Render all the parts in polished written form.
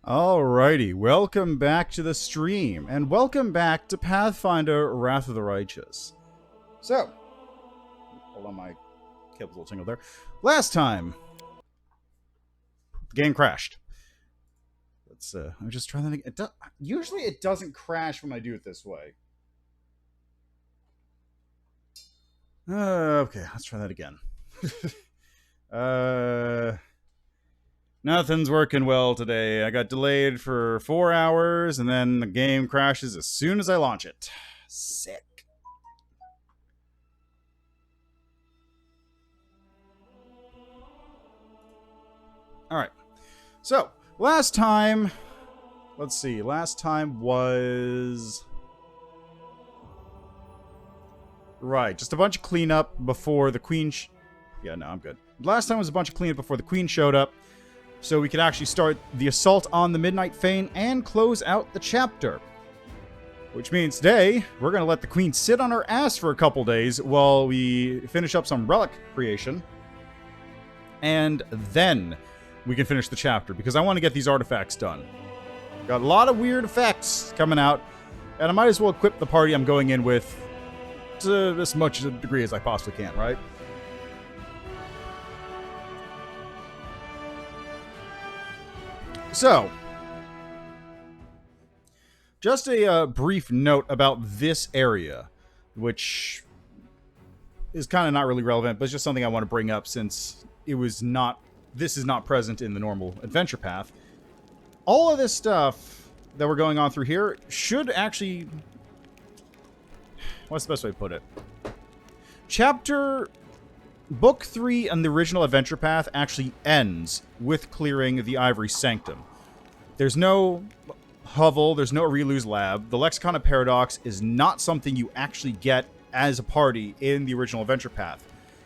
Alrighty, welcome back to the stream, and welcome back to Pathfinder Wrath of the Righteous. So, hold on, my cable's a little tingled there. Last time, the game crashed. I'm just trying to think. Usually it doesn't crash when I do it this way. Okay, let's try that again. Nothing's working well today. I got delayed for 4 hours, and then the game crashes as soon as I launch it. Sick. Alright. So, last time... Let's see. Last time was... Right. Just a bunch of cleanup before the queen... Yeah, no, I'm good. Last time was a bunch of cleanup before the queen showed up, so we could actually start the assault on the Midnight Fane and close out the chapter. Which means today, we're going to let the queen sit on her ass for a couple days while we finish up some relic creation. And then we can finish the chapter, because I want to get these artifacts done. Got a lot of weird effects coming out, and I might as well equip the party I'm going in with to as much a degree as I possibly can, right? So, just a brief note about this area, which is kind of not really relevant, but it's just something I want to bring up since this is not present in the normal adventure path. All of this stuff that we're going on through here should actually... What's the best way to put it? Book 3 on the original adventure path actually ends with clearing the Ivory Sanctum. There's no hovel, there's no Aurilu's lab. The Lexicon of Paradox is not something you actually get as a party in the original adventure path.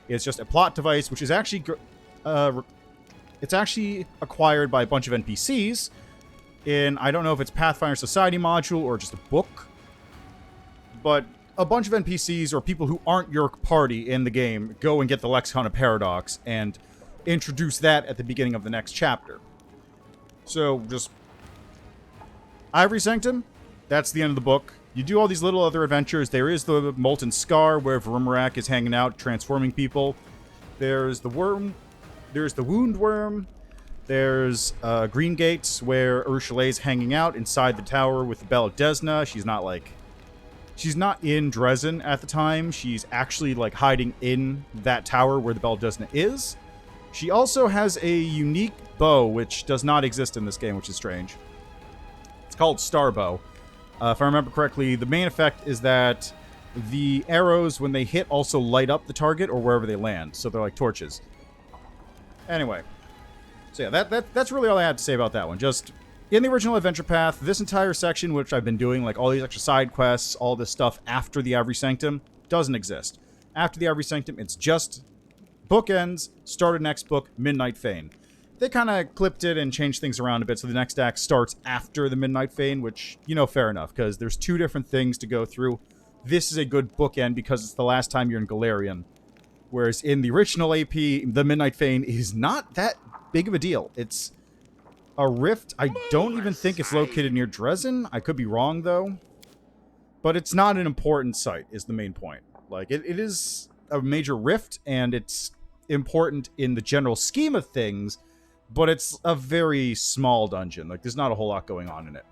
It's just a plot device, which is actually it's actually acquired by a bunch of NPCs in, I don't know if it's Pathfinder Society module or just a book, but a bunch of NPCs or people who aren't your party in the game go and get the Lexicon of Paradox and introduce that at the beginning of the next chapter. So, just... Ivory Sanctum, that's the end of the book. You do all these little other adventures. There is the Molten Scar, where Vrumrak is hanging out, transforming people. There's the Worm. There's the Wound Worm. There's Green Gates, where Urushalay's hanging out inside the tower with the Bell of Desna. She's not in Darrazand at the time. She's actually, hiding in that tower where the Bell of Desna is. She also has a unique bow, which does not exist in this game, which is strange. It's called Star Bow. If I remember correctly, the main effect is that the arrows, when they hit, also light up the target or wherever they land. So they're like torches. Anyway. So yeah, that's really all I had to say about that one. Just... In the original adventure path, this entire section, which I've been doing, all these extra side quests, all this stuff after the Ivory Sanctum, doesn't exist. After the Ivory Sanctum, it's just bookends, start a next book, Midnight Fane. They kind of clipped it and changed things around a bit, so the next act starts after the Midnight Fane, which, fair enough, because there's two different things to go through. This is a good bookend because it's the last time you're in Galarian. Whereas in the original AP, the Midnight Fane is not that big of a deal. It's a rift. I don't even think it's located near Darrazand. I could be wrong, though. But it's not an important site, is the main point. It is a major rift, and it's important in the general scheme of things, but it's a very small dungeon. There's not a whole lot going on in it.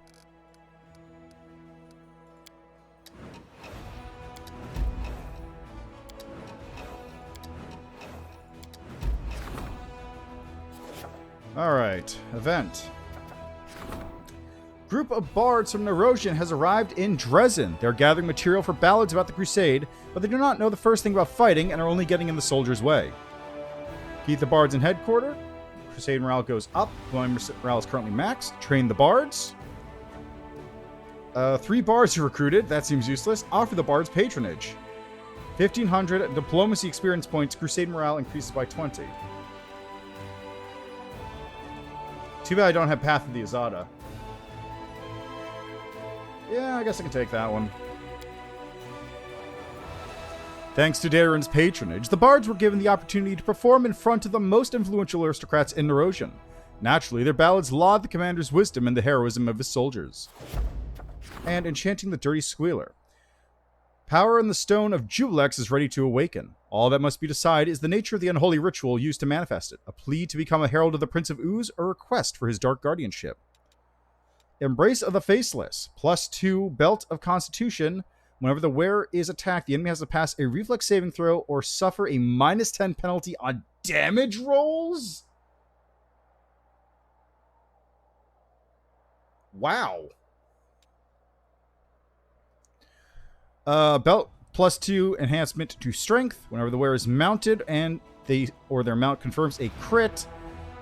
Alright, event. Group of bards from Narosian has arrived in Darrazand. They're gathering material for ballads about the Crusade, but they do not know the first thing about fighting and are only getting in the soldiers' way. Keep the bards in headquarters. Crusade morale goes up. Morale is currently maxed. Train the bards. 3 bards are recruited. That seems useless. Offer the bards patronage. 1,500 diplomacy experience points. Crusade morale increases by 20. Too bad I don't have Path of the Azada. Yeah, I guess I can take that one. Thanks to Darren's patronage, the bards were given the opportunity to perform in front of the most influential aristocrats in Narosian. Naturally, their ballads laud the commander's wisdom and the heroism of his soldiers. And enchanting the dirty squealer. Power in the stone of Jubilex is ready to awaken. All that must be decided is the nature of the unholy ritual used to manifest it. A plea to become a herald of the Prince of Ooze, or a request for his dark guardianship. Embrace of the Faceless. +2 Belt of Constitution. Whenever the wearer is attacked, the enemy has to pass a reflex saving throw or suffer a -10 penalty on damage rolls? Wow. Belt +2 enhancement to strength. Whenever the wearer is mounted and their mount confirms a crit,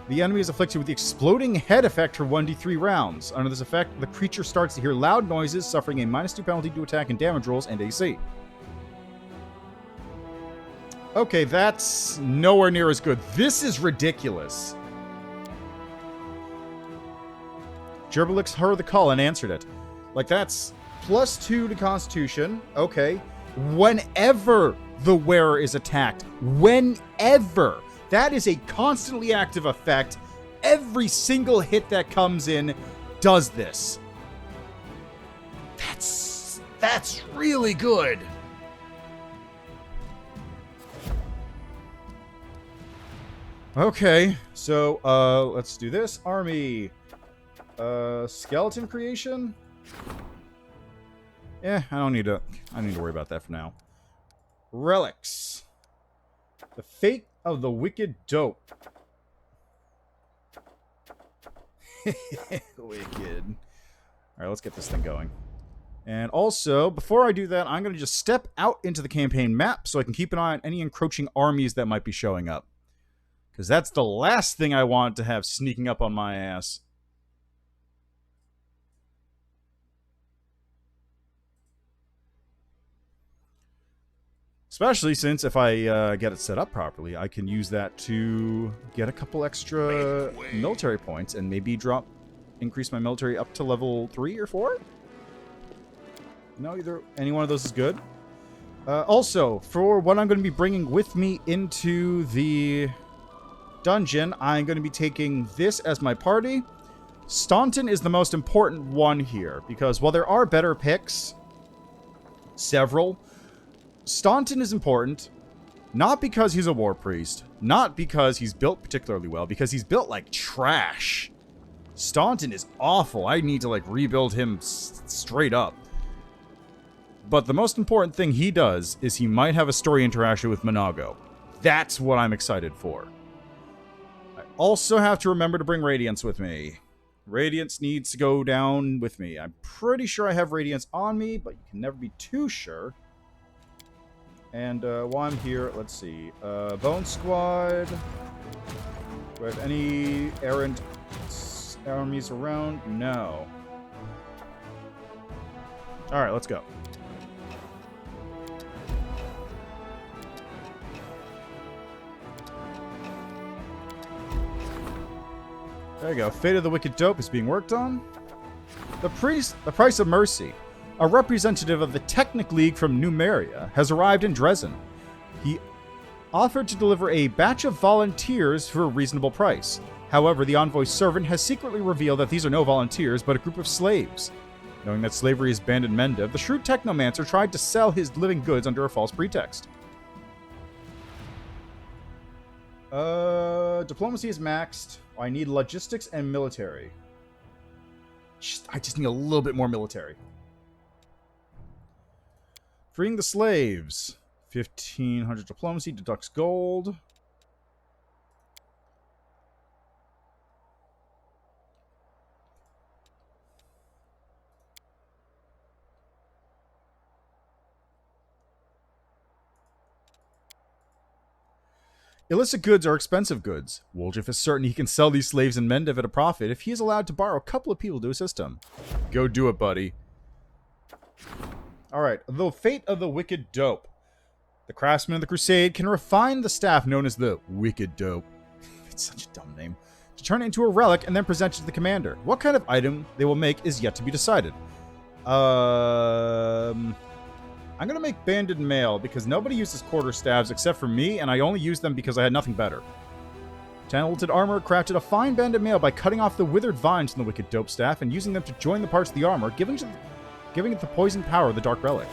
the enemy is afflicted with the exploding head effect for 1d3 rounds. Under this effect, the creature starts to hear loud noises, suffering a -2 penalty to attack and damage rolls and AC. Okay, that's nowhere near as good. This is ridiculous. Gerbilix heard the call and answered it. Like, that's +2 to Constitution. Okay. Whenever the wearer is attacked. Whenever. That is a constantly active effect. Every single hit that comes in does this. That's really good. Okay, so let's do this. Army. Skeleton creation? I don't need to worry about that for now. Relics. The fate of the wicked dope. Wicked. Alright, let's get this thing going. And also, before I do that, I'm going to just step out into the campaign map so I can keep an eye on any encroaching armies that might be showing up. Because that's the last thing I want to have sneaking up on my ass. Especially since if I get it set up properly, I can use that to get a couple extra military points and maybe increase my military up to level 3 or 4? No, any one of those is good. Also, for what I'm going to be bringing with me into the dungeon, I'm going to be taking this as my party. Staunton is the most important one here, because while there are better picks, several, Staunton is important, not because he's a war priest, not because he's built particularly well, because he's built like trash. Staunton is awful. I need to like rebuild him straight up. But the most important thing he does is he might have a story interaction with Monago. That's what I'm excited for. I also have to remember to bring Radiance with me. Radiance needs to go down with me. I'm pretty sure I have Radiance on me, but you can never be too sure. And while I'm here, let's see. Bone Squad. Do I have any errant armies around? No. Alright, let's go. There you go. Fate of the Wicked Dope is being worked on. The Price of Mercy. A representative of the Technic League from Numeria has arrived in Dresden. He offered to deliver a batch of volunteers for a reasonable price. However, the envoy's servant has secretly revealed that these are no volunteers, but a group of slaves. Knowing that slavery is banned in Mendev, the shrewd technomancer tried to sell his living goods under a false pretext. Diplomacy is maxed. I need logistics and military. I just need a little bit more military. Freeing the slaves. 1,500 diplomacy, deducts gold. Illicit goods are expensive goods. Woljif is certain he can sell these slaves in Mendev at a profit if he is allowed to borrow a couple of people to assist him. Go do it, buddy. Alright, the fate of the Wicked Dope. The craftsman of the Crusade can refine the staff known as the Wicked Dope. It's such a dumb name. To turn it into a relic and then present it to the commander. What kind of item they will make is yet to be decided. I'm going to make Banded Mail because nobody uses quarterstaves except for me, and I only use them because I had nothing better. Talented armor crafted a fine banded mail by cutting off the withered vines from the wicked dope staff and using them to join the parts of the armor, giving it the poison power of the dark relic.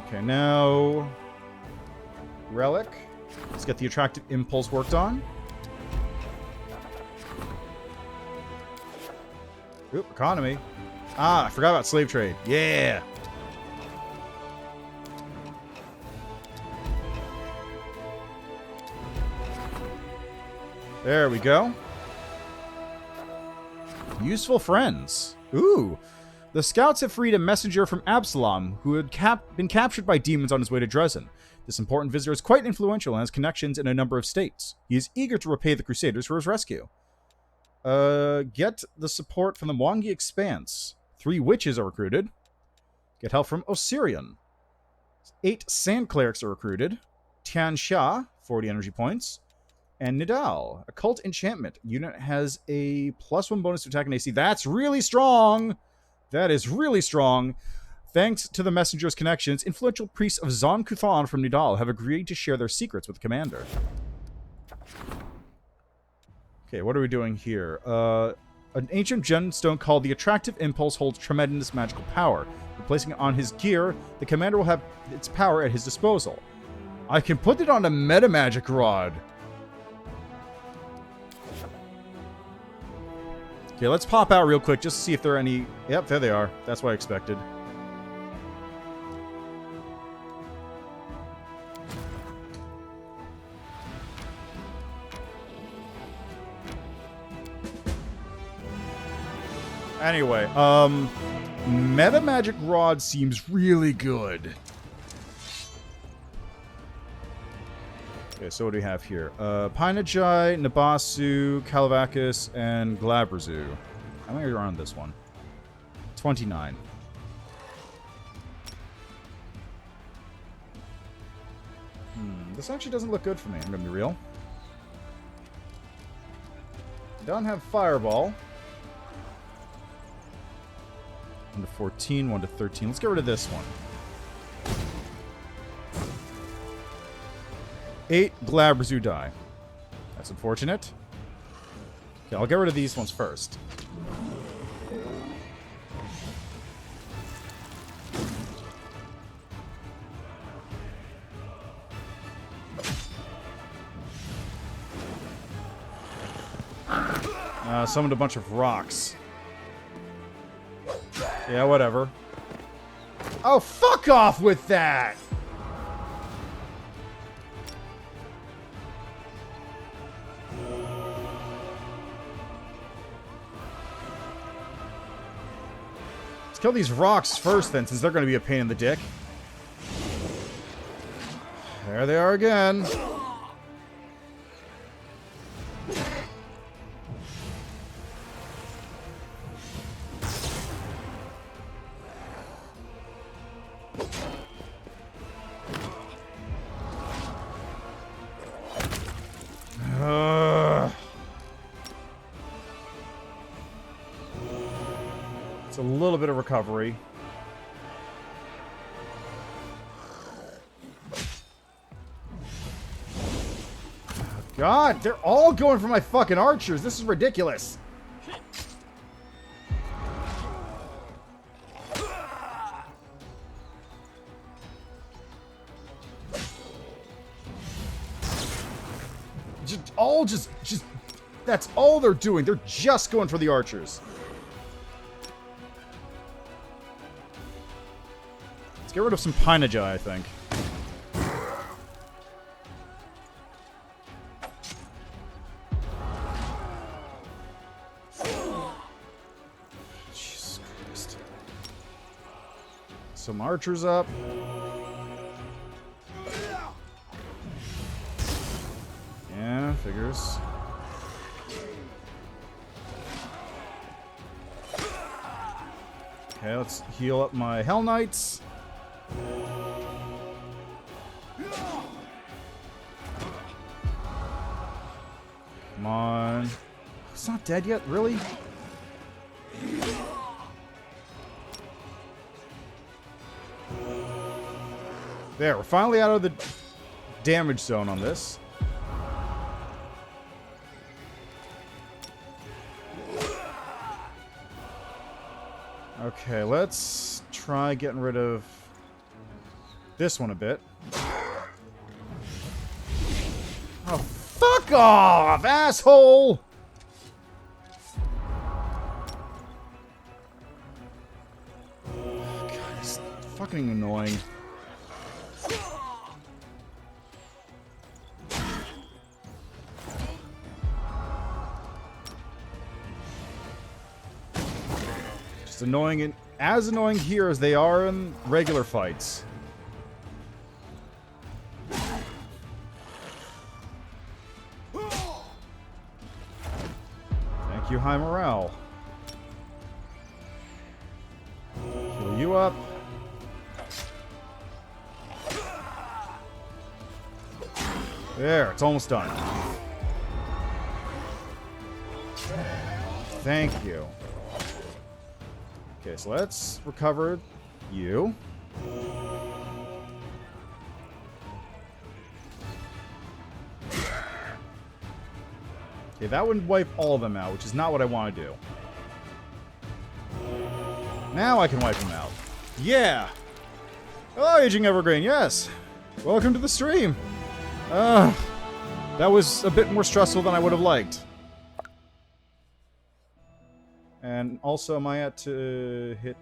Okay, now... relic. Let's get the attractive impulse worked on. Oop, economy. Ah, I forgot about slave trade. Yeah! There we go. Useful friends. Ooh. The scouts have freed a messenger from Absalom, who had been captured by demons on his way to Darrazand. This important visitor is quite influential and has connections in a number of states. He is eager to repay the Crusaders for his rescue. Get the support from the Mwangi Expanse. 3 witches are recruited. Get help from Osirian. 8 sand clerics are recruited. Tian Xia, 40 energy points. And Nidal, occult enchantment. Unit has a +1 bonus to attack and AC. That's really strong! That is really strong. Thanks to the messenger's connections, influential priests of Zon Kuthan from Nidal have agreed to share their secrets with the commander. Okay, what are we doing here? An ancient gemstone called the Attractive Impulse holds tremendous magical power. Replacing it on his gear, the commander will have its power at his disposal. I can put it on a meta magic rod. Okay, let's pop out real quick just to see if there are any... Yep, there they are. That's what I expected. Anyway, Meta Magic Rod seems really good. Okay, so what do we have here? Pinajai, Nabasu, Calavacus, and Glabrazu. How many are on this one? 29. This actually doesn't look good for me, I'm gonna be real. Don't have Fireball. 1 to 14, 1 to 13. Let's get rid of this one. 8 Glabrazu die. That's unfortunate. Okay, I'll get rid of these ones first. Summoned a bunch of rocks. Yeah, whatever. Oh, fuck off with that! Let's kill these rocks first, then, since they're going to be a pain in the dick. There they are again. It's a little bit of recovery. God, they're all going for my fucking archers. This is ridiculous. Just that's all they're doing. They're just going for the archers. Let's get rid of some Pinajai, I think. Jesus Christ. Some archers up. Yeah, figures. Okay, let's heal up my Hell Knights. Come on. It's not dead yet, really? There, we're finally out of the damage zone on this. Okay, let's try getting rid of this one a bit. Oh, fuck off, asshole! God, it's fucking annoying. Just annoying, and as annoying here as they are in regular fights. Thank you, high morale. Heal you up. There, it's almost done. Thank you. Okay, so let's recover you. Okay, that would wipe all of them out, which is not what I want to do. Now I can wipe them out. Yeah! Oh, Aging Evergreen, yes! Welcome to the stream! That was a bit more stressful than I would have liked. And also, am I at to hit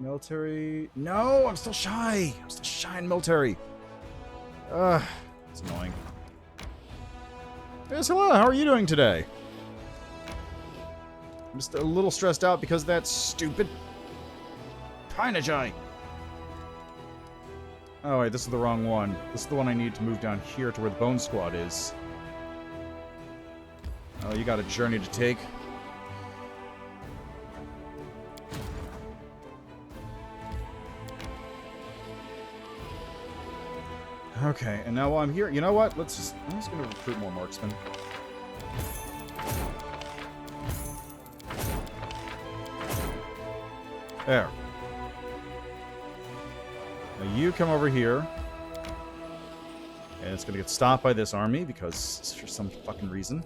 military? No, I'm still shy! I'm still shy in military. It's annoying. Yes, hello, how are you doing today? I'm just a little stressed out because of that stupid Pinajai. Oh, wait, this is the wrong one. This is the one I need to move down here to where the Bone Squad is. Oh, you got a journey to take. Okay, and now while I'm here, you know what? I'm just gonna recruit more marksmen. There. Now you come over here. And it's gonna get stopped by this army because for some fucking reason.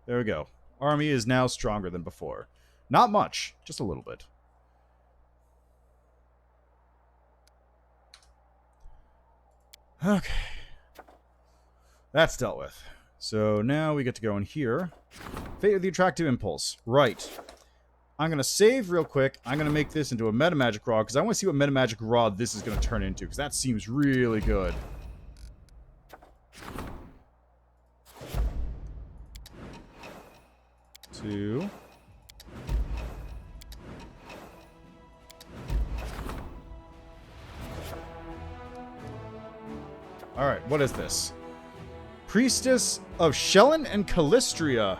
There we go. Army is now stronger than before. Not much, just a little bit. Okay. That's dealt with. So now we get to go in here. Fate of the Attractive Impulse. Right. I'm going to save real quick. I'm going to make this into a Meta Magic Rod because I want to see what Meta Magic Rod this is going to turn into because that seems really good. Two. Alright, what is this? Priestess of Shelyn and Callistria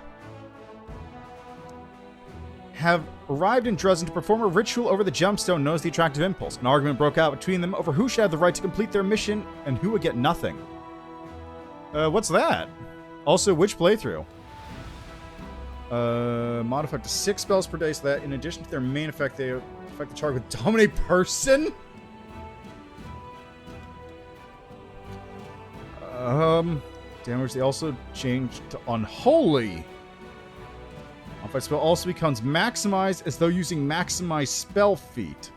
have arrived in Darrazand to perform a ritual over the gemstone known as the Attractive Impulse. An argument broke out between them over who should have the right to complete their mission and who would get nothing. What's that? Also, which playthrough? Modified to 6 spells per day, so that in addition to their main effect, they affect the target with Dominate Person? Damage they also changed to Unholy. Modified spell also becomes maximized as though using maximized spell feat.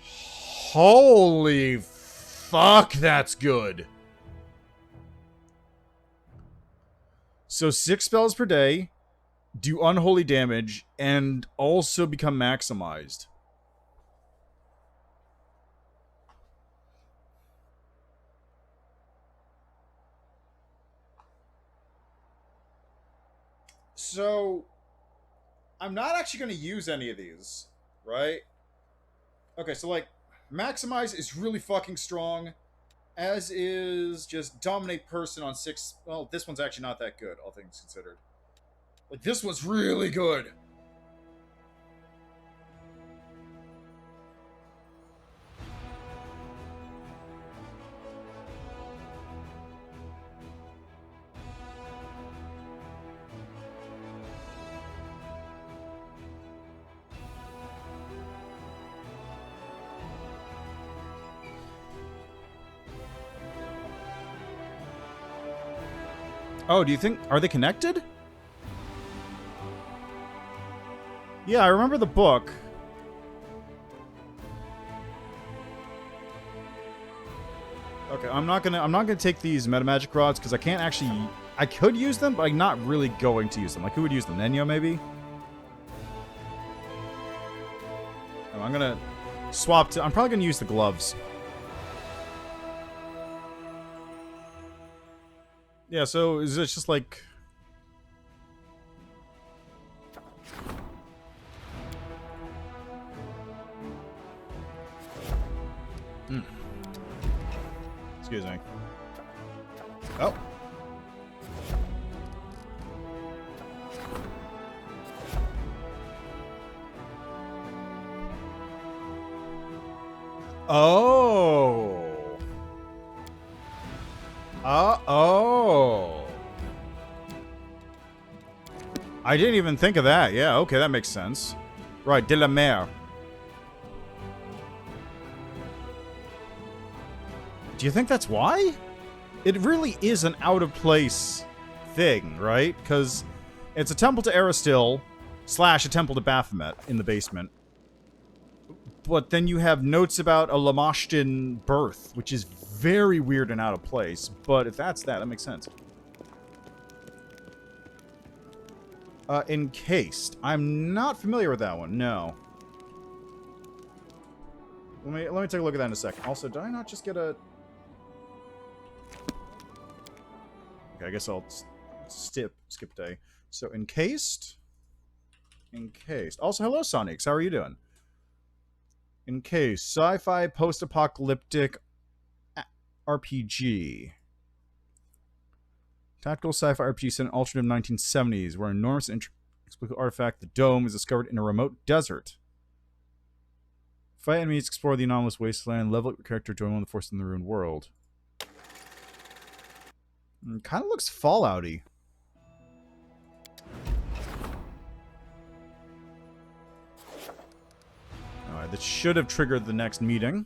Holy fuck, that's good. So 6 spells per day, do unholy damage, and also become maximized. So, I'm not actually going to use any of these, right? Okay, so like, Maximize is really fucking strong, as is just Dominate Person on 6. Well, this one's actually not that good, all things considered. Like, this one's really good. Oh, do you think... Are they connected? Yeah, I remember the book. Okay, I'm not gonna take these metamagic rods because I can't actually... I could use them, but I'm not really going to use them. Like, who would use them? Nenyo, maybe? Oh, I'm gonna swap to... I'm probably gonna use the gloves. Yeah, so is it just like... Excuse me. Oh. Oh. Oh. I didn't even think of that. Yeah, okay, that makes sense. Right, de la mer. Do you think that's why? It really is an out-of-place thing, right? Because it's a temple to Aristil / a temple to Baphomet in the basement. But then you have notes about a Lamashtin birth, which is very weird and out of place. But if that's that makes sense. Encased. I'm not familiar with that one, no. Let me take a look at that in a second. Also, did I not just get a... Okay, I guess I'll skip day. So, encased. Encased. Also, hello, Sonics. How are you doing? Encased. Sci-fi post-apocalyptic RPG. Tactical sci-fi RPG set in alternative 1970s, where an enormous inexplicable artifact, the Dome, is discovered in a remote desert. Fight enemies, explore the anomalous wasteland, level up your character, join one of the forces in the ruined world. Kind of looks Fallout-y. Alright, that should have triggered the next meeting.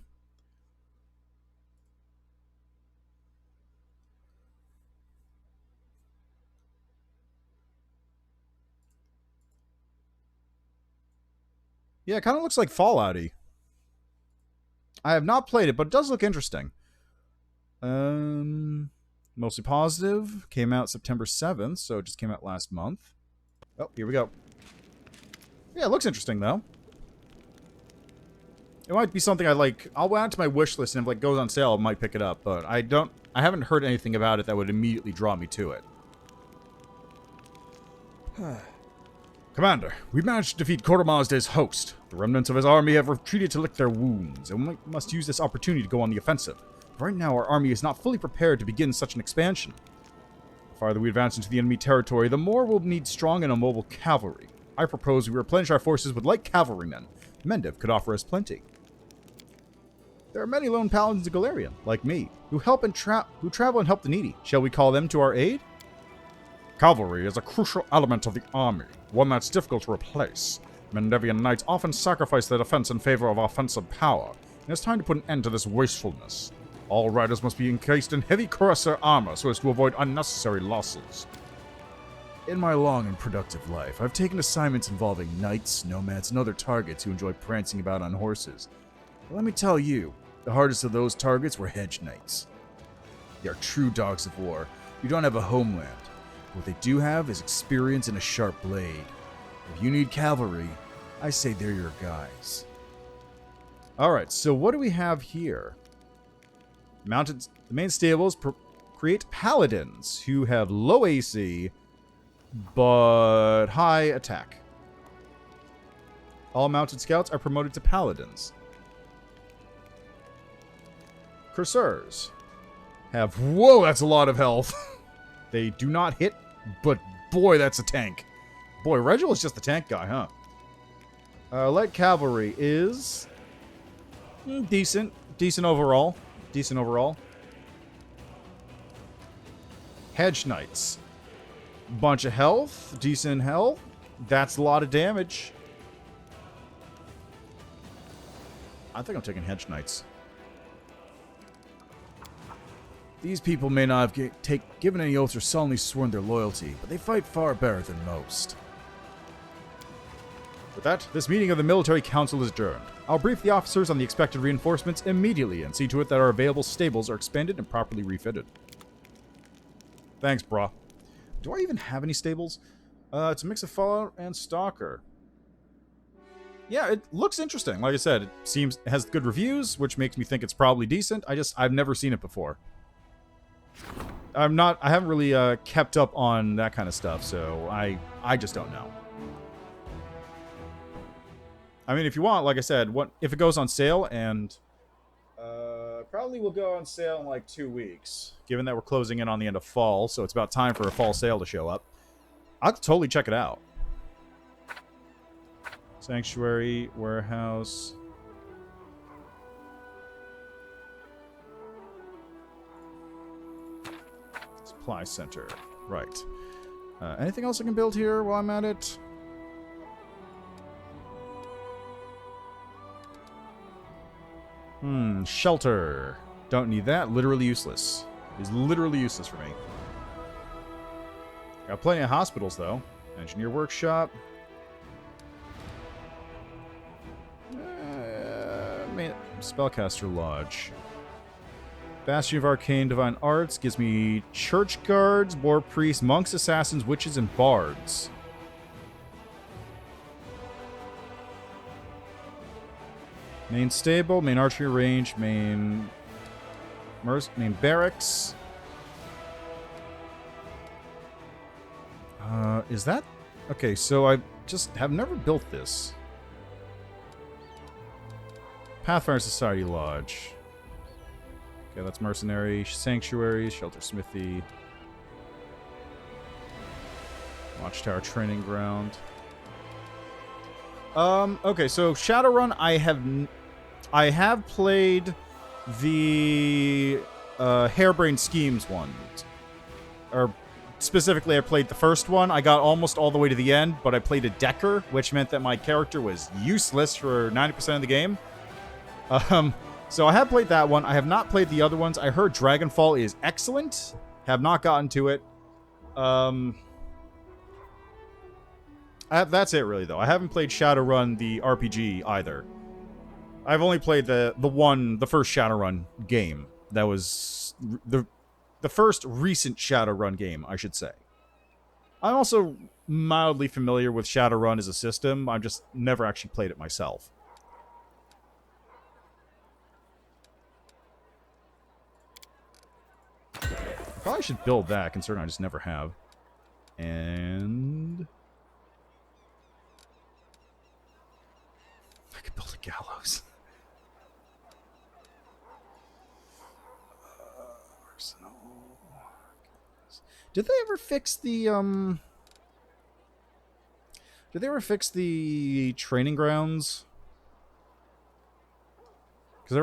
Yeah, it kind of looks like Fallout-y. I have not played it, but it does look interesting. Mostly positive. Came out September 7th, so it just came out last month. Oh, here we go. Yeah, it looks interesting, though. It might be something I like. I'll add to my wish list, and if it goes on sale, I might pick it up. But I haven't heard anything about it that would immediately draw me to it. Commander, we managed to defeat Koromazde's host. The remnants of his army have retreated to lick their wounds, and we must use this opportunity to go on the offensive. Right now, our army is not fully prepared to begin such an expansion. The farther we advance into the enemy territory, the more we'll need strong and immobile cavalry. I propose we replenish our forces with light cavalrymen. Mendev could offer us plenty. There are many lone paladins in Galarian, like me, who travel and help the needy. Shall we call them to our aid? Cavalry is a crucial element of the army, one that's difficult to replace. Mendevian knights often sacrifice their defense in favor of offensive power, and it's time to put an end to this wastefulness. All riders must be encased in heavy cuirassier armor so as to avoid unnecessary losses. In my long and productive life, I've taken assignments involving knights, nomads, and other targets who enjoy prancing about on horses. But let me tell you, the hardest of those targets were hedge knights. They are true dogs of war who don't have a homeland. What they do have is experience and a sharp blade. If you need cavalry, I say they're your guys. Alright, so what do we have here? The main stables create paladins who have low AC but high attack. All mounted scouts are promoted to paladins. Cursors have... Whoa, that's a lot of health. They do not hit, but boy, that's a tank. Boy, Regil is just the tank guy, huh? Light cavalry is... decent. Decent overall. Decent overall. Hedge knights. Bunch of health. Decent health. That's a lot of damage. I think I'm taking hedge knights. These people may not have given any oaths or solemnly sworn their loyalty, but they fight far better than most. With that, this meeting of the Military Council is adjourned. I'll brief the officers on the expected reinforcements immediately and see to it that our available stables are expanded and properly refitted. Thanks, brah. Do I even have any stables? It's a mix of Fallout and Stalker. Yeah, it looks interesting. Like I said, it has good reviews, which makes me think it's probably decent. I've never seen it before. I haven't really kept up on that kind of stuff, so I just don't know. I mean, if you want, like I said, if it goes on sale, and probably will go on sale in like 2 weeks, given that we're closing in on the end of fall, so it's about time for a fall sale to show up. I'll totally check it out. Sanctuary, warehouse. Supply center. Right. Anything else I can build here while I'm at it? Shelter. Don't need that. Literally useless. It's literally useless for me. Got plenty of hospitals, though. Engineer workshop. Spellcaster Lodge. Bastion of Arcane Divine Arts gives me church guards, war priests, monks, assassins, witches, and bards. Main stable, main archery range, main barracks. Is that... Okay, so I just have never built this. Pathfinder Society Lodge. Okay, that's Mercenary, Sanctuary, Shelter Smithy. Watchtower Training Ground. Okay, so Shadowrun, I have played the Harebrained Schemes one. Or specifically, I played the first one. I got almost all the way to the end, but I played a Decker, which meant that my character was useless for 90% of the game. So I have played that one. I have not played the other ones. I heard Dragonfall is excellent. Have not gotten to it. That's it, really, though. I haven't played Shadowrun, the RPG, either. I've only played the first Shadowrun game. That was the first recent Shadowrun game, I should say. I'm also mildly familiar with Shadowrun as a system. I've just never actually played it myself. I probably should build that, considering I just never have. And... I could build a gallows. Arsenal. Did they ever fix the, Did they ever fix the training grounds? Because I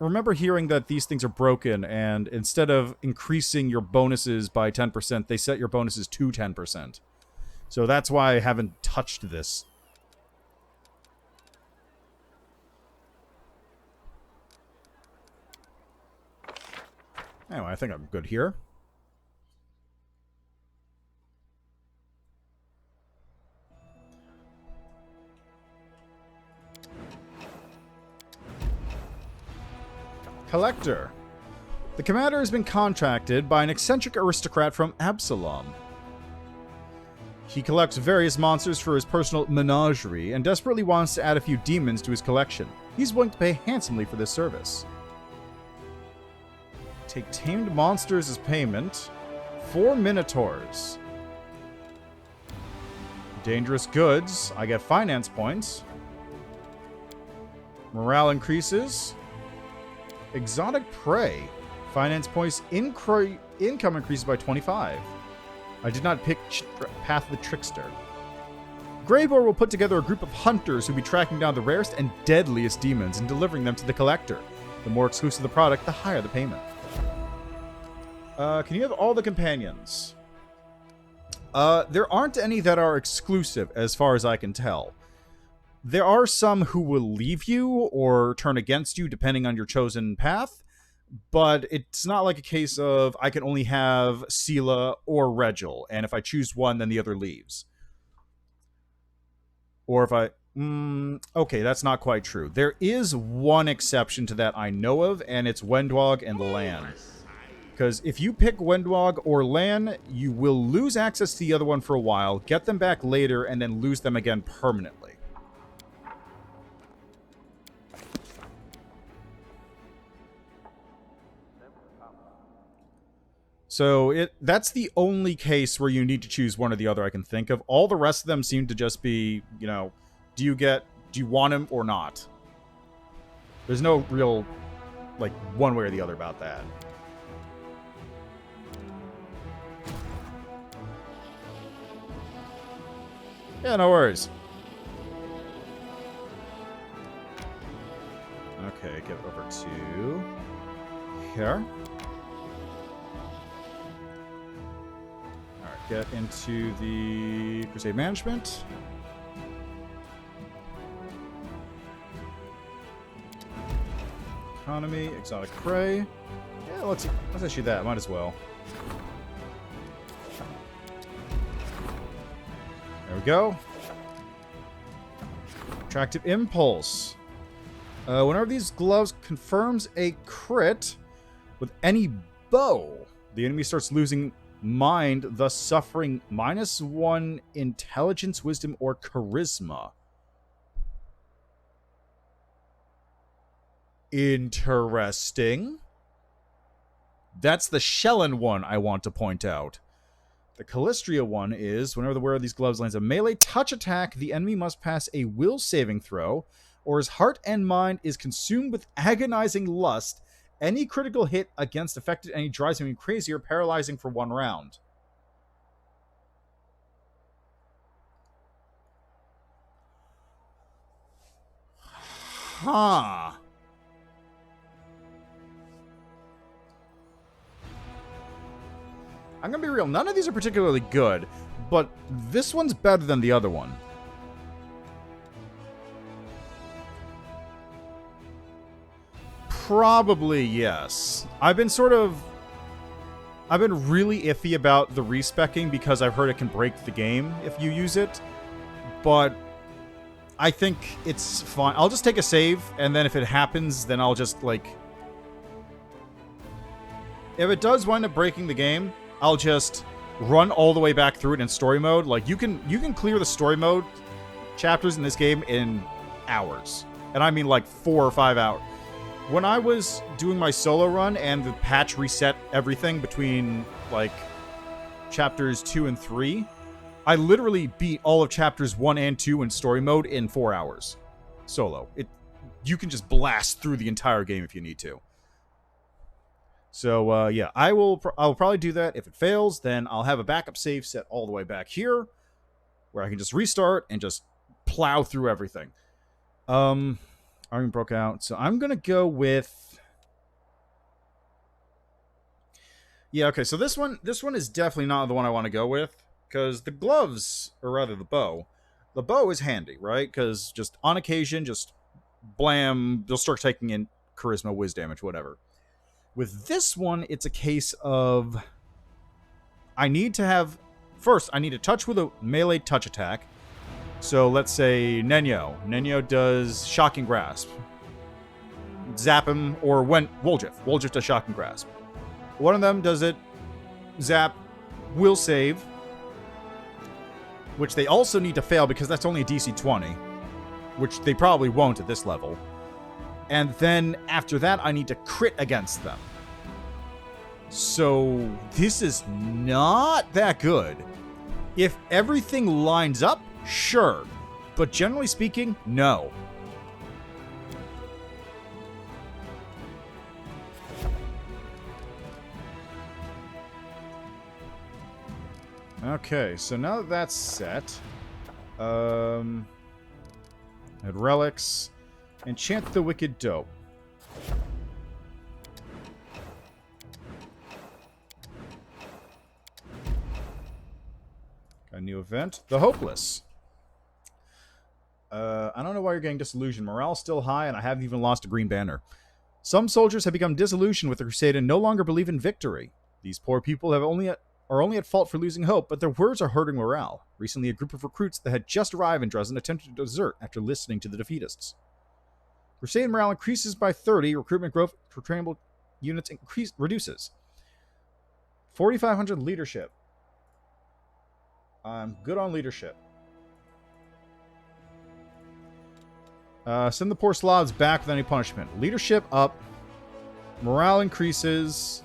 remember hearing that these things are broken, and instead of increasing your bonuses by 10%, they set your bonuses to 10%. So that's why I haven't touched this. Anyway, I think I'm good here. Collector. The commander has been contracted by an eccentric aristocrat from Absalom. He collects various monsters for his personal menagerie and desperately wants to add a few demons to his collection. He's willing to pay handsomely for this service. Take tamed monsters as payment. 4 minotaurs. Dangerous goods. I get finance points. Morale increases. Exotic prey. Finance points. Income increases by 25. I did not pick Path of the Trickster. Greybor will put together a group of hunters who will be tracking down the rarest and deadliest demons and delivering them to the collector. The more exclusive the product, the higher the payment. Can you have all the companions? There aren't any that are exclusive, as far as I can tell. There are some who will leave you or turn against you, depending on your chosen path. but it's not like a case of I can only have Sela or Regil, and if I choose one, then the other leaves. Or if I... okay, that's not quite true. There is one exception to that I know of, and it's Wendwog and Lan. Because if you pick Wendwog or Lan, you will lose access to the other one for a while, get them back later, and then lose them again permanently. So that's the only case where you need to choose one or the other I can think of. All the rest of them seem to just be, you know, do you want him or not? There's no real, like, one way or the other about that. Yeah, no worries. Okay, get over to here. Alright, get into the Crusade Management. Economy, Exotic Prey. Yeah, let's issue that. Might as well. There we go. Attractive Impulse. Whenever these gloves confirms a crit with any bow, the enemy starts losing mind, thus suffering -1 intelligence, wisdom, or charisma. Interesting. That's the Shellen one I want to point out. The Callistria one is, whenever the wearer of these gloves lands a melee touch attack, the enemy must pass a will saving throw, or his heart and mind is consumed with agonizing lust. Any critical hit against affected enemy drives him crazy or paralyzing for 1 round. Huh. I'm gonna be real, none of these are particularly good, but this one's better than the other one. Probably, yes. I've been really iffy about the respecking because I've heard it can break the game if you use it, but I think it's fine. I'll just take a save, and then if it happens, then I'll just, like... If it does wind up breaking the game, I'll just run all the way back through it in story mode. Like, you can clear the story mode chapters in this game in hours. And I mean, like, 4 or 5 hours. When I was doing my solo run and the patch reset everything between, like, chapters 2 and 3, I literally beat all of chapters 1 and 2 in story mode in 4 hours. Solo. You can just blast through the entire game if you need to. So, yeah, I'll probably do that. If it fails, then I'll have a backup save set all the way back here, where I can just restart and just plow through everything. Argument broke out, so I'm gonna go with... Yeah, okay, so this one is definitely not the one I want to go with, because the gloves, or rather the bow is handy, right? Because just on occasion, just blam, they'll start taking in charisma, whiz damage, whatever. With this one, it's a case of... I need to have... First, I need to touch with a melee touch attack. So let's say Nenyo. Nenyo does Shocking Grasp. Zap him, or when Woljif. Woljif does Shocking Grasp. One of them does it. Zap. Will save. Which they also need to fail because that's only a DC 20. Which they probably won't at this level. And then after that, I need to crit against them. So this is not that good. If everything lines up, sure. But generally speaking, no. Okay, so now that that's set, add relics, enchant the Wicked Dope. Got a new event, the Hopeless. I don't know why you're getting disillusioned. Morale's still high, and I haven't even lost a green banner. Some soldiers have become disillusioned with the crusade and no longer believe in victory. These poor people are only at fault for losing hope, but their words are hurting morale. Recently, a group of recruits that had just arrived in Darrazand attempted to desert after listening to the defeatists. Crusade morale increases by 30. Recruitment growth for trainable units reduces. 4,500 leadership. I'm good on leadership. Send the poor Slavs back with any punishment. Leadership up. Morale increases.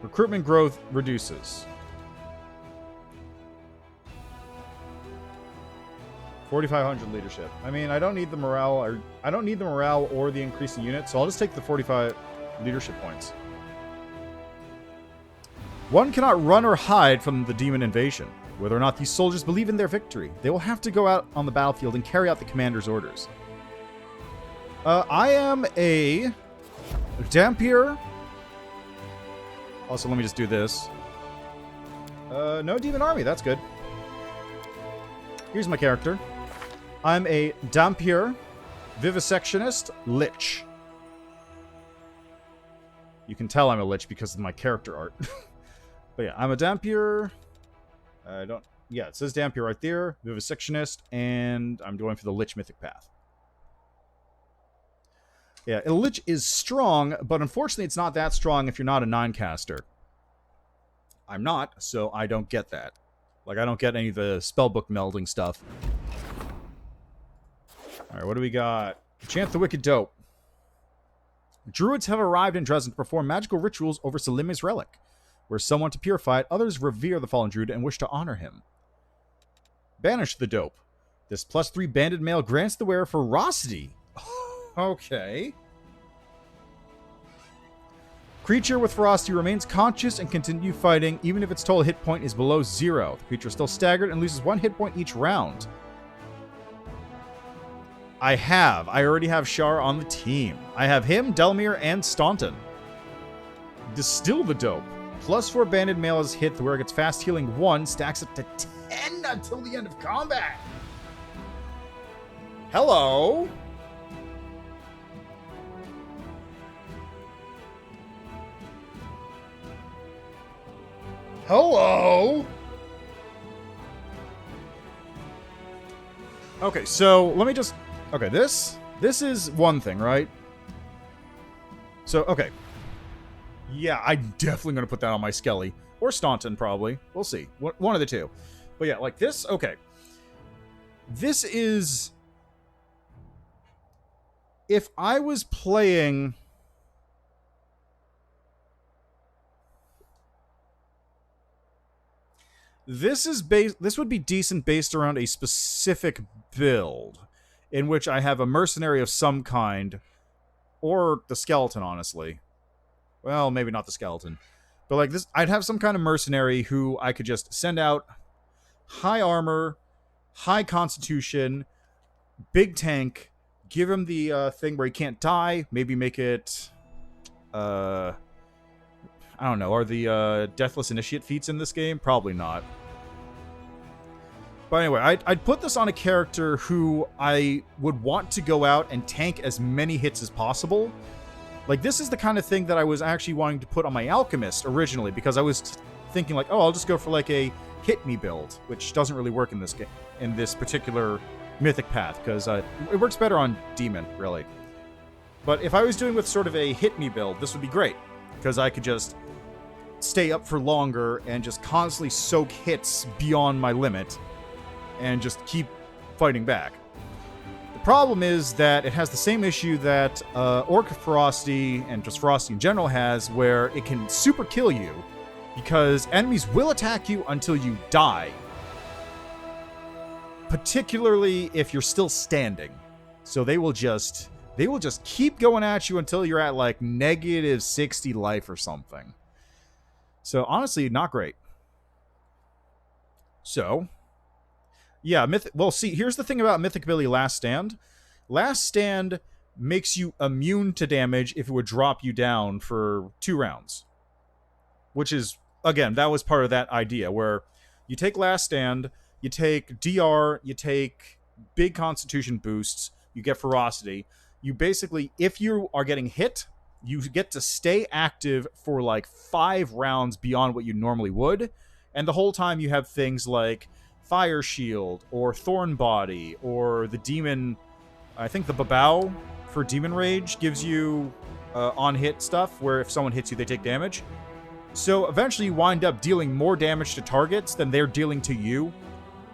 Recruitment growth reduces. 4,500 leadership. I mean, I don't need the morale, or the increase in units, so I'll just take the 45 leadership points. One cannot run or hide from the demon invasion. Whether or not these soldiers believe in their victory, they will have to go out on the battlefield and carry out the commander's orders. I am a Dampier. Also, let me just do this. No demon army. That's good. Here's my character. I'm a Dampier, Vivisectionist, Lich. You can tell I'm a Lich because of my character art. But yeah, I'm a Dampier. Yeah, it says Dampier right there. Vivisectionist, and I'm going for the Lich Mythic Path. Yeah, a Lich is strong, but unfortunately it's not that strong if you're not a 9-caster. I'm not, so I don't get that. Like, I don't get any of the spellbook melding stuff. Alright, what do we got? Chant the Wicked Dope. Druids have arrived in Darrazand to perform magical rituals over Salime's relic. Where some want to purify it, others revere the fallen druid and wish to honor him. Banish the dope. This +3 banded mail grants the wearer ferocity. Okay. Creature with ferocity remains conscious and continue fighting even if its total hit point is below 0. The creature is still staggered and loses 1 hit point each round. I already have Shar on the team. I have him, Delmir, and Staunton. Distill the dope. +4 banded mail is hit. The wearer gets fast healing 1, stacks up to 10 until the end of combat. Hello. Hello. Okay, so let me just... Okay, this is one thing, right? So, okay. Yeah, I'm definitely going to put that on my Skelly. Or Staunton, probably. We'll see. One of the two. But yeah, like this, okay. This is... If I was playing... This would be decent based around a specific build, in which I have a mercenary of some kind, or the skeleton, honestly. Well, maybe not the skeleton. But like this, I'd have some kind of mercenary who I could just send out high armor, high constitution, big tank, give him the thing where he can't die, maybe make it... I don't know, are the Deathless Initiate feats in this game? Probably not. But anyway, I'd put this on a character who I would want to go out and tank as many hits as possible. Like, this is the kind of thing that I was actually wanting to put on my Alchemist originally, because I was thinking like, oh, I'll just go for like a hit me build, which doesn't really work in this game, in this particular Mythic path, because it works better on Demon, really. But if I was doing with sort of a hit me build, this would be great, because I could just stay up for longer and just constantly soak hits beyond my limit and just keep fighting back. The problem is that it has the same issue that Orc Ferocity and just Ferocity in general has, where it can super kill you because enemies will attack you until you die. Particularly if you're still standing. So they will just keep going at you until you're at like -60 life or something. So honestly, not great. So, yeah, well, see, here's the thing about Mythic ability Last Stand. Last Stand makes you immune to damage if it would drop you down for 2 rounds. Which is, again, that was part of that idea, where you take Last Stand, you take DR, you take big constitution boosts, you get ferocity, You basically, if you are getting hit, you get to stay active for like 5 rounds beyond what you normally would. And the whole time you have things like Fire Shield or Thorn Body or the Demon. I think the Babao for Demon Rage gives you on-hit stuff where if someone hits you, they take damage. So eventually you wind up dealing more damage to targets than they're dealing to you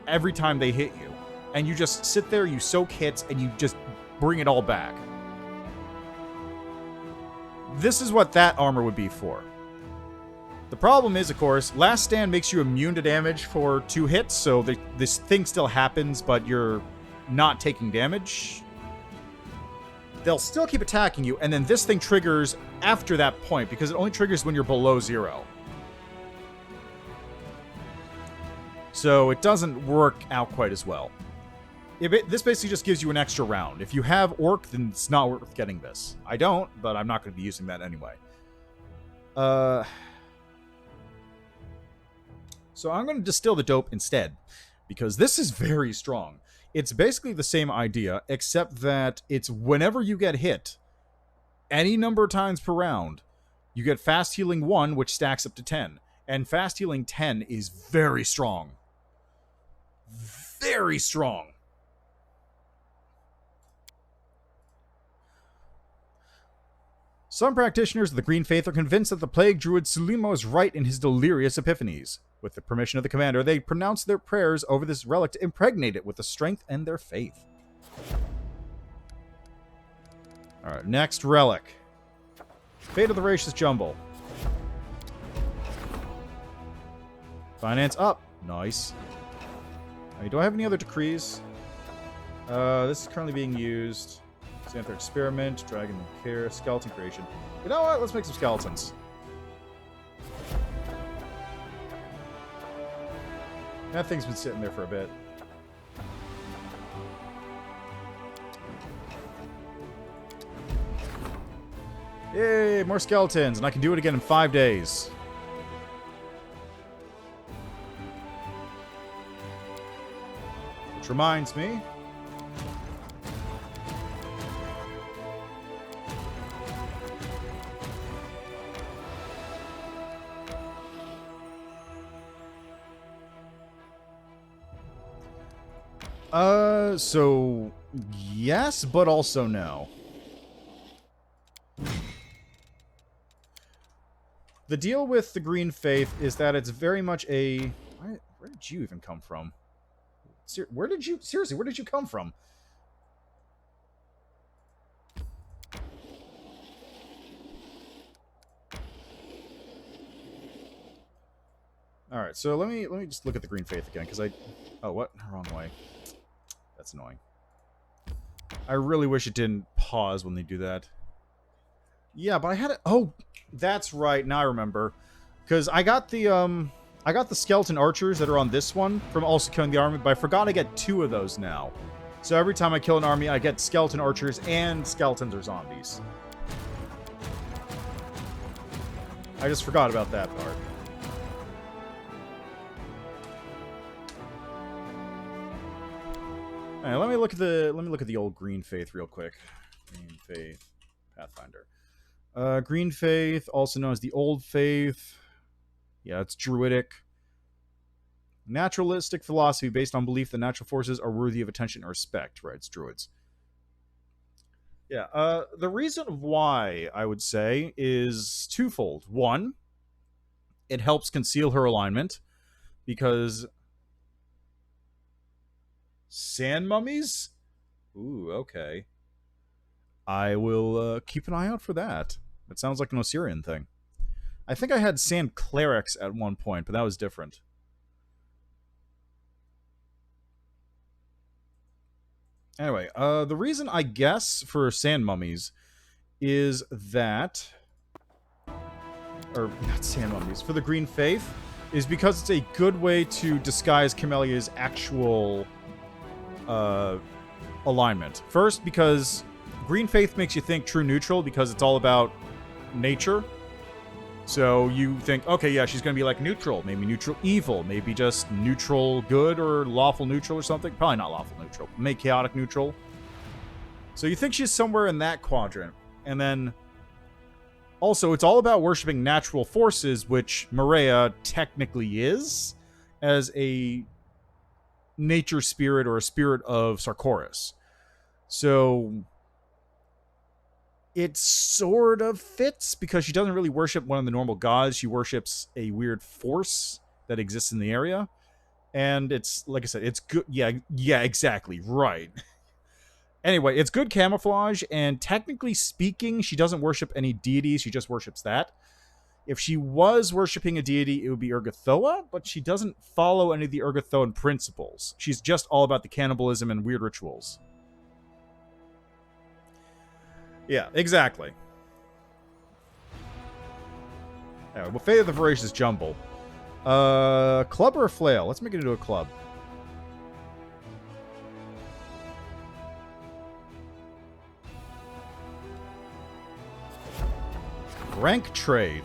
every time they hit you. And you just sit there, you soak hits, and you just bring it all back. This is what that armor would be for. The problem is, of course, Last Stand makes you immune to damage for 2 hits, so this thing still happens, but you're not taking damage. They'll still keep attacking you, and then this thing triggers after that point, because it only triggers when you're below 0. So it doesn't work out quite as well. This basically just gives you an extra round. If you have Orc, then it's not worth getting this. I don't, but I'm not going to be using that anyway. So I'm going to distill the dope instead, because this is very strong. It's basically the same idea, except that it's whenever you get hit, any number of times per round, you get Fast Healing 1, which stacks up to 10. And Fast Healing 10 is very strong. Very strong. Some practitioners of the Green Faith are convinced that the Plague Druid Sulimo is right in his delirious epiphanies. With the permission of the commander, they pronounce their prayers over this relic to impregnate it with the strength and their faith. Alright, next relic. Fate of the Racious Jumble. Finance up. Nice. Do I have any other decrees? This is currently being used. Xanther Experiment, Dragon Care, Skeleton Creation. You know what? Let's make some skeletons. That thing's been sitting there for a bit. Yay, more skeletons, and I can do it again in 5 days. Which reminds me... so yes, but also no. The deal with the Green Faith is that it's very much a... Where did you even come from? Seriously, where did you come from? Alright, so let me just look at the Green Faith again, because oh, what? Wrong way. That's annoying. I really wish it didn't pause when they do that. Yeah, but I had it... Oh, that's right. Now I remember. Because I got the skeleton archers that are on this one from also killing the army, but I forgot I get 2 of those now. So every time I kill an army, I get skeleton archers and skeletons or zombies. I just forgot about that part. Alright, let me look at the old Green Faith real quick. Green Faith, Pathfinder. Green Faith, also known as the Old Faith. Yeah, it's druidic. Naturalistic philosophy based on belief that natural forces are worthy of attention and respect. Right, it's druids. Yeah, the reason why, I would say, is twofold. One, it helps conceal her alignment, because... Sand mummies? Ooh, okay. I will keep an eye out for that. It sounds like an Osirian thing. I think I had sand clerics at one point, but that was different. Anyway, the reason, I guess, for sand mummies is that... Or, not sand mummies, for the Green Faith, is because it's a good way to disguise Camelia's actual... alignment. First, because Green Faith makes you think true neutral because it's all about nature. So you think, okay, yeah, she's going to be like neutral. Maybe neutral evil. Maybe just neutral good or lawful neutral or something. Probably not lawful neutral. Maybe chaotic neutral. So you think she's somewhere in that quadrant. And then... Also, it's all about worshipping natural forces, which Maria technically is, as a nature spirit or a spirit of Sarkoris. So it sort of fits because she doesn't really worship one of the normal gods. She worships a weird force that exists in the area. And it's, like I said, it's good. Yeah, exactly. Right. Anyway, it's good camouflage, and technically speaking, she doesn't worship any deities, she just worships that. If she was worshipping a deity, it would be Urgathoa, but she doesn't follow any of the Urgathoan principles. She's just all about the cannibalism and weird rituals. Yeah, exactly. Anyway, we'll fade the Voracious Jumble. Club or a flail? Let's make it into a club. Rank trade.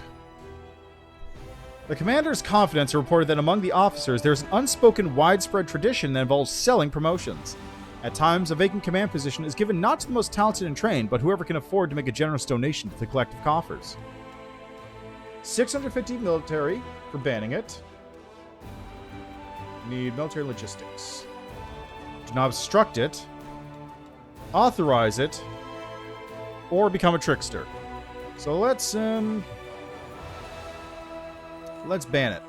The commander's confidence reported that among the officers there's an unspoken widespread tradition that involves selling promotions. At times, a vacant command position is given not to the most talented and trained, but whoever can afford to make a generous donation to the collective coffers. 650 military for banning it. Need military logistics. Do not obstruct it, authorize it, or become a trickster. So let's ban it.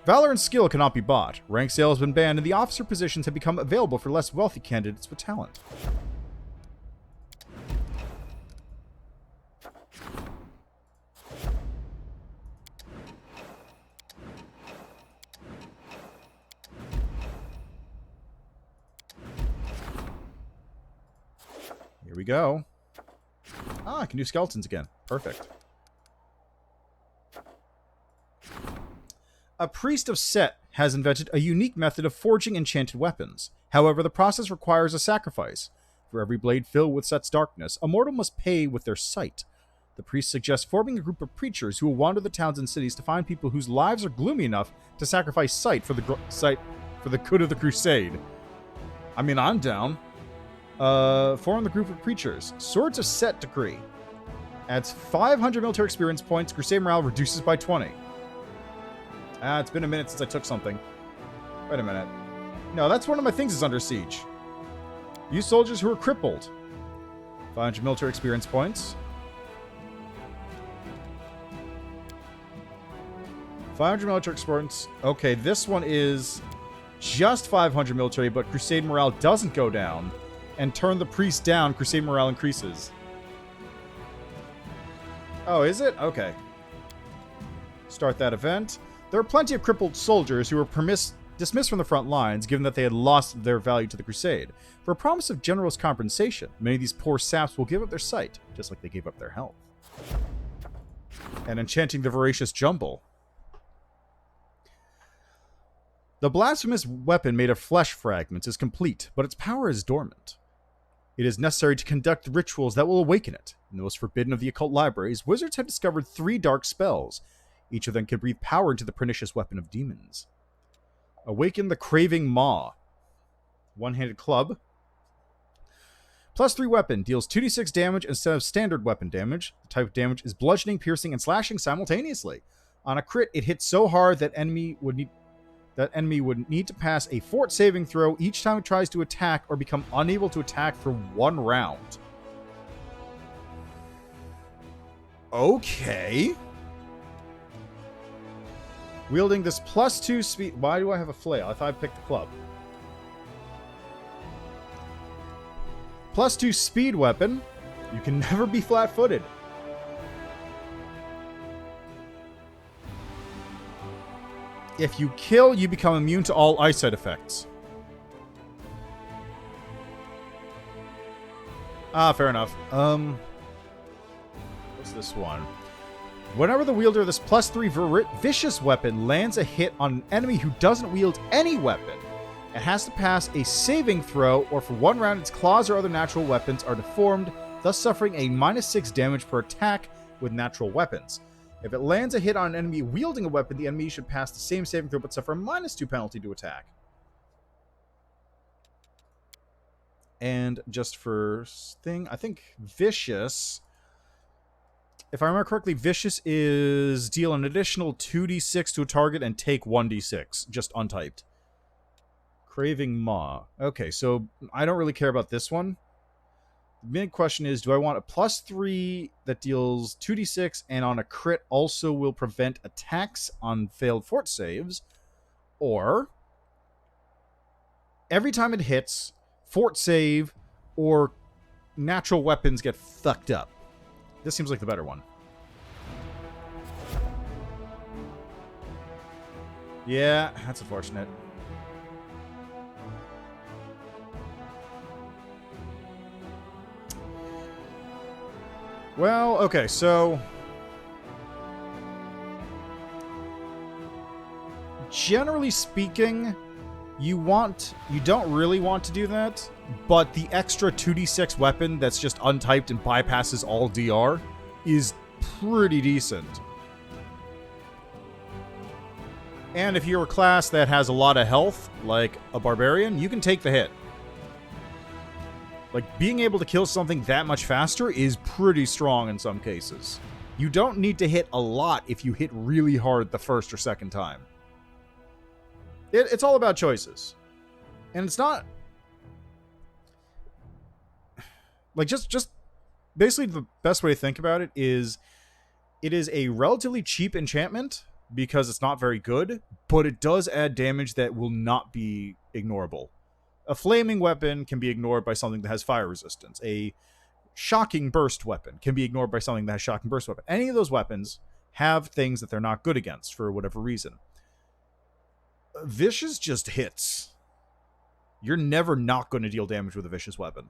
Valor and skill cannot be bought. Rank sale has been banned, and the officer positions have become available for less wealthy candidates with talent. Here we go. Ah, I can do skeletons again. Perfect. A priest of Set has invented a unique method of forging enchanted weapons. However, the process requires a sacrifice. For every blade filled with Set's darkness, a mortal must pay with their sight. The priest suggests forming a group of preachers who will wander the towns and cities to find people whose lives are gloomy enough to sacrifice sight for the good of the crusade. I mean, I'm down. Form the group of preachers. Swords of Set decree. Adds 500 military experience points. Crusade morale reduces by 20. It's been a minute since I took something. Wait a minute. No, that's one of my things is under siege. Use soldiers who are crippled. 500 military experience points. 500 military experience. Okay, this one is just 500 military, but Crusade morale doesn't go down. And turn the priest down, Crusade morale increases. Oh, is it? Okay. Start that event. There are plenty of crippled soldiers who were dismissed from the front lines, given that they had lost their value to the crusade. For a promise of generous compensation, many of these poor saps will give up their sight, just like they gave up their health. And enchanting the Voracious Jumble. The blasphemous weapon made of flesh fragments is complete, but its power is dormant. It is necessary to conduct rituals that will awaken it. In the most forbidden of the occult libraries, wizards have discovered 3 dark spells. Each of them can breathe power into the pernicious weapon of demons. Awaken the Craving Maw. One-handed club. +3 weapon. Deals 2d6 damage instead of standard weapon damage. The type of damage is bludgeoning, piercing, and slashing simultaneously. On a crit, it hits so hard that enemy would need to pass a fort saving throw each time it tries to attack or become unable to attack for 1 round. Okay. Wielding this +2 speed... Why do I have a flail? I thought I picked the club. +2 speed weapon. You can never be flat-footed. If you kill, you become immune to all eyesight effects. Ah, fair enough. What's this one? Whenever the wielder of this +3 vicious weapon lands a hit on an enemy who doesn't wield any weapon, it has to pass a saving throw, or for 1 round its claws or other natural weapons are deformed, thus suffering a -6 damage per attack with natural weapons. If it lands a hit on an enemy wielding a weapon, the enemy should pass the same saving throw but suffer a -2 penalty to attack. and just for thing, I think Vicious, if I remember correctly, Vicious is deal an additional 2d6 to a target and take 1d6, just untyped. Craving Maw. Okay, so I don't really care about this one. The main question is, do I want a +3 that deals 2d6 and on a crit also will prevent attacks on failed fort saves, or every time it hits, fort save or natural weapons get fucked up? This seems like the better one. Yeah, that's unfortunate. Well, okay, so generally speaking, you don't really want to do that, but the extra 2d6 weapon that's just untyped and bypasses all DR is pretty decent. And if you're a class that has a lot of health, like a barbarian, you can take the hit. Like, being able to kill something that much faster is pretty strong in some cases. You don't need to hit a lot if you hit really hard the first or second time. It's all about choices. And it's not... Like, just basically the best way to think about it is a relatively cheap enchantment because it's not very good, but it does add damage that will not be ignorable. A flaming weapon can be ignored by something that has fire resistance. A shocking burst weapon can be ignored by something that has shocking burst weapon. Any of those weapons have things that they're not good against for whatever reason. Vicious just hits. You're never not going to deal damage with a vicious weapon.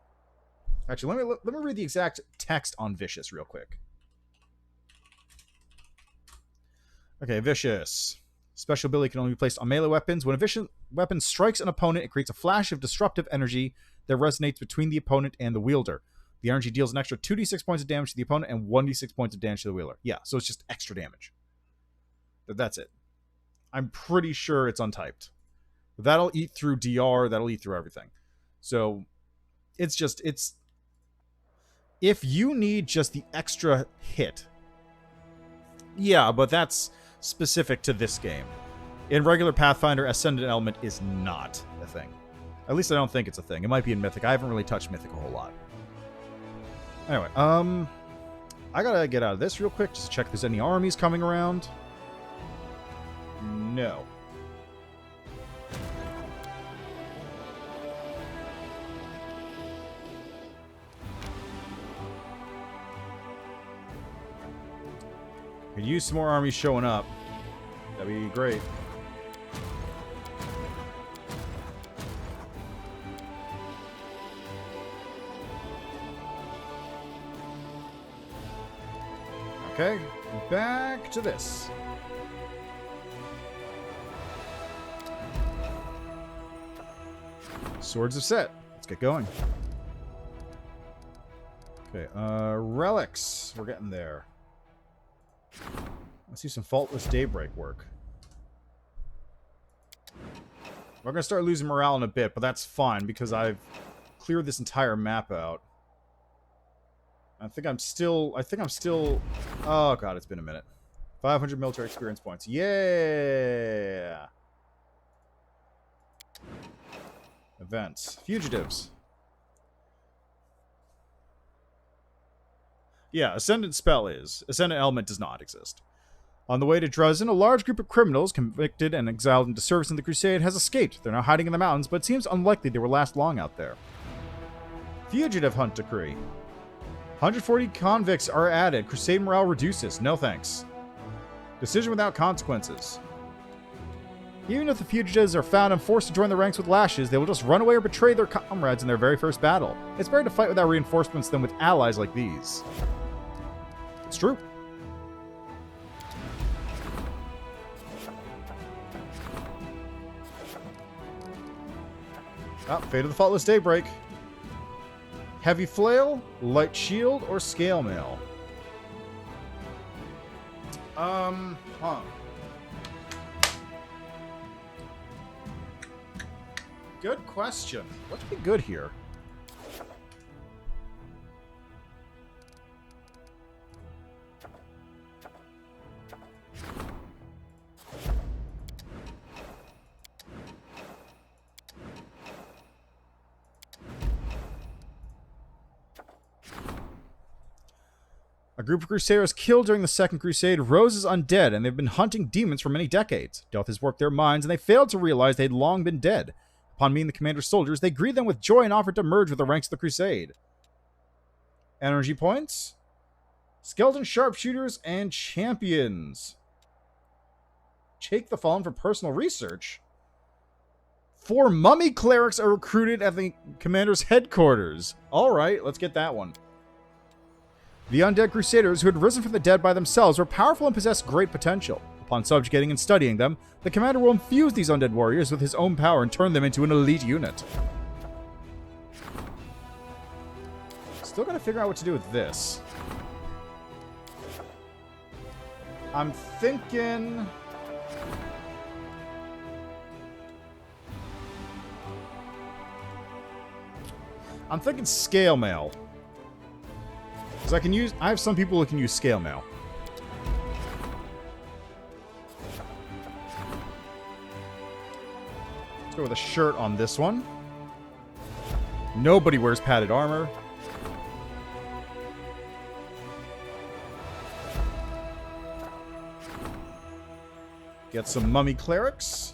Actually, let me read the exact text on Vicious real quick. Okay, Vicious. Special ability can only be placed on melee weapons. When a vicious weapon strikes an opponent, it creates a flash of disruptive energy that resonates between the opponent and the wielder. The energy deals an extra 2d6 points of damage to the opponent and 1d6 points of damage to the wielder. Yeah, so it's just extra damage. That's it. I'm pretty sure it's untyped. That'll eat through DR, that'll eat through everything. So, it's... If you need just the extra hit, yeah, but that's specific to this game. In regular Pathfinder, Ascendant Element is not a thing. At least I don't think it's a thing. It might be in Mythic. I haven't really touched Mythic a whole lot. Anyway, I gotta get out of this real quick just to check if there's any armies coming around. No. Could use some more armies showing up. That'd be great. Okay, back to this. Swords of Set. Let's get going. Okay, relics. We're getting there. Let's do some Faultless Daybreak work. We're going to start losing morale in a bit, but that's fine because I've cleared this entire map out. I think I'm still... Oh, God, it's been a minute. 500 military experience points. Yeah! Events. Fugitives. Yeah, Ascendant spell is. Ascendant element does not exist. On the way to Darrazand, a large group of criminals, convicted and exiled into service in the Crusade, has escaped. They're now hiding in the mountains, but it seems unlikely they will last long out there. Fugitive Hunt Decree. 140 convicts are added. Crusade morale reduces. No thanks. Decision without consequences. Even if the fugitives are found and forced to join the ranks with lashes, they will just run away or betray their comrades in their very first battle. It's better to fight without reinforcements than with allies like these. It's true. Ah, Fate of the Faultless Daybreak. Heavy Flail, Light Shield, or Scale Mail? Good question. What would be good here? A group of Crusaders killed during the Second Crusade rose as undead, and they've been hunting demons for many decades. Death has worked their minds, and they failed to realize they had long been dead. Upon meeting the commander's soldiers, they greeted them with joy and offered to merge with the ranks of the Crusade. Energy points. Skeleton sharpshooters and champions. Take the Fallen for personal research. 4 mummy clerics are recruited at the commander's headquarters. Alright, let's get that one. The undead crusaders who had risen from the dead by themselves were powerful and possessed great potential. Upon subjugating and studying them, the commander will infuse these undead warriors with his own power and turn them into an elite unit. Still gotta figure out what to do with this. I'm thinking... scale mail. Because I have some people who can use scale mail. Let's go with a shirt on this one. Nobody wears padded armor. Get some mummy clerics.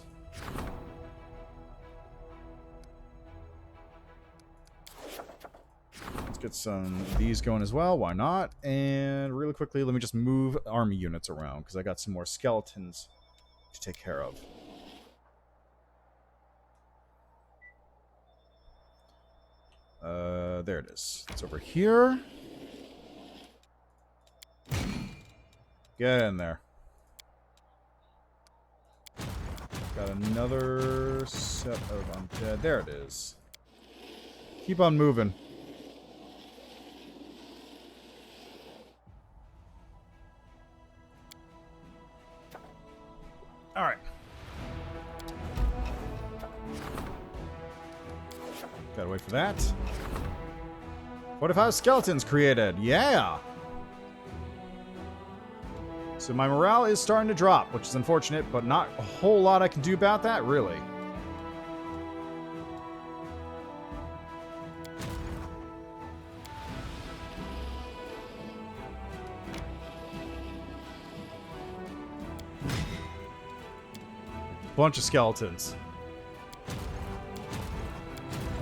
Get some of these going as well. Why not? And really quickly, let me just move army units around because I got some more skeletons to take care of. There it is. It's over here. Get in there. Got another set of undead. There it is. Keep on moving. Alright. Gotta wait for that. 45 skeletons created. Yeah! So my morale is starting to drop, which is unfortunate, but not a whole lot I can do about that, really. Bunch of skeletons.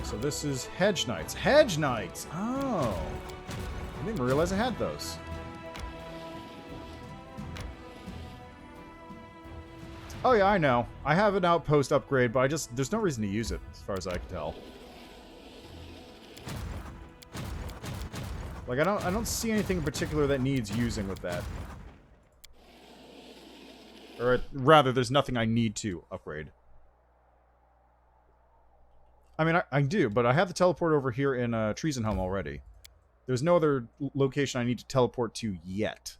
So this is Hedge Knights. Hedge Knights! Oh. I didn't realize I had those. Oh yeah, I know. I have an outpost upgrade, but there's no reason to use it, as far as I can tell. Like, I don't see anything in particular that needs using with that. Or rather, there's nothing I need to upgrade. I mean, I do, but I have the teleport over here in Treasonhelm already. There's no other location I need to teleport to yet.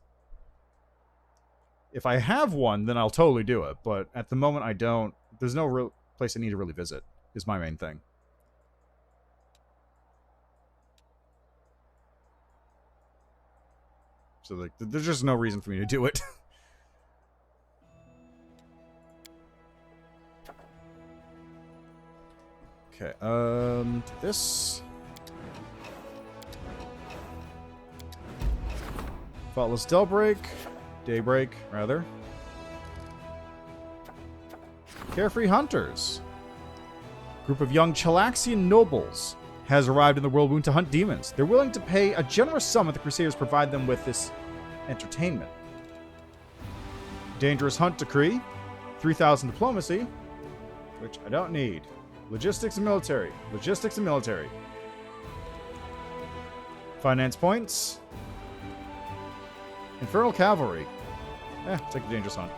If I have one, then I'll totally do it, but at the moment I don't. There's no real place I need to really visit, is my main thing. So, like, there's just no reason for me to do it. Okay, this. Faultless Daybreak, rather. Carefree Hunters. Group of young Chalaxian nobles has arrived in the Whirlwind to hunt demons. They're willing to pay a generous sum if the Crusaders provide them with this entertainment. Dangerous Hunt Decree. 3,000 diplomacy, which I don't need. Logistics and military. Logistics and military. Finance points. Infernal Cavalry. Take the Dangerous Hunt.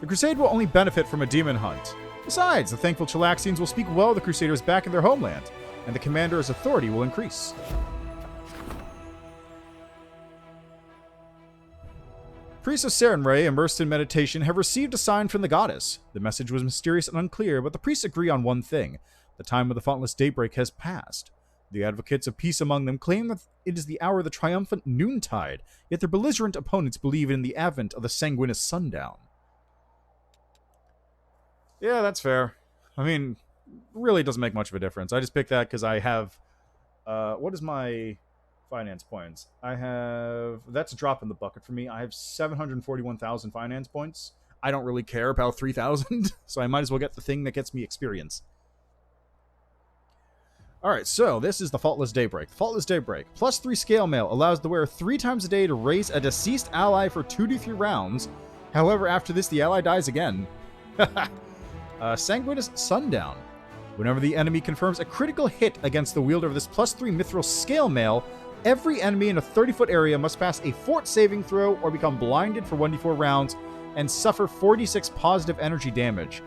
The Crusade will only benefit from a demon hunt. Besides, the thankful Chalaxians will speak well of the Crusaders back in their homeland, and the commander's authority will increase. Priests of Serenray, immersed in meditation, have received a sign from the goddess. The message was mysterious and unclear, but the priests agree on one thing. The time of the Faultless Daybreak has passed. The advocates of peace among them claim that it is the hour of the triumphant noontide, yet their belligerent opponents believe in the advent of the sanguineous sundown. Yeah, that's fair. I mean, really doesn't make much of a difference. I just picked that because I have... what is my finance points. I have... That's a drop in the bucket for me. I have 741,000 finance points. I don't really care about 3,000, so I might as well get the thing that gets me experience. Alright, so this is the Faultless Daybreak. Faultless Daybreak. +3 scale mail allows the wearer 3 times a day to raise a deceased ally for 2d3 rounds. However, after this, the ally dies again. Sanguineous Sundown. Whenever the enemy confirms a critical hit against the wielder of this +3 mithril scale mail, every enemy in a 30-foot area must pass a fort saving throw or become blinded for 1d4 rounds and suffer 46 positive energy damage.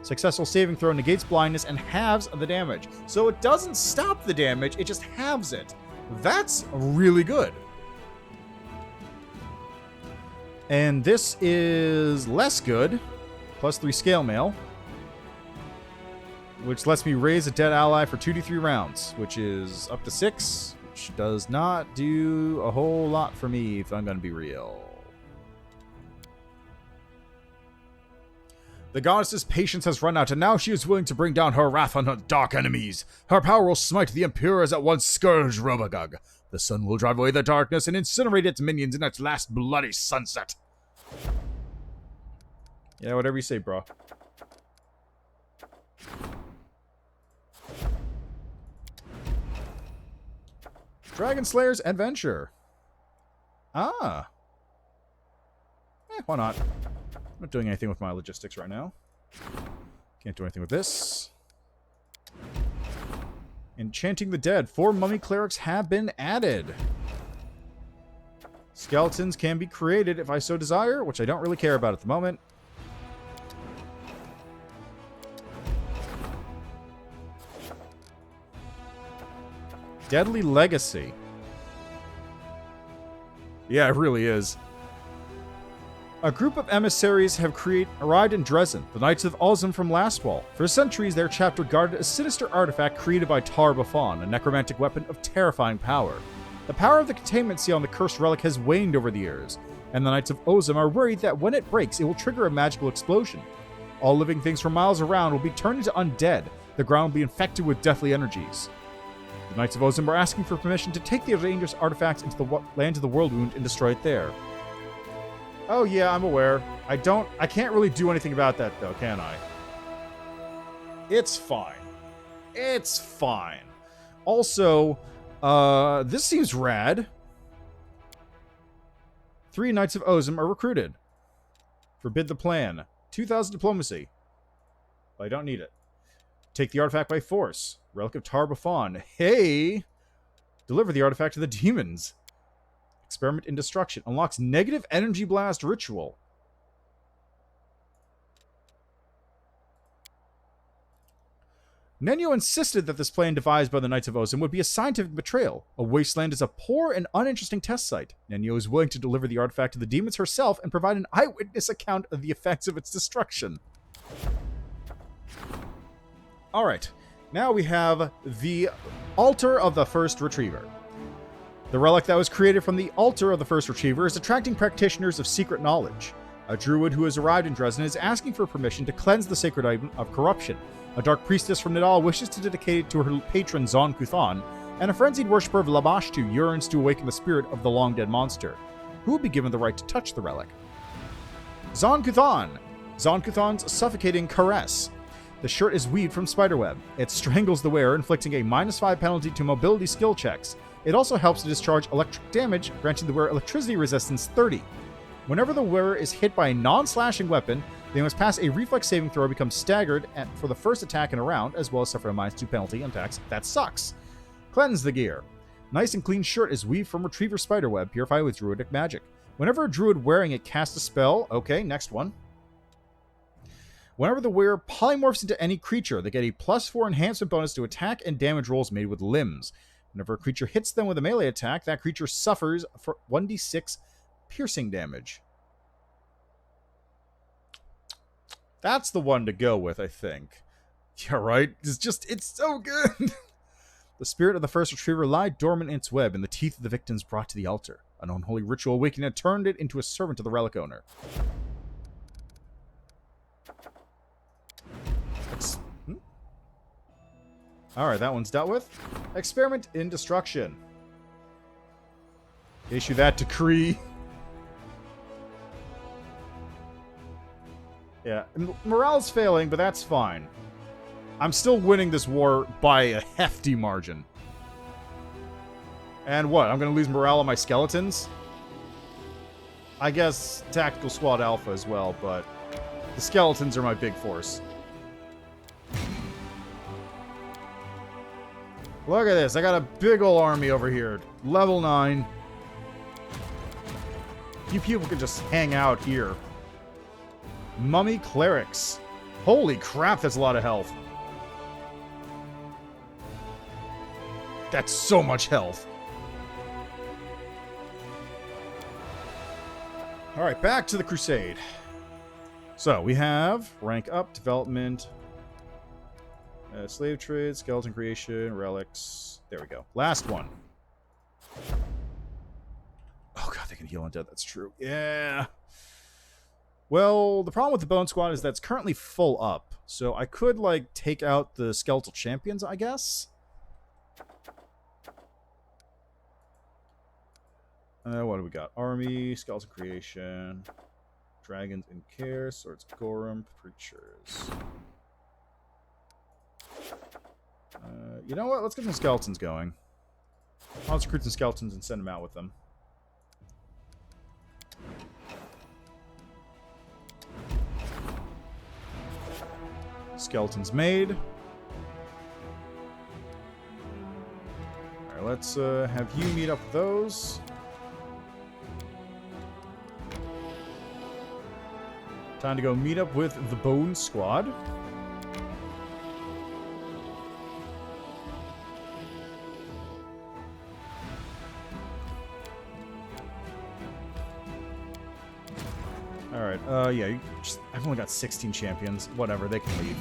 Successful saving throw negates blindness and halves the damage. So it doesn't stop the damage, it just halves it. That's really good. And this is less good. +3 scale mail. Which lets me raise a dead ally for 2d3 rounds, which is up to 6, which does not do a whole lot for me if I'm going to be real. The goddess's patience has run out, and now she is willing to bring down her wrath on her dark enemies. Her power will smite the Impure as at once scourge Robagug. The sun will drive away the darkness and incinerate its minions in its last bloody sunset. Yeah, whatever you say, bro. Dragon Slayer's Adventure. Ah. Why not? I'm not doing anything with my logistics right now. Can't do anything with this. Enchanting the Dead. 4 mummy clerics have been added. Skeletons can be created if I so desire, which I don't really care about at the moment. Deadly Legacy. Yeah, it really is. A group of emissaries have arrived in Darrazand, the Knights of Ozum from Lastwall. For centuries, their chapter guarded a sinister artifact created by Baphomet, a necromantic weapon of terrifying power. The power of the containment seal on the cursed relic has waned over the years, and the Knights of Ozum are worried that when it breaks, it will trigger a magical explosion. All living things for miles around will be turned into undead. The ground will be infected with deathly energies. The Knights of Ozum are asking for permission to take the dangerous artifacts into the land of the World-Wound and destroy it there. Oh yeah, I'm aware. I can't really do anything about that though, can I? It's fine. It's fine. Also, this seems rad. 3 Knights of Ozum are recruited. Forbid the plan. 2,000 diplomacy. Well, I don't need it. Take the artifact by force. Relic of Baphomet. Hey! Deliver the artifact to the demons. Experiment in Destruction. Unlocks negative energy blast ritual. Nenyo insisted that this plan devised by the Knights of Ozum would be a scientific betrayal. A wasteland is a poor and uninteresting test site. Nenyo is willing to deliver the artifact to the demons herself and provide an eyewitness account of the effects of its destruction. Alright, now we have the Altar of the First Retriever. The relic that was created from the Altar of the First Retriever is attracting practitioners of secret knowledge. A druid who has arrived in Darrazand is asking for permission to cleanse the sacred item of corruption. A dark priestess from Nidal wishes to dedicate it to her patron Zon Kuthan, and a frenzied worshipper of Labashtu yearns to awaken the spirit of the long-dead monster, who will be given the right to touch the relic. Zon Kuthan! Zon Kuthan's suffocating caress. The shirt is weaved from spiderweb. It strangles the wearer, inflicting a -5 penalty to mobility skill checks. It also helps to discharge electric damage, granting the wearer electricity resistance 30. Whenever the wearer is hit by a non-slashing weapon, they must pass a reflex saving throw or become staggered for the first attack in a round, as well as suffer a -2 penalty on attacks. That sucks. Cleanse the gear. Nice and clean shirt is weaved from retriever spiderweb, purified with druidic magic. Whenever a druid wearing it casts a spell... Okay, next one. Whenever the wearer polymorphs into any creature, they get a +4 enhancement bonus to attack and damage rolls made with limbs. Whenever a creature hits them with a melee attack, that creature suffers for 1d6 piercing damage. That's the one to go with, I think. Yeah, right? It's so good! The spirit of the first retriever lied dormant in its web, and the teeth of the victims brought to the altar. An unholy ritual awakening had turned it into a servant of the relic owner. Alright, that one's dealt with. Experiment in Destruction. Issue that decree. Yeah, morale's failing, but that's fine. I'm still winning this war by a hefty margin. And what? I'm going to lose morale on my skeletons? I guess Tactical Squad Alpha as well, but the skeletons are my big force. Look at this. I got a big ol' army over here. Level 9. You people can just hang out here. Mummy Clerics. Holy crap, that's a lot of health. That's so much health. Alright, back to the Crusade. So, we have rank up, development, slave trade, skeleton creation, relics. There we go. Last one. Oh god, they can heal undead. That's true. Yeah. Well, the problem with the Bone Squad is that's currently full up. So I could, like, take out the Skeletal Champions, I guess? What do we got? Army, Skeleton Creation, Dragons in Care, Swords of Gorum, Preachers. You know what? Let's get some skeletons going. I'll recruit some skeletons and send them out with them. Skeletons made. Alright, let's have you meet up with those. Time to go meet up with the Bone Squad. Alright, yeah, I've only got 16 champions. Whatever, they can leave.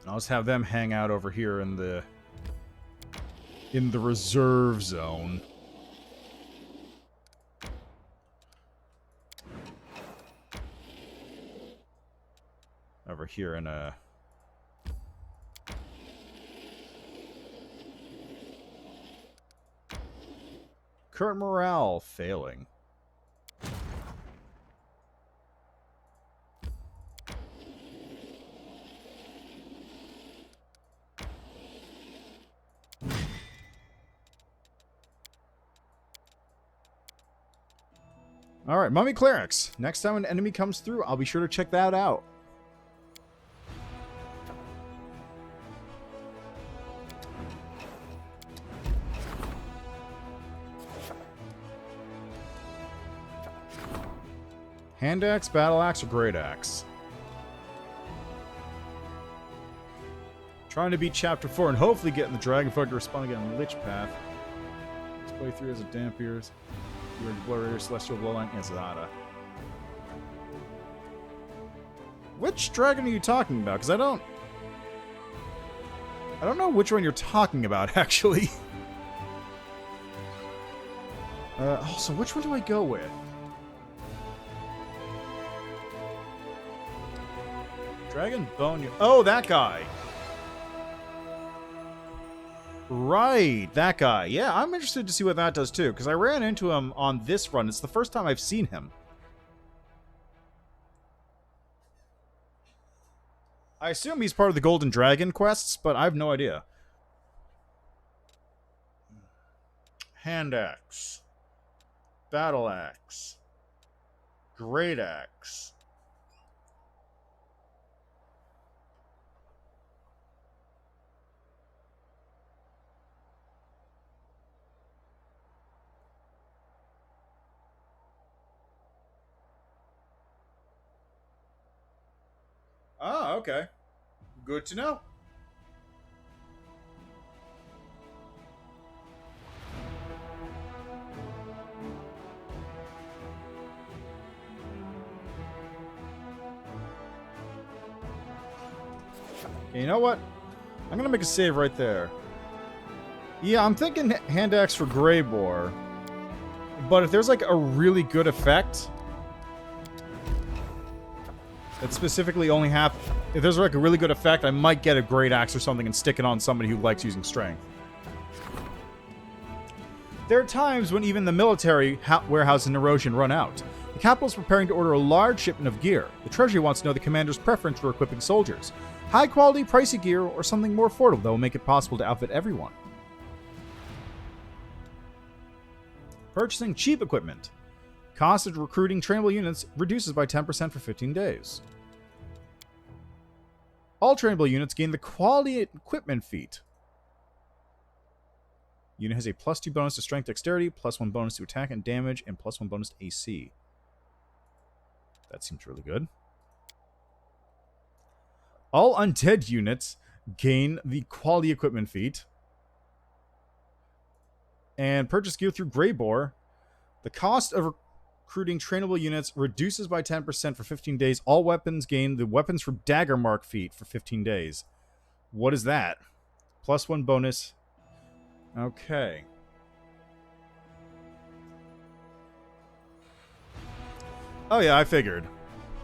I'll just have them hang out over here in the reserve zone. Over here in a... Current morale failing. Alright, Mummy Clerics. Next time an enemy comes through, I'll be sure to check that out. Hand axe, battle axe, or great axe? Trying to beat chapter 4 and hopefully getting the Dragonfolk to respond again on Lich Path. Let's play through as a Dampiers. Blurrier, Celestial Blowline, and Zada. Which dragon are you talking about? Because I don't know which one you're talking about, actually. Also, which one do I go with? Dragon Bone... Oh, that guy! Right, that guy. Yeah, I'm interested to see what that does, too, because I ran into him on this run. It's the first time I've seen him. I assume he's part of the Golden Dragon quests, but I have no idea. Hand axe. Battle axe. Great axe. Ah, okay. Good to know. Okay, you know what? I'm gonna make a save right there. Yeah, I'm thinking hand axe for Greybore. But if there's like a really good effect that specifically only if there's like a really good effect, I might get a great axe or something and stick it on somebody who likes using strength. There are times when even the military warehouse in Erosion run out. The capital is preparing to order a large shipment of gear. The Treasury wants to know the commander's preference for equipping soldiers. High quality, pricey gear, or something more affordable that will make it possible to outfit everyone. Purchasing cheap equipment. Cost of recruiting trainable units reduces by 10% for 15 days. All trainable units gain the quality equipment feat. Unit has a +2 bonus to strength dexterity, +1 bonus to attack and damage, and +1 bonus to AC. That seems really good. All undead units gain the quality equipment feat. And purchase gear through Greybore. The cost of recruiting trainable units reduces by 10% for 15 days. All weapons gain the weapons from Dagger Mark feat for 15 days. What is that? +1 bonus. Okay. Oh yeah, I figured.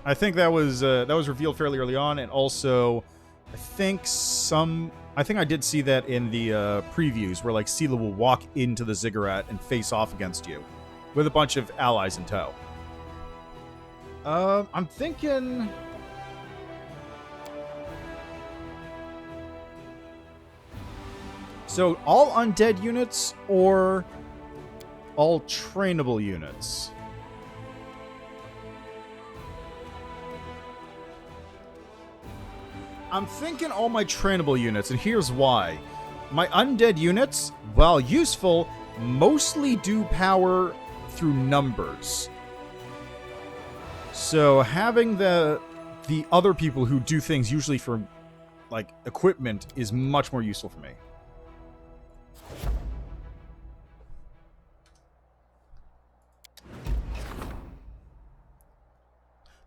I think that was revealed fairly early on, and also, I think I did see that in the previews where like Sela will walk into the ziggurat and face off against you with a bunch of allies in tow. I'm thinking. So all undead units or all trainable units? I'm thinking all my trainable units, and here's why. My undead units, while useful, mostly do power through numbers. So having the other people who do things usually for like equipment is much more useful for me.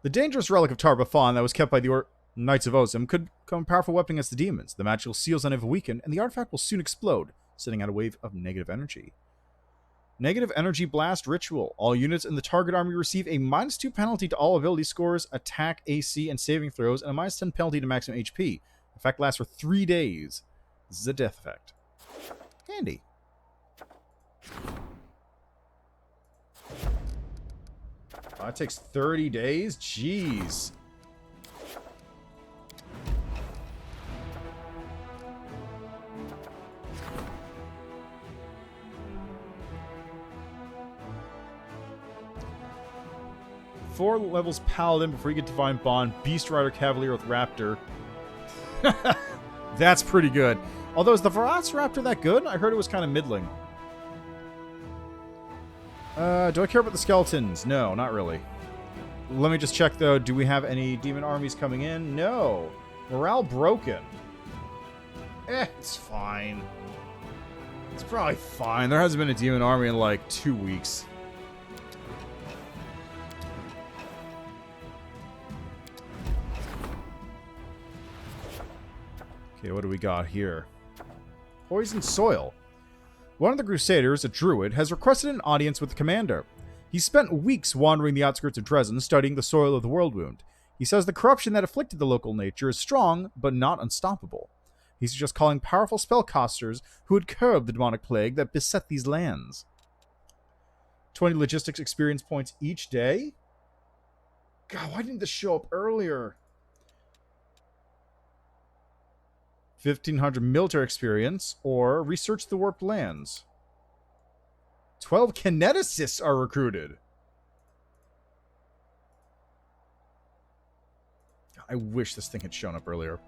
The dangerous relic of Tar-Baphon that was kept by the Knights of Ozim could become a powerful weapon against the demons. The magical seals on it have weakened, and the artifact will soon explode, sending out a wave of negative energy. Negative Energy Blast Ritual. All units in the target army receive a -2 penalty to all ability scores, attack, AC, and saving throws, and a -10 penalty to maximum HP. The effect lasts for 3 days. This is a death effect. Handy. Oh, it takes 30 days? Jeez. Four levels Paladin before you get Divine Bond. Beast Rider Cavalier with Raptor. That's pretty good. Although, is the Velociraptor that good? I heard it was kind of middling. Do I care about the skeletons? No, not really. Let me just check, though. Do we have any demon armies coming in? No. Morale broken. It's fine. It's probably fine. There hasn't been a demon army in, like, 2 weeks. Okay, what do we got here? Poisoned Soil. One of the Crusaders, a druid, has requested an audience with the commander. He spent weeks wandering the outskirts of Dresden, studying the soil of the world wound. He says the corruption that afflicted the local nature is strong, but not unstoppable. He suggests calling powerful spellcasters who would curb the demonic plague that beset these lands. 20 logistics experience points each day? God, why didn't this show up earlier? 1,500 military experience, or research the warped lands. 12 kineticists are recruited. I wish this thing had shown up earlier.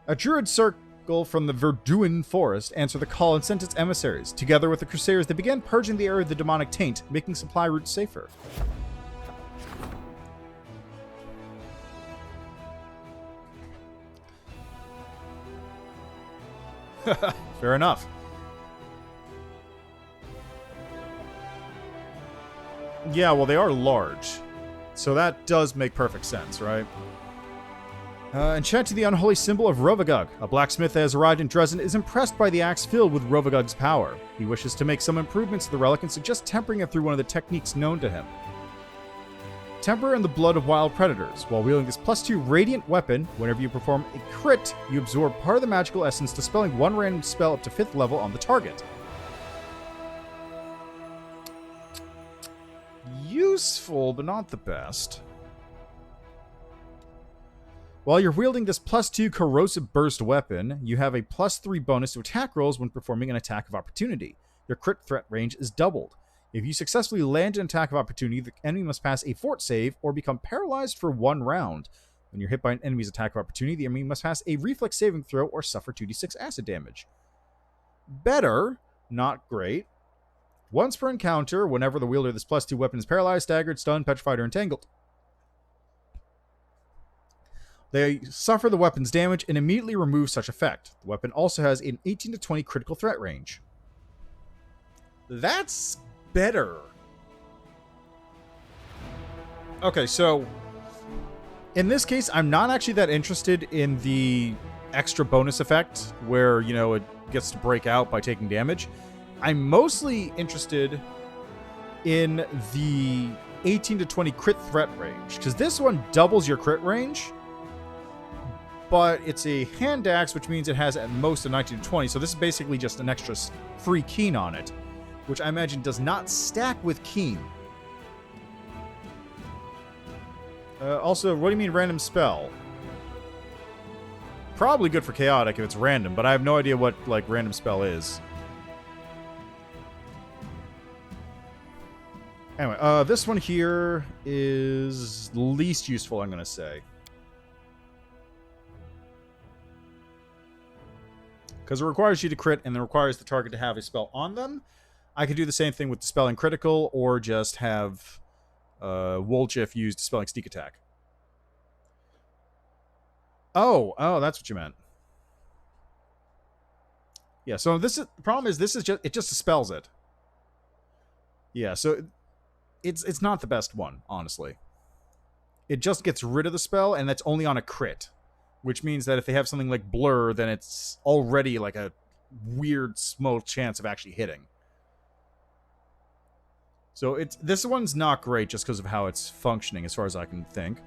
A druid circle from the Verduin forest answered the call and sent its emissaries. Together with the Crusaders, they began purging the area of the demonic taint, making supply routes safer. Fair enough. Yeah, well, they are large. So that does make perfect sense, right? Enchanting the unholy symbol of Rovagug. A blacksmith that has arrived in Darrazand is impressed by the axe filled with Rovagug's power. He wishes to make some improvements to the relic and suggests tempering it through one of the techniques known to him. Temper in the blood of wild predators. While wielding this +2 radiant weapon, whenever you perform a crit, you absorb part of the magical essence, dispelling one random spell up to 5th level on the target. Useful, but not the best. While you're wielding this +2 corrosive burst weapon, you have a +3 bonus to attack rolls when performing an attack of opportunity. Your crit threat range is doubled. If you successfully land an attack of opportunity, the enemy must pass a fort save or become paralyzed for 1 round. When you're hit by an enemy's attack of opportunity, the enemy must pass a reflex saving throw or suffer 2d6 acid damage. Better, not great. Once per encounter, whenever the wielder of this +2 weapon is paralyzed, staggered, stunned, petrified, or entangled, they suffer the weapon's damage and immediately remove such effect. The weapon also has an 18 to 20 critical threat range. That's better. Okay, so in this case, I'm not actually that interested in the extra bonus effect where, you know, it gets to break out by taking damage. I'm mostly interested in the 18 to 20 crit threat range, because this one doubles your crit range, but it's a hand axe, which means it has at most a 19 to 20, so this is basically just an extra free keen on it, which I imagine does not stack with keen. Also, what do you mean random spell? Probably good for chaotic if it's random, but I have no idea what, like, random spell is. Anyway, this one here is least useful, I'm going to say. Because it requires you to crit and then requires the target to have a spell on them. I could do the same thing with Dispelling Critical, or just have Wolchif use Dispelling Sneak Attack. Oh, that's what you meant. Yeah, so this is the problem is this is just it just dispels it. Yeah, so it's not the best one, honestly. It just gets rid of the spell, and that's only on a crit. Which means that if they have something like Blur, then it's already like a weird small chance of actually hitting. So this one's not great just because of how it's functioning as far as I can think.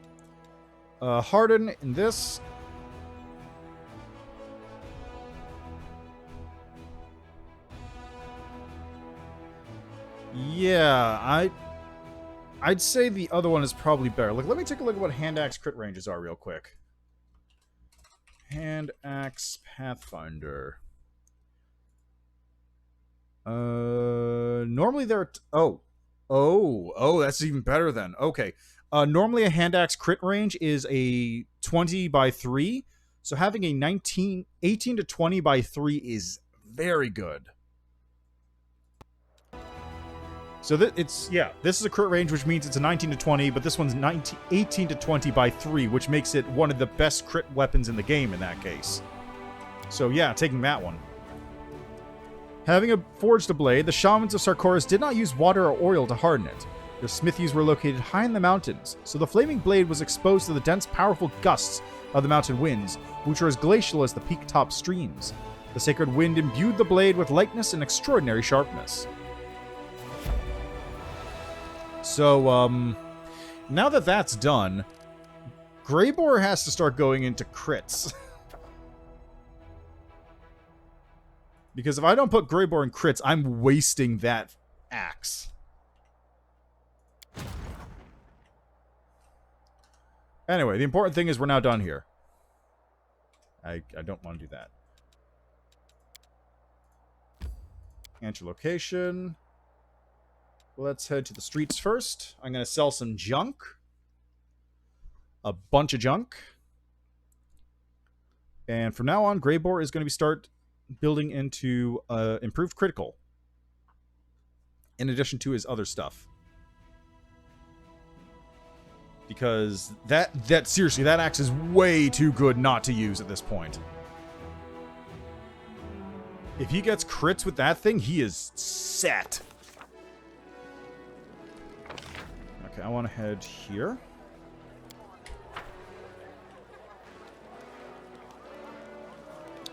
Harden in this. Yeah, I'd say the other one is probably better. Like, let me take a look at what hand axe crit ranges are real quick. Hand axe Pathfinder. Normally they're that's even better then. Okay. Normally a hand axe crit range is a 20 by 3, so having a 18 to 20 by 3 is very good. So this is a crit range, which means it's a 19 to 20, but this one's 18 to 20 by 3, which makes it one of the best crit weapons in the game in that case. So yeah, taking that one. Having forged a blade, the shamans of Sarkoris did not use water or oil to harden it. Their smithies were located high in the mountains, so the flaming blade was exposed to the dense, powerful gusts of the mountain winds, which were as glacial as the peak-top streams. The sacred wind imbued the blade with lightness and extraordinary sharpness. So, now that that's done, Greybore has to start going into crits. Because if I don't put Greybore in crits, I'm wasting that axe. Anyway, the important thing is we're now done here. I don't want to do that. Enter location. Let's head to the streets first. I'm going to sell some junk. A bunch of junk. And from now on, Greybore is going to start building into improved critical. In addition to his other stuff. Because seriously, that axe is way too good not to use at this point. If he gets crits with that thing, he is set. Okay, I want to head here.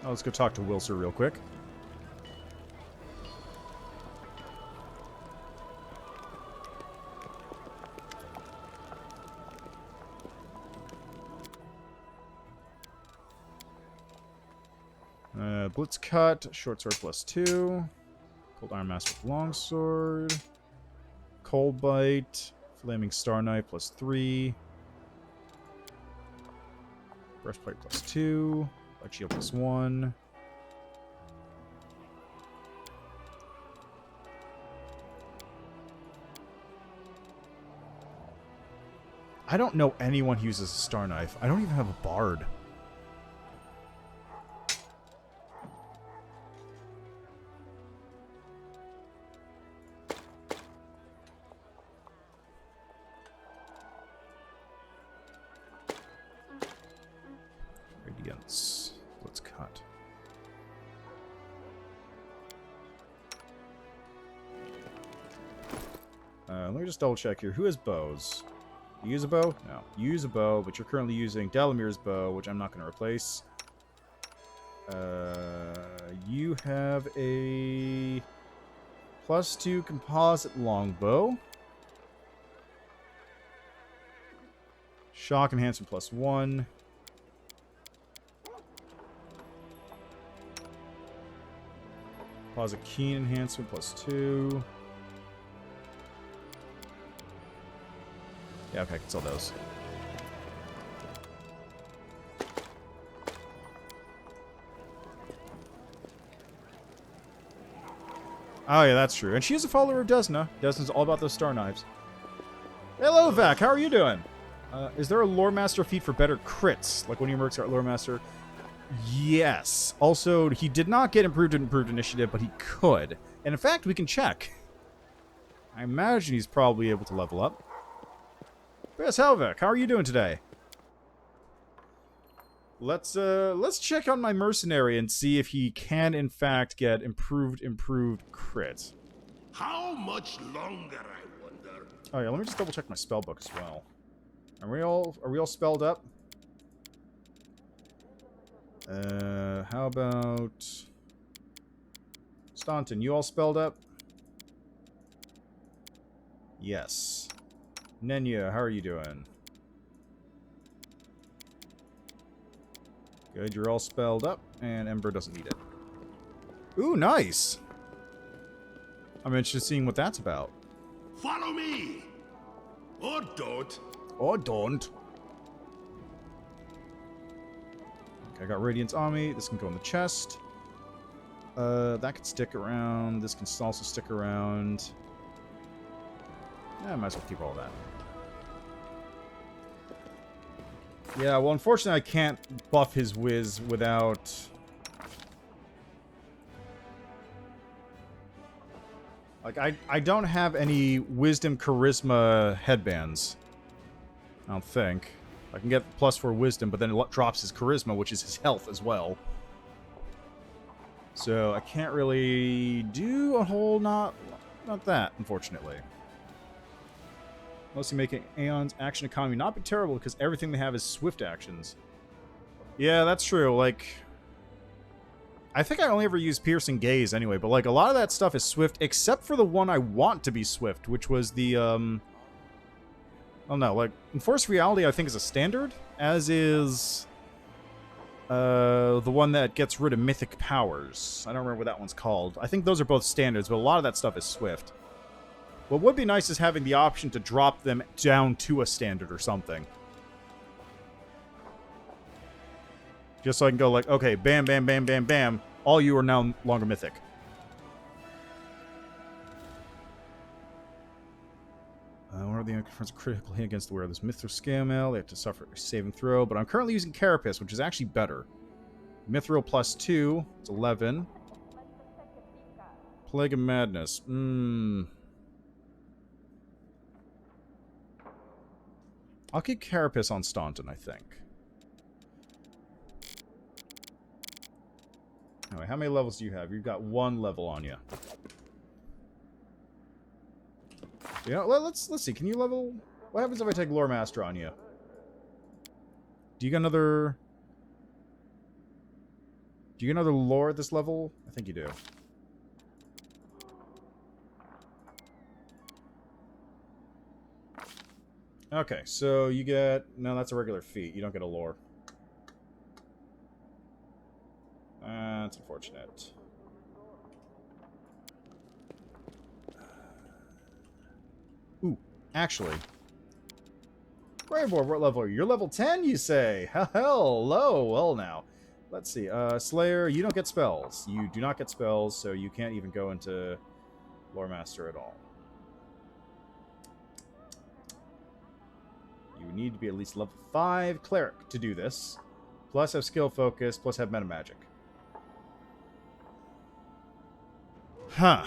let's go talk to Wilser real quick. Blitz cut, short sword +2. Cold Iron Master with longsword. Cold bite, flaming star knife +3. Breastplate +2. Light shield +1. I don't know anyone who uses a star knife. I don't even have a bard. Radiance. Let's cut. Let me just double check here. Who has bows? You use a bow? No. You use a bow, but you're currently using Dalamir's bow, which I'm not going to replace. You have a +2 composite longbow. Shock enhancement +1. Composite keen enhancement +2. Yeah, okay, I can sell those. Oh, yeah, that's true. And she is a follower of Desna. Desna's all about those star knives. Hello, Vac. How are you doing? Is there a Lore Master feat for better crits? Like when your mercs are Lore Master? Yes. Also, he did not get improved initiative, but he could. And in fact, we can check. I imagine he's probably able to level up. Yes, Helvik, how are you doing today? Let's check on my mercenary and see if he can in fact get improved crit. How much longer, I wonder? Oh yeah, let me just double check my spell book as well. Are we all spelled up? How about Staunton, you all spelled up? Yes. Nenya, how are you doing? Good, you're all spelled up, and Ember doesn't need it. Ooh, nice! I'm interested in seeing what that's about. Follow me! Or don't. Or don't. Okay, I got Radiance on me. This can go in the chest. That can stick around. This can also stick around. Yeah, I might as well keep all that. Yeah, well, unfortunately, I can't buff his whiz without... Like, I don't have any Wisdom Charisma headbands. I don't think. I can get +4 Wisdom, but then it drops his Charisma, which is his health as well. So, I can't really do a whole not that, unfortunately. Mostly making Aeon's action economy not be terrible because everything they have is swift actions. Yeah, that's true. Like, I think I only ever used Piercing Gaze anyway, but like a lot of that stuff is swift, except for the one I want to be swift, which was the oh no, like Enforced Reality I think is a standard, as is the one that gets rid of mythic powers. I don't remember what that one's called. I think those are both standards, but a lot of that stuff is swift. What would be nice is having the option to drop them down to a standard or something. Just so I can go like, okay, bam, bam, bam, bam, bam. All you are now longer mythic. One of the confronts a critical hit against the wearer of this Mithril Scale. They have to suffer a saving throw, but I'm currently using Carapace, which is actually better. Mithril +2. It's 11. Plague of Madness. I'll keep Carapace on Staunton, I think. Anyway, how many levels do you have? You've got 1 level on you. You know, let's see. Can you level? What happens if I take Lore Master on you? Do you get another? Do you get another lore at this level? I think you do. Okay, so you get... No, that's a regular feat. You don't get a lore. That's unfortunate. Ooh, actually... Graveborn, what level are you? You're level 10, you say? Hello! Well, now. Let's see. Slayer, you don't get spells. You do not get spells, so you can't even go into Lore Master at all. You need to be at least level 5 Cleric to do this. Plus have Skill Focus, plus have Meta Magic. Huh.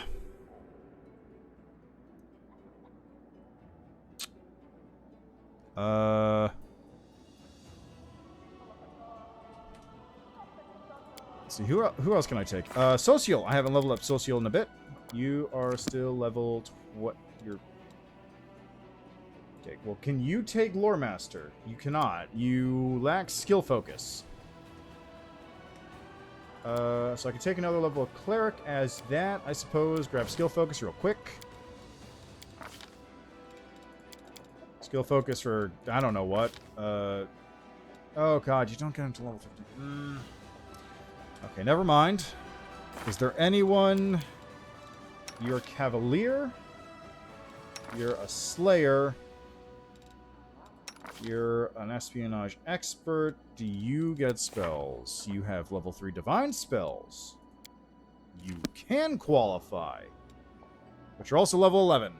Let's see, who else can I take? Social. I haven't leveled up Social in a bit. You are still leveled... What? You're... Okay, well, can you take Lore Master? You cannot. You lack Skill Focus. So I can take another level of Cleric as that, I suppose. Grab Skill Focus real quick. Skill Focus for... I don't know what. Oh, God, you don't get into level 50. Okay, never mind. Is there anyone... You're a Cavalier. You're a Slayer. You're an Espionage Expert. Do you get spells? You have level 3 Divine Spells. You can qualify. But you're also level 11.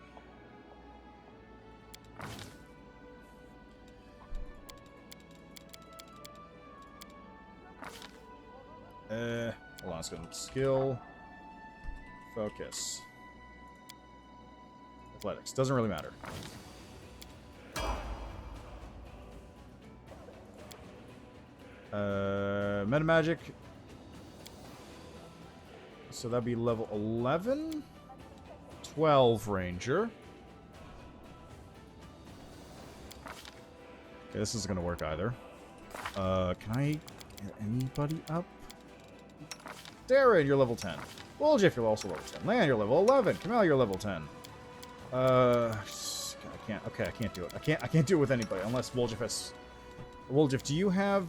Hold on, let's go to Skill. Focus. Athletics. Doesn't really matter. Meta Magic. So that'd be level 11. 12 Ranger. Okay, this isn't going to work either. Can I get anybody up? Darren, you're level 10. Woljiff, you're also level 10. Lan, you're level 11. Kamal, you're level 10. I can't. Okay, I can't do it. I can't do it with anybody unless Woljiff has. Woljiff, do you have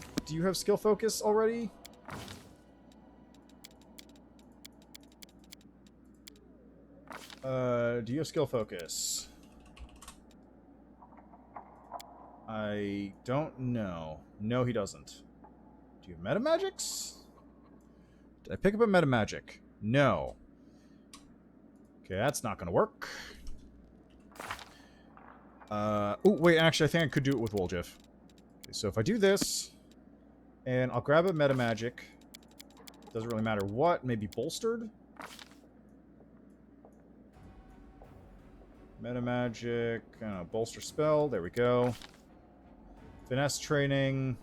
skill focus already? Do you have skill focus? I don't know. No, he doesn't. Do you have meta magics? Did I pick up a meta magic? No. Okay, that's not gonna work. Oh, wait, actually, I think I could do it with Woljiff. Okay, so if I do this, and I'll grab a meta magic. Doesn't really matter what, maybe bolstered? Meta magic, bolster spell, there we go. Finesse training,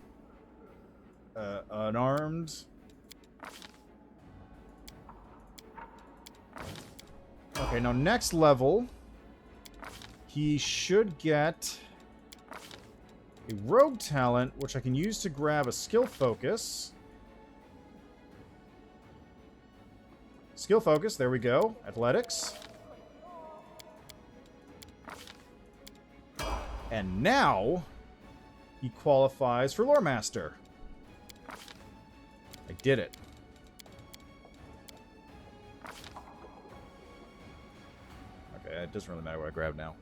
unarmed. Okay, now next level, he should get a rogue talent, which I can use to grab a skill focus. Skill focus, there we go. Athletics. And now, he qualifies for Lore Master. I did it. Okay, it doesn't really matter what I grab now.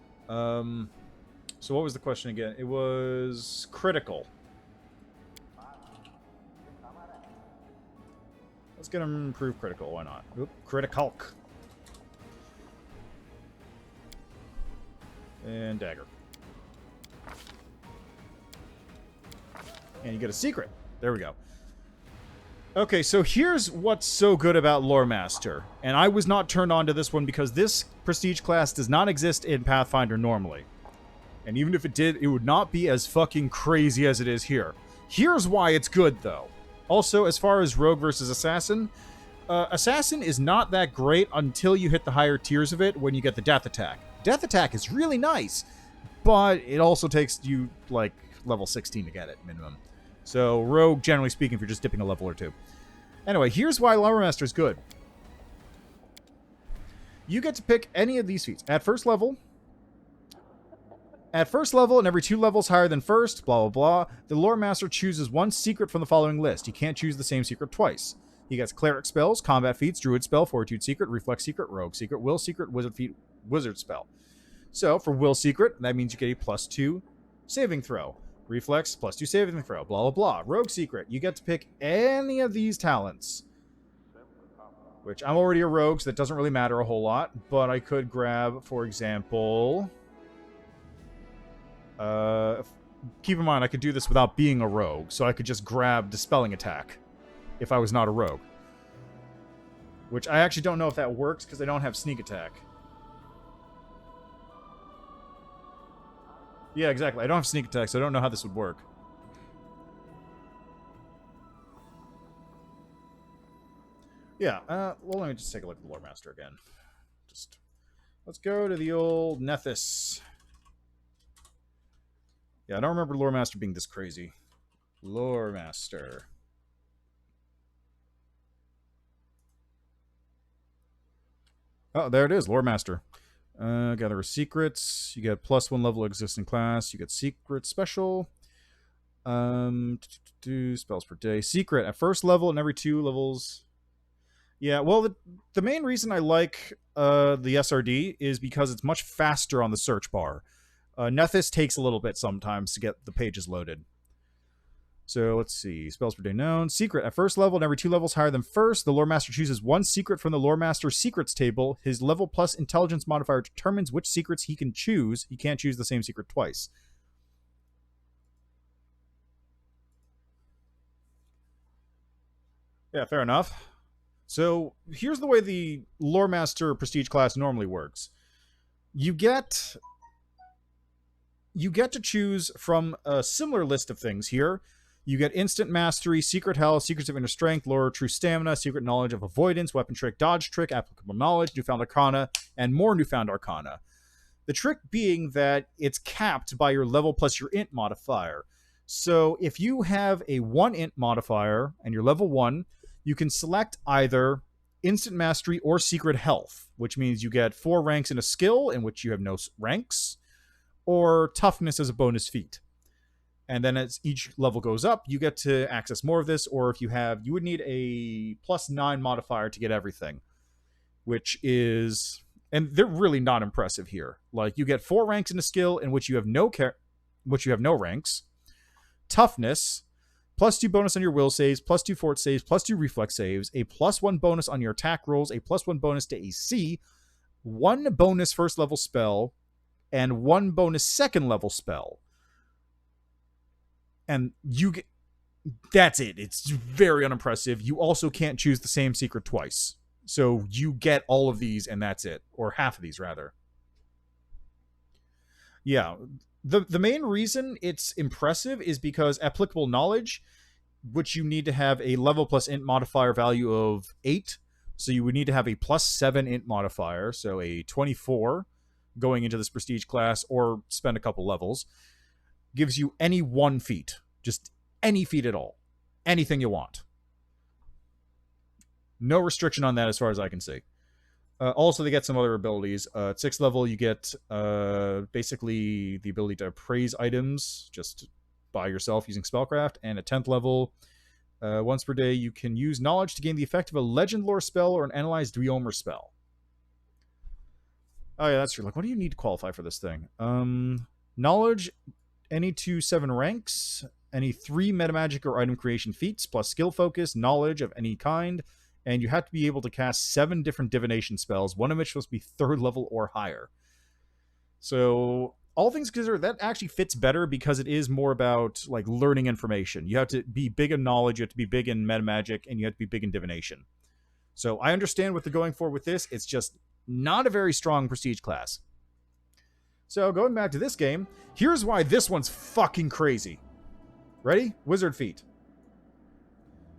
So what was the question again? It was critical. Let's get him improved critical, why not? Oop, critical. And dagger. And you get a secret. There we go. Okay, so here's what's so good about Lore Master. And I was not turned on to this one because this prestige class does not exist in Pathfinder normally. And even if it did, it would not be as fucking crazy as it is here. Here's why it's good, though. Also, as far as Rogue versus Assassin, Assassin is not that great until you hit the higher tiers of it when you get the Death Attack. Death Attack is really nice, but it also takes you, like, level 16 to get it, minimum. So, Rogue, generally speaking, if you're just dipping a level or two. Anyway, here's why Lore Master is good. You get to pick any of these feats. At first level, and every 2 levels higher than first, blah, blah, blah, the Lore Master chooses one secret from the following list. You can't choose the same secret twice. He gets Cleric spells, Combat feats, Druid spell, Fortitude secret, Reflex secret, Rogue secret, Will secret, Wizard feat, Wizard spell. So, for Will secret, that means you get a +2 saving throw. Reflex, +2 saving throw, blah, blah, blah. Rogue secret, you get to pick any of these talents. Which, I'm already a rogue, so that doesn't really matter a whole lot. But I could grab, for example... keep in mind, I could do this without being a rogue, so I could just grab Dispelling Attack if I was not a rogue. Which I actually don't know if that works, because I don't have Sneak Attack. Yeah, exactly. I don't have Sneak Attack, so I don't know how this would work. Yeah, well, let me just take a look at the Lore Master again. Let's go to the old Nethys. Yeah, I don't remember Lore Master being this crazy. Lore Master. Oh, there it is, Lore Master. Gather secrets. You get +1 level existing class. You get secret special. Spells per day. Secret at first level and every 2 levels. Yeah, well, the main reason I like the SRD is because it's much faster on the search bar. Nethys takes a little bit sometimes to get the pages loaded. So let's see. Spells per day known. Secret. At first level and every 2 levels higher than first, the Lore Master chooses one secret from the Lore Master secrets table. His level plus intelligence modifier determines which secrets he can choose. He can't choose the same secret twice. Yeah, fair enough. So here's the way the Lore Master prestige class normally works. You get to choose from a similar list of things here. You get Instant Mastery, Secret Health, Secrets of Inner Strength, Lore True Stamina, Secret Knowledge of Avoidance, Weapon Trick, Dodge Trick, Applicable Knowledge, Newfound Arcana, and more Newfound Arcana. The trick being that it's capped by your level plus your int modifier. So if you have a 1 int modifier and you're level 1, you can select either Instant Mastery or Secret Health, which means you get 4 ranks in a skill in which you have no ranks, or Toughness as a bonus feat. And then as each level goes up, you get to access more of this, or if you have, you would need a +9 modifier to get everything, which is, and they're really not impressive here. Like, you get 4 ranks in a skill in which you have no ranks, Toughness, +2 bonus on your will saves, +2 fort saves, +2 reflex saves, a +1 bonus on your attack rolls, a +1 bonus to AC, 1 bonus first level spell, and 1 bonus second level spell. And you get, that's it. It's very unimpressive. You also can't choose the same secret twice. So you get all of these and that's it. Or half of these, rather. Yeah. The main reason it's impressive is because applicable knowledge, which you need to have a level plus int modifier value of 8. So you would need to have a +7 int modifier. So a 24 going into this prestige class, or spend a couple levels. Gives you any 1 feat. Just any feat at all. Anything you want. No restriction on that as far as I can see. Also, they get some other abilities. At 6th level, you get basically the ability to appraise items just by yourself using Spellcraft. And at 10th level, once per day, you can use knowledge to gain the effect of a legend lore spell or an analyzed Dweomer spell. Oh, yeah, that's true. Like, what do you need to qualify for this thing? Knowledge, any 2 7 ranks, any 3 metamagic or item creation feats, plus skill focus, knowledge of any kind, and you have to be able to cast 7 different divination spells, one of which must be 3rd level or higher. So, all things considered, that actually fits better because it is more about, like, learning information. You have to be big in knowledge, you have to be big in metamagic, and you have to be big in divination. So, I understand what they're going for with this. It's just not a very strong prestige class. So, going back to this game, here's why this one's fucking crazy. Ready? Wizard feat.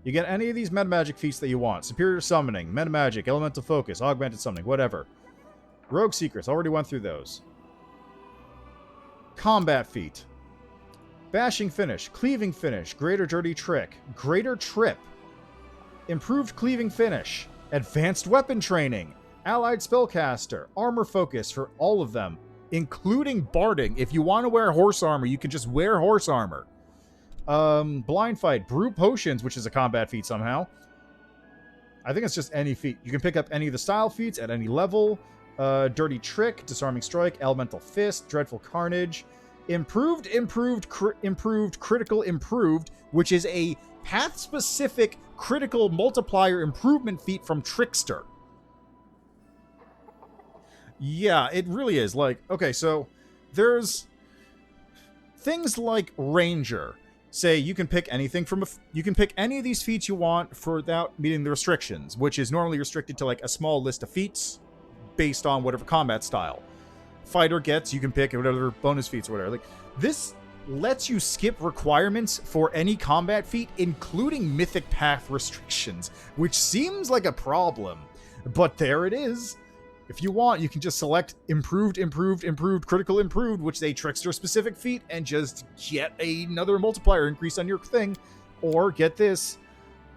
You get any of these metamagic feats that you want. Superior summoning, metamagic, elemental focus, augmented summoning, whatever. Rogue secrets, already went through those. Combat feat. Bashing finish, cleaving finish, greater dirty trick, greater trip. improved cleaving finish, advanced weapon training, allied spellcaster, armor focus for all of them, including barding. If you want to wear horse armor, you can just wear horse armor. Blind fight, brew potions, which is a combat feat somehow. I think it's just any feat. You can pick up any of the style feats at any level. Dirty trick, disarming strike, elemental fist, dreadful carnage, improved, critical improved, which is a path-specific critical multiplier improvement feat from Trickster. Yeah, it really is. Like, okay, so there's things like Ranger. Say you can pick anything from you can pick any of these feats you want without meeting the restrictions, which is normally restricted to like a small list of feats based on whatever combat style. Fighter gets, you can pick whatever bonus feats or whatever. Like, this lets you skip requirements for any combat feat, including mythic path restrictions, which seems like a problem, but there it is. If you want, you can just select improved, critical improved, which is a trickster specific feat, and just get another multiplier increase on your thing. Or get this,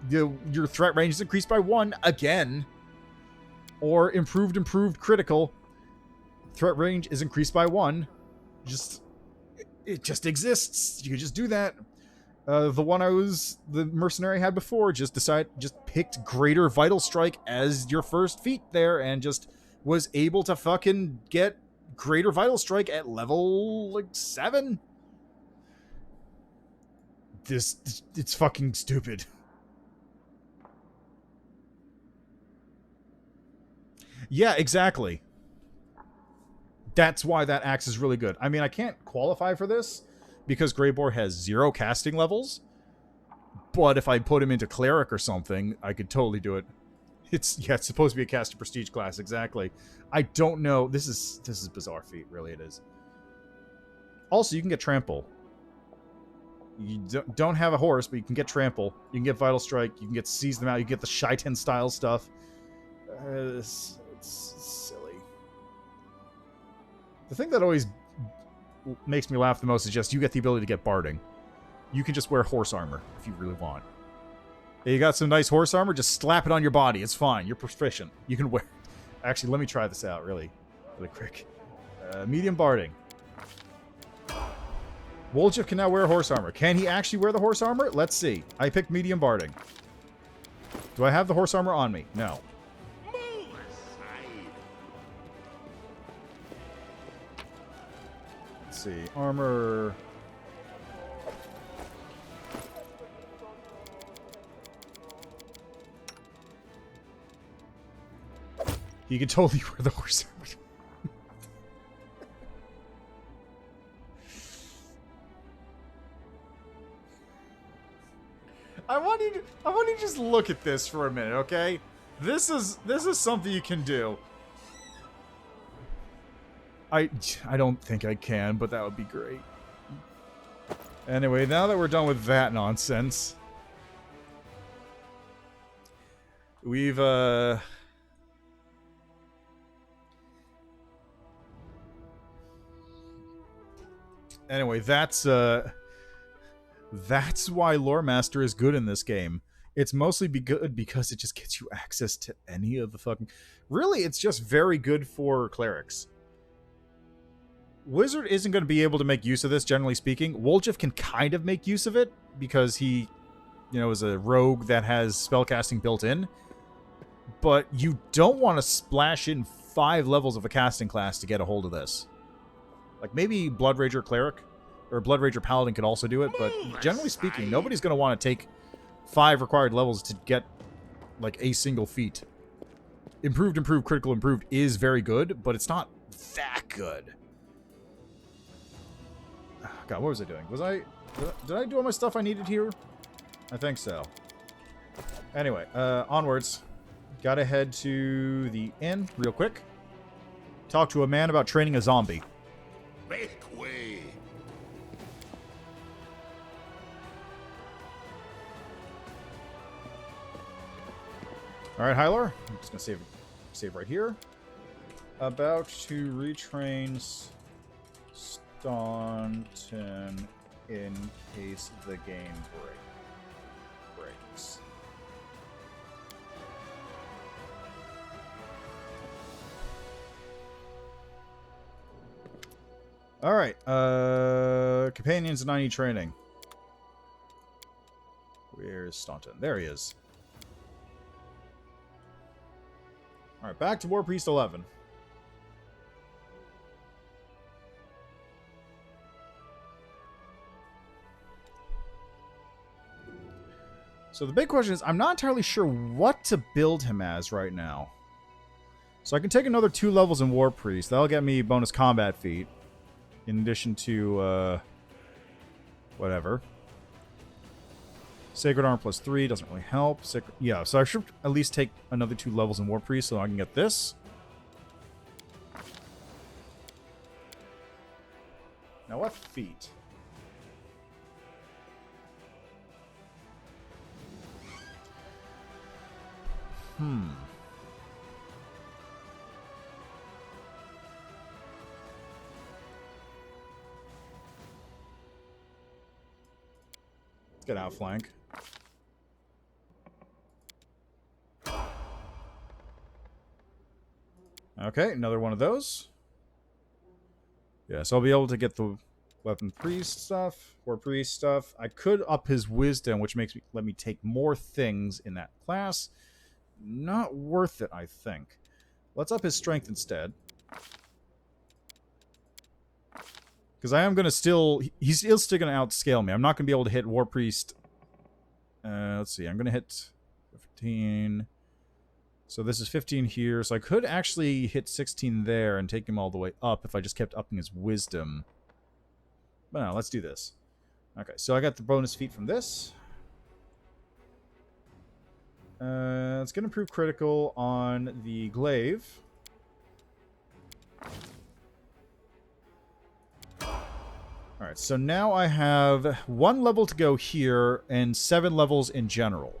your threat range is increased by 1 again. Or improved, critical. Threat range is increased by 1. It just exists. You can just do that. The mercenary had before, just picked Greater Vital Strike as your first feat there, and just was able to fucking get Greater Vital Strike at level, like, 7. It's fucking stupid. Yeah, exactly. That's why that axe is really good. I mean, I can't qualify for this because Greybore has 0 casting levels, but if I put him into Cleric or something, I could totally do it. It's supposed to be a caster prestige class, exactly. I don't know. This is bizarre feat, really it is. Also, you can get Trample. You don't have a horse, but you can get Trample. You can get Vital Strike. You can get Seize Them Out. You can get the Shaitan style stuff. It's silly. The thing that always makes me laugh the most is just you get the ability to get Barding. You can just wear horse armor if you really want. You got some nice horse armor, just slap it on your body. It's fine. You're proficient. You can wear... Actually, let me try this out really quick. Medium barding. Woljif can now wear horse armor. Can he actually wear the horse armor? Let's see. I picked medium barding. Do I have the horse armor on me? No. Let's see. Armor... You can totally wear the horse armor. I want you to just look at this for a minute, okay? This is something you can do. I don't think I can, but that would be great. Anyway, now that we're done with that nonsense, we've Anyway, that's why Lore Master is good in this game. It's mostly good because it just gets you access to any of the fucking... Really, it's just very good for clerics. Wizard isn't going to be able to make use of this, generally speaking. Woljif can kind of make use of it because he, is a rogue that has spellcasting built in. But you don't want to splash in 5 levels of a casting class to get a hold of this. Like, maybe Blood Rager Cleric or Blood Rager Paladin could also do it, but generally speaking, nobody's going to want to take 5 required levels to get, like, a single feat. Improved, critical improved is very good, but it's not that good. God, what was I doing? Did I do all my stuff I needed here? I think so. Anyway, onwards. Gotta head to the inn real quick. Talk to a man about training a zombie. Make way. Alright, Hylar. I'm just gonna save right here. About to retrain Staunton in case the game breaks. Alright, companions and I need training. Where's Staunton? There he is. Alright, back to War Priest 11. So the big question is, I'm not entirely sure what to build him as right now. So I can take another 2 levels in War Priest. That'll get me bonus combat feat. In addition to, whatever. Sacred Arm plus 3 doesn't really help. Yeah, so I should at least take another 2 levels in War Priest so I can get this. Now what feat? Let's get outflank. Okay, another one of those. Yeah, so I'll be able to get the weapon priest stuff, or priest stuff. I could up his wisdom, which let me take more things in that class. Not worth it, I think. Let's up his strength instead. Because I am going to he's still going to outscale me. I'm not going to be able to hit War Priest. Let's see, I'm going to hit 15. So this is 15 here. So I could actually hit 16 there and take him all the way up if I just kept upping his wisdom. But no, let's do this. Okay, so I got the bonus feat from this. It's going to improve critical on the glaive. Alright, so now I have 1 level to go here and 7 levels in general.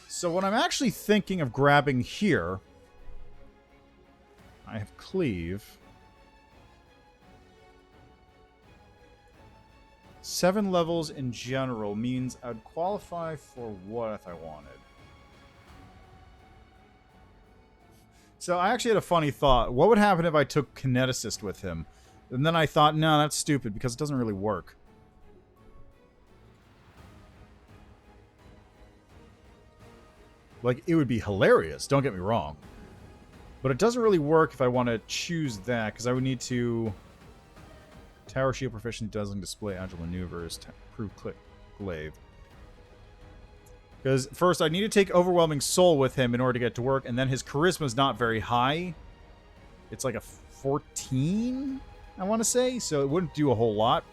So what I'm actually thinking of grabbing here, I have Cleave. 7 levels in general means I'd qualify for what if I wanted? So I actually had a funny thought. What would happen if I took Kineticist with him? And then I thought, no, that's stupid because it doesn't really work. Like, it would be hilarious, don't get me wrong. But it doesn't really work if I want to choose that, because I would need to... Tower Shield Proficiency doesn't display Agile Maneuvers. Proof Click Glaive. Because first, I need to take Overwhelming Soul with him in order to get to work, and then his Charisma is not very high. It's like a 14, I want to say, so it wouldn't do a whole lot.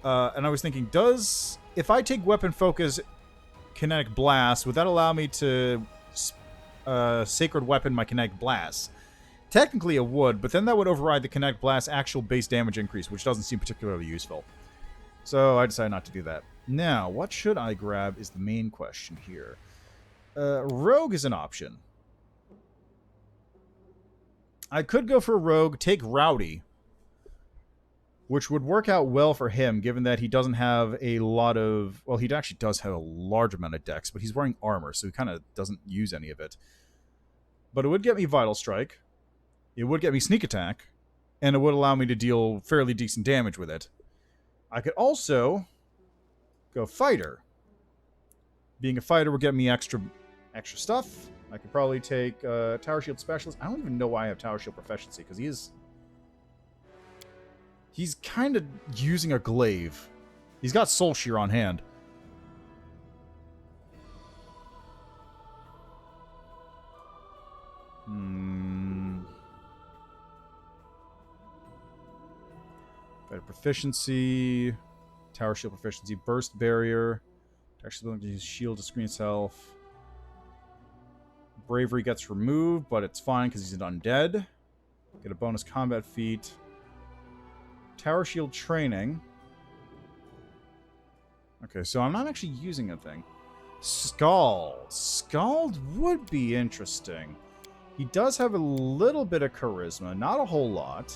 And I was thinking, if I take Weapon Focus Kinetic Blast, would that allow me to Sacred Weapon my Kinetic Blast? Technically it would, but then that would override the Kinetic Blast actual base damage increase, which doesn't seem particularly useful. So I decided not to do that. Now, what should I grab is the main question here. Rogue is an option. I could go for Rogue, take Rowdy, which would work out well for him, given that he doesn't have a lot of... Well, he actually does have a large amount of dex, but he's wearing armor, so he kind of doesn't use any of it. But it would get me Vital Strike. It would get me Sneak Attack. And it would allow me to deal fairly decent damage with it. I could also go Fighter. Being a Fighter would get me extra stuff. I could probably take Tower Shield Specialist. I don't even know why I have Tower Shield Proficiency, because he's kind of using a glaive. He's got Soul Shear on hand. Better proficiency. Tower Shield Proficiency. Burst Barrier. Actually, going to use Shield to screen itself. Bravery gets removed, but it's fine because he's an undead. Get a bonus combat feat. Tower Shield Training. Okay, so I'm not actually using a thing. Scald. Scald would be interesting. He does have a little bit of charisma, not a whole lot.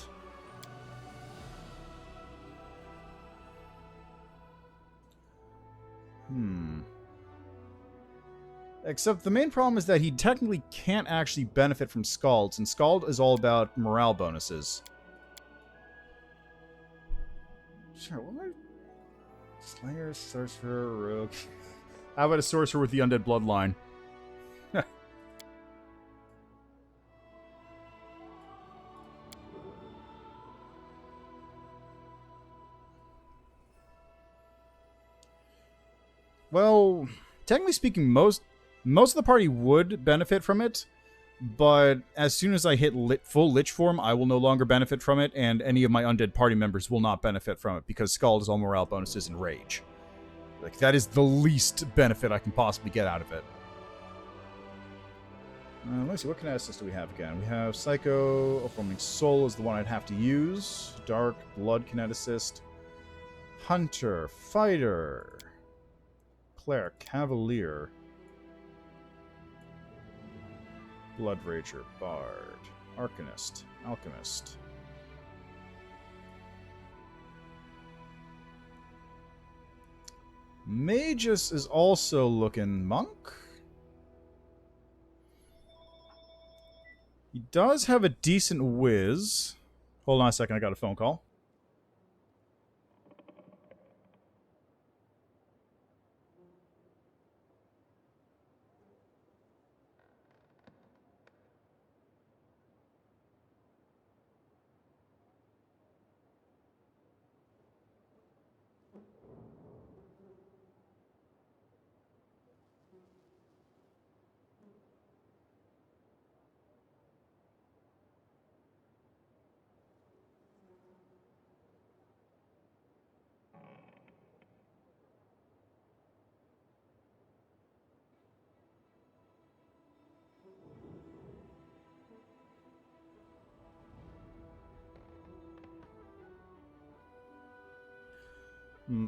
Except the main problem is that he technically can't actually benefit from Scalds, and Scald is all about morale bonuses. Sure, what am I... Slayer, Sorcerer, Rogue... How about a Sorcerer with the Undead Bloodline? Well, technically speaking, most of the party would benefit from it, but as soon as I hit full Lich form, I will no longer benefit from it, and any of my undead party members will not benefit from it, because Scald is all morale bonuses and Rage. Like, that is the least benefit I can possibly get out of it. Let's see, what kineticist do we have again? We have Psycho, Forming Soul is the one I'd have to use. Dark, Blood kineticist. Hunter, Fighter... Cleric, Cavalier, Blood Rager, Bard, Arcanist, Alchemist. Magus is also looking monk. He does have a decent whiz. Hold on a second, I got a phone call.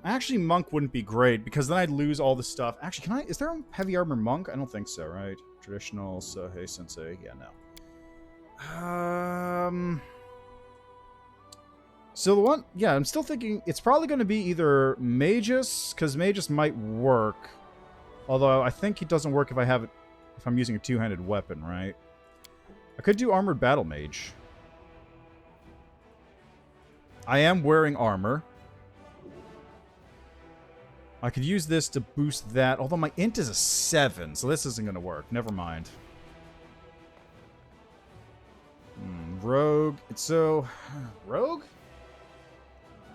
Actually, Monk wouldn't be great, because then I'd lose all the stuff. Actually, is there a heavy armor Monk? I don't think so, right? Traditional, Sohei Sensei. Yeah, no. So the one... Yeah, I'm still thinking it's probably going to be either Magus, because Magus might work. Although, I think it doesn't work if I'm using a two-handed weapon, right? I could do Armored Battle Mage. I am wearing armor. I could use this to boost that, although my int is a 7, so this isn't going to work. Never mind. Rogue. So... Rogue?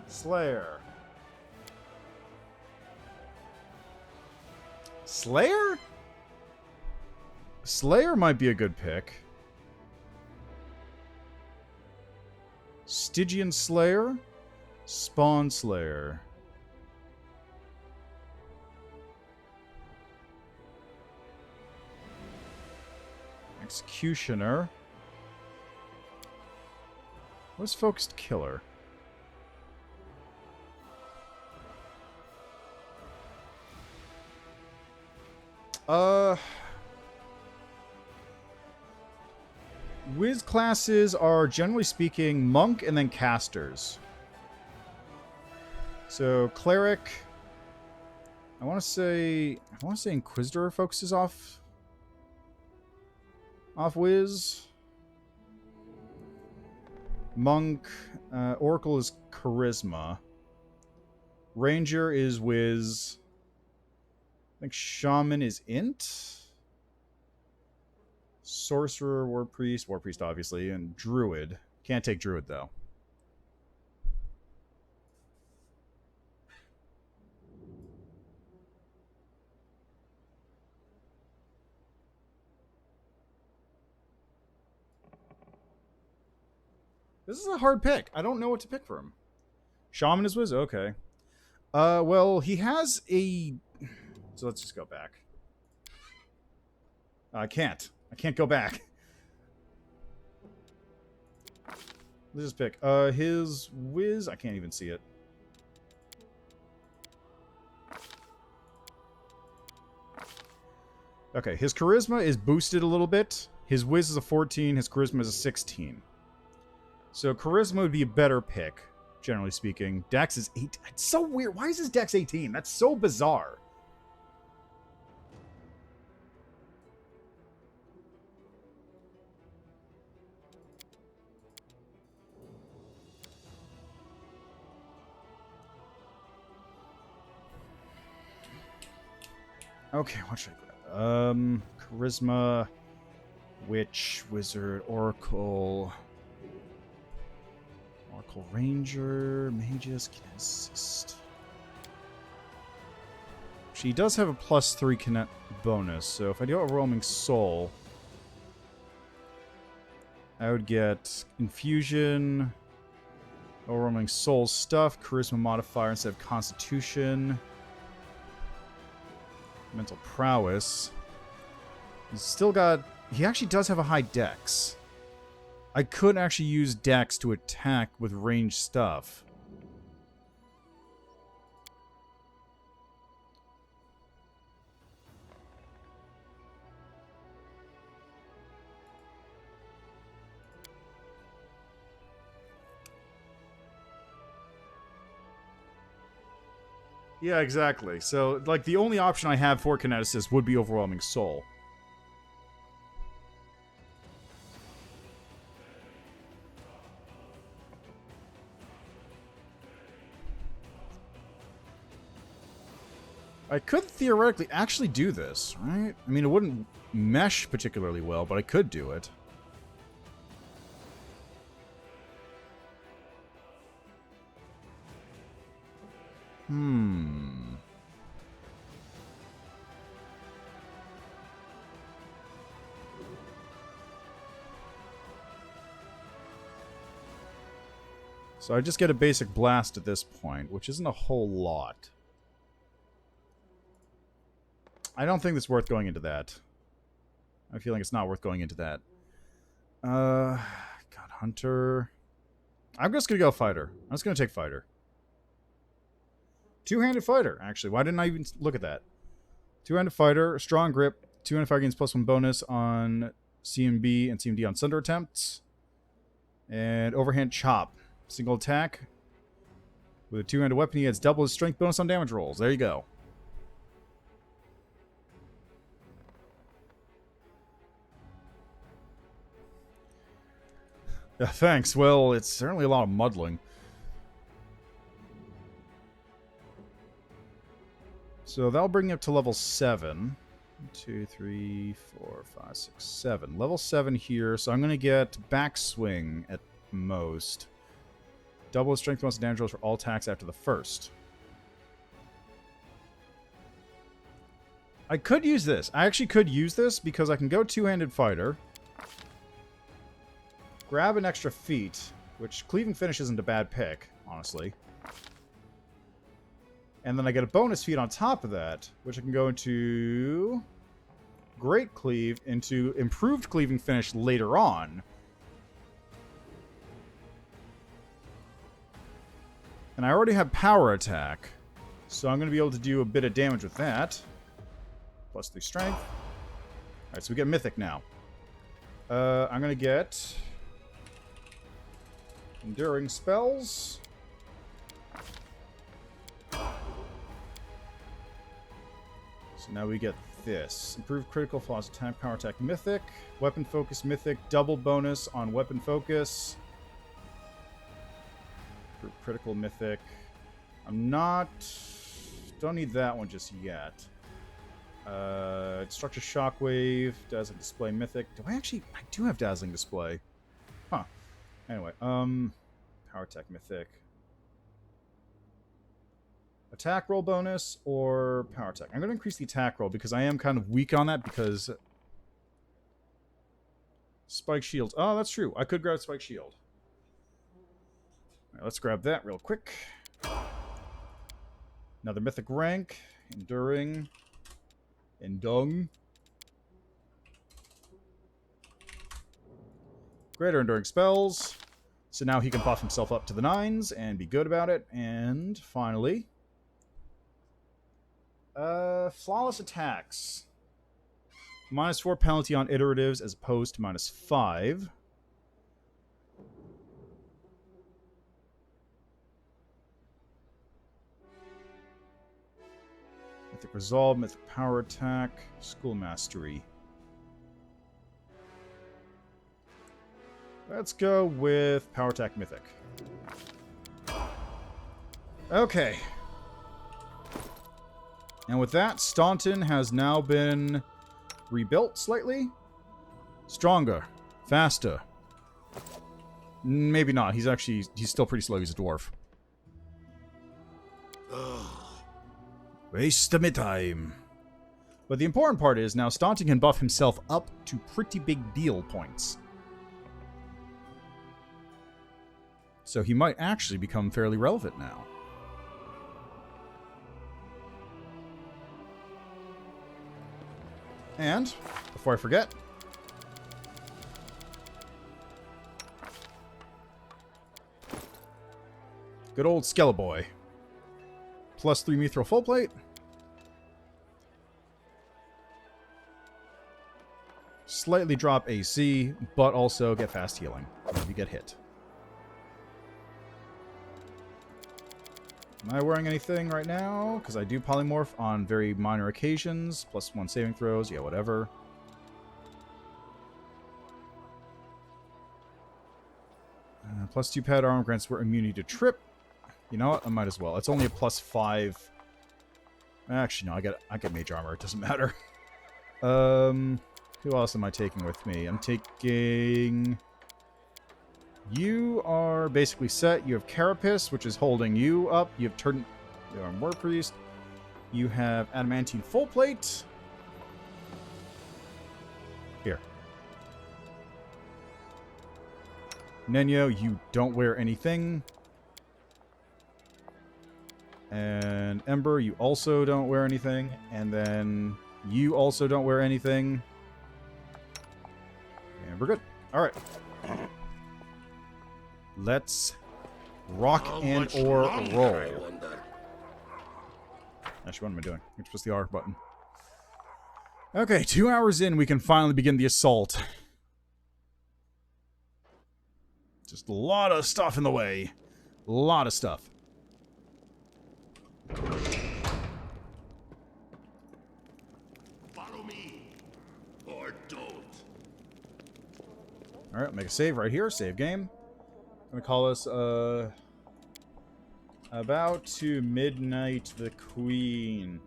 Slayer. Slayer? Slayer might be a good pick. Stygian Slayer? Spawn Slayer. Executioner. What's Focused Killer? Wiz classes are, generally speaking, Monk and then Casters. So, Cleric... I want to say Inquisitor focuses off Wiz. Monk. Oracle is Charisma. Ranger is Wiz. I think Shaman is Int. Sorcerer, War Priest obviously, and Druid. Can't take Druid though. This is a hard pick. I don't know what to pick for him. Shaman is Wiz? Okay. Well, he has a... So let's just go back. I can't go back. Let's just pick. His Wiz... I can't even see it. Okay, his Charisma is boosted a little bit. His Wiz is a 14, his Charisma is a 16. So Charisma would be a better pick, generally speaking. Dex is 8. It's so weird. Why is his Dex 18? That's so bizarre. Okay, what should I grab? Charisma, Witch, Wizard, Oracle, Ranger, Magus, Kineticist. She does have a +3 connect bonus, so if I do Overwhelming Soul, I would get Infusion, Overwhelming Soul stuff, Charisma modifier instead of Constitution, Mental Prowess. He's still got... He actually does have a high Dex. I could actually use Dex to attack with ranged stuff. Yeah, exactly. So, like, the only option I have for Kineticist would be Overwhelming Soul. I could theoretically actually do this, right? I mean, it wouldn't mesh particularly well, but I could do it. So I just get a basic blast at this point, which isn't a whole lot. I don't think it's worth going into that. I feel like it's not worth going into that. God, Hunter. I'm just going to go Fighter. I'm just going to take Fighter. Two-handed Fighter, actually. Why didn't I even look at that? Two-handed Fighter, Strong Grip, two-handed Fighter gains +1 bonus on CMB and CMD on Sunder attempts. And Overhand Chop. Single attack. With a two-handed weapon, he gets double his strength bonus on damage rolls. There you go. Yeah, thanks. Well, it's certainly a lot of muddling. So that'll bring you up to level 7. 1, 2, 3, 4, 5, 6, 7. Level 7 here, so I'm going to get Backswing at most. Double strength bonus damage rolls for all attacks after the first. I could use this. I actually could use this because I can go two-handed fighter. Grab an extra feat, which Cleaving Finish isn't a bad pick, honestly. And then I get a bonus feat on top of that, which I can go into Great Cleave, into Improved Cleaving Finish later on. And I already have Power Attack, so I'm going to be able to do a bit of damage with that. +3 Strength. Alright, so we get Mythic now. I'm going to get Enduring Spells. So now we get this. Improved Critical Flaws Attack, Power Attack Mythic. Weapon Focus Mythic, double bonus on Weapon Focus. Improved Critical Mythic. Don't need that one just yet. Destructive Shockwave, Dazzling Display Mythic. I do have Dazzling Display. Huh. Anyway, Power Attack Mythic. Attack roll bonus or power attack? I'm going to increase the attack roll because I am kind of weak on that because Spike Shield. Oh, that's true. I could grab Spike Shield. All right, let's grab that real quick. Another Mythic rank. Enduring. Endung. Greater Enduring Spells. So now he can buff himself up to the 9s and be good about it. And finally, Flawless Attacks. -4 penalty on iteratives as opposed to -5. Mythic Resolve, Mythic Power Attack, School Mastery. Let's go with Power Attack Mythic. Okay. And with that, Staunton has now been rebuilt slightly. Stronger. Faster. Maybe not. He's still pretty slow. He's a dwarf. Waste of my time. But the important part is now Staunton can buff himself up to pretty big deal points. So he might actually become fairly relevant now. And, before I forget, good old Skeleboy. +3 Mithril Full Plate. Slightly drop AC, but also get fast healing if you get hit. Am I wearing anything right now? Because I do polymorph on very minor occasions. +1 saving throws. Yeah, whatever. +2 pad armor grants we're immunity to trip. You know what? I might as well. It's only a +5. Actually, no. I get mage armor. It doesn't matter. Who else am I taking with me? I'm taking... You are basically set. You have Carapace, which is holding you up. You have you are War Priest. You have Adamantine Full Plate. Here. Nenyo, you don't wear anything. And Ember, you also don't wear anything. And then you also don't wear anything. And we're good. Alright. Let's rock and or roll. Actually, what am I doing? It's just the R button. Okay, 2 hours in, we can finally begin the assault. Just a lot of stuff in the way. A lot of stuff. Follow me, or don't. Alright, make a save right here. Save game. I'm gonna call us, about to Midnight the Queen.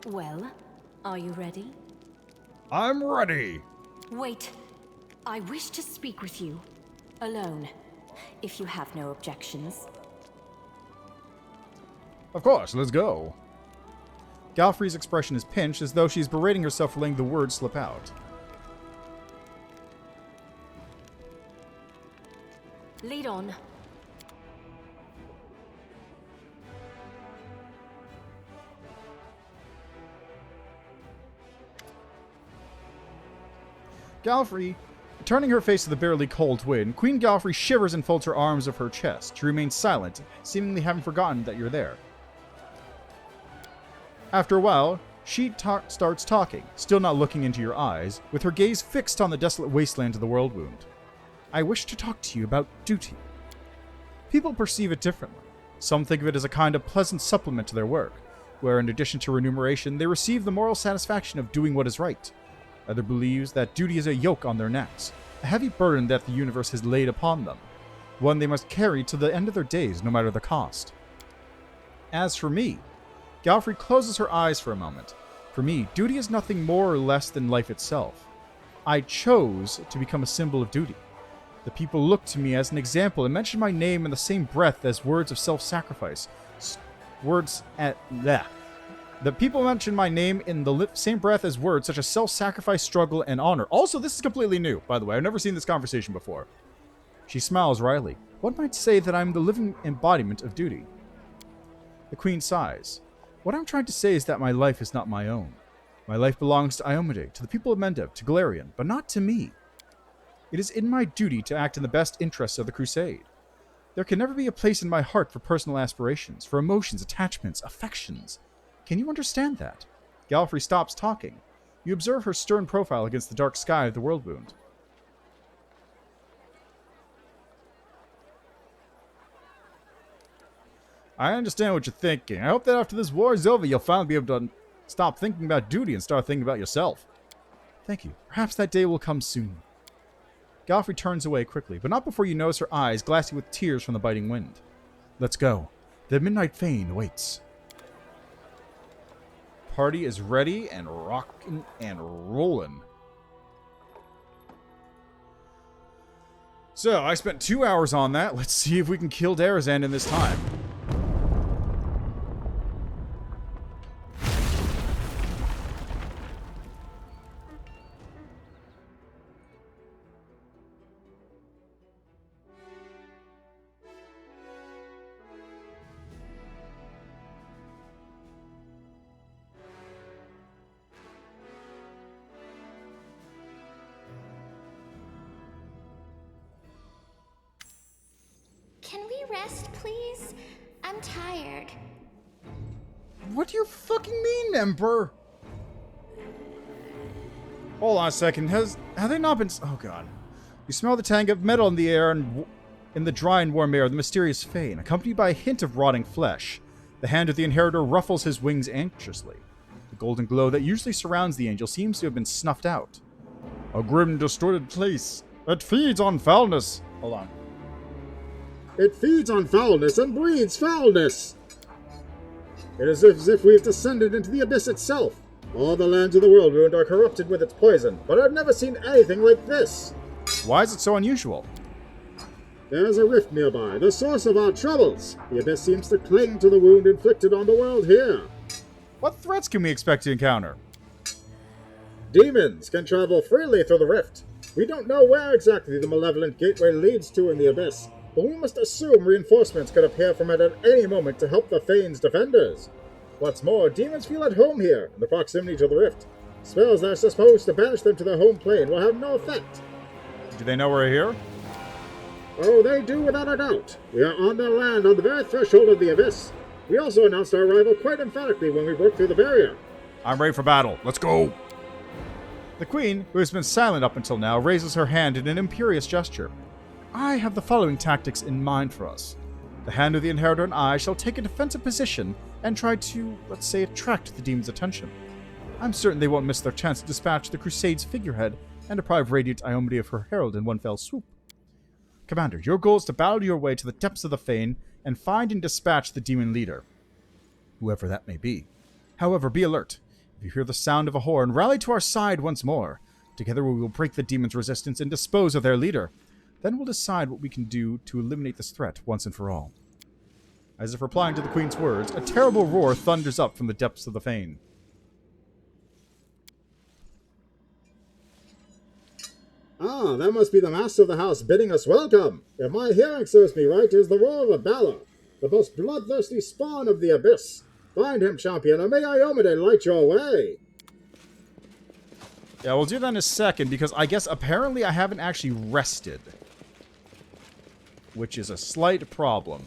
Well, are you ready? I'm ready! Wait. I wish to speak with you. Alone. If you have no objections. Of course, let's go. Galfrey's expression is pinched, as though she's berating herself for letting the words slip out. Lead on. Galfrey, turning her face to the barely cold wind, Queen Galfrey shivers and folds her arms of her chest. She remains silent, seemingly having forgotten that you're there. After a while, she starts talking, still not looking into your eyes, with her gaze fixed on the desolate wasteland of the world wound. I wish to talk to you about duty. People perceive it differently. Some think of it as a kind of pleasant supplement to their work, where in addition to remuneration, they receive the moral satisfaction of doing what is right. Others believes that duty is a yoke on their necks, a heavy burden that the universe has laid upon them, one they must carry to the end of their days, no matter the cost. As for me, Galfrey closes her eyes for a moment. For me, duty is nothing more or less than life itself. I chose to become a symbol of duty. The people look to me as an example and mention my name in the same breath as words of self-sacrifice. The people mention my name in the same breath as words such as self-sacrifice, struggle, and honor. Also, this is completely new, by the way. I've never seen this conversation before. She smiles wryly. One might say that I'm the living embodiment of duty. The Queen sighs. What I'm trying to say is that my life is not my own. My life belongs to Iomade, to the people of Mendev, to Galarian, but not to me. It is in my duty to act in the best interests of the Crusade. There can never be a place in my heart for personal aspirations, for emotions, attachments, affections. Can you understand that? Galfrey stops talking. You observe her stern profile against the dark sky of the world wound. I understand what you're thinking. I hope that after this war is over, you'll finally be able to stop thinking about duty and start thinking about yourself. Thank you. Perhaps that day will come soon. Galfrey turns away quickly, but not before you notice her eyes glassy with tears from the biting wind. Let's go. The Midnight Fane waits. Party is ready and rocking and rolling. So, I spent 2 hours on that. Let's see if we can kill Darrazand in this time. Can we rest, please? I'm tired. What do you fucking mean, Emperor? Hold on a second. Have they not been... Oh, God. You smell the tang of metal in the air and in the dry and warm air of the mysterious Fane, accompanied by a hint of rotting flesh. The hand of the Inheritor ruffles his wings anxiously. The golden glow that usually surrounds the angel seems to have been snuffed out. A grim, distorted place. It feeds on foulness. Hold on. It feeds on foulness and breeds foulness. It is as if we've descended into the abyss itself. All the lands of the world ruined are corrupted with its poison, but I've never seen anything like this. Why is it so unusual? There's a rift nearby, the source of our troubles. The abyss seems to cling to the wound inflicted on the world here. What threats can we expect to encounter? Demons can travel freely through the rift. We don't know where exactly the malevolent gateway leads to in the abyss, but we must assume reinforcements could appear from it at any moment to help the Fane's defenders. What's more, demons feel at home here, in the proximity to the rift. Spells that are supposed to banish them to their home plane will have no effect. Do they know we're here? Oh, they do without a doubt. We are on their land on the very threshold of the abyss. We also announced our arrival quite emphatically when we broke through the barrier. I'm ready for battle. Let's go! The Queen, who has been silent up until now, raises her hand in an imperious gesture. I have the following tactics in mind for us. The Hand of the Inheritor and I shall take a defensive position and try to, let's say, attract the demon's attention. I'm certain they won't miss their chance to dispatch the Crusade's figurehead and deprive Radiant Iomade of her herald in one fell swoop. Commander, your goal is to battle your way to the depths of the Fane and find and dispatch the demon leader, whoever that may be. However, be alert. If you hear the sound of a horn, rally to our side once more. Together we will break the demon's resistance and dispose of their leader. Then we'll decide what we can do to eliminate this threat once and for all. As if replying to the Queen's words, a terrible roar thunders up from the depths of the Fane. Ah, that must be the master of the house bidding us welcome. If my hearing serves me right, it is the roar of a Balor, the most bloodthirsty spawn of the abyss. Find him, champion, and may Iomade light your way. Yeah, we'll do that in a second, because I guess apparently I haven't actually rested. Which is a slight problem.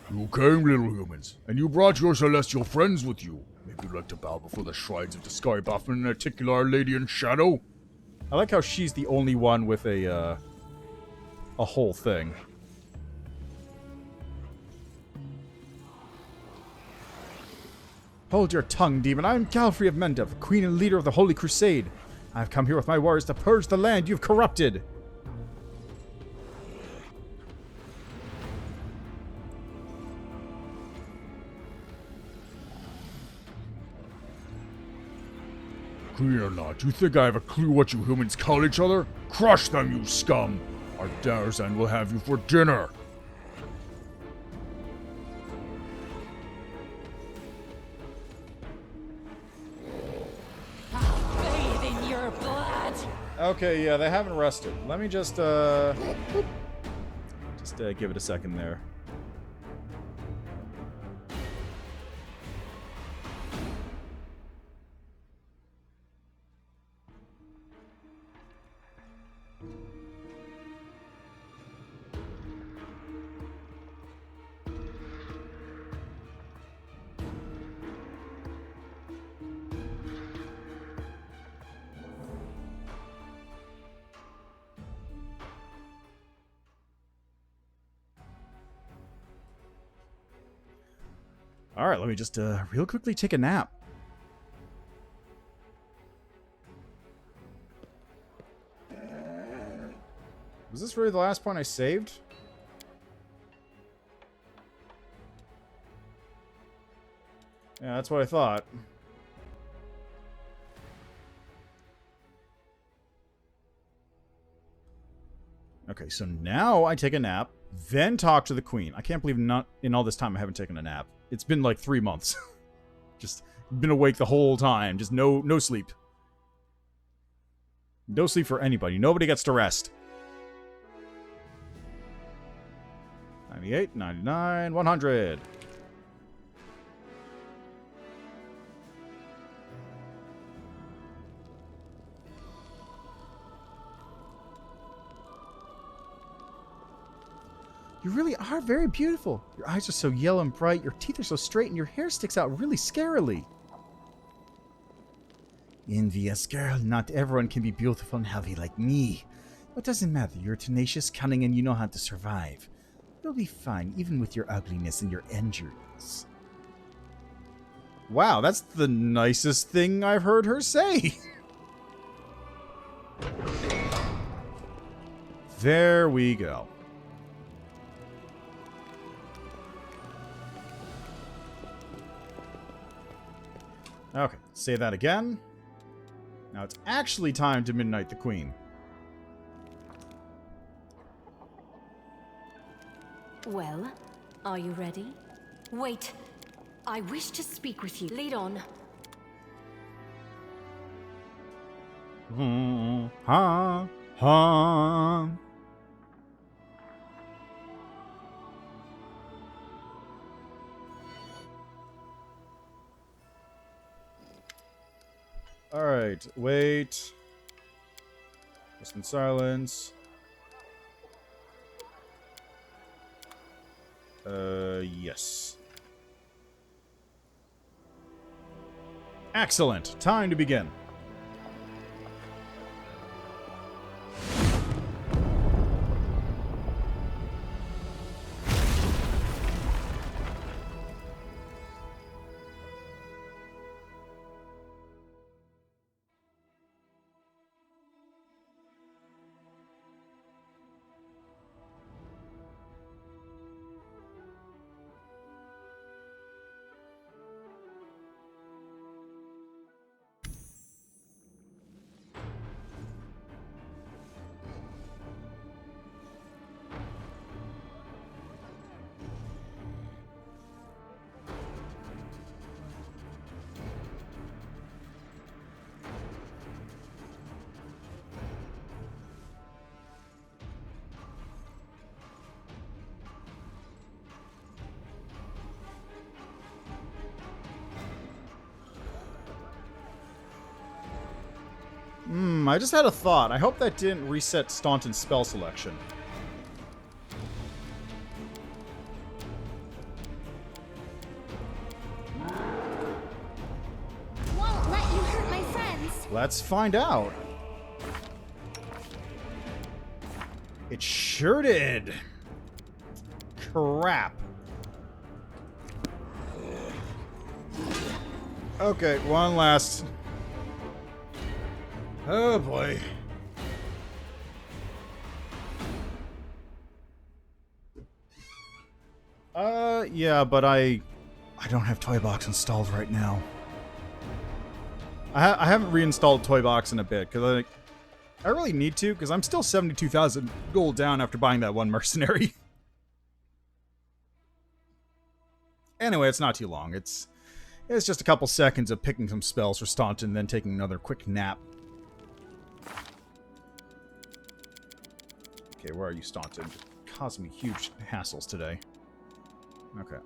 You came, little humans, and you brought your celestial friends with you. Maybe you'd like to bow before the shrines of Deskari, Baphomet, and Noticula, Our Lady in Shadow? I like how she's the only one with a whole thing. Hold your tongue, demon. I am Galfrey of Mendev, Queen and leader of the Holy Crusade. I have come here with my warriors to purge the land you've corrupted. Queen or not, you think I have a clue what you humans call each other? Crush them, you scum! Our Darrazand will have you for dinner! Bathe in your blood. Okay, yeah, they haven't rested. Let me just give it a second there. Alright, let me just real quickly take a nap. Was this really the last point I saved? Yeah, that's what I thought. Okay, so now I take a nap, then talk to the queen. I can't believe not in all this time I haven't taken a nap. It's been like 3 months. Just been awake the whole time. Just no sleep. No sleep for anybody. Nobody gets to rest. 98, 99, 100. You really are very beautiful. Your eyes are so yellow and bright, your teeth are so straight, and your hair sticks out really scarily. Envious girl, not everyone can be beautiful and healthy like me. But it doesn't matter, you're tenacious, cunning, and you know how to survive. You'll be fine, even with your ugliness and your injuries. Wow, that's the nicest thing I've heard her say. There we go. Okay, say that again. Now it's actually time to Midnight the Queen. Well, are you ready? Wait. I wish to speak with you. Lead on. Ha, ha. Alright, wait. Just in silence. Yes. Excellent. Time to begin. I just had a thought. I hope that didn't reset Staunton's spell selection. Won't let you hurt my friends. Let's find out. It sure did. Crap. Okay, one last. Oh boy. Yeah, but I don't have Toybox installed right now. I haven't reinstalled Toybox in a bit because I really need to because I'm still 72,000 gold down after buying that one mercenary. Anyway, it's not too long. It's just a couple seconds of picking some spells for Staunton, then taking another quick nap. Okay, where are you, Staunton? Causing me huge hassles today. Okay,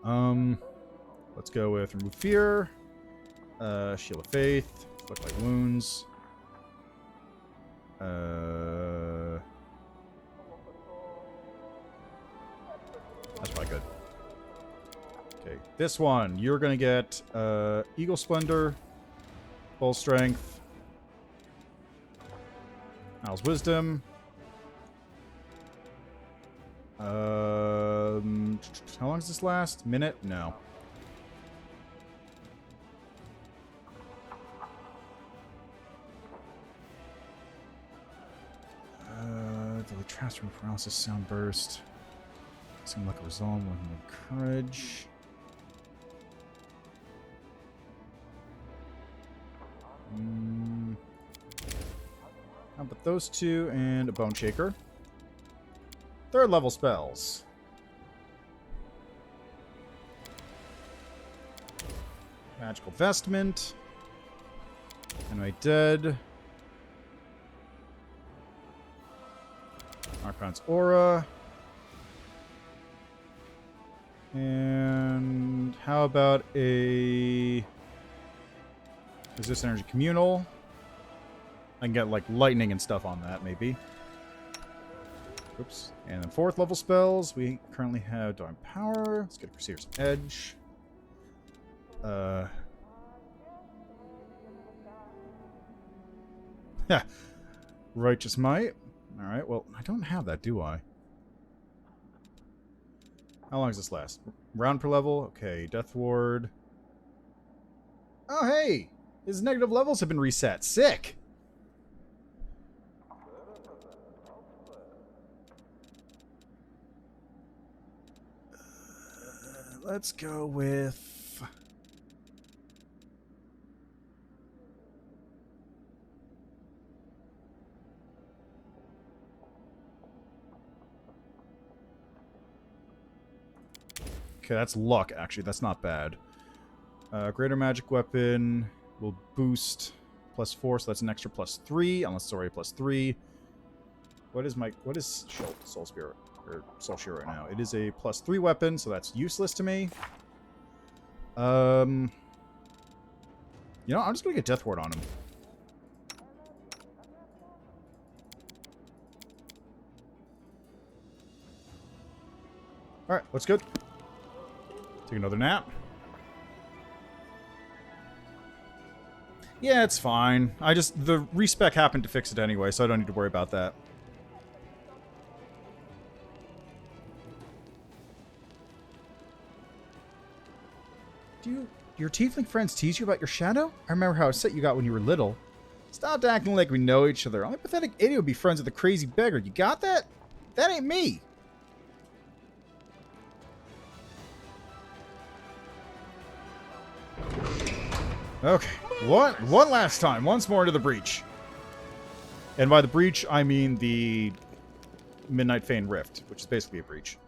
let's go with Remove Fear, Shield of Faith, Look Like Wounds, that's probably good. Okay, this one, you're gonna get, Eagle Splendor, Full Strength, Owl's Wisdom, how long does this last? Minute? No. Deadly traps from paralysis, sound burst. Seem like a resolve with courage. How about those two and a bone shaker? Third level spells. Magical vestment. Anyway, dead. Archon's aura. And how about a resist energy communal? I can get like lightning and stuff on that, maybe. Oops. And then 4th level spells. We currently have Divine Power. Let's get Perceiver's Edge. Righteous Might. Alright, well, I don't have that, do I? How long does this last? Round per level? Okay, Death Ward. Oh, hey! His negative levels have been reset. Sick! Let's go with... Okay, that's luck, actually. That's not bad. Greater magic weapon will boost +4, so that's an extra +3, unless it's already +3. What is Soul Spirit, or Soul Shield right now? It is a +3 weapon, so that's useless to me. You know, I'm just gonna get Death Ward on him. Alright, looks good. Take another nap. Yeah, it's fine. The respec happened to fix it anyway, so I don't need to worry about that. Do your tiefling friends tease you about your shadow? I remember how upset you got when you were little. Stop acting like we know each other. Only pathetic idiot would be friends with a crazy beggar. You got that? That ain't me. Okay, one last time. Once more into the breach. And by the breach, I mean the Midnight Fane Rift, which is basically a breach.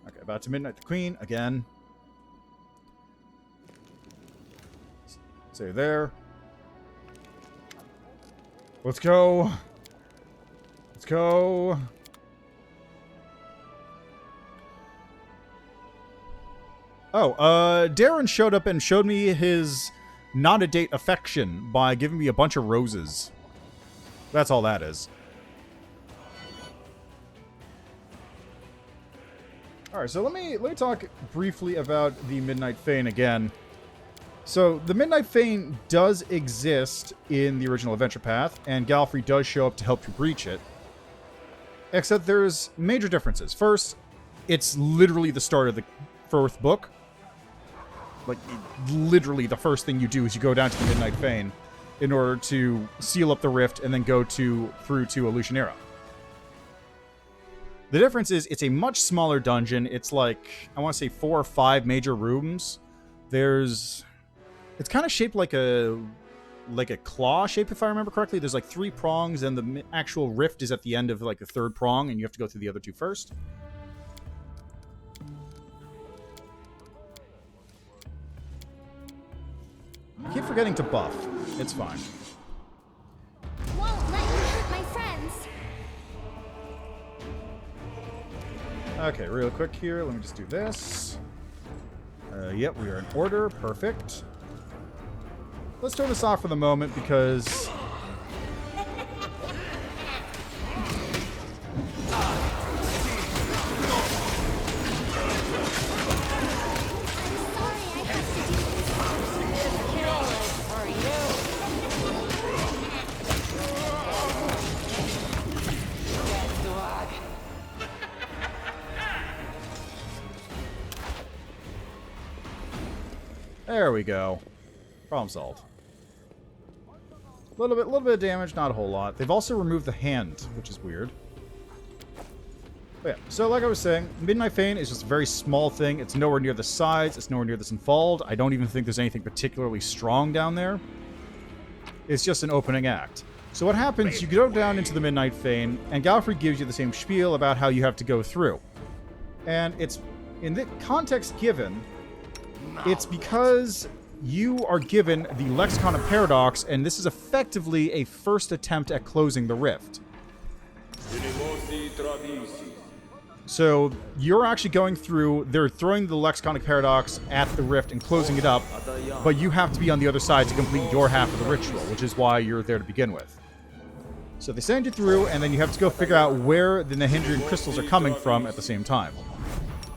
Okay, about to Midnight the Queen again. Stay there. Let's go. Let's go. Oh, Darren showed up and showed me his not-a-date affection by giving me a bunch of roses. That's all that is. Alright, so let me talk briefly about the Midnight Fane again. So, the Midnight Fane does exist in the original adventure path, and Galfrey does show up to help you breach it. Except there's major differences. First, it's literally the start of the 4th book. Like, literally the first thing you do is you go down to the Midnight Fane in order to seal up the rift and then go through to Illusionera. The difference is it's a much smaller dungeon. It's like, I want to say 4 or 5 major rooms. It's kind of shaped like a claw shape, if I remember correctly. There's like 3 prongs, and the actual rift is at the end of like the 3rd prong, and you have to go through the other 2 first. I keep forgetting to buff. It's fine. Won't let you hurt my friends. Okay, real quick here. Let me just do this. Yep, we are in order. Perfect. Let's turn this off for the moment because... There we go. Problem solved. A little bit of damage, not a whole lot. They've also removed the hand, which is weird. But yeah, so like I was saying, Midnight Fane is just a very small thing. It's nowhere near the sides. It's nowhere near this involved. I don't even think there's anything particularly strong down there. It's just an opening act. So what happens, you go down into the Midnight Fane, and Galfrey gives you the same spiel about how you have to go through. And it's, in the context given, it's because you are given the Lexicon of Paradox, and this is effectively a first attempt at closing the rift. So you're actually going through, they're throwing the Lexicon of Paradox at the rift and closing it up, but you have to be on the other side to complete your half of the ritual, which is why you're there to begin with. So they send you through, and then you have to go figure out where the Nahindrian crystals are coming from at the same time.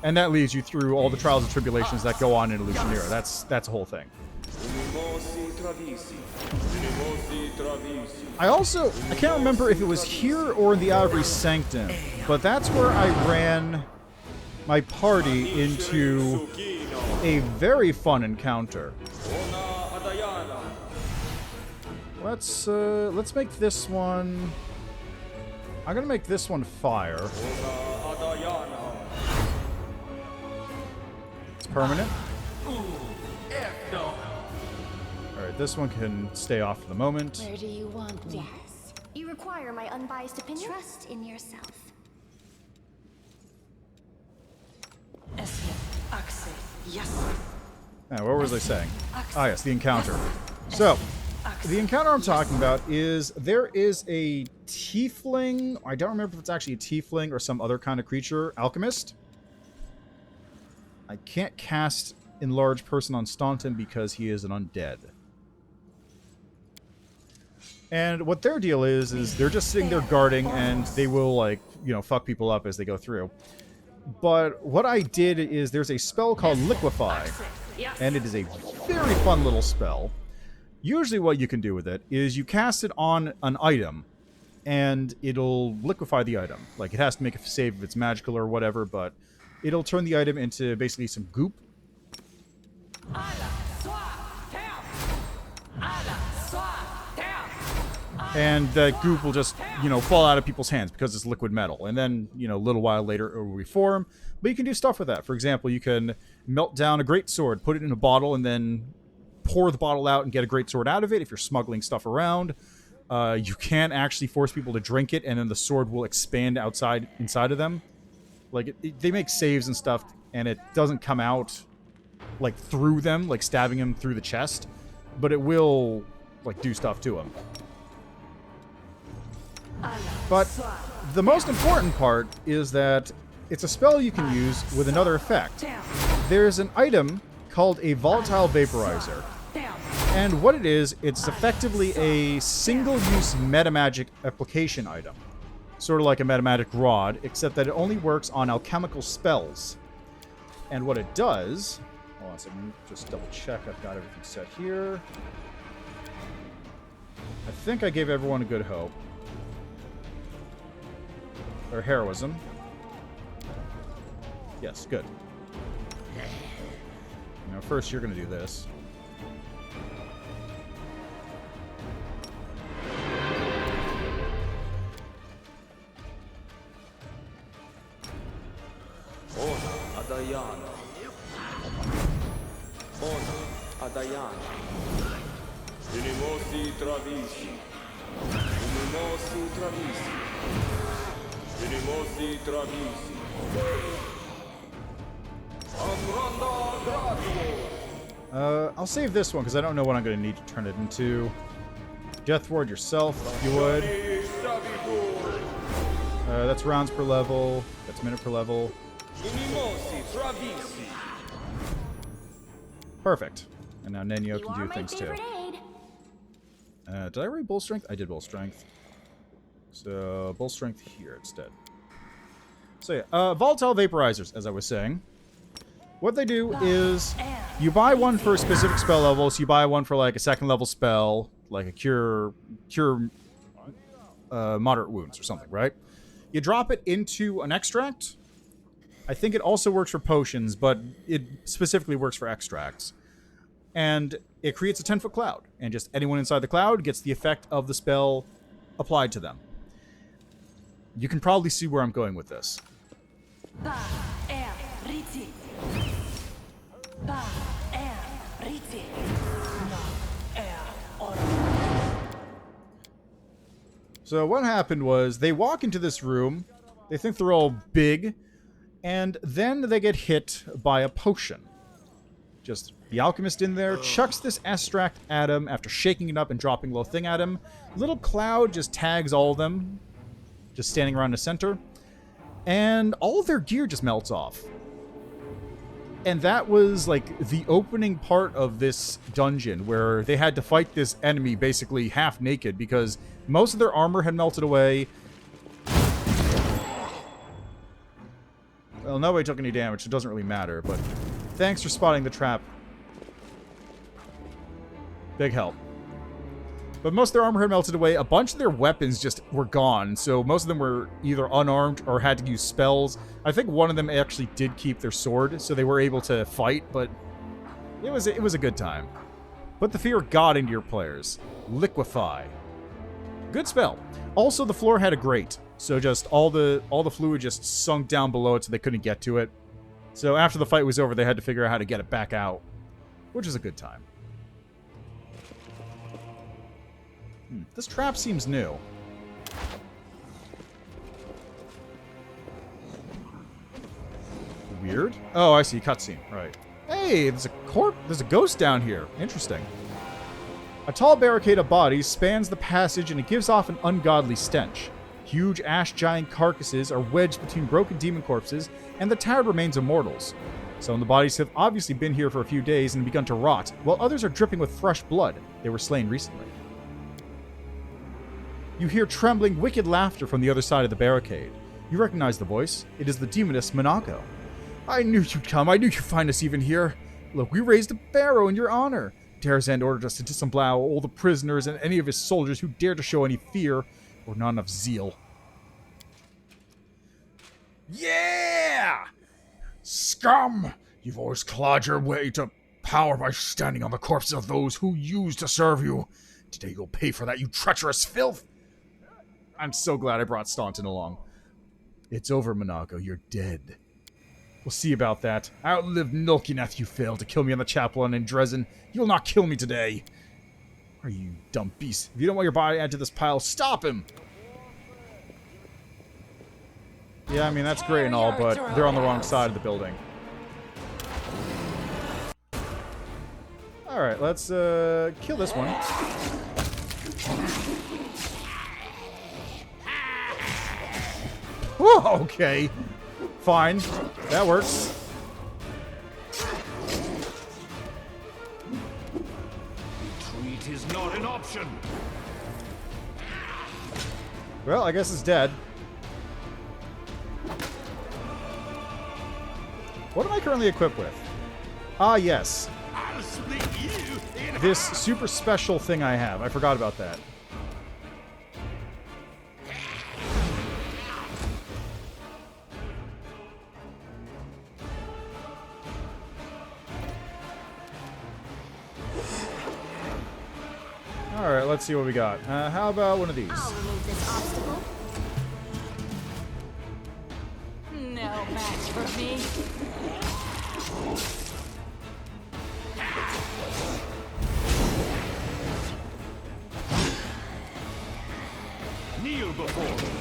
And that leads you through all the trials and tribulations that go on in Illusionera. That's a whole thing. I can't remember if it was here or in the Ivory Sanctum, but that's where I ran my party into a very fun encounter. Let's make this one... I'm gonna make this one fire. It's permanent. Alright, this one can stay off for the moment. Where do you want me? Yes. You require my unbiased opinion? Trust in yourself. What was I saying? Ah, yes, the encounter. So, the encounter I'm talking about is there is a tiefling. I don't remember if it's actually a tiefling or some other kind of creature. Alchemist. I can't cast Enlarge Person on Staunton because he is an undead. And what their deal is they're just sitting there guarding, and they will, like, you know, fuck people up as they go through. But what I did is there's a spell called Liquefy, and it is a very fun little spell. Usually what you can do with it is you cast it on an item, and it'll liquefy the item. Like, it has to make a save if it's magical or whatever, but it'll turn the item into basically some goop. And that goop will just, you know, fall out of people's hands because it's liquid metal. And then, you know, a little while later it will reform. But you can do stuff with that. For example, you can melt down a greatsword, put it in a bottle, and then pour the bottle out and get a greatsword out of it if you're smuggling stuff around. You can actually force people to drink it, and then the sword will expand inside of them. Like, they make saves and stuff, and it doesn't come out, like, through them, like stabbing them through the chest. But it will, like, do stuff to them. But the most important part is that it's a spell you can use with another effect. There's an item called a Volatile Vaporizer. And what it is, it's effectively a single-use metamagic application item. Sort of like a metamagic rod, except that it only works on alchemical spells. And what it does... Hold on a second, just double check I've got everything set here. I think I gave everyone a good hope. Or heroism. Yes, good. Now, first you're going to do this. I'll save this one because I don't know what I'm going to need to turn it into. Death Ward yourself, if you would. That's rounds per level. That's minute per level. Perfect. And now Nenyo can do things too. Did I read Bull Strength? I did Bull Strength. So, Bull Strength here instead. So yeah, Volatile Vaporizers, as I was saying. What they do is, you buy one for a specific spell level, so you buy one for like a second level spell, like a cure moderate wounds or something, right? You drop it into an extract. I think it also works for potions, but it specifically works for extracts. And it creates a 10-foot cloud, and just anyone inside the cloud gets the effect of the spell applied to them. You can probably see where I'm going with this. So what happened was they walk into this room, they think they're all big, and then they get hit by a potion. Just the alchemist in there chucks this extract at him after shaking it up and dropping a little thing at him. Little cloud just tags all of them, just standing around the center, and all of their gear just melts off. And that was like the opening part of this dungeon where they had to fight this enemy basically half naked because most of their armor had melted away. Well, nobody took any damage, so it doesn't really matter, but thanks for spotting the trap. Big help. But most of their armor had melted away. A bunch of their weapons just were gone, so most of them were either unarmed or had to use spells. I think one of them actually did keep their sword, so they were able to fight, but it was a good time. Put the fear of God into your players. Liquefy. Good spell. Also, the floor had a grate, so just all the fluid just sunk down below it so they couldn't get to it. So after the fight was over, they had to figure out how to get it back out, which is a good time. This trap seems new. Weird. Oh, I see. Cutscene. Right. Hey, there's a ghost down here. Interesting. A tall barricade of bodies spans the passage and it gives off an ungodly stench. Huge ash giant carcasses are wedged between broken demon corpses and the tattered remains of mortals. Some of the bodies have obviously been here for a few days and begun to rot, while others are dripping with fresh blood. They were slain recently. You hear trembling, wicked laughter from the other side of the barricade. You recognize the voice. It is the demoness Monako. I knew you'd come. I knew you'd find us even here. Look, we raised a barrow in your honor. Darrazand ordered us to disembowel all the prisoners and any of his soldiers who dared to show any fear or not enough zeal. Yeah! Scum! You've always clawed your way to power by standing on the corpses of those who used to serve you. Today you'll pay for that, you treacherous filth! I'm so glad I brought Staunton along. It's over, Monako. You're dead. We'll see about that. I outlived Nulkineth. You failed to kill me on the chapel and in Darrazand. You'll not kill me today. Are you dumb beast? If you don't want your body added to this pile, stop him! Yeah, I mean, that's great and all, but they're on the wrong side of the building. Alright, let's kill this one. Whoa, okay. Fine. That works. Retreat is not an option. Well, I guess it's dead. What am I currently equipped with? Ah, yes. I'll split you in This super special thing I have. I forgot about that. Alright, let's see what we got. How about one of these? I'll remove this obstacle. No match for me. kneel before me.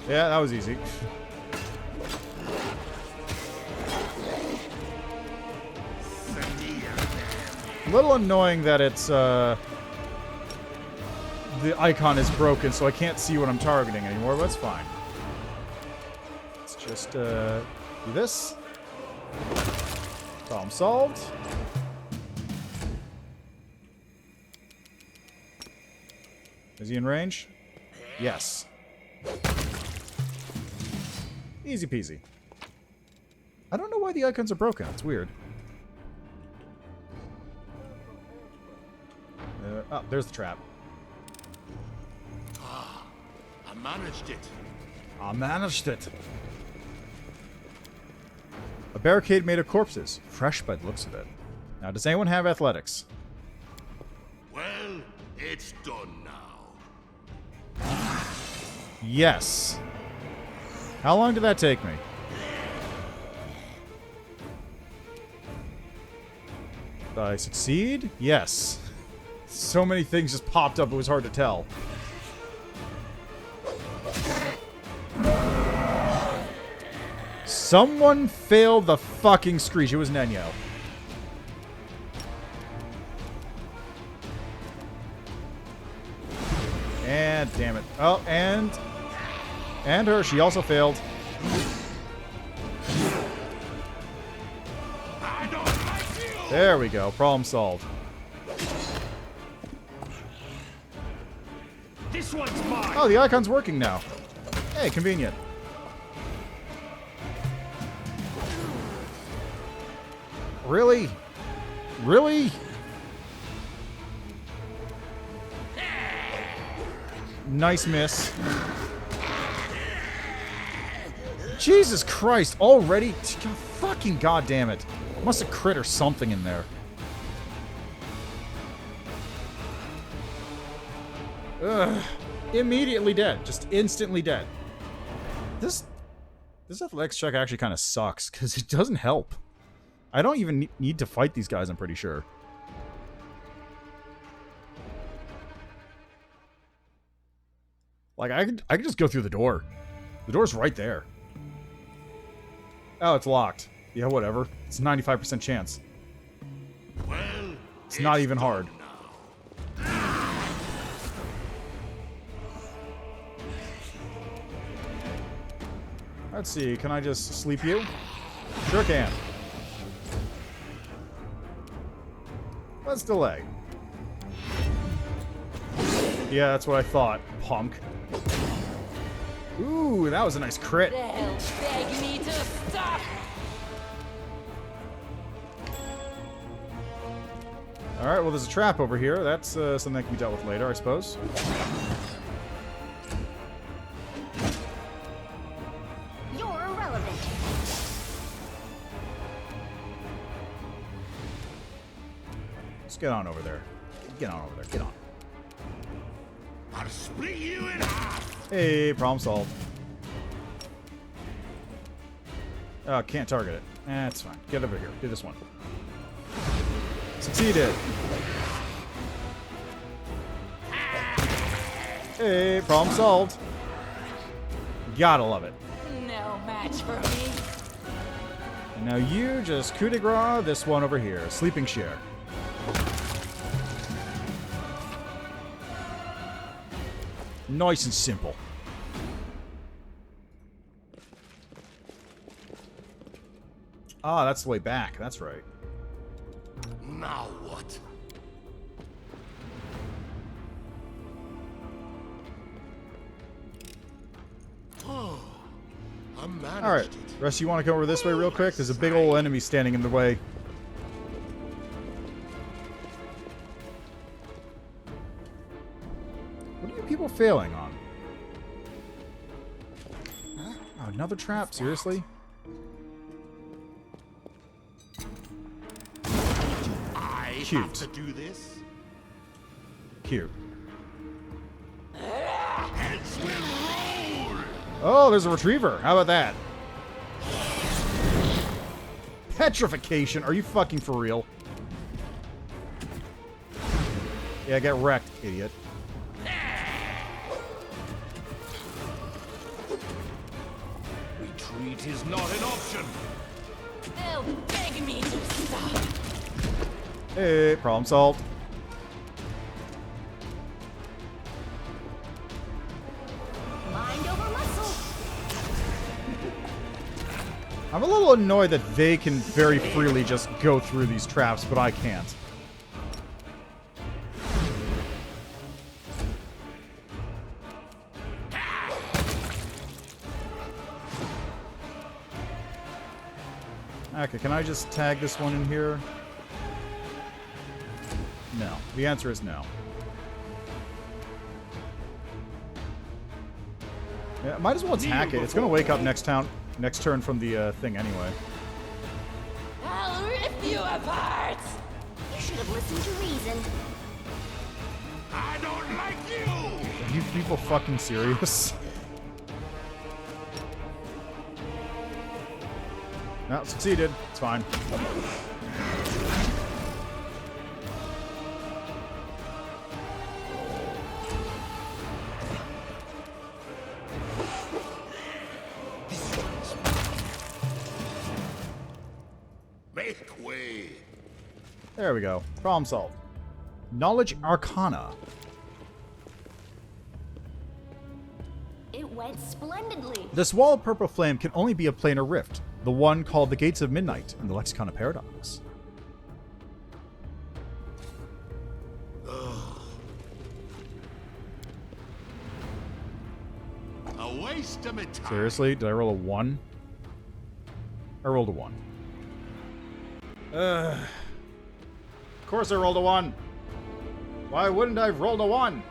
Yeah, that was easy. A little annoying that it's, the icon is broken, so I can't see what I'm targeting anymore, but it's fine. Let's just, do this. Problem solved. Is he in range? Yes. Easy peasy. I don't know why the icons are broken. It's weird. Oh, there's the trap. I managed it. I managed it. A barricade made of corpses. Fresh by the looks of it. Now, does anyone have athletics? Well, it's done now. Yes. How long did that take me? Did I succeed? Yes. So many things just popped up, it was hard to tell. Someone failed the fucking screech. It was Yaniel. And damn it. Oh, and her. She also failed. There we go. Problem solved. This one's mine. Oh, the icon's working now. Hey, convenient. Really? Really? Nice miss. Jesus Christ, already? Fucking goddamn it. Must have crit or something in there. Ugh. Immediately dead. Just instantly dead. This athletics check actually kind of sucks, because it doesn't help. I don't even need to fight these guys, I'm pretty sure. Like, I could just go through the door. The door's right there. Oh, it's locked. Yeah, whatever. It's a 95% chance. Well, it's not even hard. Let's see, can I just sleep you? Sure can. Let's delay. Yeah, that's what I thought, punk. Ooh, that was a nice crit. They'll beg me to stop. Alright, well, there's a trap over here. That's something that can be dealt with later, I suppose. You're irrelevant. Let's get on over there. Get on over there. Get on. I'll split you in half. Hey, problem solved. Oh, can't target it. It's fine. Get over here. Do this one. Succeeded. Hey, problem solved. Gotta love it. No match for me. And now you just coup de grace this one over here. Sleeping share. Nice and simple. Ah, that's the way back. That's right. Now what? Oh, I managed Alright, it. Russ, you want to come over this way real quick? There's a big old enemy standing in the way. What are you people failing on? Oh, another trap? Seriously? I Cute. have to do this. Cute. Heads will roll. Oh, there's a retriever. How about that? Petrification. Are you fucking for real? Yeah, get wrecked, idiot. Retreat is not an option. They'll beg me to stop. Hey, problem solved. Mind over muscle. I'm a little annoyed that they can very freely just go through these traps, but I can't. Okay, can I just tag this one in here? No. The answer is no. Yeah, might as well attack it. It's gonna wake up next turn from the thing anyway. I'll rip you apart. You should have listened to reason. I don't like you. Are you people fucking serious? No, succeeded. It's fine. There we go. Problem solved. Knowledge Arcana. It went splendidly. This wall of purple flame can only be a planar rift, the one called the Gates of Midnight in the Lexicon of Paradox. A waste of my time. Seriously? Did I roll a 1? I rolled a 1. Of course I rolled a 1. Why wouldn't I have rolled a 1?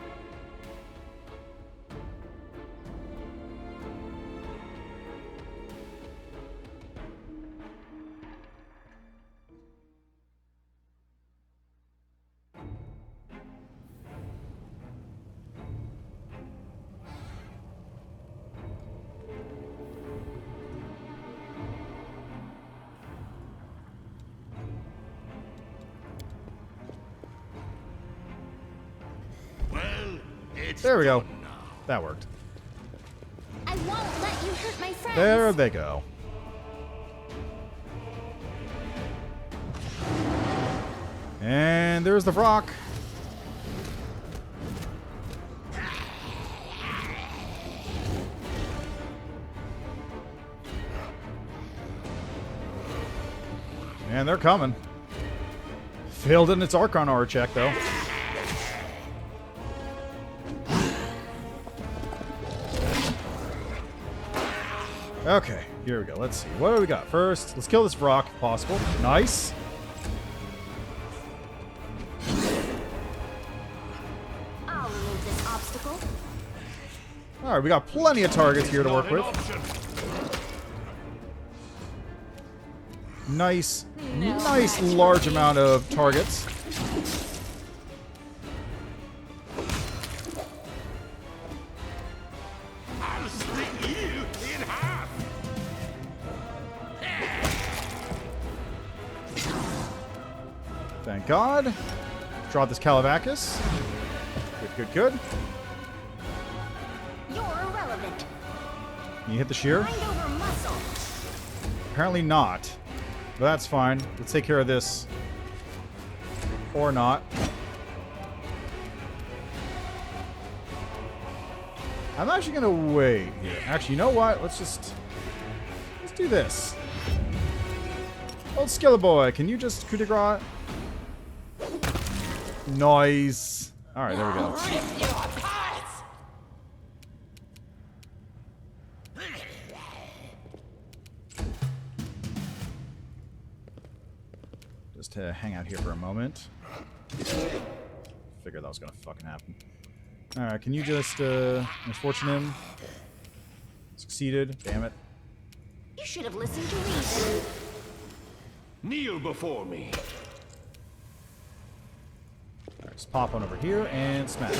There we go. That worked. I won't let you hurt my friends. There they go. And there's the Vrock. And they're coming. Failed in its Archon aura check, though. Okay, here we go. Let's see. What do we got? First, let's kill this Vrock if possible. Nice. I'll remove this obstacle. Alright, we got plenty of targets here to work with. Nice, nice large amount of targets. I'll split you in half. Thank God. Draw this Calavacus. Good, good, good. You're irrelevant. Can you hit the shear? Mind over muscle. Apparently not. But that's fine. Let's take care of this. Or not. I'm actually gonna wait here. Actually, you know what? Let's do this. Old Skiller Boy, can you just coup de grace? Nice. Alright, there we go. Rip you apart! Just hang out here for a moment. Figured that was gonna fucking happen. Alright, can you just, misfortune him? Succeeded. Damn it. You should have listened to reason. Kneel before me. Alright, just pop on over here and smash.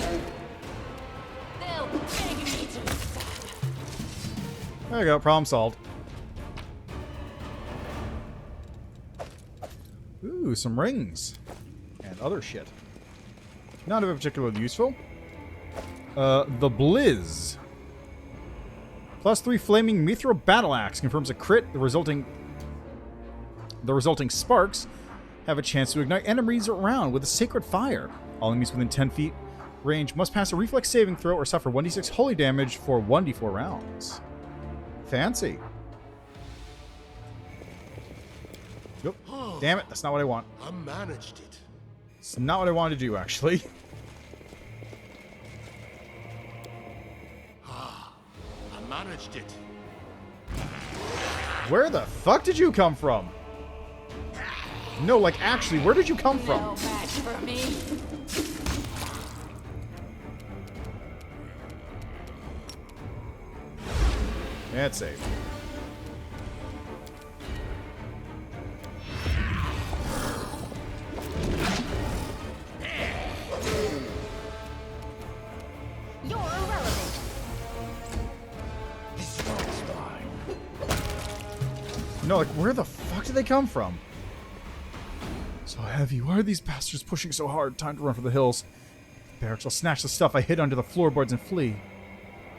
They'll beg me to stop. There you go, problem solved. Ooh, some rings. And other shit. Not of particularly useful. The Blizz. +3 flaming Mithril Battle Axe confirms a crit. The resulting sparks have a chance to ignite enemies around with a sacred fire. All enemies within 10 feet range must pass a reflex saving throw or suffer 1d6 holy damage for 1d4 rounds. Fancy. Yep. Damn it, that's not what I want. I managed it. It's not what I wanted to do, actually. I managed it. Where the fuck did you come from? No, like, actually, where did you come from? No match for me. That's safe. You're irrelevant. No, like, where the fuck did they come from? So heavy. Why are these bastards pushing so hard? Time to run for the hills. Barracks, I'll snatch the stuff I hid under the floorboards and flee.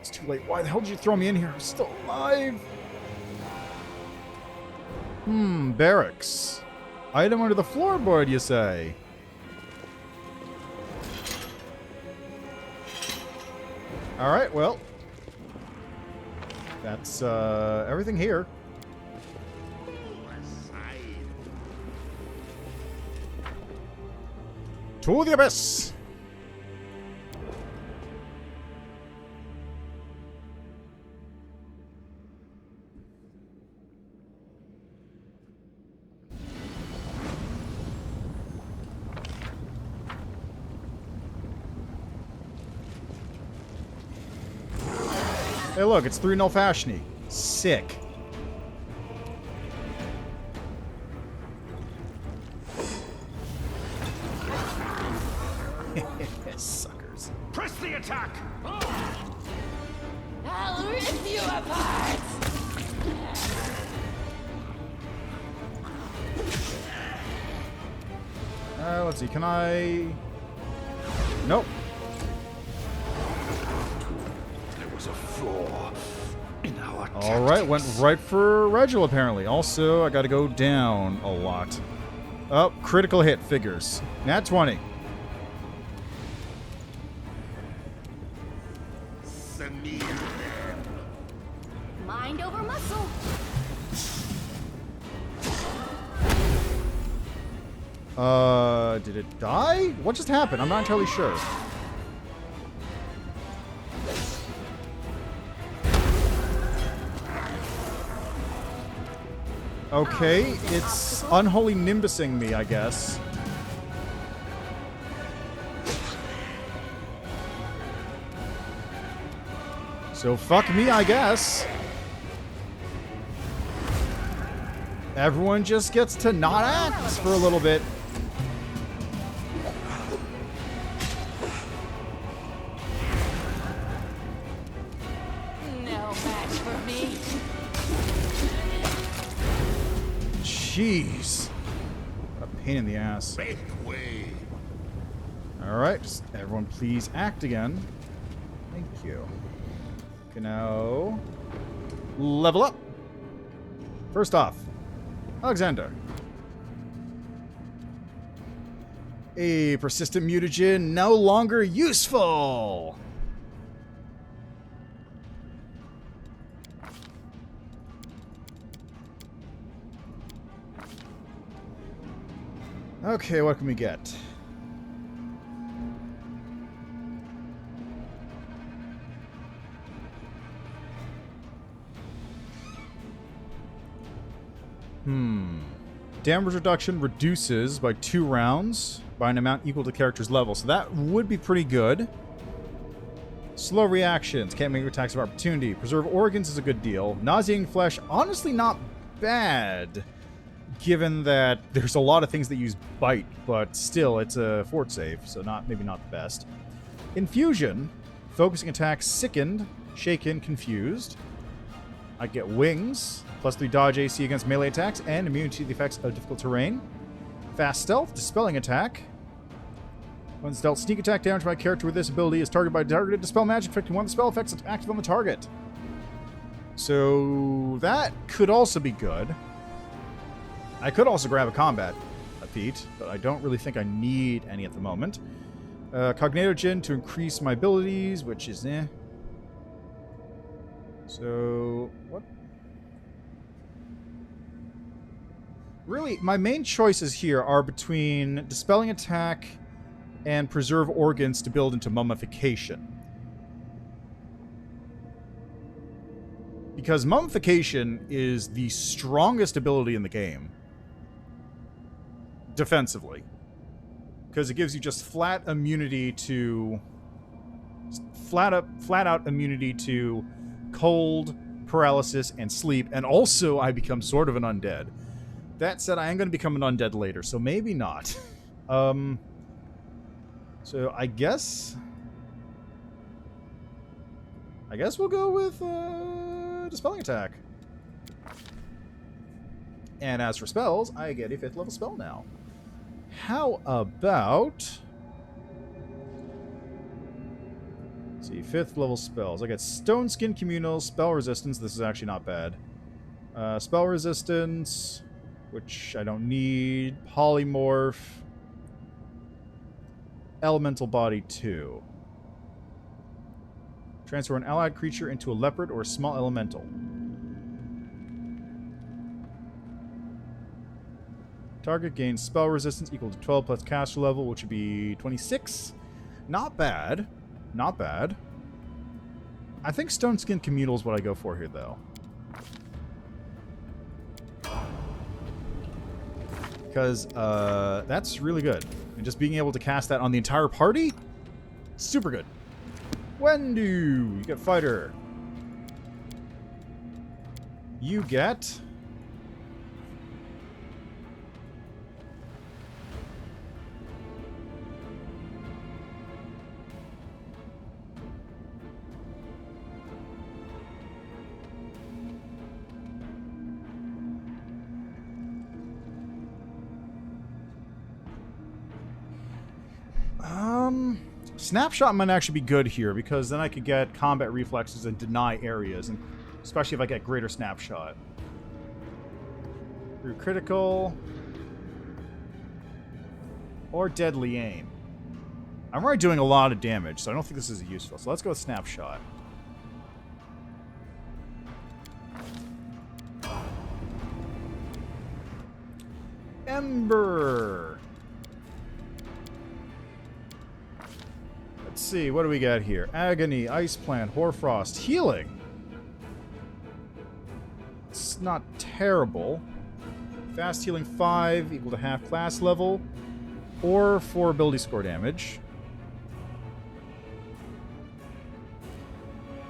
It's too late. Why the hell did you throw me in here? I'm still alive. Barracks. Item under the floorboard, you say? Alright, well. That's everything here. To the abyss! Hey look, it's 3-0 Fashioney. Sick. Suckers. Press the attack! I'll rip you apart! Let's see, can I... Nope. There was a flaw in our Alright, went right for Regil apparently. Also, I gotta go down a lot. Oh, critical hit figures. Nat 20. Mind over muscle. Did it die? What just happened? I'm not entirely sure. Okay, it's unholy nimbusing me, I guess. So fuck me, I guess. Everyone just gets to not act for a little bit. No match for me. Jeez. What a pain in the ass. Make way. Alright, just everyone please act again. Thank you. Okay, now... level up! First off, Alexander. A persistent mutagen no longer useful! Okay, what can we get? Damage reduction reduces by 2 rounds by an amount equal to character's level, so that would be pretty good. Slow reactions, can't make attacks of opportunity. Preserve organs is a good deal. Nauseating flesh, honestly not bad, given that there's a lot of things that use bite, but still, it's a fort save, so maybe not the best. Infusion, focusing attacks sickened, shaken, confused. I get wings, +3 dodge AC against melee attacks, and immunity to the effects of difficult terrain. Fast stealth, dispelling attack. When dealt sneak attack damage by a character with this ability is targeted by targeted dispel magic, affecting one of the spell effects active on the target. So that could also be good. I could also grab a combat feat, but I don't really think I need any at the moment. Cognitogen to increase my abilities, which is eh. So, what? Really, my main choices here are between Dispelling Attack and Preserve Organs to build into Mummification. Because Mummification is the strongest ability in the game. Defensively. Because it gives you just flat immunity to... Flat out immunity to cold, paralysis, and sleep. And also, I become sort of an undead. That said, I am going to become an undead later, so maybe not. So, I guess we'll go with Dispelling Attack. And as for spells, I get a 5th level spell now. How about... Let's see, 5th level spells. I got Stone Skin Communal, Spell Resistance. This is actually not bad. Spell Resistance... which I don't need. Polymorph. Elemental Body 2. Transfer an allied creature into a leopard or a small elemental. Target gains spell resistance equal to 12 plus caster level, which would be 26. Not bad. Not bad. I think Stone Skin Communal is what I go for here, though. Because that's really good. And just being able to cast that on the entire party? Super good. Wendu! You get Fighter. You get... Snapshot might actually be good here, because then I could get combat reflexes and deny areas, and especially if I get greater snapshot. Through critical. Or deadly aim. I'm already doing a lot of damage, so I don't think this is useful. So let's go with snapshot. Ember. Let's see, what do we got here? Agony, Ice Plant, Hoarfrost, Healing. It's not terrible. Fast Healing 5 equal to half class level. Or 4 ability score damage.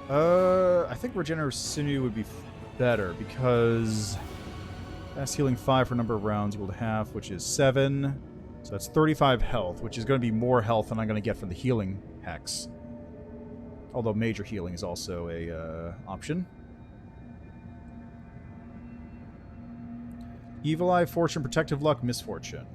I think Regenerative Sinew would be better, because Fast Healing 5 for number of rounds equal to half, which is 7. So that's 35 health, which is going to be more health than I'm going to get from the healing hex. Although major healing is also a option. Evil Eye, Fortune, Protective Luck, Misfortune.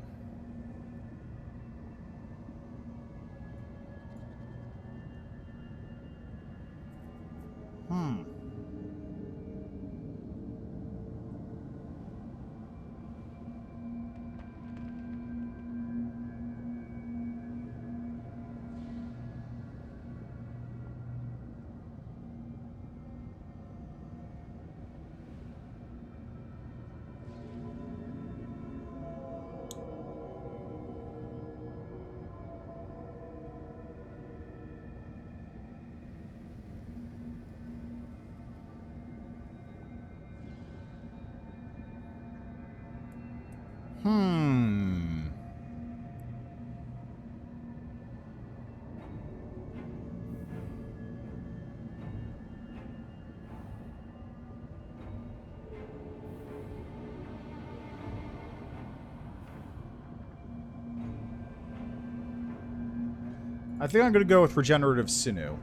I think I'm going to go with Regenerative Sinew.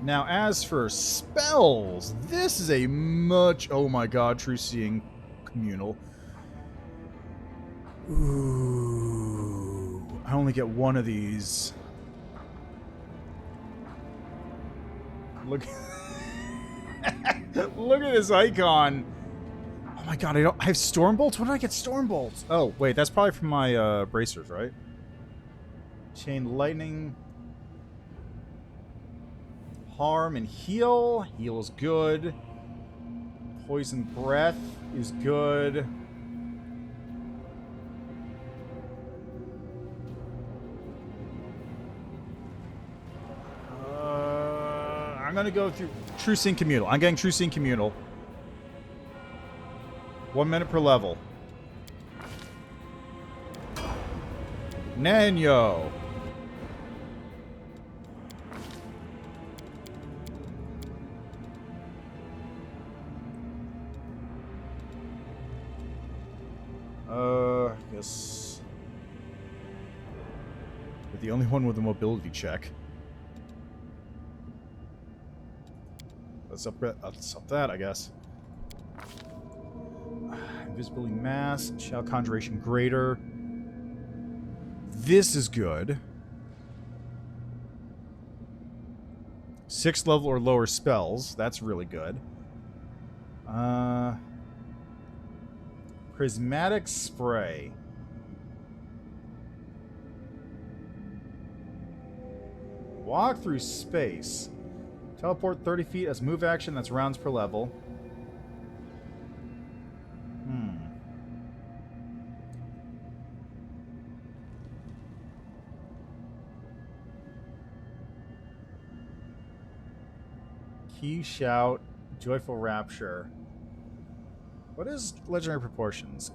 Now, as for spells, this is a much... Oh my god, True Seeing Communal. Ooh. I only get one of these. Look... Look at this icon. Oh my god, I have Stormbolts? When did I get Stormbolts? Oh, wait, that's probably from my bracers, right? Chain Lightning. Harm and Heal. Heal is good. Poison Breath is good. I'm gonna go through True Seeing Communal. I'm getting True Seeing Communal. 1 minute per level. Nanyo. I guess you're the only one with a mobility check. Let's up that, I guess. Invisibility Mass, Shell Conjuration Greater. This is good. 6th level or lower spells. That's really good. Prismatic Spray. Walk through space. Teleport 30 feet as move action. That's rounds per level. Key Shout. Joyful Rapture. What is Legendary Proportions?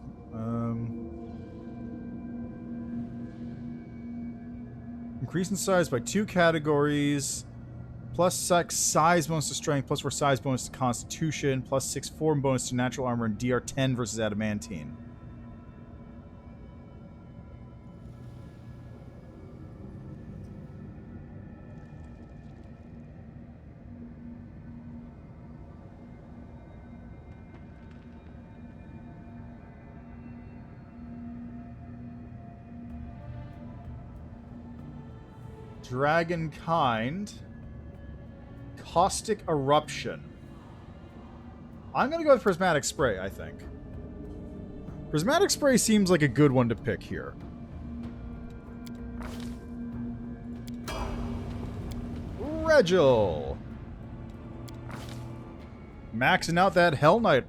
Increase in size by 2 categories. Plus 6 size bonus to strength, plus 4 size bonus to constitution, plus 6 form bonus to natural armor, and DR 10 versus adamantine. Dragonkind. Caustic Eruption. I'm going to go with Prismatic Spray, I think. Prismatic Spray seems like a good one to pick here. Regil. Maxing out that Hell Knight.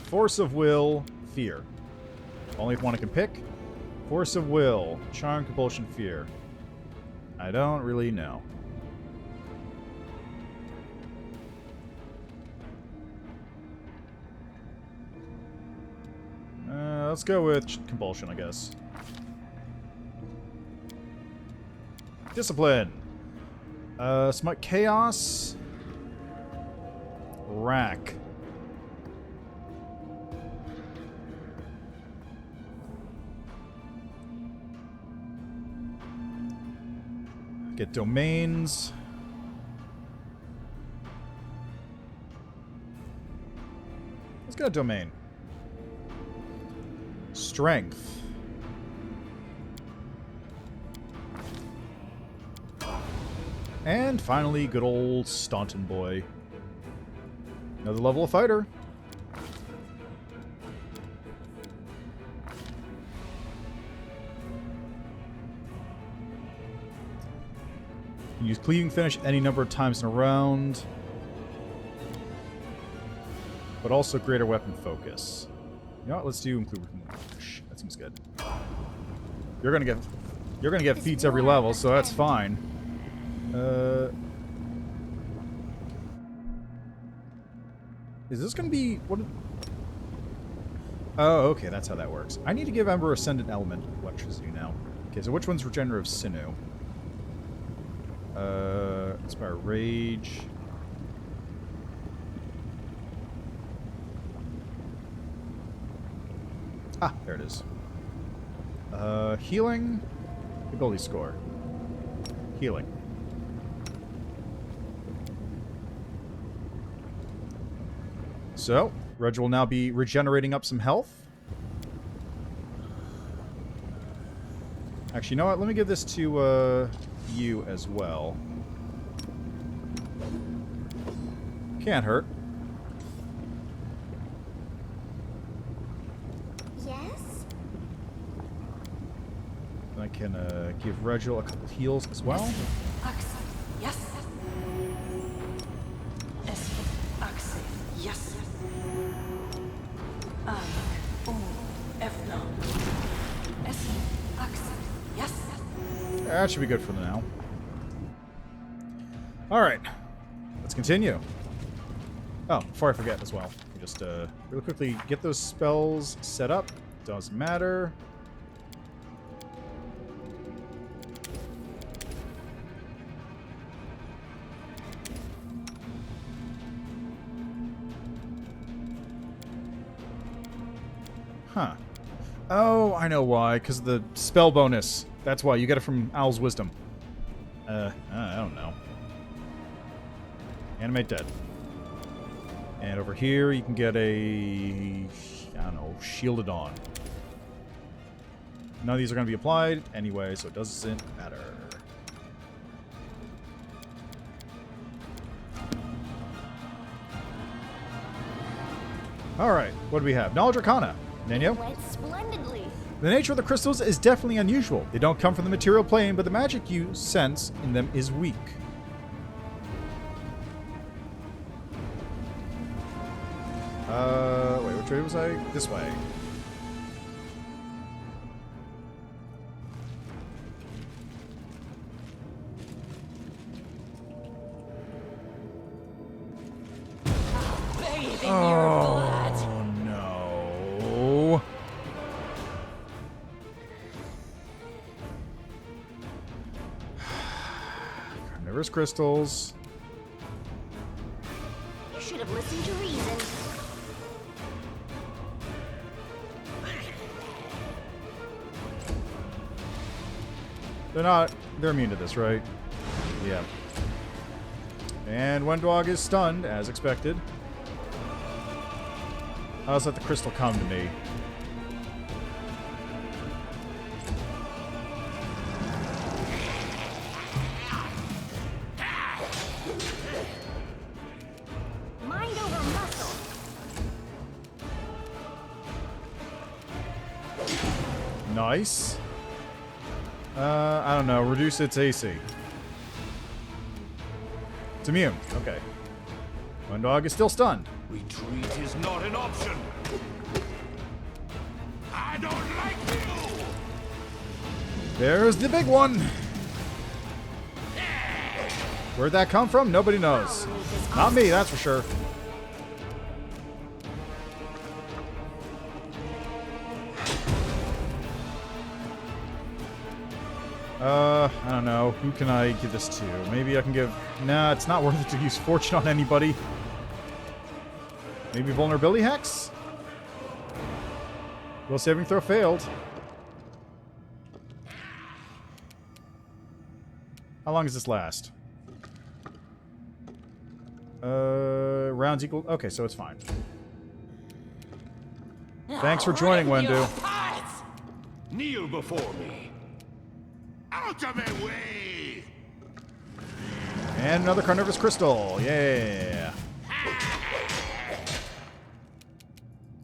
Force of Will, Fear. Only if one I can pick. Force of Will, Charm, Compulsion, Fear. I don't really know. Let's go with Compulsion, I guess. Discipline. Smite Chaos. Rack. Get domains. Let's get a domain. Strength. And finally, good old Staunton Boy. Another level of fighter. Use Cleaving Finish any number of times in a round. But also greater weapon focus. You know what? Let's do Include Finish. That seems good. You're gonna get feats every level, so that's fine. Is this gonna be what? Oh, okay, that's how that works. I need to give Ember Ascendant Element Electricity now. Okay, so which one's Regenerative Sinew? Inspire Rage. Ah, there it is. Healing. Ability score. Healing. So, Reg will now be regenerating up some health. Actually, you know what? Let me give this to, you as well. Can't hurt. Yes? I can give Regil a couple heals as well. Axe. Yes. Es. Axe. Yes. Efna. Es. Axe. Yes. That should be good for now. Alright. Let's continue. Oh, before I forget as well, just really quickly get those spells set up. Doesn't matter. Huh. Oh, I know why. Because the spell bonus. That's why. You get it from Owl's Wisdom. I don't know. Animate Dead. And over here, you can get a... I don't know, Shielded On. None of these are going to be applied anyway, so it doesn't matter. Alright, what do we have? Knowledge Arcana. Yaniel? Went splendidly. The nature of the crystals is definitely unusual. They don't come from the material plane, but the magic you sense in them is weak. Wait, which way was I? This way. Bathing your blood. No. Carnivorous crystals. You should have listened to reason. They're immune to this, right? Yeah. And Wendwog is stunned, as expected. I'll just let the crystal come to me. Mind over muscle. Nice. I don't know. Reduce its AC. It's immune. Okay. Wendog is still stunned. Retreat is not an option. I don't like you. There's the big one. Where'd that come from? Nobody knows. Not me, that's for sure. I don't know. Who can I give this to? Maybe I can give... Nah, it's not worth it to use Fortune on anybody. Maybe Vulnerability Hex? Will saving throw failed. How long does this last? Rounds equal... Okay, so it's fine. Thanks for joining, Wendu. Kneel before me. Out of my way! And another Carnivorous Crystal. Yeah.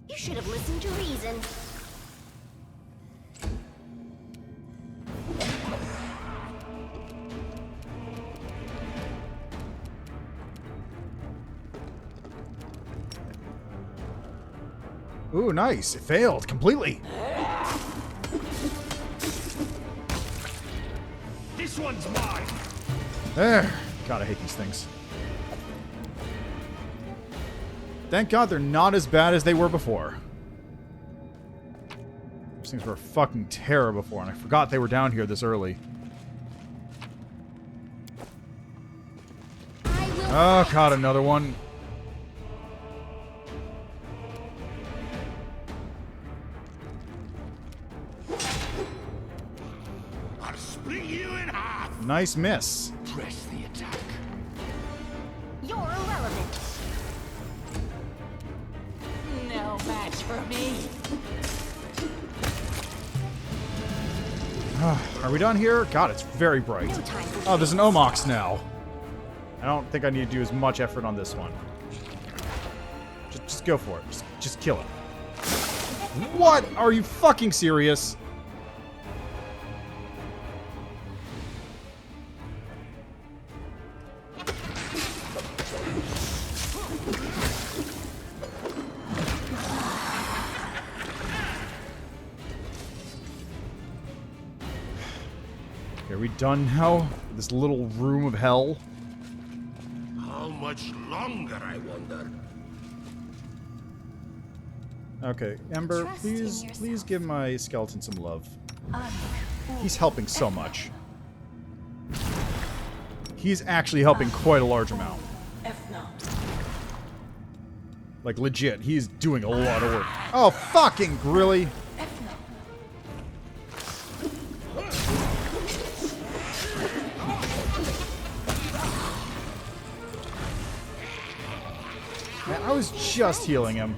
You should have listened to reason. Ooh, nice. It failed completely. This one's mine. There. God, I hate these things. Thank God they're not as bad as they were before. These things were a fucking terror before, and I forgot they were down here this early. Oh, God, another one. I'll split you in half. Nice miss. Press the attack. You're irrelevant. No match for me. Are we done here? God, it's very bright. No time for Oh, there's an Omox now. I don't think I need to do as much effort on this one. Just go for it. Just kill it. What? Are you fucking serious? Are we done now? This little room of hell? How much longer, I wonder? Okay, Ember, Trust in please yourself. give my skeleton some love. He's helping so much. He's actually helping quite a large amount. Like, legit, he's doing a lot of work. Oh, fucking really? Man, I was just healing him.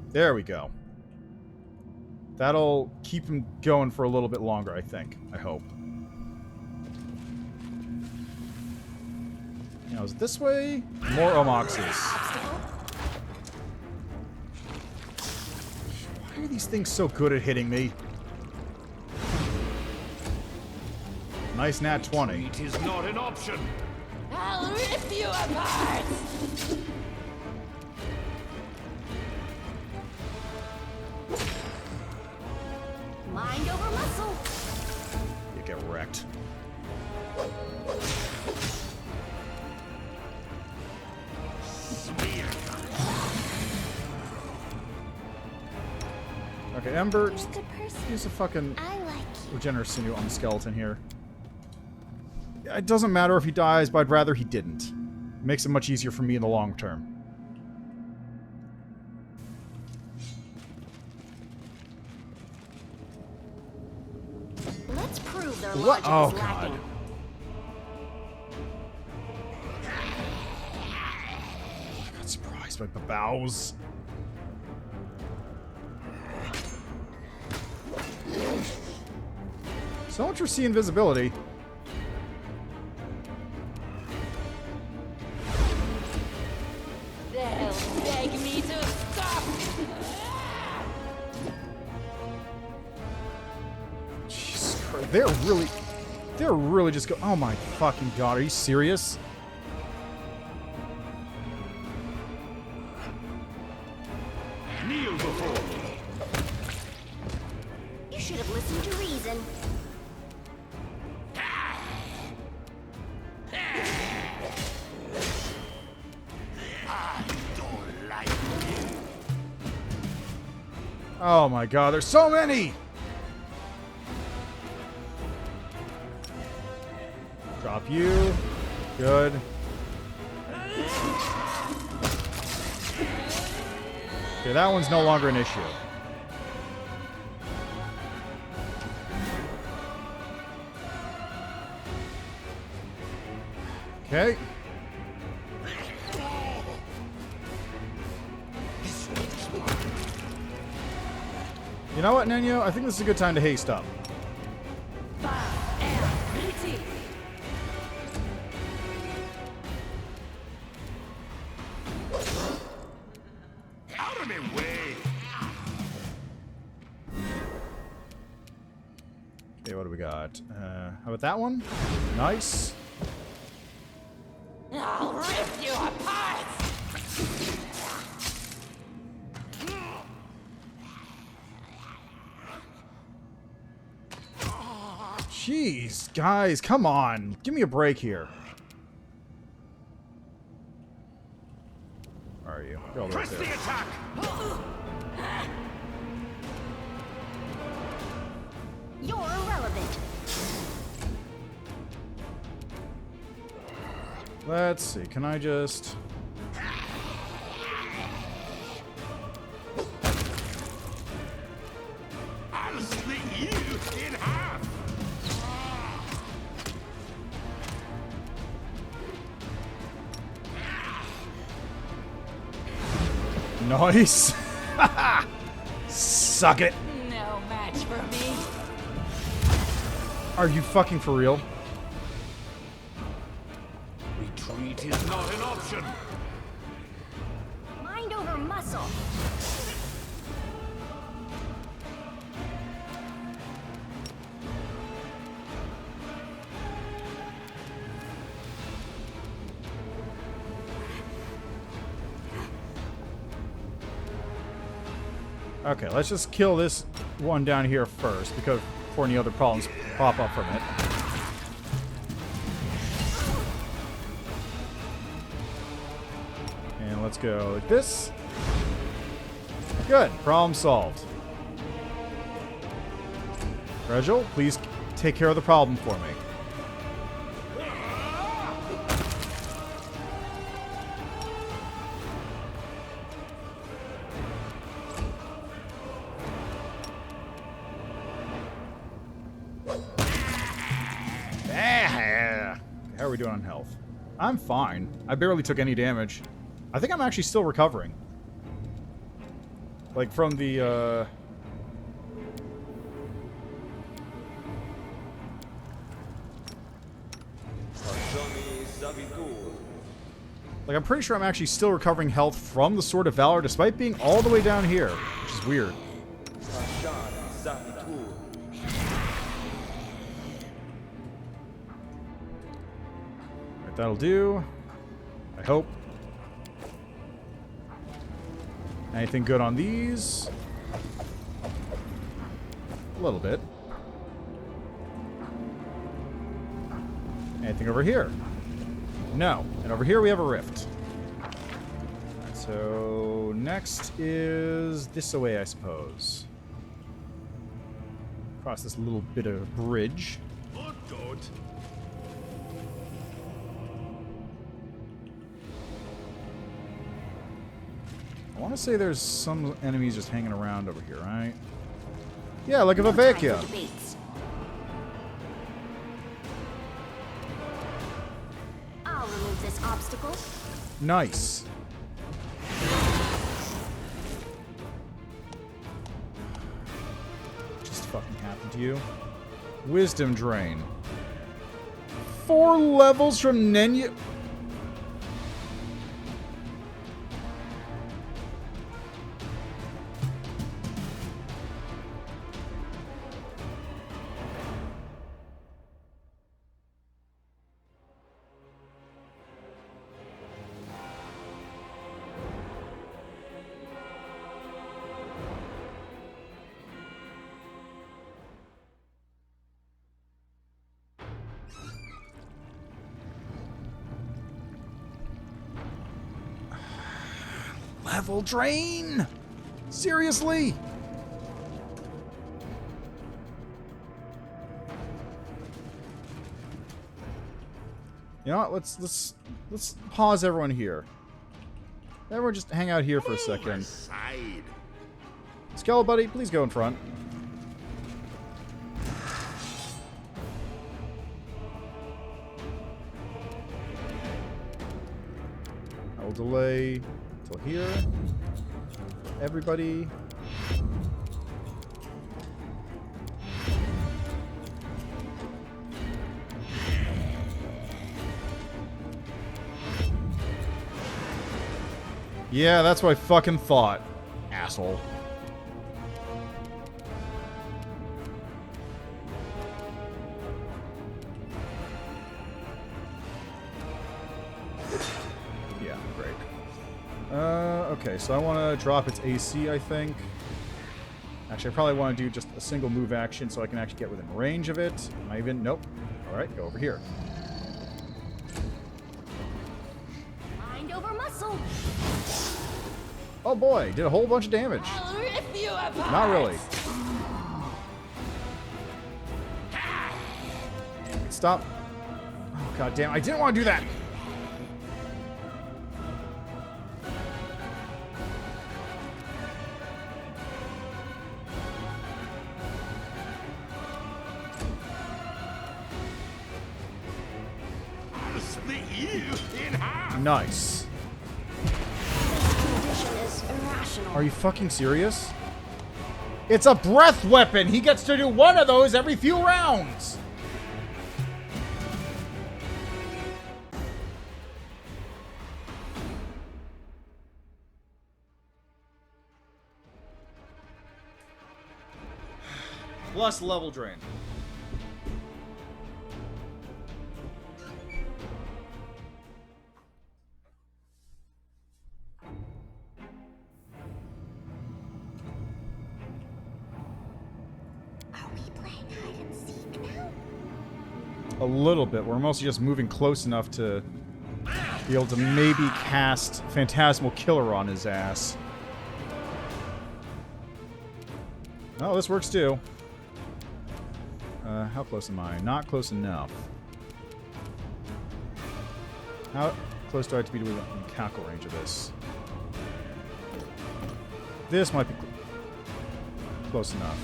There we go. That'll keep him going for a little bit longer, I think. I hope. Now is it this way? More Omoxes. Why are these things so good at hitting me? Nice nat 20. It is not an option. I'll rip you apart! Mind over muscle. You get wrecked. Okay, Ember, There's a person. use a fucking I like you. regenerate sinew on the skeleton here. It doesn't matter if he dies, but I'd rather he didn't. It makes it much easier for me in the long term. Let's prove their What? logic Oh, is God. lacking. I got surprised by Babaus. So much for see invisibility. They'll beg me to stop! Jesus Christ. They're really just oh my fucking God, are you serious? Kneel before me. You should have listened to reason. Oh my God, there's so many! Drop you. Good. Okay, that one's no longer an issue. Okay. You know what, Nenyo? I think this is a good time to haste up. Out of my way. Okay, what do we got? How about that one? Nice. I'll rip you apart! Jeez, guys, come on. Give me a break here. Where are you? Go over Press there. the attack. You're irrelevant. Let's see. Can I just... I'll split you in half. Nice. Suck it. No match for me. Are you fucking for real? Retreat is not an option. Mind over muscle. Okay, let's just kill this one down here first, because before any other problems pop up from it. And let's go like this. Good, problem solved. Regil, please take care of the problem for me. How are we doing on health? I'm fine. I barely took any damage. I think I'm actually still recovering. Like from the, Like, I'm pretty sure I'm actually still recovering health from the Sword of Valor despite being all the way down here, which is weird. Right, that'll do. I hope. Anything good on these? A little bit. Anything over here? No. And over here we have a rift. Alright, so next is this way, I suppose. Across this little bit of bridge. I want to say there's some enemies just hanging around over here, right? Yeah, like a Vivekya. I'll remove this obstacle. Nice. Just fucking happened to you. Wisdom drain. 4 levels from Nenya. Level drain? Seriously? You know what? Let's pause everyone here. Everyone just hang out here for a second. Skeleton buddy, please go in front. I will delay till here. Everybody. Yeah, that's what I fucking thought. Asshole. Yeah, great. Okay, so I want to drop its AC, I think. Actually, I probably want to do just a single move action so I can actually get within range of it. Am I even? Nope. Alright, go over here. Mind over muscle. Oh boy, did a whole bunch of damage. I'll rip you apart. Not really. Stop. Oh, god damn, I didn't want to do that. I'll split you in half. Nice. Condition is irrational. Are you fucking serious? It's a breath weapon. He gets to do one of those every few rounds. Plus level drain. Are we playing hide and seek now? A little bit. We're mostly just moving close enough to be able to maybe cast Phantasmal Killer on his ass. Oh, this works too. How close am I? Not close enough. How close do I have to be to within cackle range of this? This might be close enough.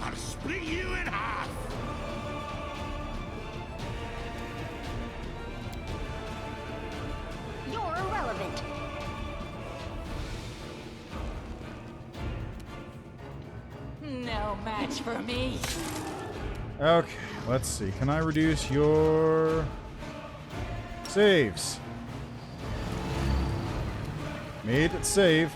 I'll split you in half. You're irrelevant. No match for me. Okay, let's see. Can I reduce your saves? Made it save.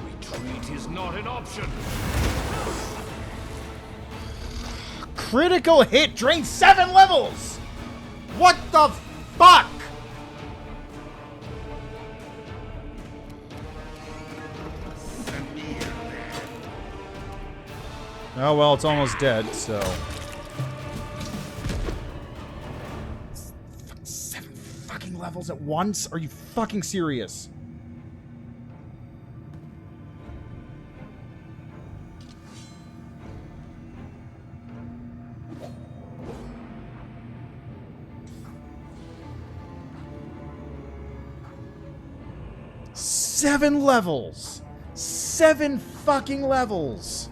Retreat is not an option. Critical hit drains 7 levels! What the fuck? Oh well, it's almost dead, so... 7 fucking levels at once? Are you fucking serious? Seven levels! 7 fucking levels!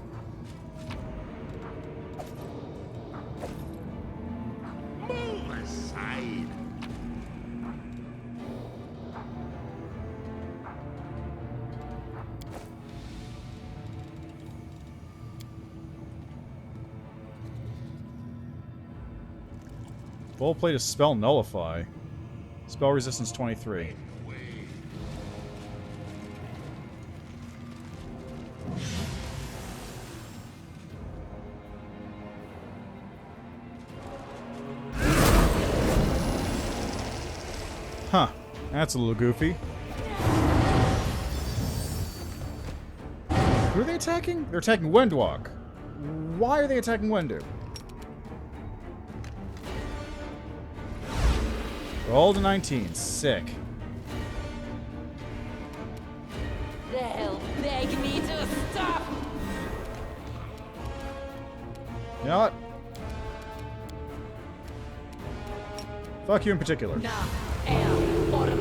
Full plate of spell nullify. Spell resistance 23. Huh. That's a little goofy. Who are they attacking? They're attacking Windwalk. Why are they attacking Wendu? Roll to 19. Sick. They'll beg me to stop. You know what? Fuck you in particular.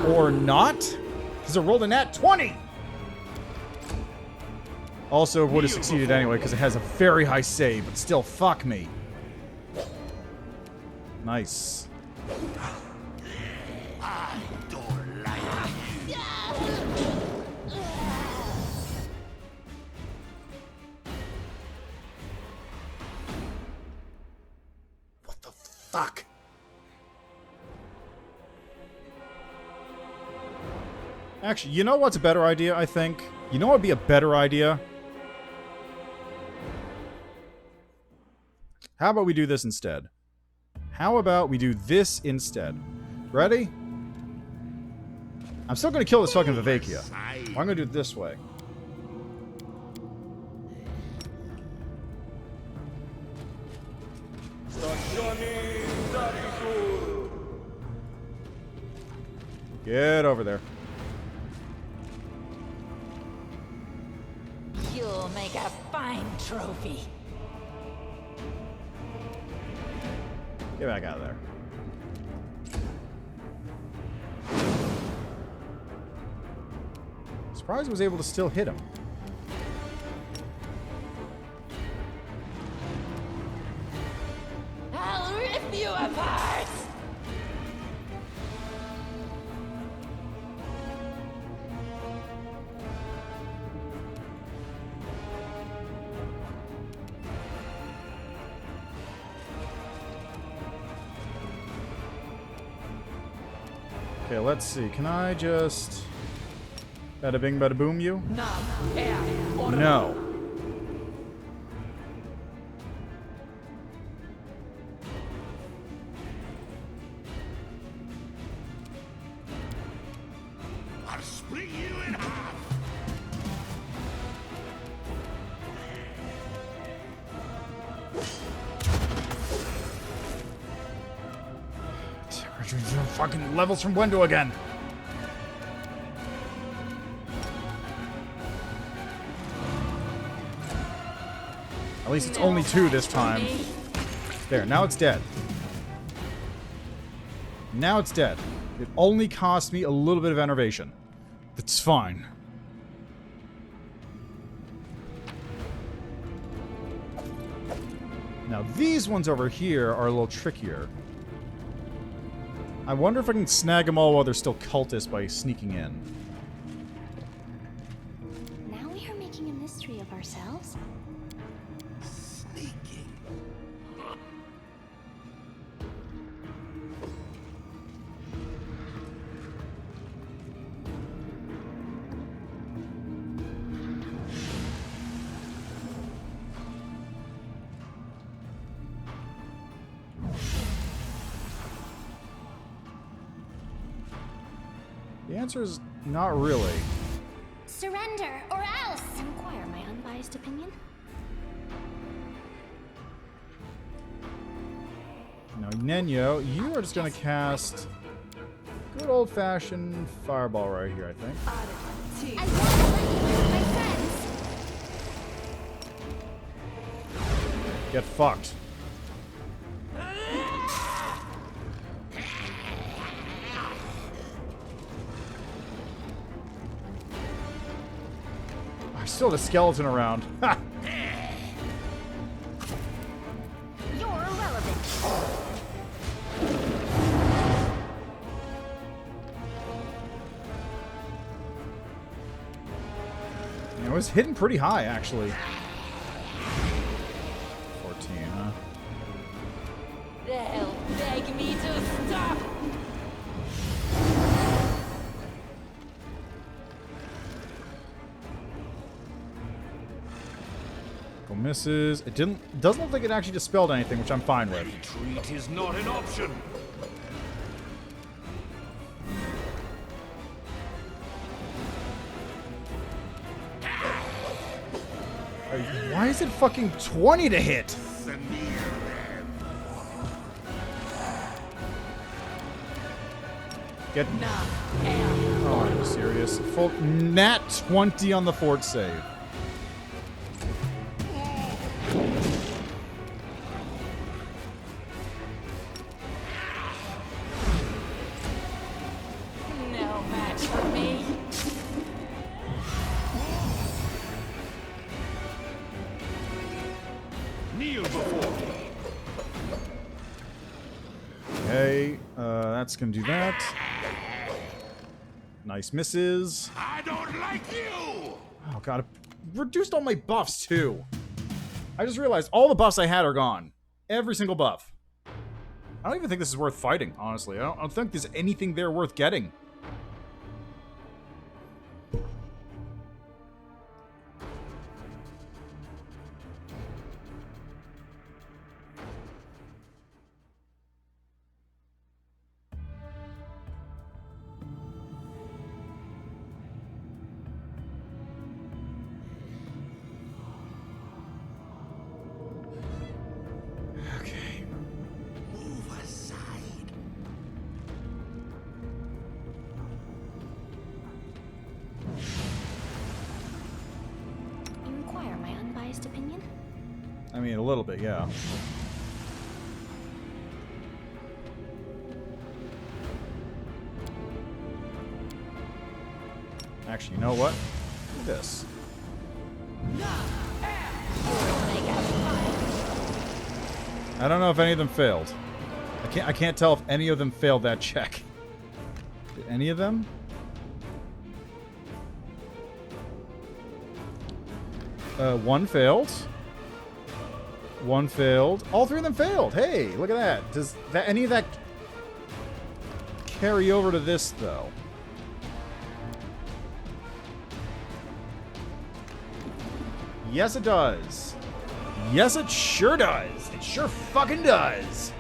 Or not? Because it rolled a nat 20! Also, would have succeeded anyway, because it has a very high save, but still, fuck me. Nice. What the fuck? Actually, you know what's a better idea, I think? You know what would be a better idea? How about we do this instead? How about we do this instead? Ready? I'm still gonna kill this fucking Vivacia. I'm gonna do it this way. Get over there. You'll make a fine trophy. Get back out of there. Surprised I was able to still hit him. I'll rip you apart. Okay, let's see. Can I just... Bada bing, bada boom you? No. I'll split you in half. Fucking levels from window again. At least it's only 2 this time. There, now it's dead. Now it's dead. It only cost me a little bit of enervation. That's fine. Now these ones over here are a little trickier. I wonder if I can snag them all while they're still cultists by sneaking in. mystery of ourselves. Sneaking. The answer is not really. Surrender, or else! Inquire my unbiased opinion. Now, Nenyo, you are just going to cast good old-fashioned fireball right here, I think. I won't let you hurt my friends! Get fucked. Still the skeleton around. Ha! You're irrelevant. It was hitting pretty high, actually. 14, huh? They'll beg me to stop. Misses. It doesn't look like it actually dispelled anything, which I'm fine with. Retreat is not an option. Why is it fucking 20 to hit? Get. Oh, are you serious? Full nat 20 on the fort save. No match for me. Kneel before me. Okay, that's gonna do that. Nice misses. I don't like you. Oh god, reduced all my buffs too. I just realized all the buffs I had are gone. Every single buff. I don't even think this is worth fighting, honestly. I don't think there's anything there worth getting. Opinion? I mean, a little bit, yeah. Actually, you know what? Do this. I don't know if any of them failed. I can't tell if any of them failed that check. Did any of them? One failed. One failed. All three of them failed. Hey, look at that. Does that any of that carry over to this, though? Yes, it does. Yes, it sure does. It sure fucking does.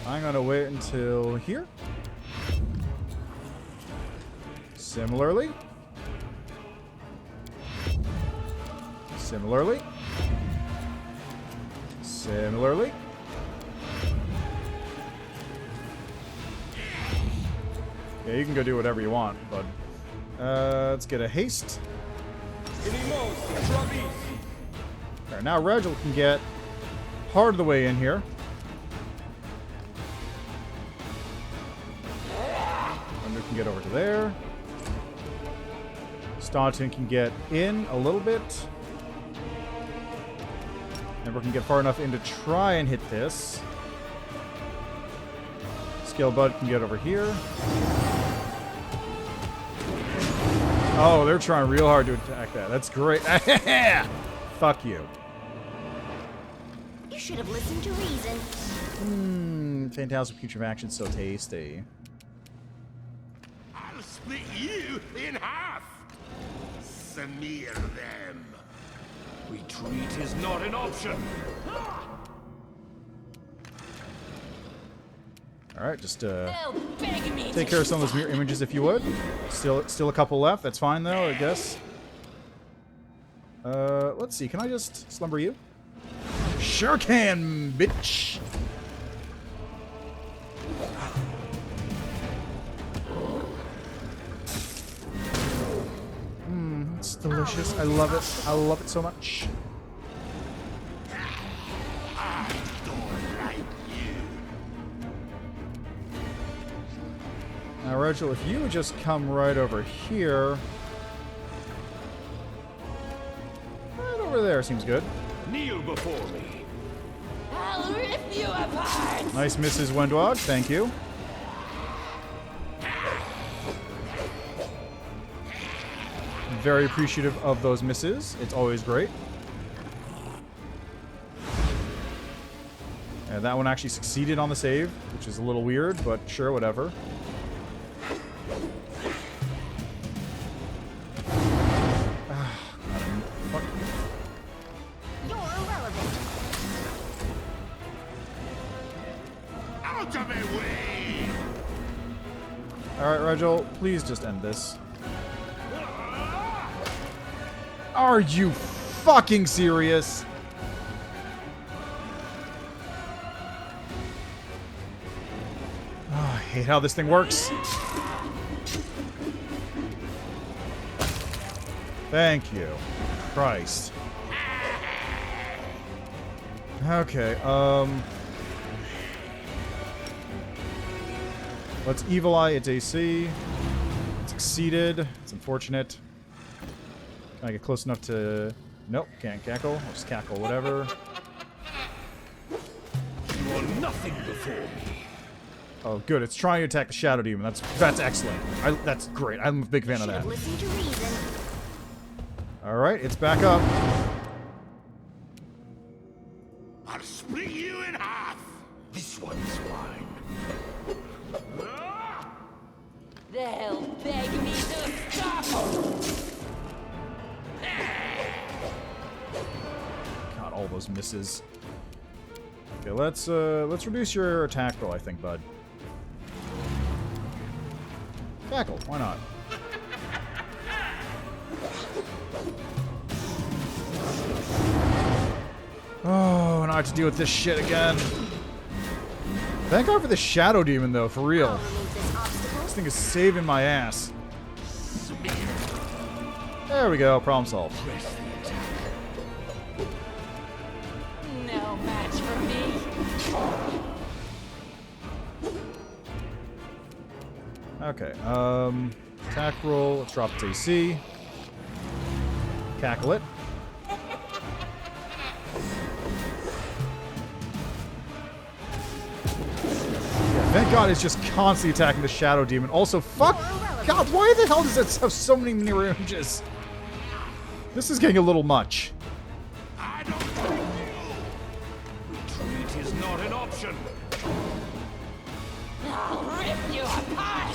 I'm gonna wait until here. Similarly. Similarly. Similarly. Yeah, you can go do whatever you want, but let's get a haste. Alright, now Regil can get part of the way in here. Thunder can get over to there. Staunton can get in a little bit. Ember can get far enough in to try and hit this. Scalebud can get over here. Oh, they're trying real hard to attack that. That's great. Fuck you. You should have listened to reason. Phantasmal creature of action, so tasty. I'll split you in half. Smear them. Retreat is not an option. Alright, just They'll beg me take care of some of those mirror images if you would. Still a couple left. That's fine though, I guess. Let's see. Can I just slumber you? Sure can, bitch. It's delicious. I love it. I love it so much. Now, Rachel, if you would just come right over here. Right over there seems good. Kneel before me. I'll rip you apart. Nice Mrs. Wendwog, thank you. Very appreciative of those misses. It's always great. And that one actually succeeded on the save, which is a little weird, but sure, whatever. Fuck you. You're irrelevant. Out of my way! Alright, Rigel, please just end this. Are you fucking serious? Oh, I hate how this thing works. Thank you. Christ. Okay, let's Evil Eye its AC. It succeeded. It's unfortunate. Can I get close enough to... Nope, can't cackle. I'll just cackle, whatever. You are nothing before me. Oh, good. It's trying to attack the Shadow Demon. That's excellent. That's great. I'm a big fan of Should that. have listened to reason. Alright, it's back up. I'll split you in half. This one's mine. They'll beg me to stop. God, all those misses. Okay, let's reduce your attack roll, I think, bud. Cackle, why not? Oh, and I have to deal with this shit again. Thank God for the Shadow Demon, though, for real. Remove this obstacle. This thing is saving my ass. There we go, problem solved. No match for me. Okay, attack roll, let's drop its AC. Cackle it. Thank God it's just constantly attacking the Shadow Demon. Also, fuck! God, why the hell does it have so many mirror images? This is getting a little much. I don't like you. Retreat is not an option. I'll rip you apart.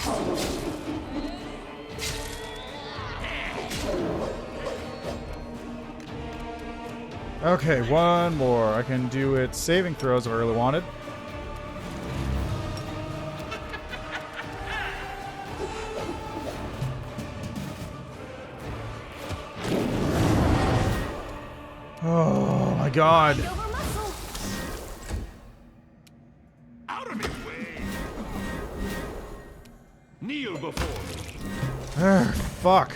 Okay, one more. I can do its saving throws if I really wanted. Oh my God. Out of my way. Kneel before me. Fuck.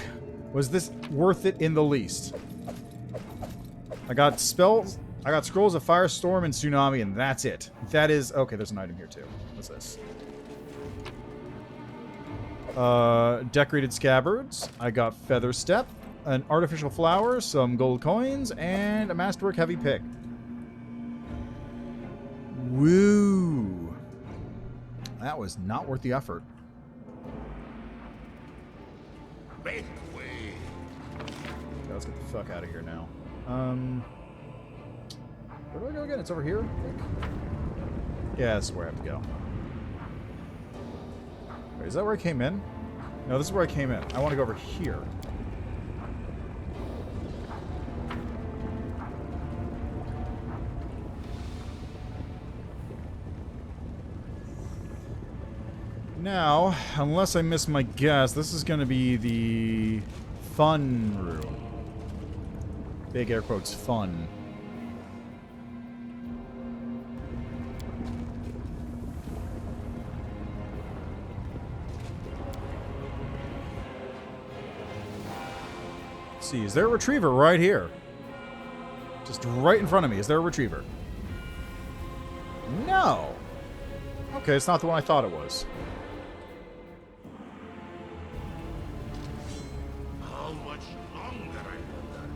Was this worth it in the least? I got spells. I got Scrolls of Firestorm and Tsunami, and that's it. That is... Okay, there's an item here, too. What's this? Decorated Scabbards. I got Feather Step, an Artificial Flower, some gold coins, and a Masterwork Heavy Pick. Woo! That was not worth the effort. Make way. Okay, let's get the fuck out of here now. Where do I go again? It's over here, I think? Yeah, this is where I have to go. Wait, is that where I came in? No, this is where I came in. I want to go over here. Now, unless I miss my guess, this is going to be the fun room. Big air quotes, fun. Let's see, is there a retriever right here? Just right in front of me. Is there a retriever? No. Okay, it's not the one I thought it was. How much longer, I wonder?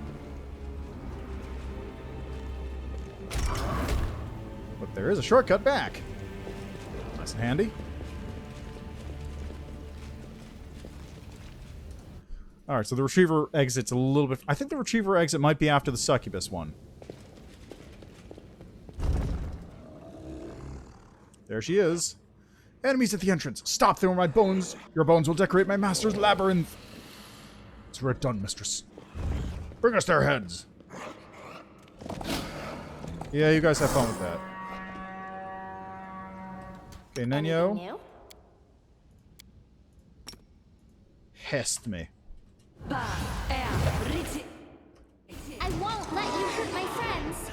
But there is a shortcut back. Nice and handy. Alright, so the retriever exit's a little bit... I think the retriever exit might be after the succubus one. There she is. Enemies at the entrance. Stop them or my bones. Your bones will decorate my master's labyrinth. It's right done, mistress. Bring us their heads. Yeah, you guys have fun with that. Okay, Anything Nenyo. new? Hest me. I won't let you hurt my friends.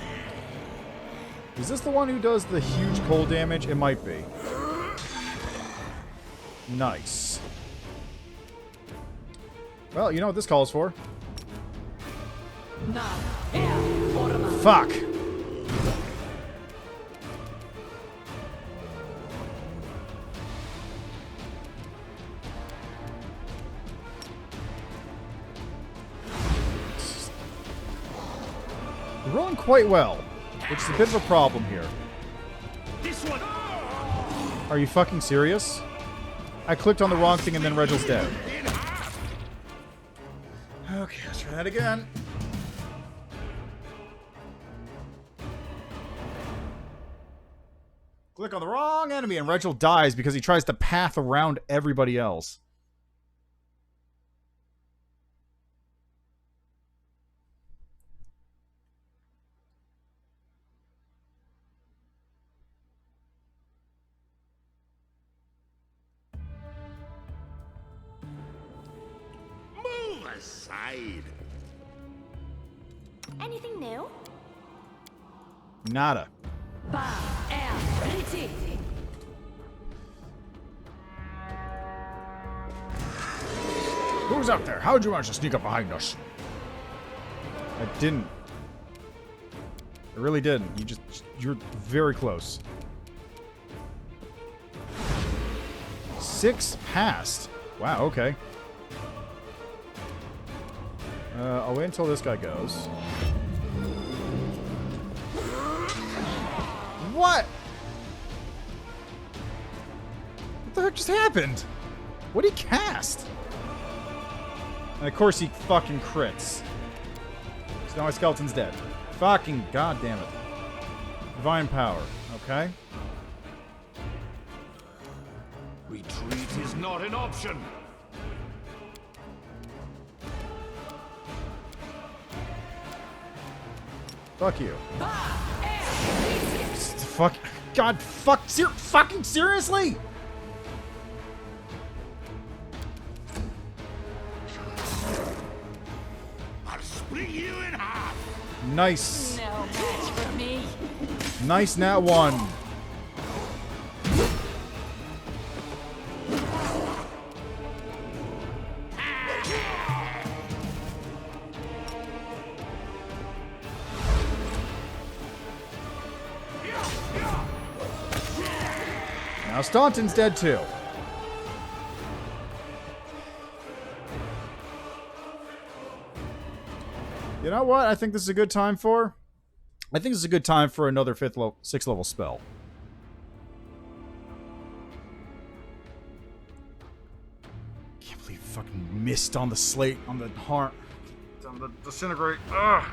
Is this the one who does the huge cold damage? It might be. Nice. Well, you know what this calls for. Fuck! We're rolling quite well, which is a bit of a problem here. This one! Are you fucking serious? I clicked on the wrong thing and then Regel's dead. Okay, let's try that again. Click on the wrong enemy and Regel dies because he tries to path around everybody else. Move aside! Anything new? Nada. Who's up there? How'd you manage to sneak up behind us? I didn't. I really didn't. You're very close. 6 passed. Wow, okay. I'll wait until this guy goes. What? What the heck just happened? What did he cast? And of course he fucking crits. So now my skeleton's dead. Fucking goddamn it. Divine power, okay? Retreat is not an option! Fuck you. Fuck. God, fuck. Fucking seriously? I'll split you in half! Nice. No match for me. Nice nat 1. Now Staunton's dead too. You know what I think this is a good time for? I think this is a good time for another 6th level spell. Can't believe fucking missed on the slate on the harm. them to disintegrate. Ugh.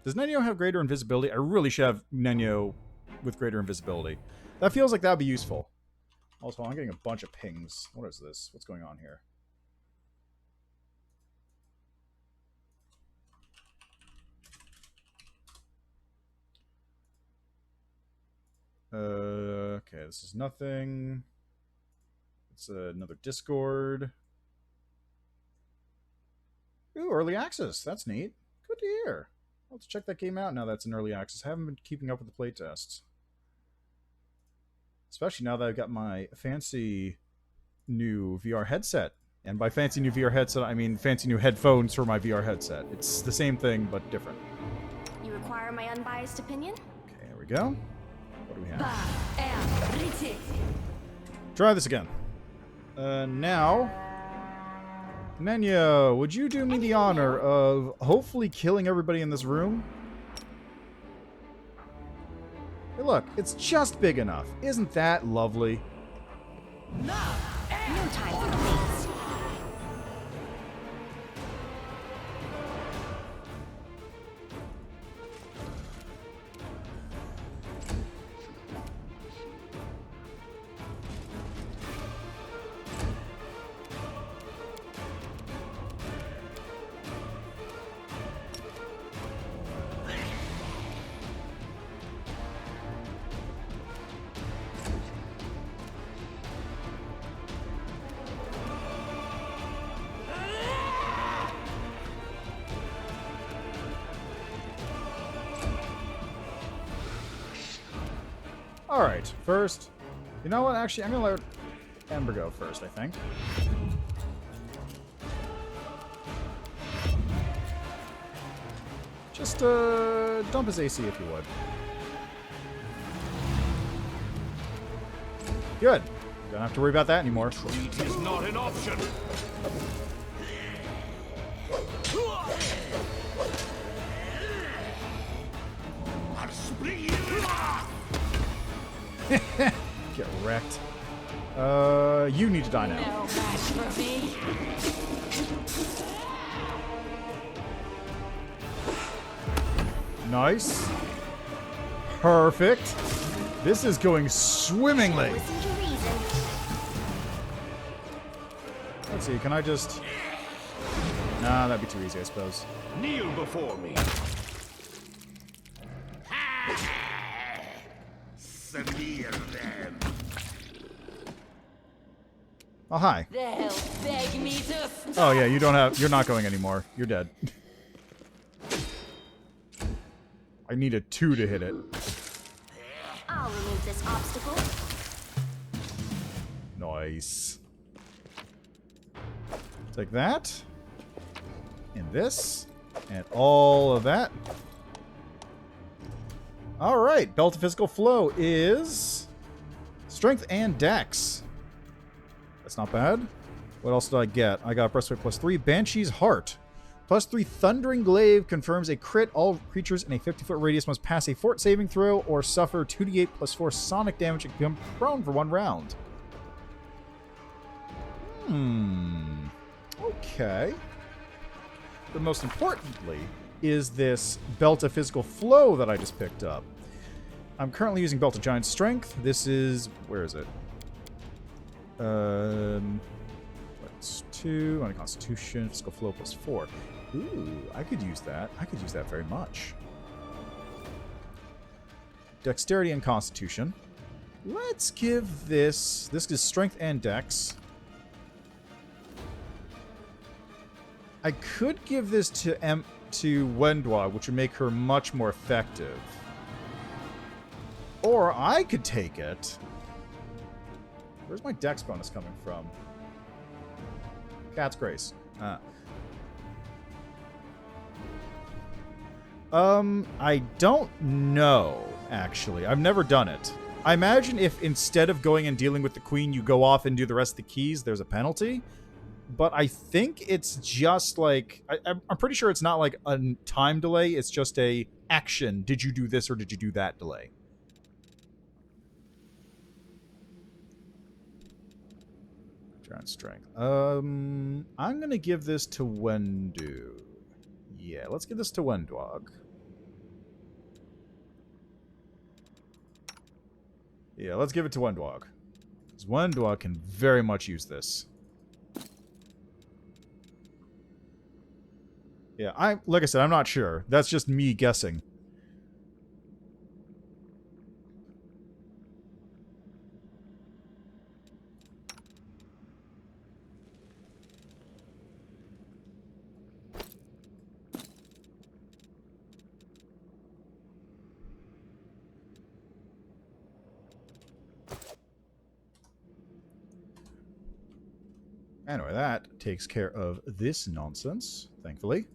Does Nenyo have greater invisibility? I really should have Nenyo with greater invisibility. That feels like that would be useful. Also, I'm getting a bunch of pings. What is this? What's going on here? Okay, this is nothing. It's another Discord. Ooh, early access. That's neat. Good to hear. Let's check that game out now that's in early access. I haven't been keeping up with the playtests. Especially now that I've got my fancy new VR headset. And by fancy new VR headset, I mean fancy new headphones for my VR headset. It's the same thing, but different. You require my unbiased opinion? Okay, there we go. What do we have? Try this again. Now, Nenyo, would you do me the honor of hopefully killing everybody in this room? Hey, look, it's just big enough. Isn't that lovely? No time for debates. Alright, first... You know what? Actually, I'm going to let Ember go first, I think. Just, dump his AC if you would. Good. Don't have to worry about that anymore. Retreat is not an option. I'll split you in half. Get wrecked. You need to die now. No match for me. Nice. Perfect. This is going swimmingly. Listen to reason. Let's see, can I just... Nah, that'd be too easy, I suppose. Kneel before me. Smear them. Oh, hi. They'll beg me to stop. Oh, yeah, you're not going anymore. You're dead. I need a 2 to hit it. I'll remove this obstacle. Nice. Take that. And this. And all of that. Alright, Belt of Physical Flow is... Strength and Dex. That's not bad. What else did I get? I got Breastplate +3. Banshee's Heart. +3 Thundering Glaive confirms a crit. All creatures in a 50-foot radius must pass a fort saving throw or suffer 2d8 +4 sonic damage and become prone for 1 round. Okay. But most importantly is this Belt of Physical Flow that I just picked up. I'm currently using Belt of Giant Strength. This is... Where is it? That's 2 on a Constitution. Physical Flow +4. Ooh, I could use that. I could use that very much. Dexterity and Constitution. Let's give this... This is Strength and Dex. I could give this to Wendwa, which would make her much more effective. Or I could take it. Where's my Dex bonus coming from? Cat's Grace. I don't know, actually. I've never done it. I imagine if instead of going and dealing with the queen, you go off and do the rest of the keys, there's a penalty. But I think it's just like... I'm pretty sure it's not like a time delay. It's just a action. Did you do this or did you do that delay? Giant strength. I'm gonna give this to Wendu. Yeah, let's give this to Wendwog. Yeah, let's give it to Wendwog. Because Wendwog can very much use this. Yeah, like I said, I'm not sure. That's just me guessing. Anyway, that takes care of this nonsense, thankfully.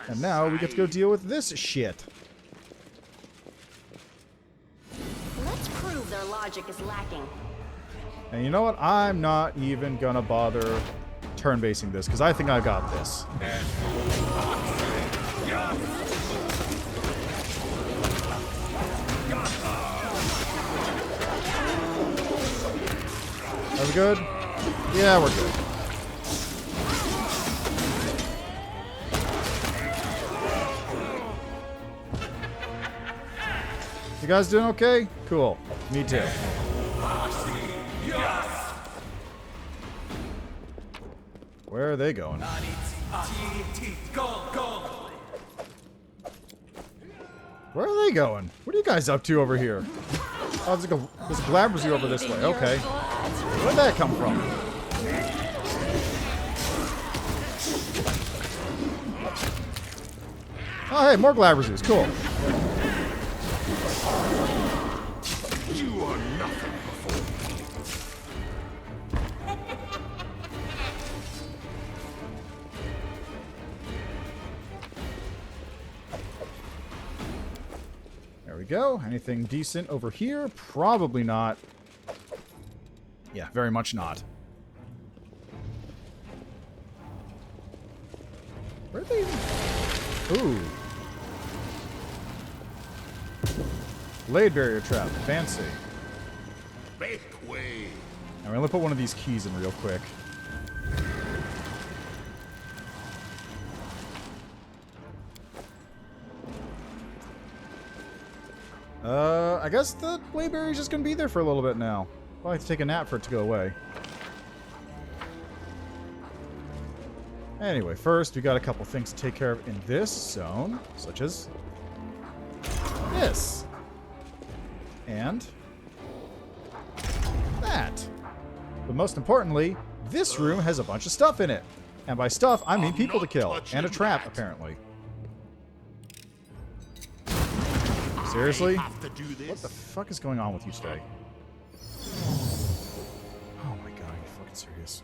And now we get to go deal with this shit. Let's prove their logic is lacking. And you know what? I'm not even gonna bother turn-basing this, because I think I got this. Are we good? Yeah, we're good. You guys doing okay? Cool. Me too. Where are they going? Where are they going? What are you guys up to over here? Oh, there's a Glabrezy over this way. Okay. Where'd that come from? Oh, hey, more Glabrezies. Cool. You are nothing before me. There we go. Anything decent over here? Probably not. Yeah, very much not. Where'd they even... Ooh. Blade barrier trap. Fancy. Make way. Now, let me put one of these keys in real quick. I guess the blade barrier is just going to be there for a little bit now. I'll have to take a nap for it to go away. Anyway, first we got a couple things to take care of in this zone, such as this. And that. But most importantly, this room has a bunch of stuff in it. And by stuff, I mean people to kill. And a trap, apparently. Seriously? What the fuck is going on with you today? Oh my god, are you fucking serious?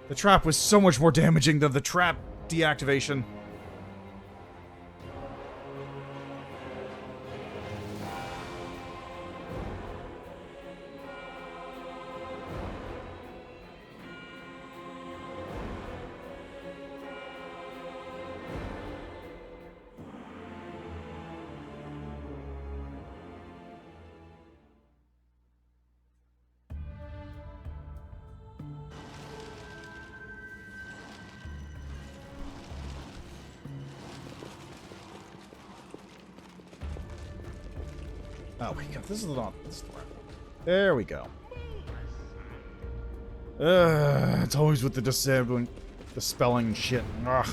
The trap was so much more damaging than the trap deactivation. Oh my god, this is not... There we go. It's always with the disabling... the spelling shit. Ugh.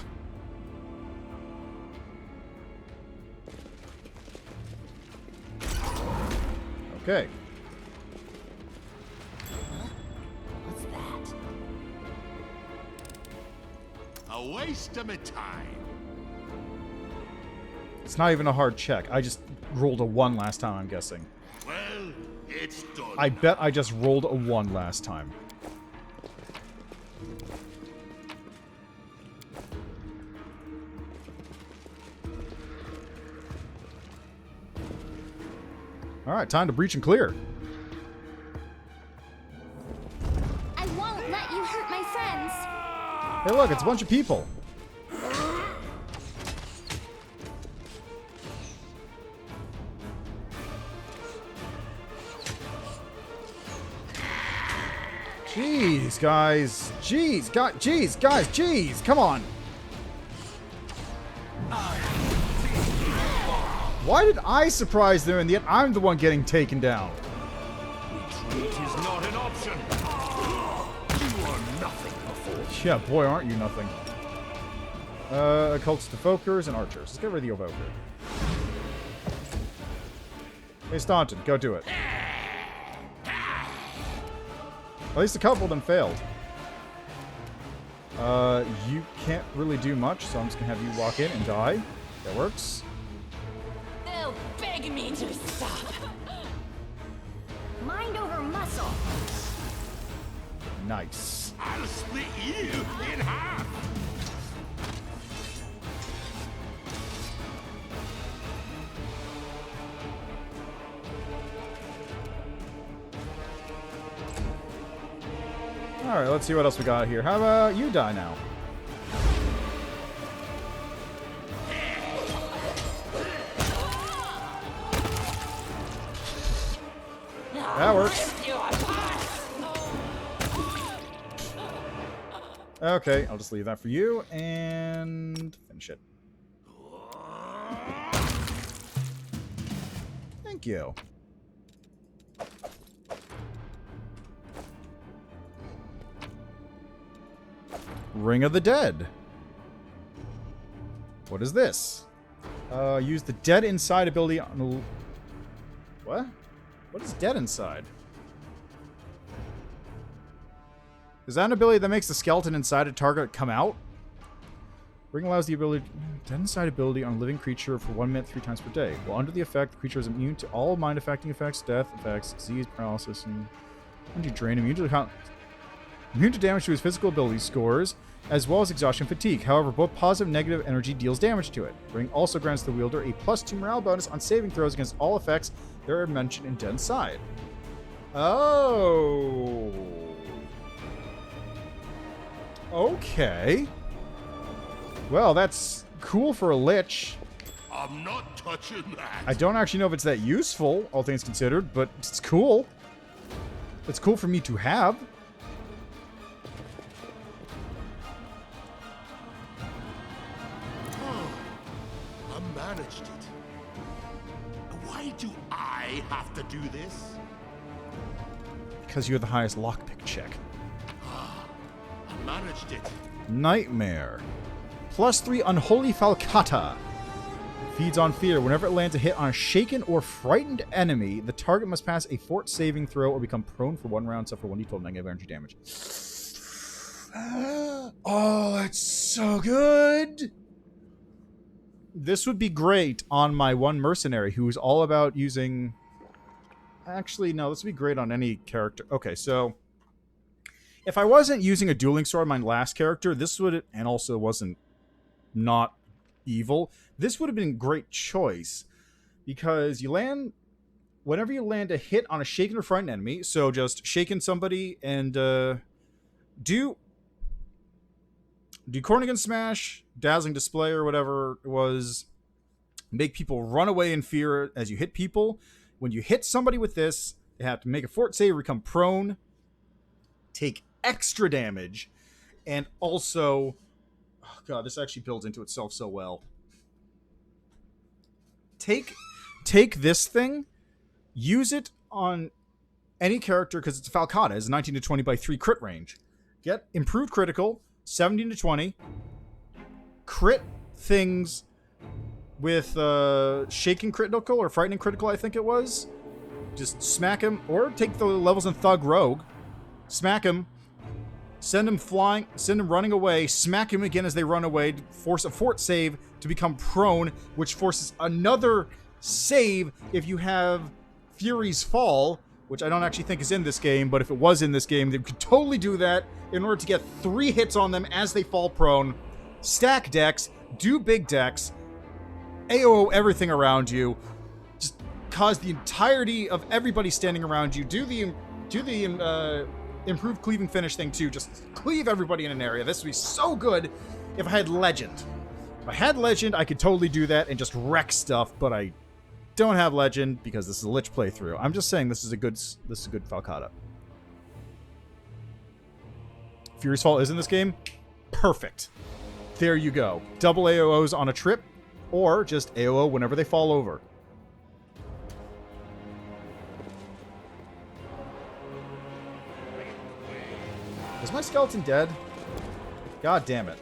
Okay. What's that? A waste of my time. It's not even a hard check. I just rolled a 1 last time, I'm guessing. Well, it's done. I bet I just rolled a 1 last time. Alright, time to breach and clear. I won't let you hurt my friends. Hey look, it's a bunch of people. Jeez, guys. Jeez, guys. Jeez, come on. Why did I surprise them and yet I'm the one getting taken down? Retreat is not an option. You are nothing before. Yeah, boy, aren't you nothing. Occultist Evokers and Archers. Let's get rid of the Evoker. Hey, Staunton, go do it. At least a couple of them failed. You can't really do much, so I'm just gonna have you walk in and die. That works. They'll beg me to stop. Mind over muscle. Nice. I'll split you in half. Alright, let's see what else we got here. How about you die now? That works. Okay, I'll just leave that for you and finish it. Thank you. Ring of the Dead. What is this? Use the Dead Inside ability on... What? What is Dead Inside? Is that an ability that makes the skeleton inside a target come out? Ring allows the ability... Dead Inside ability on a living creature for 1 minute 3 times per day. While under the effect, the creature is immune to all mind-affecting effects, death effects, disease, paralysis, and... Energy drain. Immune to damage to his physical ability scores, as well as exhaustion fatigue. However, both positive and negative energy deals damage to it. Ring also grants the wielder a +2 morale bonus on saving throws against all effects that are mentioned in Dead Inside. Oh. Okay. Well, that's cool for a Lich. I'm not touching that. I don't actually know if it's that useful, all things considered, but it's cool. It's cool for me to have. Managed it. Why do I have to do this? Because you're the highest lockpick check. I managed it. Nightmare. +3 Unholy Falcata. Feeds on fear. Whenever it lands a hit on a shaken or frightened enemy, the target must pass a fort saving throw or become prone for 1 round, suffer 1d12 negative energy damage. Oh, that's so good! This would be great on my one mercenary who is all about using... Actually, no, this would be great on any character. Okay, so... If I wasn't using a dueling sword on my last character, this would... And also wasn't not evil. This would have been a great choice. Because you land... Whenever you land a hit on a shaken or frightened enemy, so just shaken somebody and do Cornigan Smash, Dazzling Display, or whatever it was. Make people run away in fear as you hit people. When you hit somebody with this, they have to make a fort save, become prone, take extra damage, and also... Oh god, this actually builds into itself so well. Take this thing, use it on any character, because it's a Falcata. It's 19 to 20 by 3 crit range. Get improved critical, 17 to 20. Crit things with shaking critical or frightening critical, I think it was. Just smack him, or take the levels in Thug Rogue. Smack him, send him flying, send him running away, smack him again as they run away, force a fort save to become prone, which forces another save if you have Fury's Fall, which I don't actually think is in this game, but if it was in this game, they could totally do that in order to get 3 hits on them as they fall prone. Stack decks, do big decks, AO everything around you, just cause the entirety of everybody standing around you. Do the improved cleaving finish thing too. Just cleave everybody in an area. This would be so good if I had Legend. If I had Legend, I could totally do that and just wreck stuff, but I don't have Legend because this is a Lich playthrough. I'm just saying this is a good Falcata. Fury's Fall is in this game, perfect. There you go. Double AOs on a trip, or just AOO whenever they fall over. Is my skeleton dead? God damn it.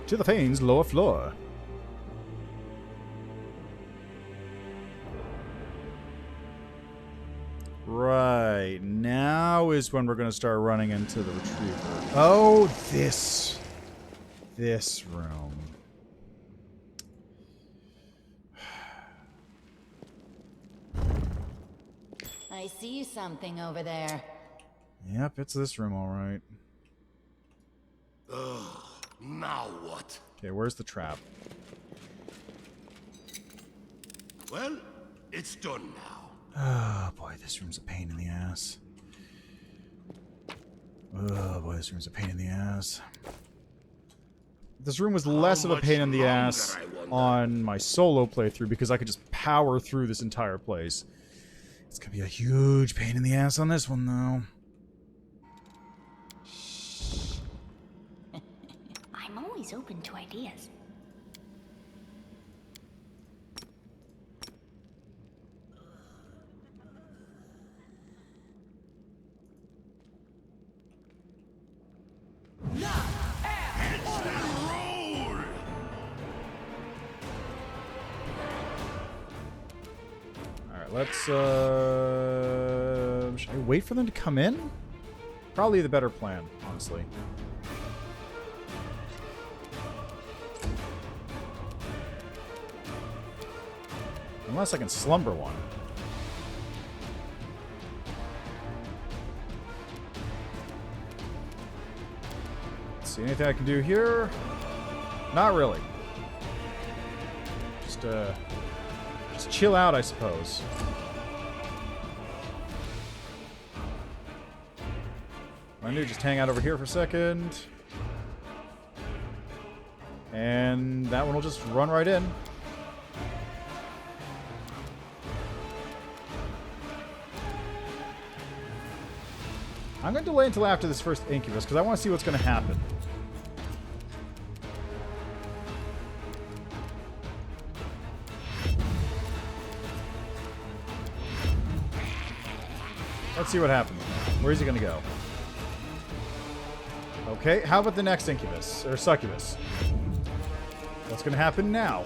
To the Fane's lower floor. Right, now is when we're going to start running into the retriever. Oh, this room. I see something over there. Yep, it's this room, all right. Ugh, now what? Okay, where's the trap? Well, it's done now. Oh, boy, this room's a pain in the ass. Oh, boy, this room's a pain in the ass. This room was less of a pain in the ass on my solo playthrough because I could just power through this entire place. It's gonna be a huge pain in the ass on this one, though. I'm always open to ideas. Alright, let's, should I wait for them to come in? Probably the better plan, honestly. Unless I can slumber one. See anything I can do here? Not really. Just chill out, I suppose. I need to just hang out over here for a second. And that one will just run right in. I'm going to delay until after this first Incubus, because I want to see what's going to happen. Let's see what happens. Where's he going to go? Okay, how about the next Incubus, or Succubus? What's going to happen now?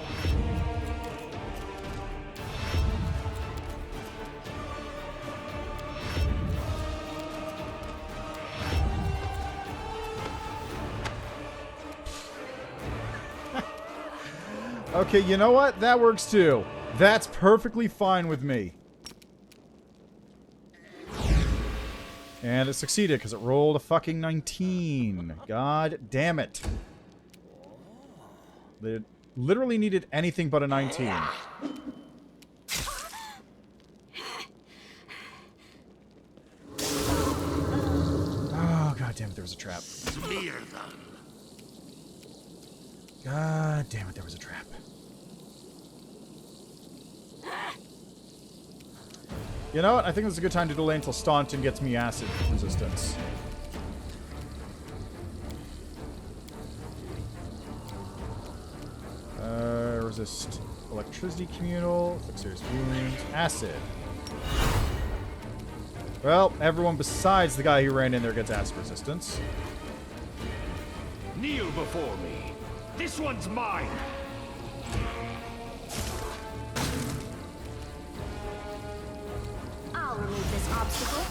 Okay, you know what? That works too. That's perfectly fine with me. And it succeeded because it rolled a fucking 19. God damn it. It literally needed anything but a 19. Oh, god damn it, there was a trap. Smear them. God damn it, there was a trap. You know what? I think this is a good time to delay until Staunton gets me acid resistance. Resist electricity communal, inflict serious wounds, acid. Well, everyone besides the guy who ran in there gets acid resistance. Kneel before me. This one's mine. I'll remove this obstacle.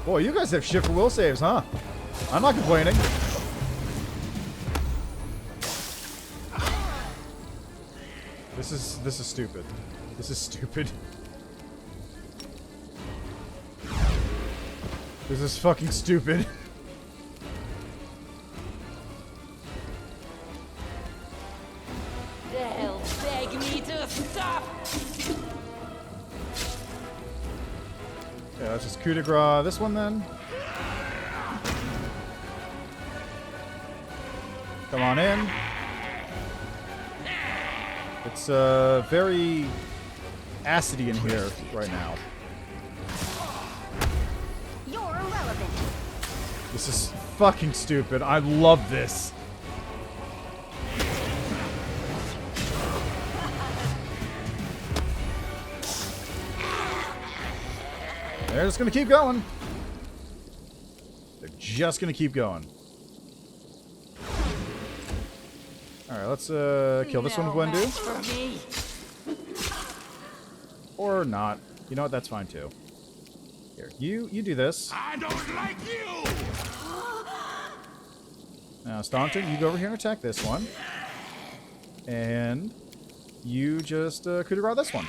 Boy, you guys have shit for will saves, huh? I'm not complaining. This is stupid. This is stupid. This is fucking stupid. They'll beg me to stop. Yeah, Okay, let's just coup de grace this one then. Come on in. It's very acidy in here right now. You're irrelevant. This is fucking stupid. I love this. They're just gonna keep going. They're just gonna keep going. Alright, let's kill this one with Gwendu. Or not. You know what? That's fine too. Here, you do this. I don't like you! Now, Staunton, you go over here and attack this one. And you just coup de grace this one.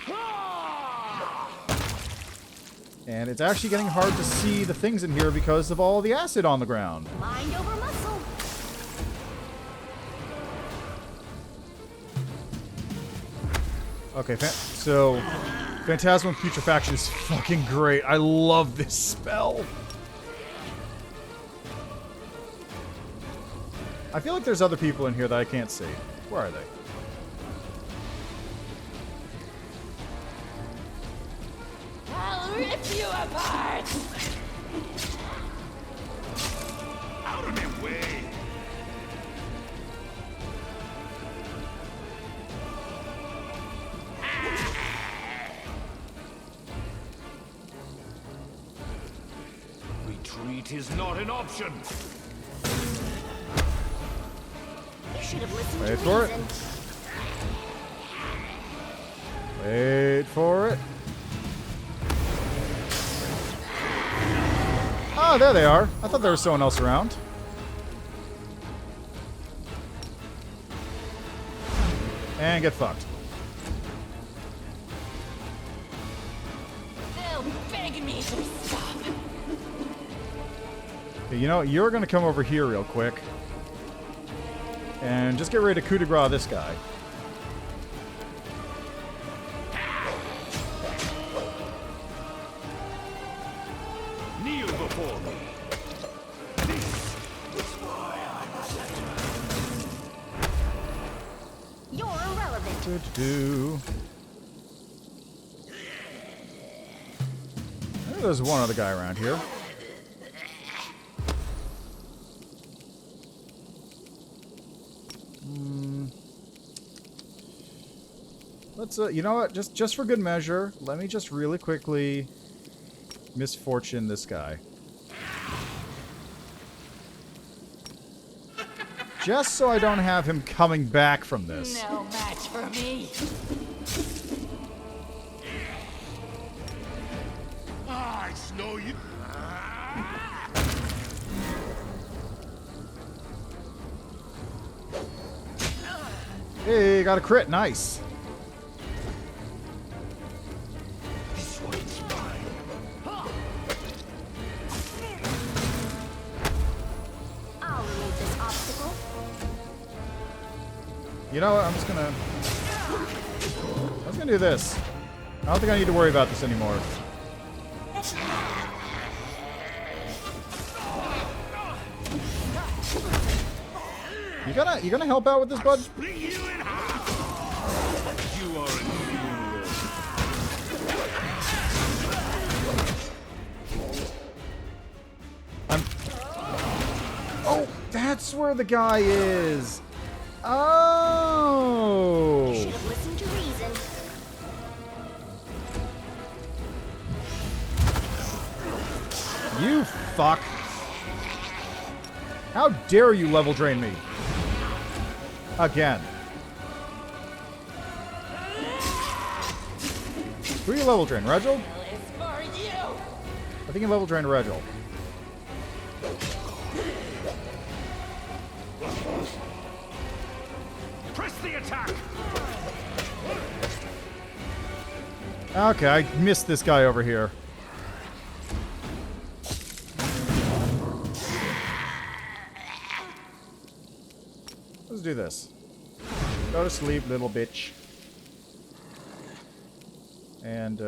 And it's actually getting hard to see the things in here because of all the acid on the ground. Mind over muscle. Okay, so Phantasmal Putrefaction is fucking great. I love this spell. I feel like there's other people in here that I can't see. Where are they? I'll rip you apart! Out of their way! Retreat is not an option. You should have listened Wait to for it. reason. Wait for it. Oh, there they are. I thought there was someone else around. And get fucked. They'll beg me to stop. Okay, you know, you're going to come over here real quick. And just get ready to coup de grace this guy. Kneel before me. You're irrelevant. I know there's one other guy around here. Let's, you know what? Just for good measure, let me just really quickly misfortune this guy. Just so I don't have him coming back from this. No match for me. I know you. Hey, got a crit. Nice. This one's mine. I'll remove this obstacle. You know what? I'm just gonna do this. I don't think I need to worry about this anymore. You gonna help out with this, bud? Split you in half. You are inferior. Oh, that's where the guy is. Oh. You should have listened to reason. You fuck. How dare you level drain me? Again. Who are you level drain? Reginald? It's for you. I think you level drained Reginald. Press the attack. Okay, I missed this guy over here. Let's do this. Go to sleep, little bitch. And,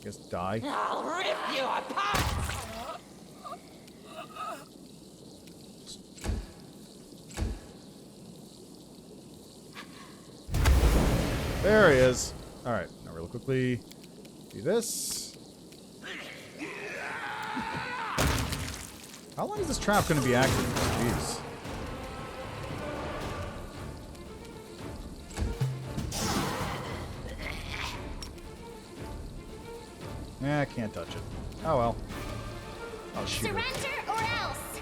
guess die. I'll rip you apart! There he is. Alright, now real quickly do this. How long is this trap going to be active? Jeez. I can't touch it. Oh well. I'll shoot Surrender it. or else.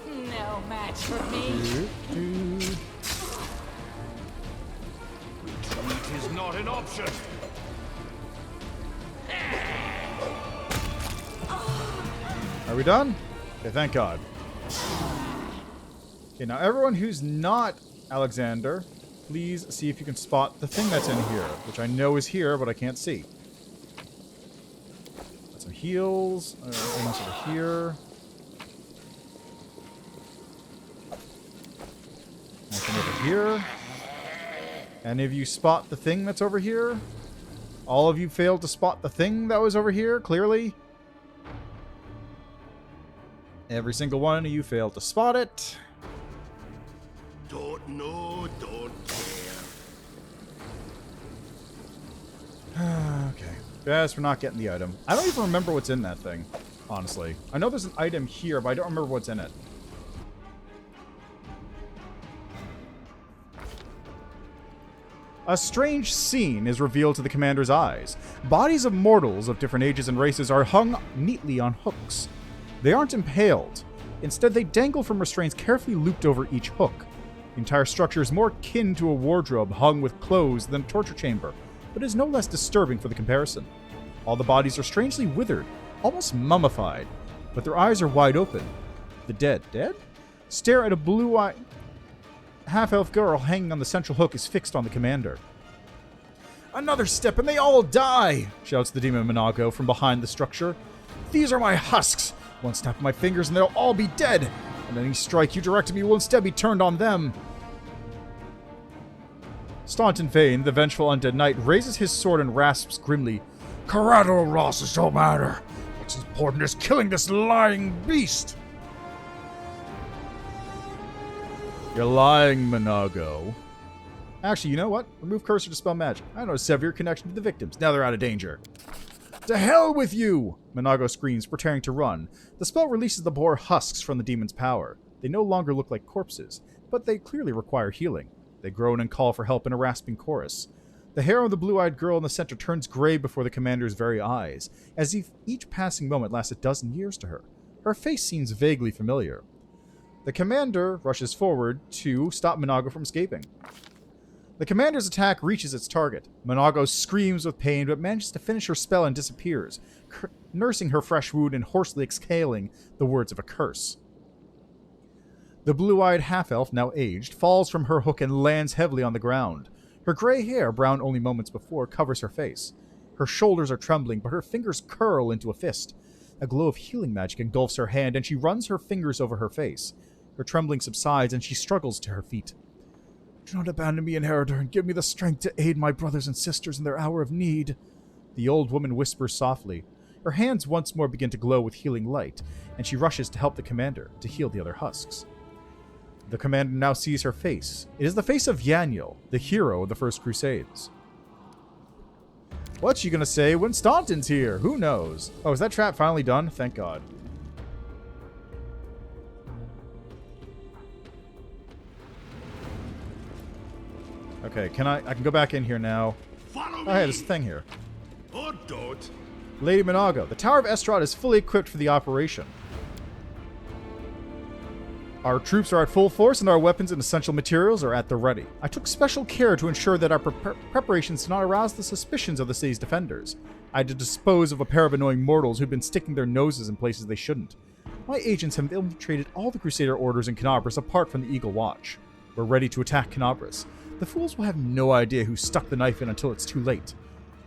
No match for me. Retreat is not an option. Are we done? Okay, thank God. Okay, now everyone who's not Alexander, please see if you can spot the thing that's in here, which I know is here, but I can't see. Got some heals, things over here. Nothing over here. Any of you spot the thing that's over here? All of you failed to spot the thing that was over here, clearly. Every single one of you failed to spot it. Don't know, don't care. Okay. Best we're not getting the item. I don't even remember what's in that thing, honestly. I know there's an item here, but I don't remember what's in it. A strange scene is revealed to the commander's eyes. Bodies of mortals of different ages and races are hung neatly on hooks. They aren't impaled. Instead, they dangle from restraints carefully looped over each hook. The entire structure is more akin to a wardrobe hung with clothes than a torture chamber, but is no less disturbing for the comparison. All the bodies are strangely withered, almost mummified, but their eyes are wide open. The dead stare at a blue-eyed half-elf girl hanging on the central hook is fixed on the commander. "Another step and they all die!" shouts the demon Minago from behind the structure. "These are my husks! One snap of my fingers and they'll all be dead! And any strike you direct at me will instead be turned on them!" Staunton Fane, the vengeful undead knight, raises his sword and rasps grimly. Collateral losses don't matter. What's important is killing this lying beast. You're lying, Minago. Actually, you know what? Remove cursor to spell magic. I know a severe connection to the victims. Now they're out of danger. "To hell with you!" Minago screams, preparing to run. The spell releases the boar husks from the demon's power. They no longer look like corpses, but they clearly require healing. They groan and call for help in a rasping chorus. The hair of the blue-eyed girl in the center turns gray before the commander's very eyes, as if each passing moment lasts a dozen years to her. Her face seems vaguely familiar. The commander rushes forward to stop Minago from escaping. The commander's attack reaches its target. Minago screams with pain, but manages to finish her spell and disappears, nursing her fresh wound and hoarsely exhaling the words of a curse. The blue-eyed half-elf, now aged, falls from her hook and lands heavily on the ground. Her gray hair, brown only moments before, covers her face. Her shoulders are trembling, but her fingers curl into a fist. A glow of healing magic engulfs her hand, and she runs her fingers over her face. Her trembling subsides, and she struggles to her feet. "Do not abandon me, inheritor, and give me the strength to aid my brothers and sisters in their hour of need," the old woman whispers softly. Her hands once more begin to glow with healing light, and she rushes to help the commander to heal the other husks. The commander now sees her face. It is the face of Yaniel, the hero of the First Crusades. What's she gonna say when Staunton's here? Who knows? Oh, is that trap finally done? Thank God. Okay, I can go back in here now. Follow me. Oh, hey, there's a thing here. Or don't. Lady Minago, the Tower of Estrad is fully equipped for the operation. Our troops are at full force and our weapons and essential materials are at the ready. I took special care to ensure that our preparations did not arouse the suspicions of the city's defenders. I had to dispose of a pair of annoying mortals who'd been sticking their noses in places they shouldn't. My agents have infiltrated all the Crusader orders in Canabras apart from the Eagle Watch. We're ready to attack Canabras. The fools will have no idea who stuck the knife in until it's too late.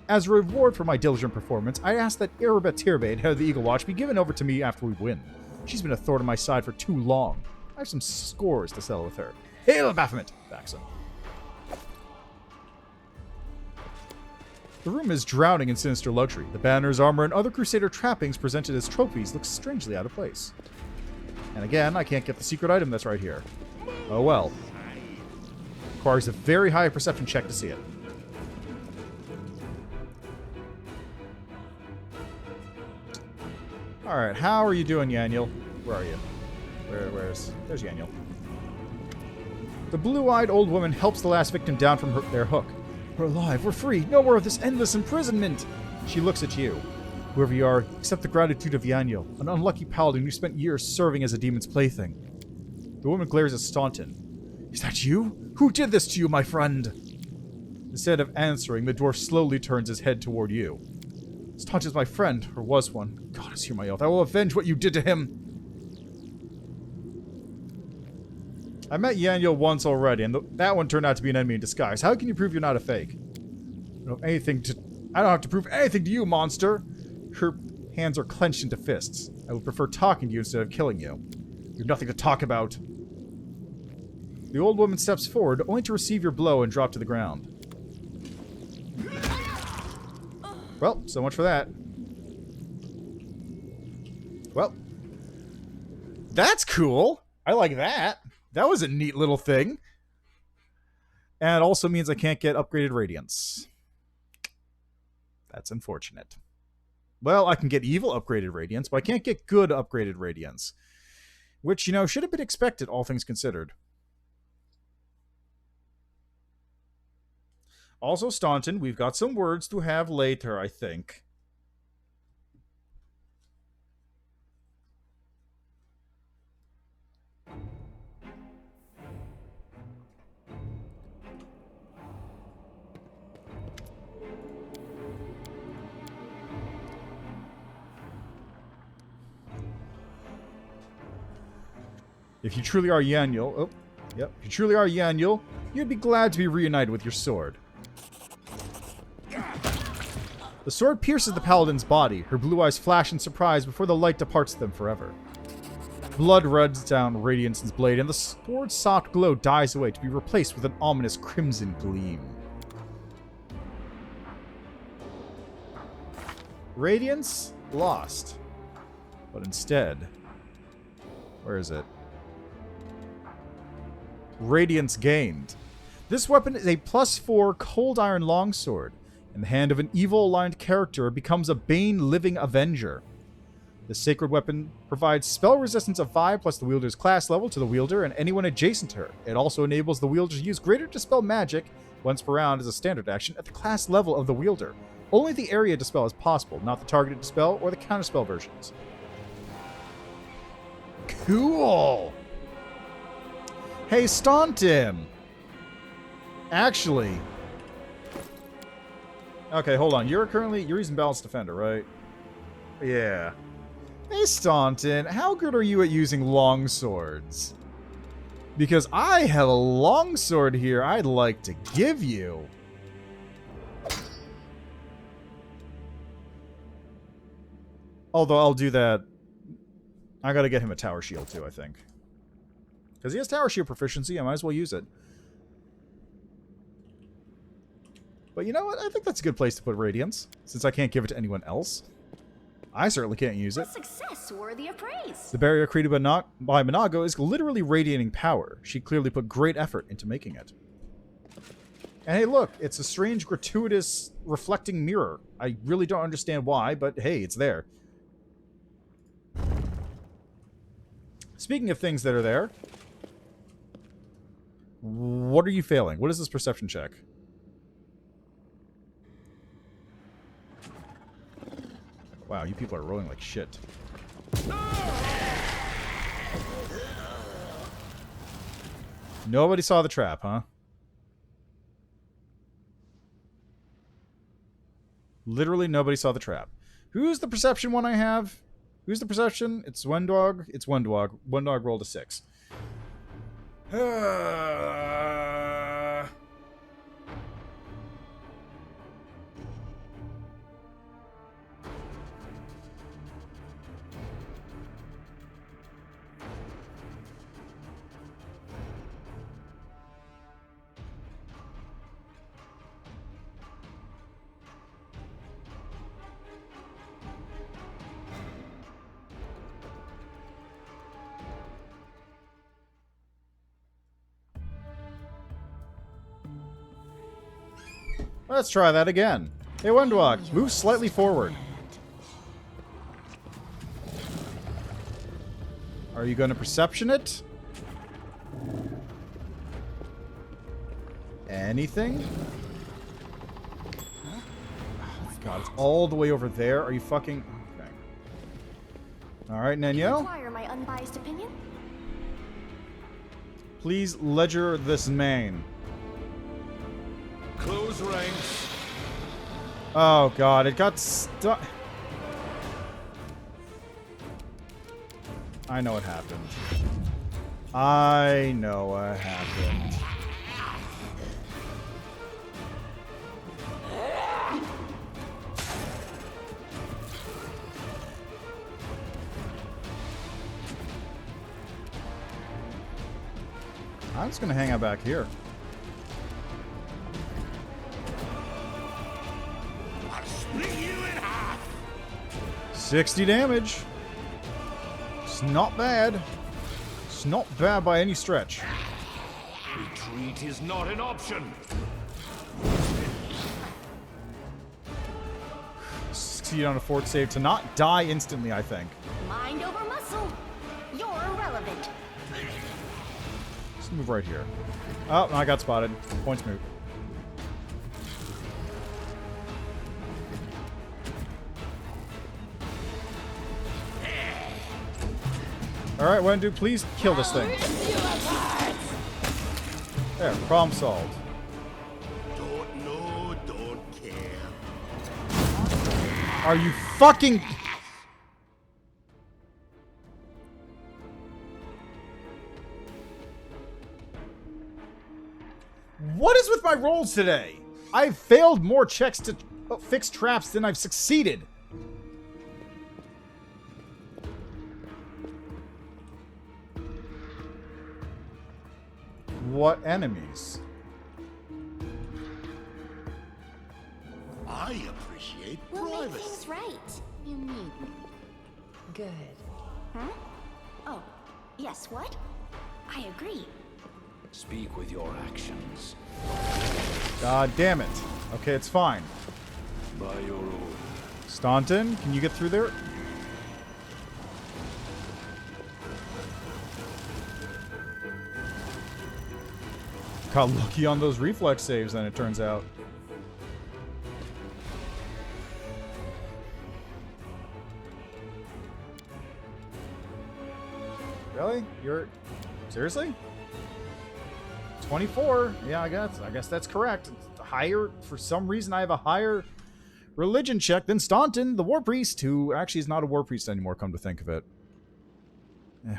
As a reward for my diligent performance, I ask that Iraba Tirbaid, head of the Eagle Watch, be given over to me after we win. She's been a thorn in my side for too long. I have some scores to settle with her. Hail Baphomet! Baxon. The room is drowning in sinister luxury. The banners, armor, and other Crusader trappings presented as trophies look strangely out of place. And again, I can't get the secret item that's right here. Oh well. Requires a very high perception check to see it. Alright, how are you doing, Yaniel? Where are you? There's Yaniel. The blue-eyed old woman helps the last victim down from their hook. We're alive, we're free, no more of this endless imprisonment! She looks at you. Whoever you are, accept the gratitude of Yaniel, an unlucky paladin who spent years serving as a demon's plaything. The woman glares at Staunton. Is that you? Who did this to you, my friend? Instead of answering, the dwarf slowly turns his head toward you. Staunton's my friend, or was one. God is hear my oath. I will avenge what you did to him. I met Yaniel once already, and that one turned out to be an enemy in disguise. How can you prove you're not a fake? I don't have to prove anything to you, monster. Her hands are clenched into fists. I would prefer talking to you instead of killing you. You have nothing to talk about. The old woman steps forward, only to receive your blow and drop to the ground. Well, so much for that. Well, that's cool. I like that. That was a neat little thing. And it also means I can't get upgraded radiance. That's unfortunate. Well, I can get evil upgraded radiance, but I can't get good upgraded radiance. Which, you know, should have been expected, all things considered. Also, Staunton, we've got some words to have later, I think. If you truly are Yaniel, if you truly are Yaniel, you'd be glad to be reunited with your sword. The sword pierces the paladin's body. Her blue eyes flash in surprise before the light departs them forever. Blood runs down Radiance's blade, and the sword's soft glow dies away to be replaced with an ominous crimson gleam. Radiance lost. But instead... where is it? Radiance gained. This weapon is a +4 Cold Iron Longsword. In the hand of an evil-aligned character, it becomes a Bane Living Avenger. The sacred weapon provides spell resistance of 5 plus the wielder's class level to the wielder and anyone adjacent to her. It also enables the wielder to use greater dispel magic once per round as a standard action at the class level of the wielder. Only the area dispel is possible, not the targeted dispel or the counterspell versions. Cool! Hey, Staunton! Actually... okay, hold on. You're using Balanced Defender, right? Yeah. Hey, Staunton, how good are you at using longswords? Because I have a longsword here I'd like to give you. Although I'll do that... I gotta get him a tower shield too, I think. Because he has tower shield proficiency, I might as well use it. But you know what? I think that's a good place to put Radiance, since I can't give it to anyone else. I certainly can't use it. A success worthy of praise. The barrier created by Minago is literally radiating power. She clearly put great effort into making it. And hey, look, it's a strange, gratuitous, reflecting mirror. I really don't understand why, but hey, it's there. Speaking of things that are there, what are you failing? What is this perception check? Wow, you people are rolling like shit. Nobody saw the trap, huh? Literally nobody saw the trap. Who's the perception one I have? Who's the perception? It's Wendog. It's Wendog. Wendog rolled a 6. Let's try that again. Hey, Wendwalk, move slightly forward. Are you going to perception it? Anything? Oh my god, it's all the way over there. Are you fucking... Okay. Alright, Yaniel. Require my unbiased opinion? Please ledger this main. Close ranks. Oh god, it got stuck. I know what happened. I know what happened. I'm just gonna hang out back here. I'll split you in half. 60 damage. It's not bad. It's not bad by any stretch. Retreat is not an option. Succeed on a fort save to not die instantly, I think. Mind over muscle. You're irrelevant. Let's move right here. Oh, I got spotted. Points move. Alright, Wendu, please kill this thing. There, problem solved. Don't know, don't care. Are you fucking... What is with my rolls today? I've failed more checks to fix traps than I've succeeded. What enemies? I appreciate We'll make privacy. things right. You needn't. Good. Huh? Oh, yes, what? I agree. Speak with your actions. God damn it. Okay, it's fine. By your own. Staunton, can you get through there? Got lucky on those reflex saves, then it turns out. Really? You're... Seriously? 24? Yeah, I guess that's correct. It's higher, for some reason I have a higher religion check than Staunton, the war priest, who actually is not a war priest anymore, come to think of it.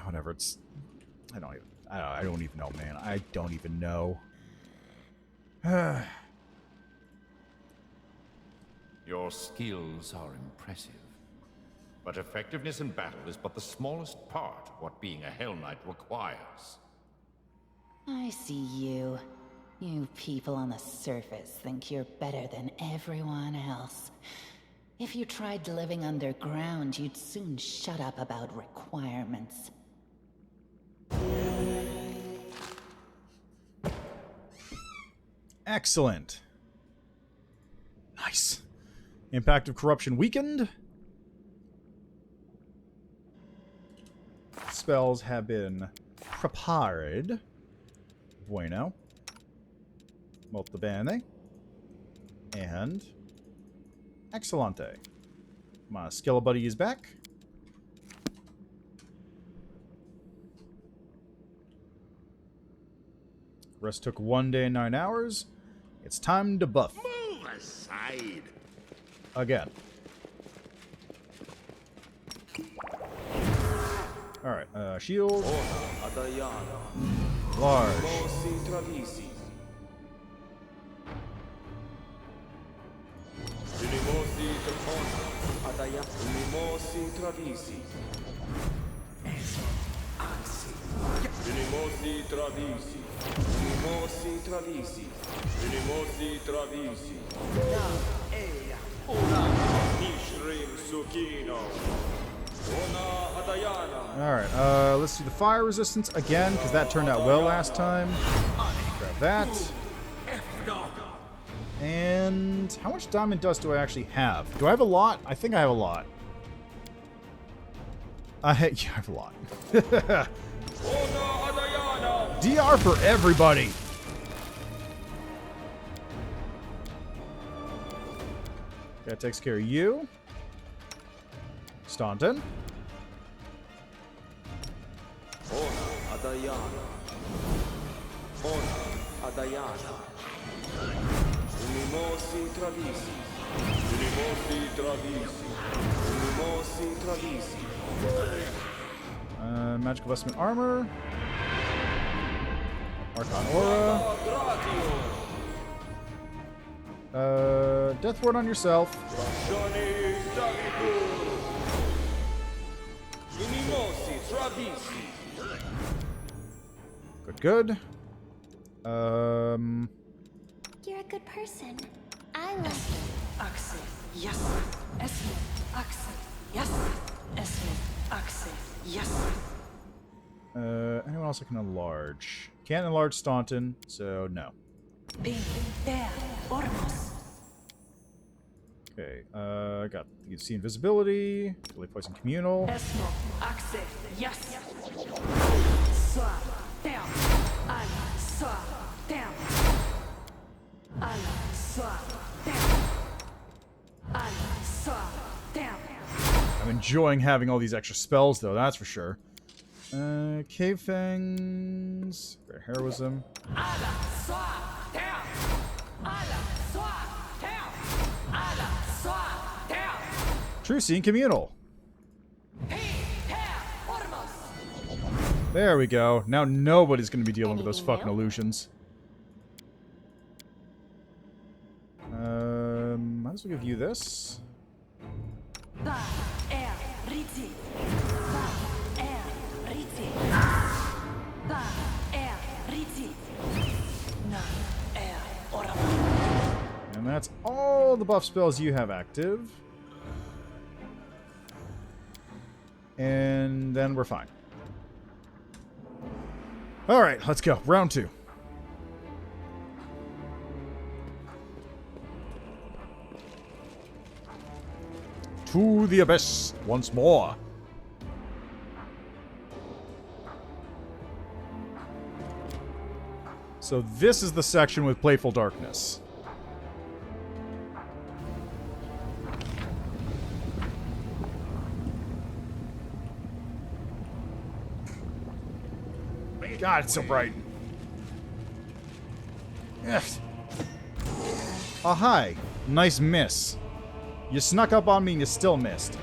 Whatever, it's... I don't even know, man. I don't even know. Your skills are impressive. But effectiveness in battle is but the smallest part of what being a Hell Knight requires. I see you. You people on the surface think you're better than everyone else. If you tried living underground, you'd soon shut up about requirements. Excellent. Nice. Impact of corruption weakened. Spells have been prepared. Bueno. Molto bene. And excellente. My skill buddy is back. Rest took 1 day and 9 hours. It's time to buff. Move aside. Again. Alright, shield. Large. Alright, let's do the fire resistance again, because that turned out well last time. Grab that. And how much diamond dust do I actually have? Do I have a lot? I think I have a lot. Yeah, I have a lot. DR for everybody. That takes care of you. Staunton. Magical Vestment Armor. Archon Aura. Death Ward on yourself. Good. You're a good person. I love you. Axel, yes. Esme, Axel, yes. Esme, Axel, yes. Anyone else I can enlarge? Can't enlarge Staunton, so no. Being there, Ormos. Okay, I got, you can see invisibility, Deadly Poison Communal. Esme, Axel, yes. Swa, down. Al, swa, down. Al, swa, down. Al, swa, down. I'm enjoying having all these extra spells, though, that's for sure. Cave Fangs, Rare Heroism. True Scene Communal. There we go. Now nobody's going to be dealing with those fucking illusions. Might as well give you this. And that's all the buff spells you have active. And then we're fine. Alright, let's go. Round 2. To the abyss once more. So this is the section with Playful Darkness. God, it's so bright. Ugh. Oh, hi. Nice miss. You snuck up on me and you still missed.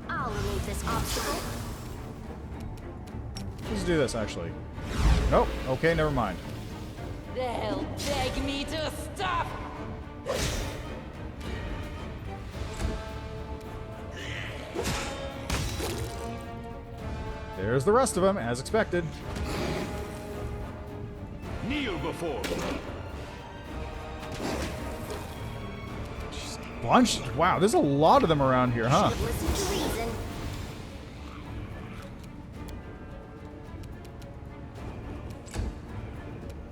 I'll remove this obstacle. Let's do this, actually. Nope. Okay, never mind. They'll beg me to stop! There's the rest of them, as expected. Kneel before me. Bunch? Wow, there's a lot of them around here, huh? Should listen to reason.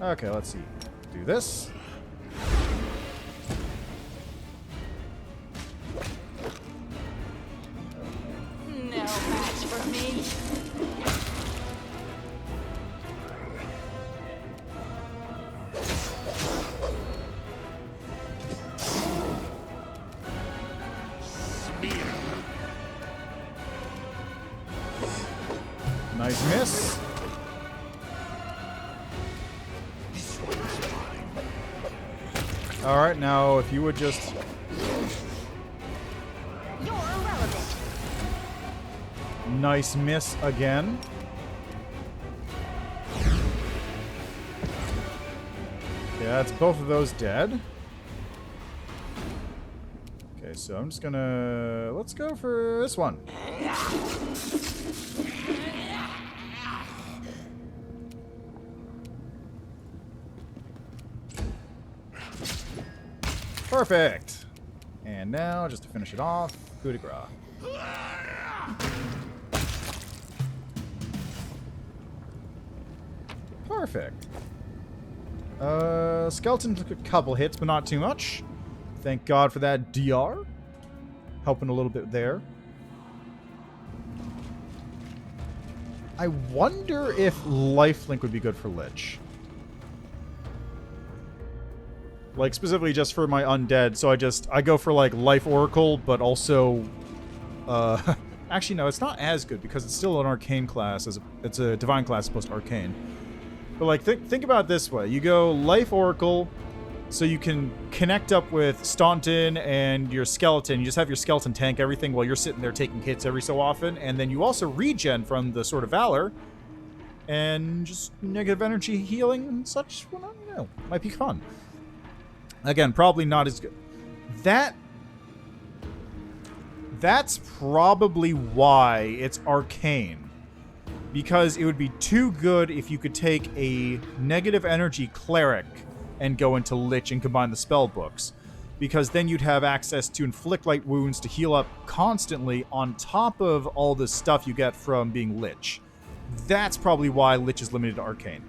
Okay, let's see. Do this. No match for me. Nice miss. Alright, now if you would just... You're irrelevant. Nice miss again. Okay, that's both of those dead. Okay, so I'm just gonna... Let's go for this one. Perfect! And now, just to finish it off, coup de grace. Perfect. Skeleton took a couple hits, but not too much. Thank God for that DR. Helping a little bit there. I wonder if lifelink would be good for Lich. Like, specifically just for my undead, so I go for, like, Life Oracle, but also, actually, no, it's not as good, because it's still an Arcane class, it's a Divine class as opposed to Arcane. But, like, think about it this way. You go Life Oracle, so you can connect up with Staunton and your Skeleton. You just have your Skeleton tank everything while you're sitting there taking hits every so often, and then you also regen from the Sword of Valor, and just negative energy healing and such. Well, I don't know. Might be fun. Again, probably not as good. That's probably why it's Arcane. Because it would be too good if you could take a negative energy cleric and go into Lich and combine the spell books. Because then you'd have access to inflict light wounds to heal up constantly on top of all the stuff you get from being Lich. That's probably why Lich is limited to Arcane.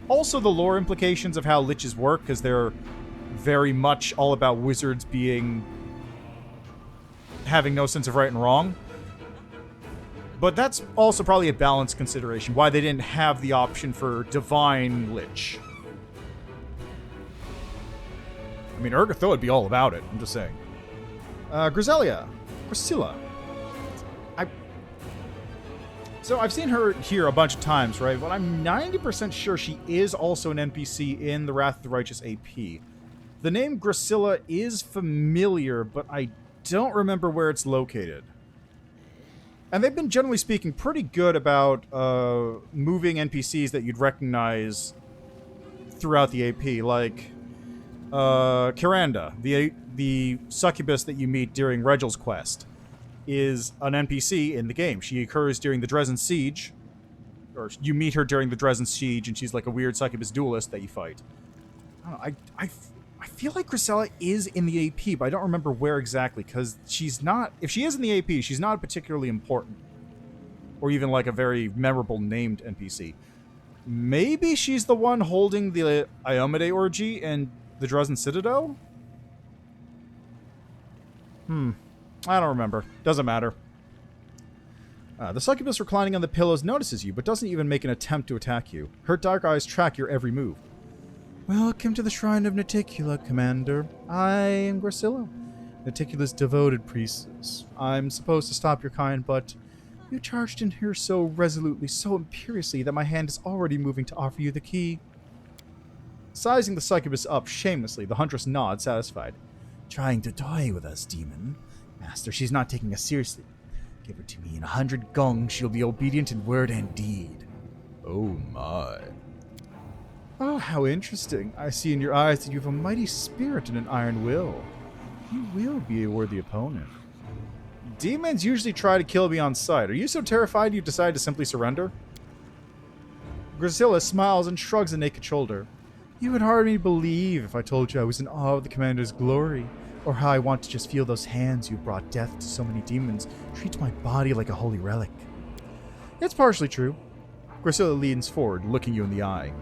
Also the lore implications of how Liches work, because they're very much all about wizards having no sense of right and wrong. But that's also probably a balanced consideration, why they didn't have the option for Divine Lich. I mean, Urgatho would be all about it, I'm just saying. Grisilla. So I've seen her here a bunch of times, right? But I'm 90% sure she is also an NPC in the Wrath of the Righteous AP. The name Grisilla is familiar, but I don't remember where it's located. And they've been, generally speaking, pretty good about moving NPCs that you'd recognize throughout the AP, like Kiranda, the succubus that you meet during Regel's quest, is an NPC in the game. She occurs during the Darrazand Siege, or you meet her during the Darrazand Siege, and she's like a weird succubus duelist that you fight. I don't know, I feel like Grisilla is in the AP, but I don't remember where exactly, because she's not... If she is in the AP, she's not particularly important. Or even, like, a very memorable named NPC. Maybe she's the one holding the Iomade orgy and the Darrazand Citadel? I don't remember. Doesn't matter. The succubus reclining on the pillows notices you, but doesn't even make an attempt to attack you. Her dark eyes track your every move. Welcome to the Shrine of Noticula, Commander. I am Grisilla, Noticula's devoted priestess. I'm supposed to stop your kind, but you charged in here so resolutely, so imperiously, that my hand is already moving to offer you the key. Sizing the succubus up shamelessly, the huntress nods, satisfied. Trying to toy with us, demon. Master, she's not taking us seriously. Give her to me in 100 gongs, she'll be obedient in word and deed. Oh my. Oh, how interesting. I see in your eyes that you have a mighty spirit and an iron will. You will be a worthy opponent. Demons usually try to kill me on sight. Are you so terrified you decide to simply surrender? Grisilla smiles and shrugs a naked shoulder. You would hardly believe if I told you I was in awe of the commander's glory, or how I want to just feel those hands who brought death to so many demons treat my body like a holy relic. It's partially true. Grisilla leans forward, looking you in the eye.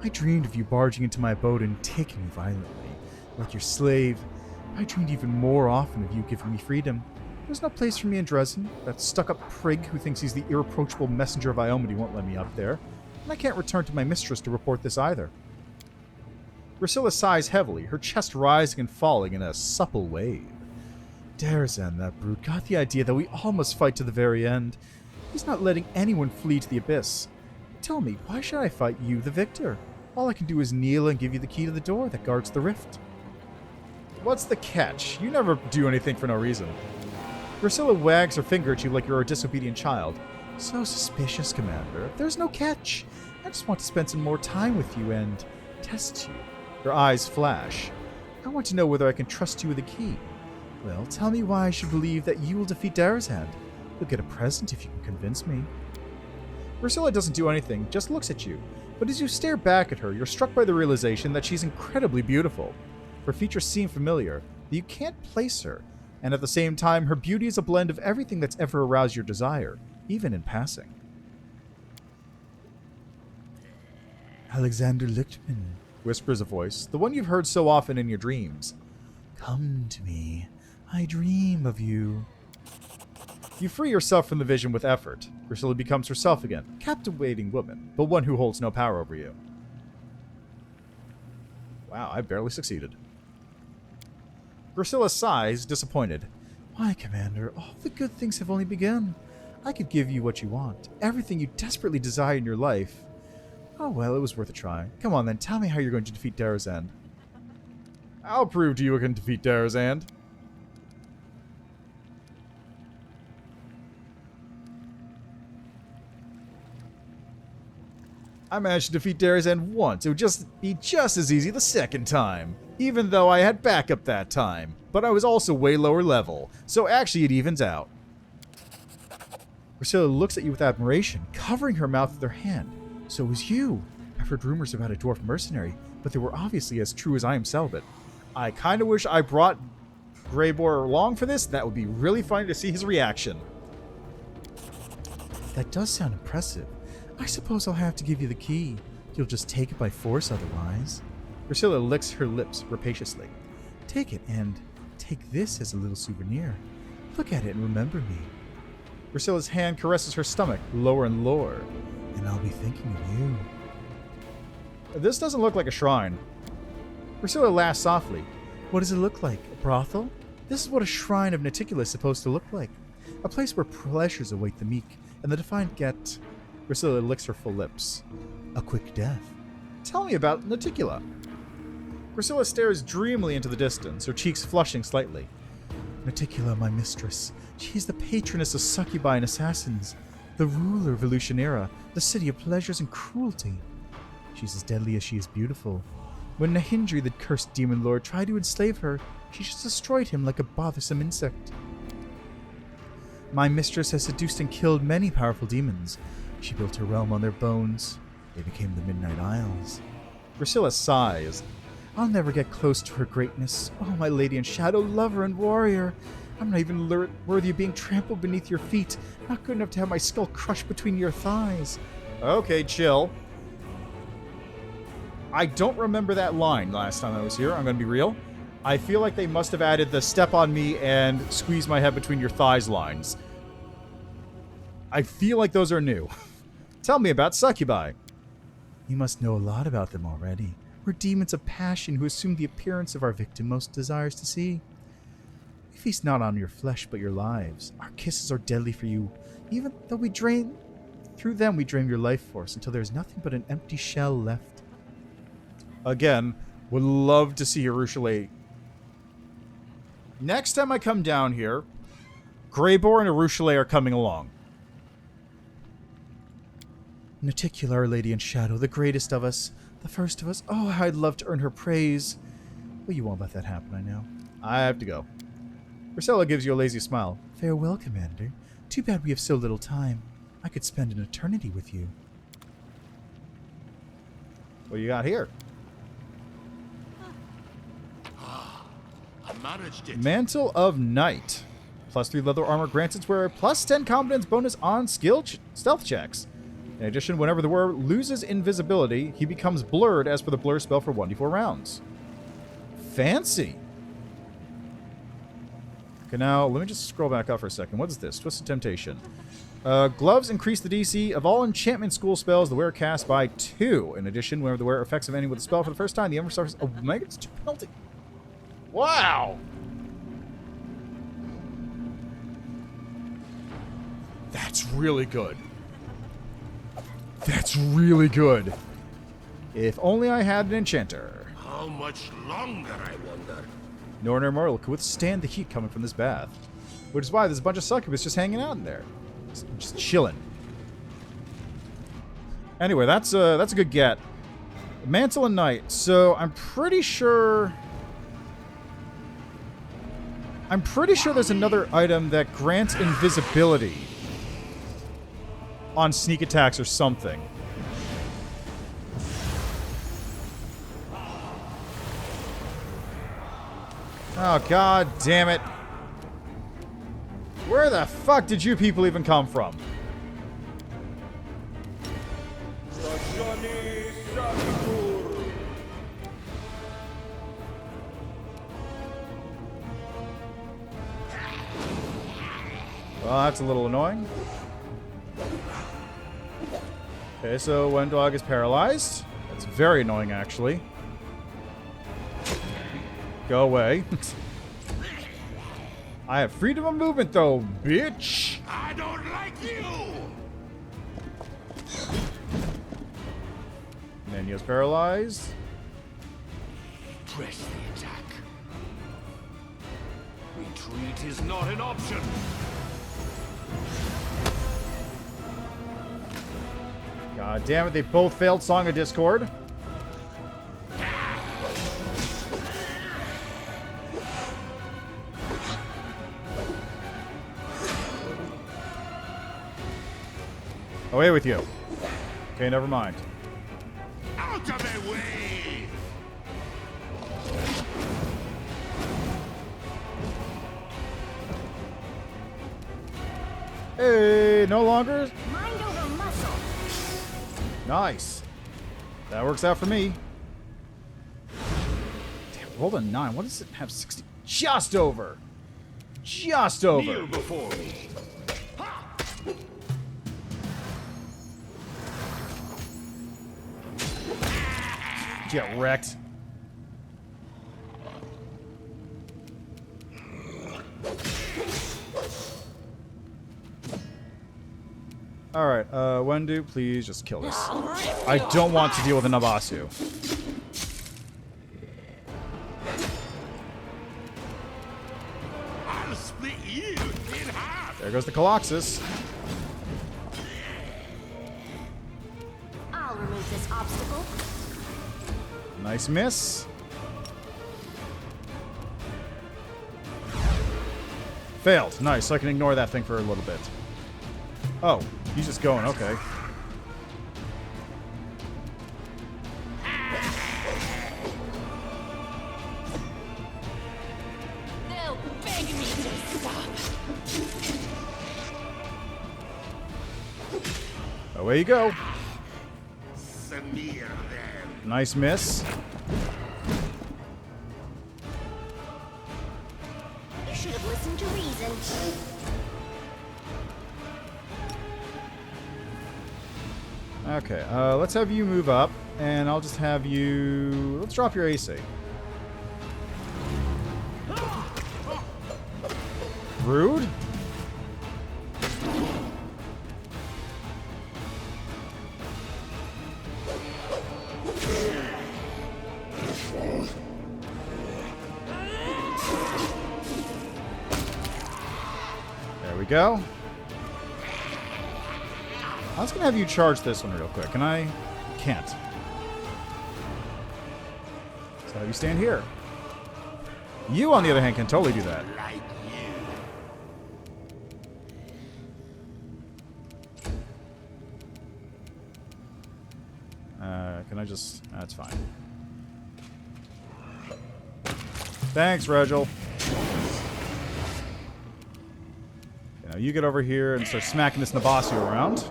I dreamed of you barging into my abode and taking me violently, like your slave. I dreamed even more often of you giving me freedom. There's no place for me in Darrazand. That stuck-up prig who thinks he's the irreproachable messenger of Iomade won't let me up there. And I can't return to my mistress to report this either. Grisilla sighs heavily, her chest rising and falling in a supple wave. Darrazand, that brute, got the idea that we all must fight to the very end. He's not letting anyone flee to the abyss. Tell me, why should I fight you, the victor? All I can do is kneel and give you the key to the door that guards the rift. What's the catch? You never do anything for no reason. Grisilla wags her finger at you like you're a disobedient child. So suspicious, Commander. There's no catch. I just want to spend some more time with you and test you. Her eyes flash. I want to know whether I can trust you with the key. Well, tell me why I should believe that you will defeat Darrazand. You'll get a present if you can convince me. Grisilla doesn't do anything, just looks at you. But as you stare back at her, you're struck by the realization that she's incredibly beautiful. Her features seem familiar, but you can't place her. And at the same time, her beauty is a blend of everything that's ever aroused your desire, even in passing. Alexander Lichtman, whispers a voice, the one you've heard so often in your dreams. Come to me. I dream of you. You free yourself from the vision with effort. Priscilla becomes herself again, captivating woman, but one who holds no power over you. Wow, I barely succeeded. Priscilla sighs, disappointed. Why, Commander, all the good things have only begun. I could give you what you want, everything you desperately desire in your life. Oh well, it was worth a try. Come on then, tell me how you're going to defeat Darrazand. I'll prove to you I can defeat Darrazand. I managed to defeat Darrazand once. It would be just as easy the second time. Even though I had backup that time. But I was also way lower level. So actually it evens out. Priscilla looks at you with admiration, covering her mouth with her hand. So it was you. I've heard rumors about a dwarf mercenary, but they were obviously as true as I am celibate. I kind of wish I brought Greybor along for this. That would be really funny to see his reaction. That does sound impressive. I suppose I'll have to give you the key. You'll just take it by force otherwise. Priscilla licks her lips rapaciously. Take it and take this as a little souvenir. Look at it and remember me. Priscilla's hand caresses her stomach, lower and lower. And I'll be thinking of you. This doesn't look like a shrine. Priscilla laughs softly. What does it look like? A brothel? This is what a shrine of Noticula is supposed to look like. A place where pleasures await the meek, and the defiant get... Priscilla licks her full lips. A quick death. Tell me about Noticula. Priscilla stares dreamily into the distance, her cheeks flushing slightly. Noticula, my mistress. She is the patroness of succubi and assassins, the ruler of Illusionera, the city of pleasures and cruelty. She's as deadly as she is beautiful. When Nahindri, the cursed demon lord, tried to enslave her, she just destroyed him like a bothersome insect. My mistress has seduced and killed many powerful demons. She built her realm on their bones. They became the Midnight Isles. Priscilla sighs. I'll never get close to her greatness. Oh, my lady and shadow, lover and warrior. I'm not even worthy of being trampled beneath your feet. Not good enough to have my skull crushed between your thighs. Okay, chill. I don't remember that line last time I was here. I'm going to be real. I feel like they must have added the step on me and squeeze my head between your thighs lines. I feel like those are new. Tell me about succubi. You must know a lot about them already. We're demons of passion who assume the appearance of our victim most desires to see. We feast not on your flesh but your lives. Our kisses are deadly for you. Even though we drain... Through them we drain your life force until there's nothing but an empty shell left. Again, would love to see Urushalei. Next time I come down here, Greybor and Urushalei are coming along. Noticula, our lady in shadow, the greatest of us, the first of us. Oh, how I'd love to earn her praise. Well, you won't let that happen, I know. I have to go. Priscilla gives you a lazy smile. Farewell, Commander. Too bad we have so little time. I could spend an eternity with you. What do you got here? A marriage date. Mantle of Night. +3 leather armor grants its wearer +10 competence bonus on stealth checks. In addition, whenever the wearer loses invisibility, he becomes blurred as per the blur spell for 1d4 rounds. Fancy! Okay, now, let me just scroll back up for a second. What is this? Twisted Temptation. Gloves increase the DC of all enchantment school spells the wearer casts by 2. In addition, whenever the wearer effects of any with a spell for the first time, the ember suffers a -2 penalty. Wow! That's really good. That's really good. If only I had an enchanter. How much longer, I wonder? No ordinary mortal could withstand the heat coming from this bath. Which is why there's a bunch of succubus just hanging out in there. Just chilling. Anyway, that's a good get. Mantle and Night. So I'm pretty sure there's another item that grants invisibility on sneak attacks or something. Oh, god damn it. Where the fuck did you people even come from? The journey Well, that's a little annoying. Okay, so one dog is paralyzed. That's very annoying, actually. Go away. I have freedom of movement, though, bitch! I don't like you! Yaniel's paralyzed. Press the attack. Retreat is not an option. God damn it, they both failed Song of Discord. Away with you. Okay, never mind. Out of my way! Hey, no longer? Mind over muscle. Nice. That works out for me. Damn, rolled a 9. What does it have? 60? Just over. Just over. Kneel before me. Get wrecked. Alright, Wendu, please just kill this. I don't want to deal with a Nabasu. I'll split you in half. There goes the Colossus. I'll remove this obstacle. Nice miss. Failed. Nice, so I can ignore that thing for a little bit. Oh, he's just going, okay. They'll beg me to stop. Away you go. Smear them. Nice miss. You should have listened to reason. Okay, let's have you move up, and I'll just have you... Let's drop your AC. Rude? There we go. I was going to have you charge this one real quick, and I can't. So have you stand here. You, on the other hand, can totally do that. Like you. Can I just... That's fine. Thanks, Regil. Okay, now you get over here and start smacking this Nabasu around.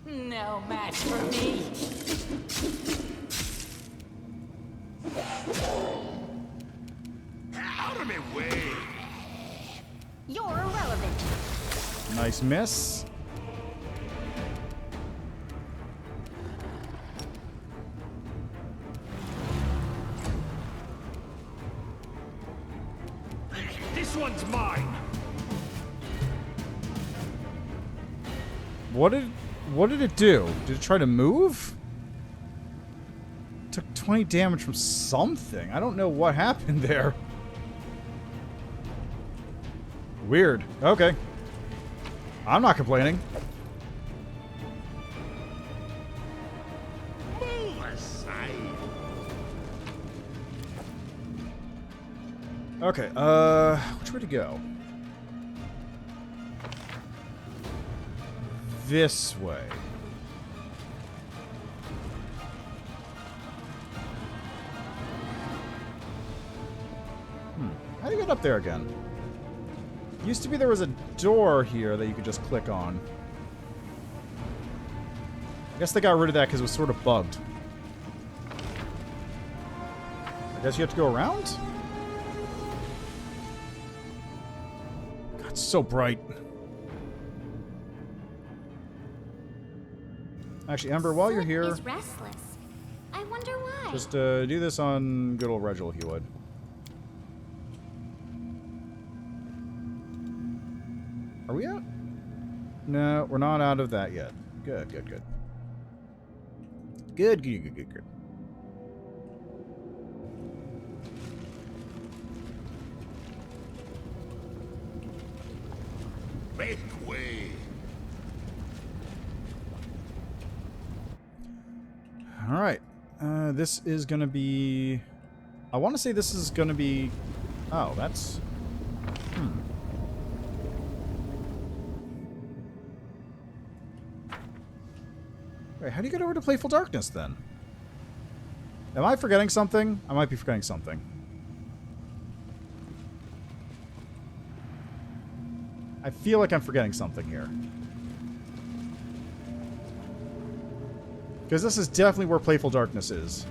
No match for me. Out of my way. You're irrelevant. Nice miss. This one's mine. What did it do? Did it try to move? Took 20 damage from something. I don't know what happened there. Weird. Okay. I'm not complaining. Move aside. Okay, which way to go? This way. How do you get up there again? Used to be there was a door here that you could just click on. I guess they got rid of that because it was sort of bugged. I guess you have to go around? God, it's so bright. Actually, Ember, while you're here... is restless. I wonder why. Just do this on good old Regil, if you would. Are we out? No, we're not out of that yet. Good, good, good. Good, good, good, good, good. Make way. All right. This is going to be... I want to say this is going to be... Oh, that's... Wait, how do you get over to Playful Darkness, then? Am I forgetting something? I might be forgetting something. I feel like I'm forgetting something here. Because this is definitely where Playful Darkness is.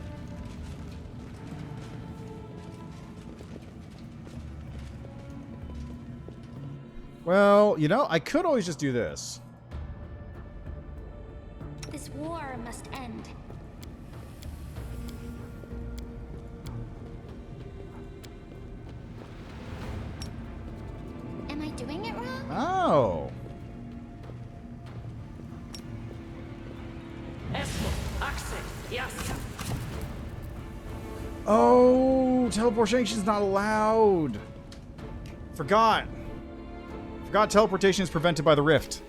Well, you know, I could always just do this. This war must end. Am I doing it wrong? Oh. Oh, teleportation's not allowed. Forgot. Forgot teleportation is prevented by the rift.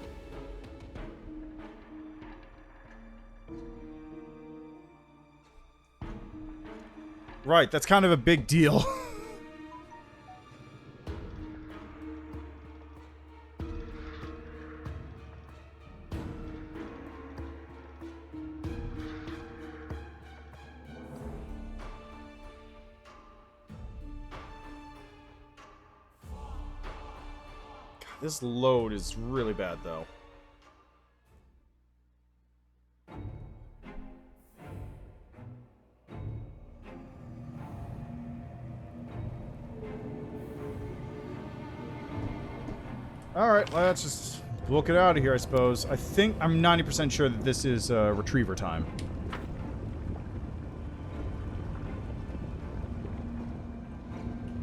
Right, that's kind of a big deal. This load is really bad, though. Alright, let's just book it out of here, I suppose. I'm 90% sure that this is retriever time.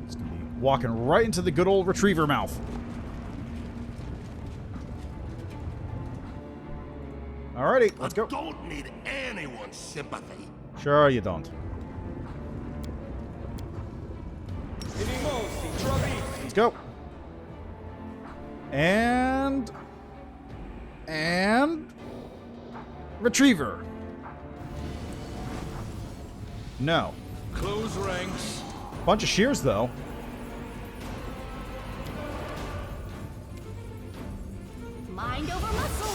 It's gonna be walking right into the good old retriever mouth. Alrighty, let's go. I don't need anyone's sympathy. Sure you don't. Let's go. And retriever. No. Close ranks. Bunch of shears though. Mind over muscle.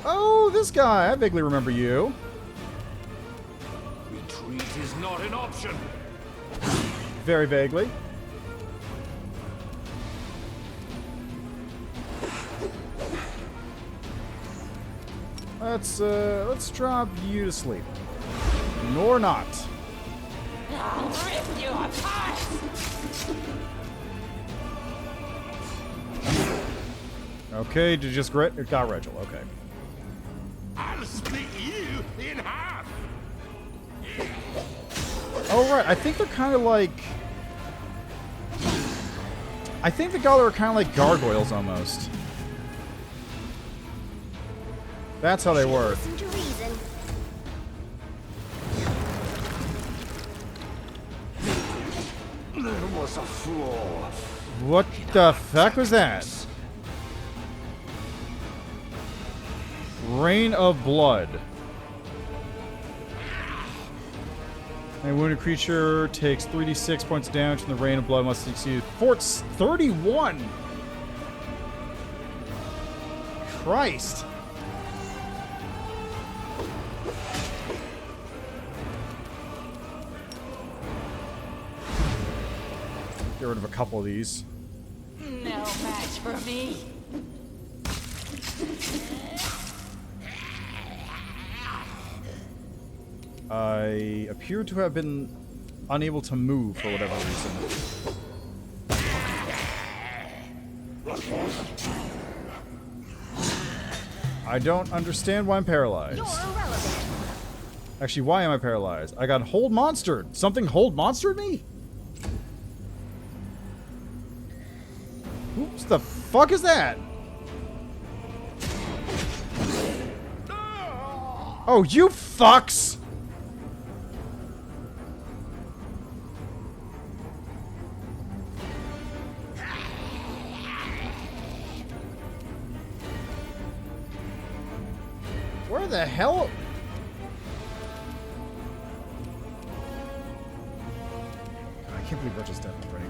Oh, this guy. I vaguely remember you. Retreat is not an option. Very vaguely. Let's drop you to sleep. Nor not. I'll rip you apart. Okay, did you just grit? It got Regil, okay. I'll split you in half. Oh, right. I think they're kind of like... I think the Gala are kind of like gargoyles, almost. That's how they work. Listen to reason. There was a flaw. What the fuck was that? Rain of Blood. A wounded creature takes 3d6 points of damage from the Rain of Blood must succeed. Fort's 31! Christ! Get rid of a couple of these. No match for me. I appear to have been unable to move for whatever reason. I don't understand why I'm paralyzed. Actually, why am I paralyzed? I got hold monstered. Something hold monstered me? What the fuck is that? Oh, you fucks! Where the hell? I can't believe we're just dead already.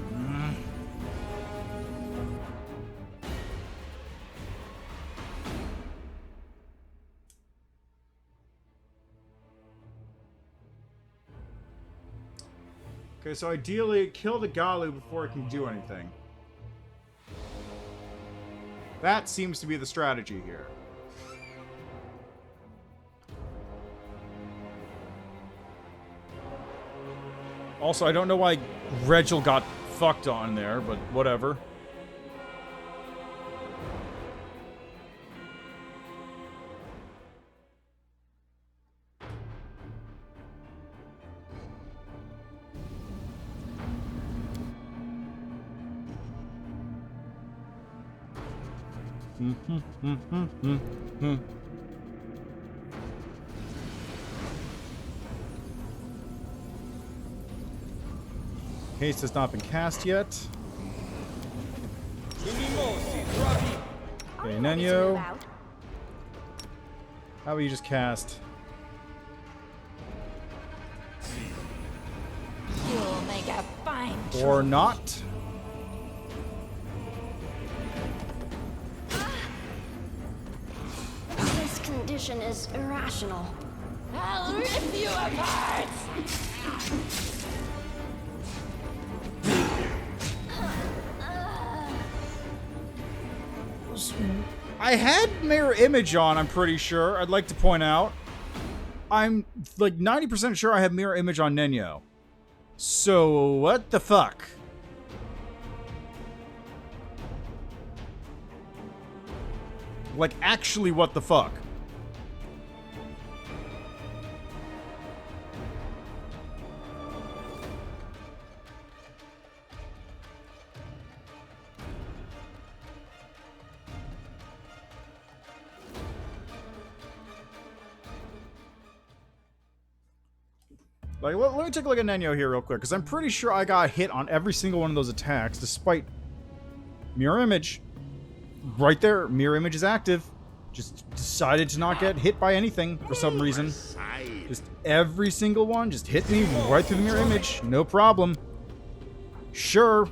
Okay, so ideally, kill the Galu before it can do anything. That seems to be the strategy here. Also, I don't know why Regil got fucked on there, but whatever. Haste has not been cast yet. Okay, Nenyo. How about you just cast? You'll make a fine Or not? This condition is irrational. I'll rip you apart! I had mirror image on, I'm pretty sure. I'd like to point out. I'm like 90% sure I have mirror image on Nenyo. So, what the fuck? Like, actually, what the fuck? Like, let me take a look at Nenyo here real quick, because I'm pretty sure I got hit on every single one of those attacks, despite mirror image. Right there, mirror image is active. Just decided to not get hit by anything for some reason. Just every single one just hit me right through the mirror image. No problem. Sure.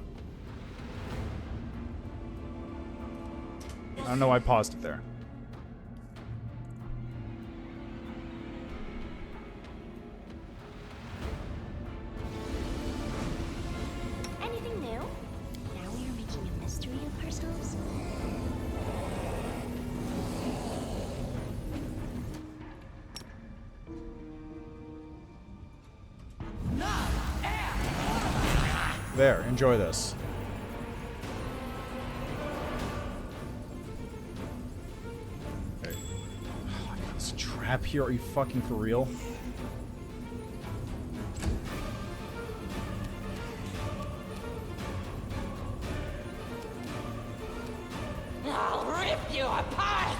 I don't know why I paused it there. Anything new? Now we are making a mystery of ourselves. There, enjoy this. Okay. Oh, this trap here, are you fucking for real? I'll rip you apart!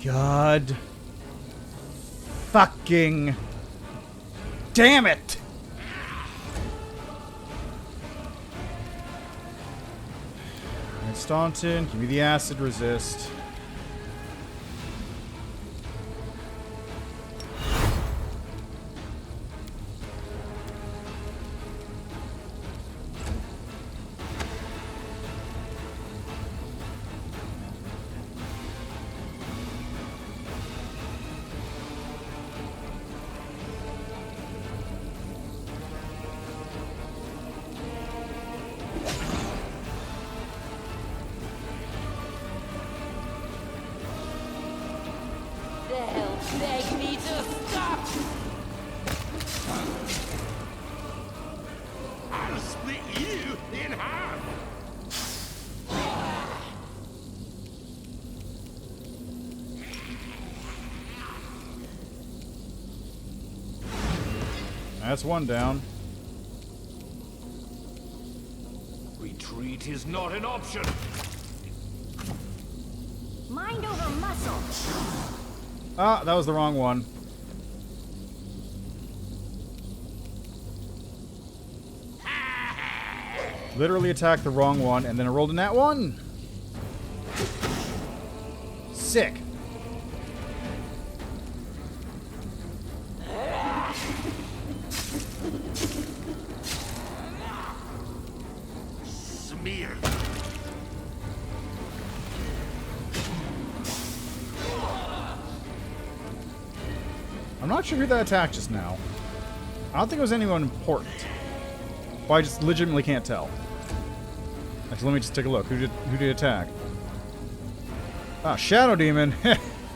God. Fucking. Damn it! Alright, Staunton, give me the acid resist. Beg me to stop! I'll split you in half! That's one down. Retreat is not an option! Mind over muscle. Ah, that was the wrong one. Literally attacked the wrong one, and then I rolled a nat 1. Sick. Smear! I'm not sure who that attacked just now. I don't think it was anyone important. Well, I just legitimately can't tell. Actually, let me just take a look. Who did attack? Ah, Shadow Demon.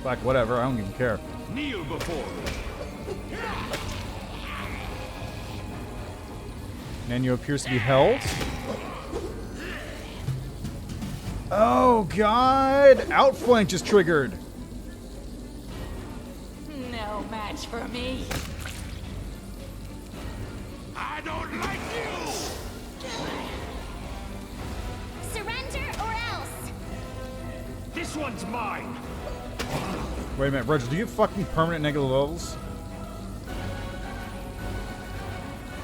Like, whatever. I don't even care. Kneel before me! Yaniel appears to be held. Oh, God! Outflank just triggered. No match for me. I don't like you! Surrender or else! This one's mine! Wait a minute, Roger, do you have fucking permanent negative levels?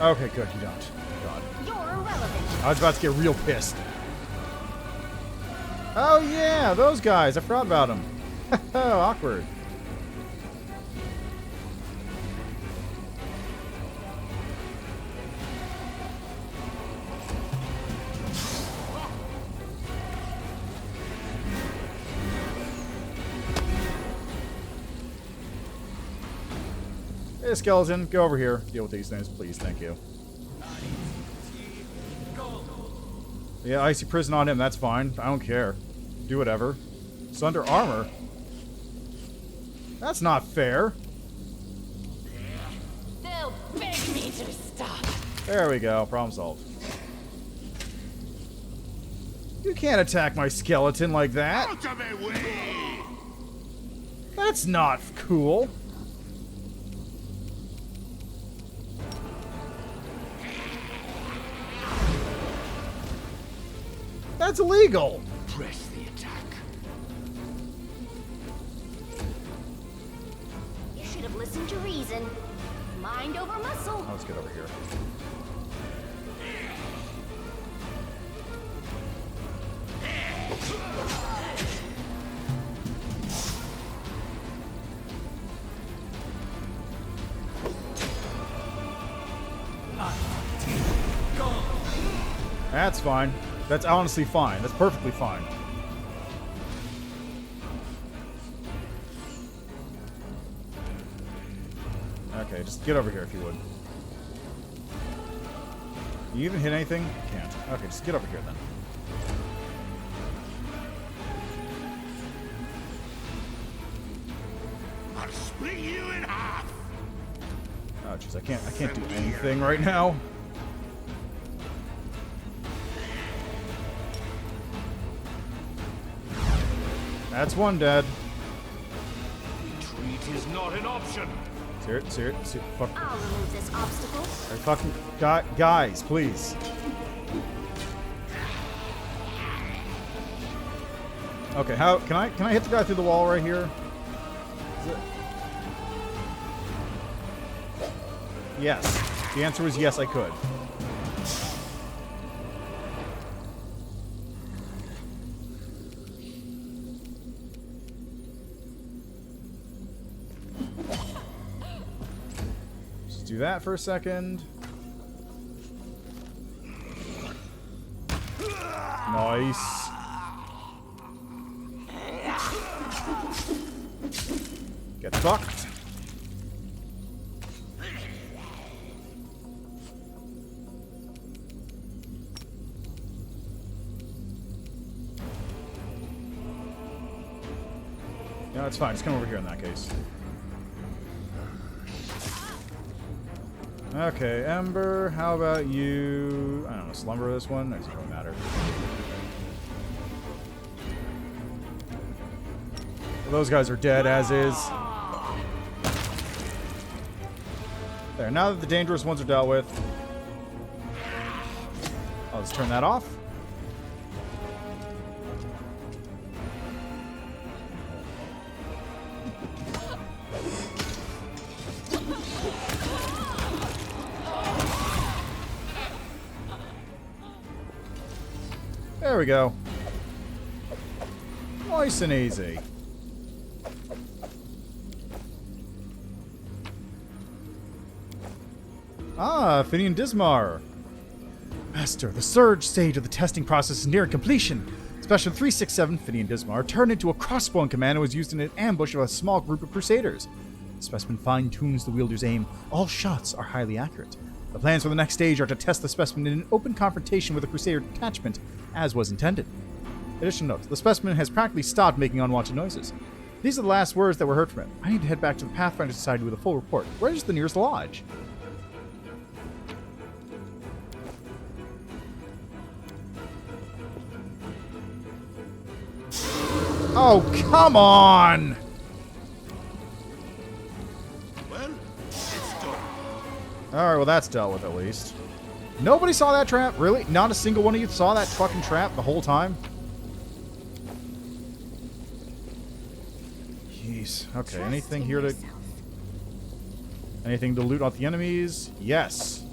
Okay, good, you don't. God. You're irrelevant. I was about to get real pissed. Oh yeah, those guys. I forgot about them. Awkward. Hey, skeleton, go over here. Deal with these things, please. Thank you. Yeah, icy prison on him. That's fine. I don't care. Do whatever. It's under armor. That's not fair. They'll beg me to stop. There we go. Problem solved. You can't attack my skeleton like that. Out of my way! That's not cool. That's illegal. Press the attack. You should have listened to reason. Mind over muscle. Oh, let's get over here. That's fine. That's honestly fine. That's perfectly fine. Okay, just get over here if you would. You even hit anything? Can't. Okay, just get over here then. I'll split you in half! Oh jeez, I can't do anything right now. That's one dead. Retreat is not an option! Ser fuck. I'll remove this obstacle. Hey, fucking guys, please. Okay, how can I hit the guy through the wall right here? Yes. The answer was yes, I could. Just do that for a second. Nice. Get fucked. No, it's fine. Just come over here in that case. Okay, Ember, how about you... I don't know, slumber this one? Doesn't really matter. Well, those guys are dead, as is. There, now that the dangerous ones are dealt with, I'll just turn that off. There we go. Nice and easy. Ah, Finian Dismar. Master, the surge stage of the testing process is nearing completion. Specimen 367, Finian Dismar, turned into a crossbow command and was used in an ambush of a small group of crusaders. The specimen fine-tunes the wielder's aim. All shots are highly accurate. The plans for the next stage are to test the specimen in an open confrontation with a crusader detachment, as was intended. Additional note, the specimen has practically stopped making unwanted noises. These are the last words that were heard from it. I need to head back to the Pathfinder Society with a full report. Where is the nearest lodge? Oh, come on! Well, it's done. Alright, well that's dealt with at least. Nobody saw that trap? Really? Not a single one of you saw that fucking trap the whole time? Jeez. Okay, anything here to... Anything to loot off the enemies? Yes.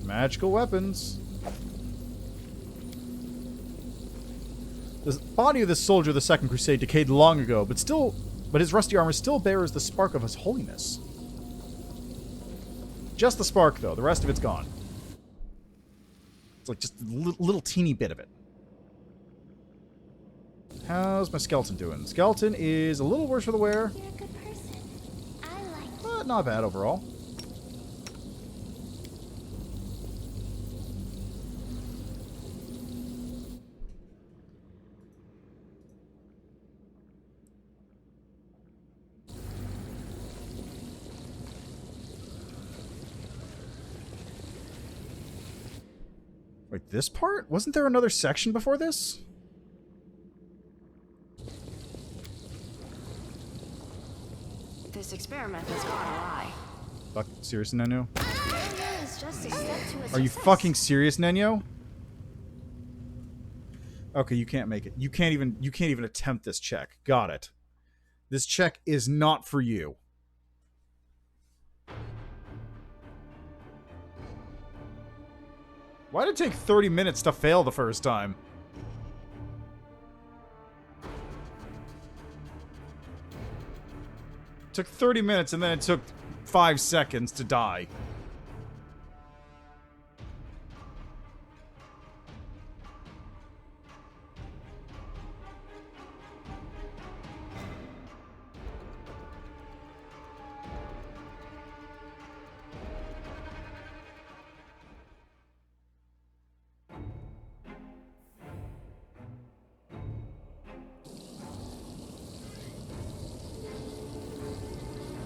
Magical weapons. The body of this soldier of the Second Crusade decayed long ago, but his rusty armor still bears the spark of his holiness. Just the spark, though. The rest of it's gone. It's like just a little teeny bit of it. How's my skeleton doing? Skeleton is a little worse for the wear. You're a good person. I like you. But not bad overall. Wait, this part? Wasn't there another section before this? This experiment has gone awry. Fuck, serious, Nenyo? It's just a step to a Are you success. fucking serious, Nenyo? Okay, you can't make it. You can't even attempt this check. Got it. This check is not for you. Why did it take 30 minutes to fail the first time? It took 30 minutes and then it took 5 seconds to die.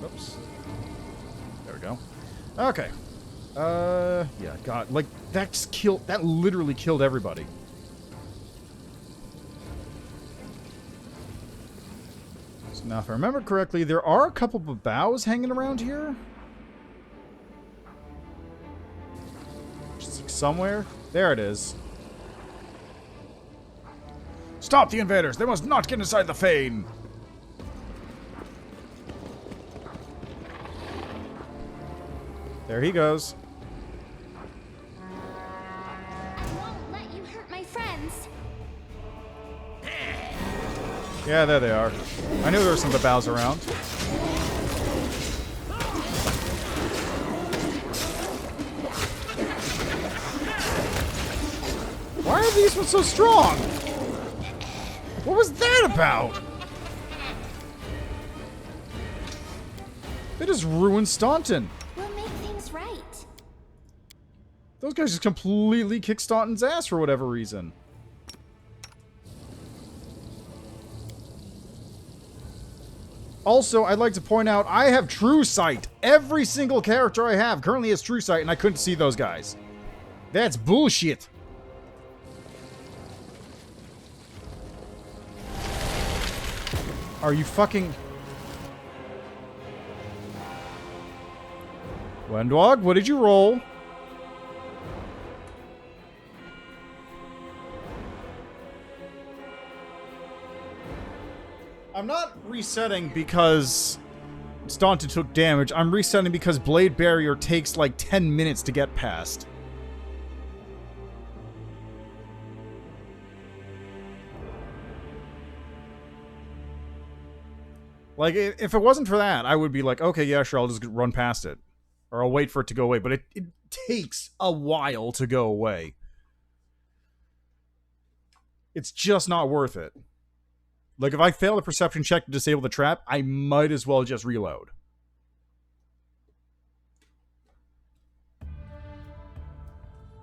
Oops. There we go. Okay. Yeah, God, like, that literally killed everybody. So now, if I remember correctly, there are a couple of bows hanging around here. Just like somewhere. There it is. Stop the invaders! They must not get inside the Fane! There he goes. I won't let you hurt my friends. Yeah, there they are. I knew there were some of the bows around. Why are these ones so strong? What was that about? They just ruined Staunton. We'll make things right. Those guys just completely kicked Staunton's ass for whatever reason. Also, I'd like to point out, I have True Sight. Every single character I have currently has True Sight, and I couldn't see those guys. That's bullshit. Are you fucking... Wendwog, what did you roll? I'm not resetting because Staunted took damage. I'm resetting because Blade Barrier takes like 10 minutes to get past. Like, if it wasn't for that, I would be like, okay, yeah, sure, I'll just run past it. Or I'll wait for it to go away. But it takes a while to go away. It's just not worth it. Like, if I fail the perception check to disable the trap, I might as well just reload.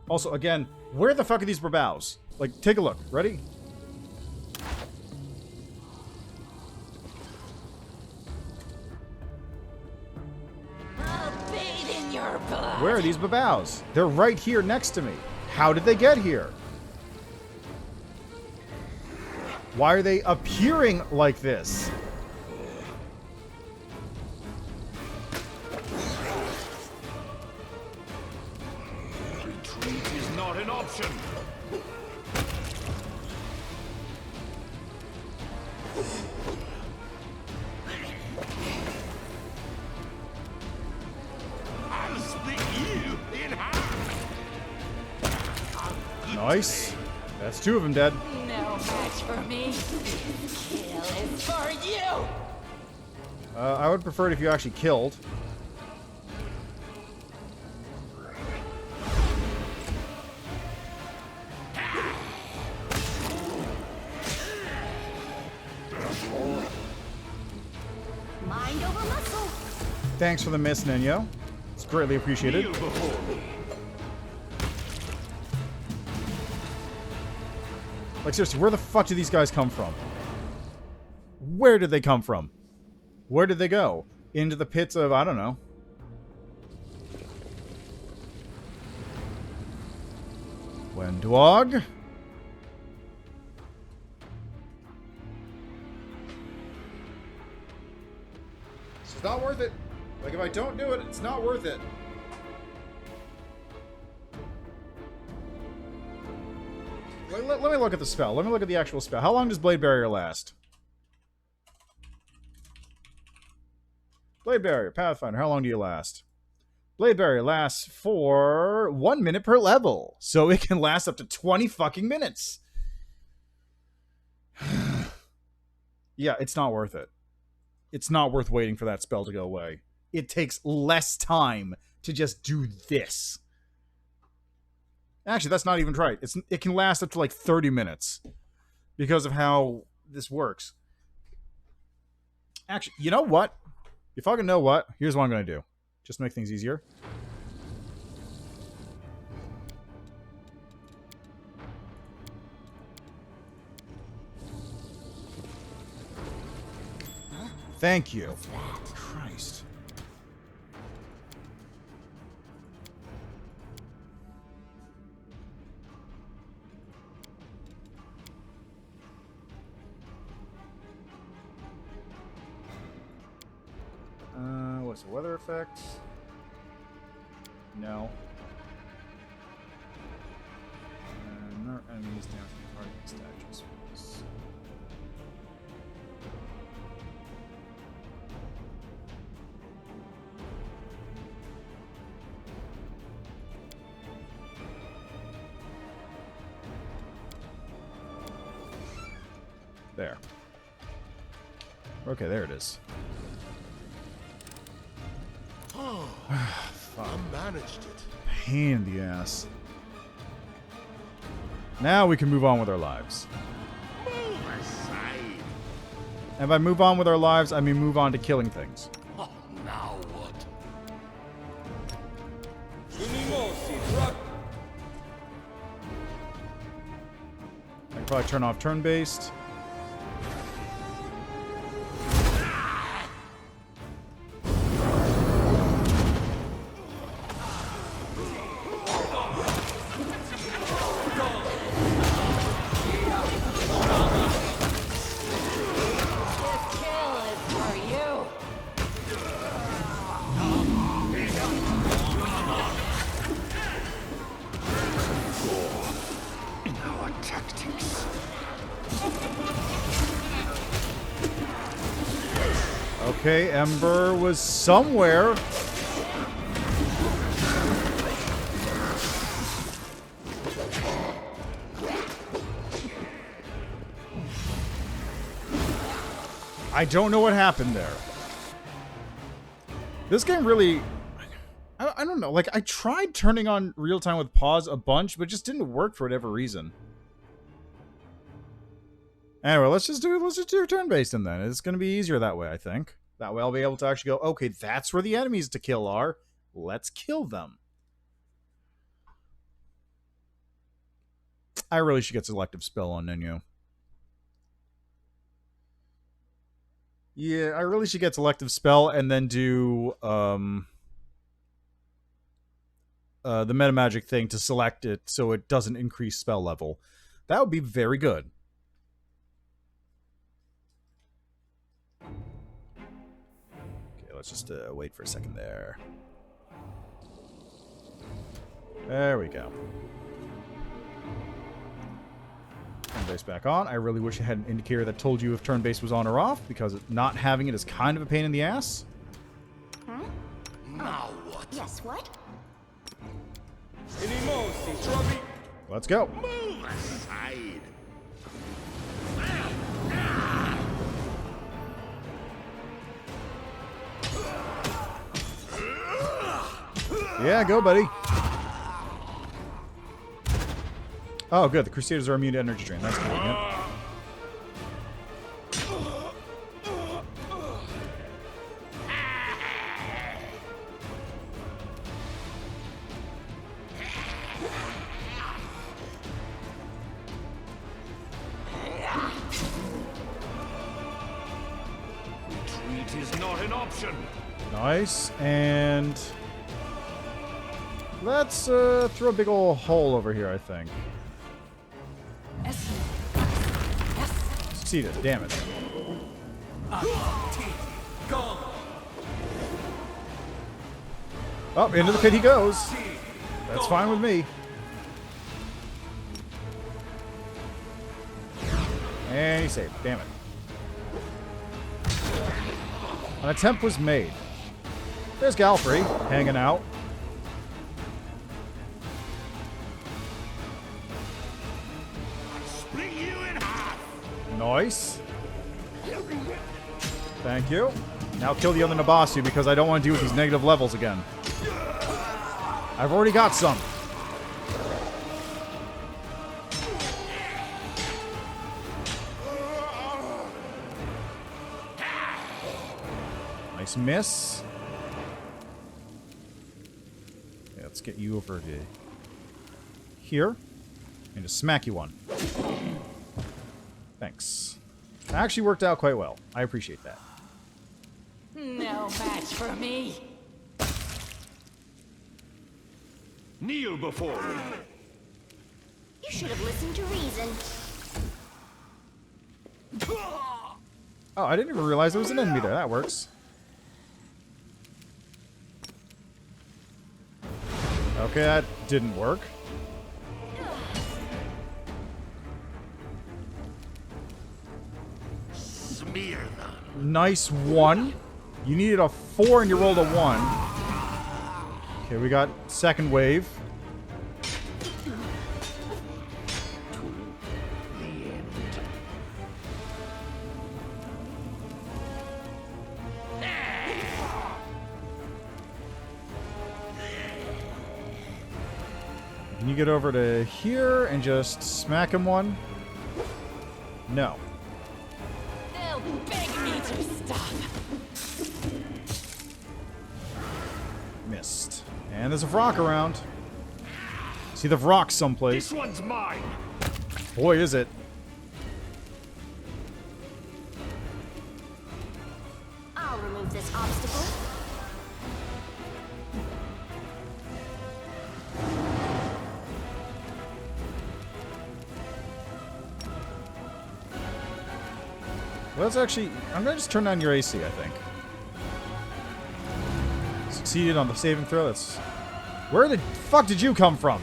Also, again, where the fuck are these Brabows? Like, take a look. Ready? I'll bathe in your blood. Where are these Brabows? They're right here next to me. How did they get here? Why are they appearing like this? Retreat is not an option. I'll split you in half. Nice. That's 2 of them dead. No match for me. Kill is for you. I would prefer it if you actually killed. Mind over muscle. Thanks for the miss, Ninyo. It's greatly appreciated. Kneel before me. Like, seriously, where the fuck do these guys come from? Where did they come from? Where did they go? Into the pits of, I don't know. Wendwog? It's not worth it. Like, if I don't do it, it's not worth it. Let me look at the spell. Let me look at the actual spell. How long does Blade Barrier last? Blade Barrier, Pathfinder, how long do you last? Blade Barrier lasts for 1 minute per level. So it can last up to 20 fucking minutes. Yeah, it's not worth it. It's not worth waiting for that spell to go away. It takes less time to just do this. Actually, that's not even right. It can last up to like 30 minutes because of how this works. Actually, you know what? You fucking know what? Here's what I'm going to do. Just to make things easier. Thank you. Christ. What's the weather effect? No. Our enemies down from target statues. There. Okay, there it is. I managed it. Pain in the ass. Now we can move on with our lives. Move aside. And by move on with our lives, I mean move on to killing things. Oh, now what? I can probably turn off turn-based. Okay, Ember was somewhere. I don't know what happened there. This game really... I don't know. Like, I tried turning on real-time with pause a bunch, but it just didn't work for whatever reason. Anyway, let's just do turn-based then. It's going to be easier that way, I think. That way I'll be able to actually go, okay, that's where the enemies to kill are. Let's kill them. I really should get selective spell on Ninyu. Yeah, I really should get selective spell and then do the meta magic thing to select it so it doesn't increase spell level. That would be very good. Okay, let's just wait for a second there. There we go. Turn-base back on. I really wish I had an indicator that told you if turn-base was on or off, because not having it is kind of a pain in the ass. Huh? Now what? Yes, what? Let's go. Move aside. Yeah, go, buddy. Oh, good. The Crusaders are immune to energy drain. That's convenient. Retreat is not an option. Nice. And let's throw a big old hole over here, I think. Succeeded. Damn it. Oh, into the pit he goes. That's fine with me. And he saved. Damn it. An attempt was made. There's Galfrey, hanging out. Split you in half. Nice. Thank you. Now kill the other Nabasu because I don't want to deal with these negative levels again. I've already got some. Nice miss. Okay, let's get you over to here and just smack you one. Thanks. That actually worked out quite well. I appreciate that. No match for me. Kneel before me. You should have listened to reason. Oh, I didn't even realize there was an enemy there. That works. Okay, that didn't work. Smear them. Nice one. You needed a 4 and you rolled a 1. Okay, we got second wave. Can you get over to here and just smack him one? No. They'll beg me to stop. Missed. And there's a Vrock around. See the Vrock someplace. This one's mine. Boy, is it. I'll remove this obstacle. Let's actually... I'm going to just turn down your AC, I think. Succeeded on the saving throw. That's... Where the fuck did you come from?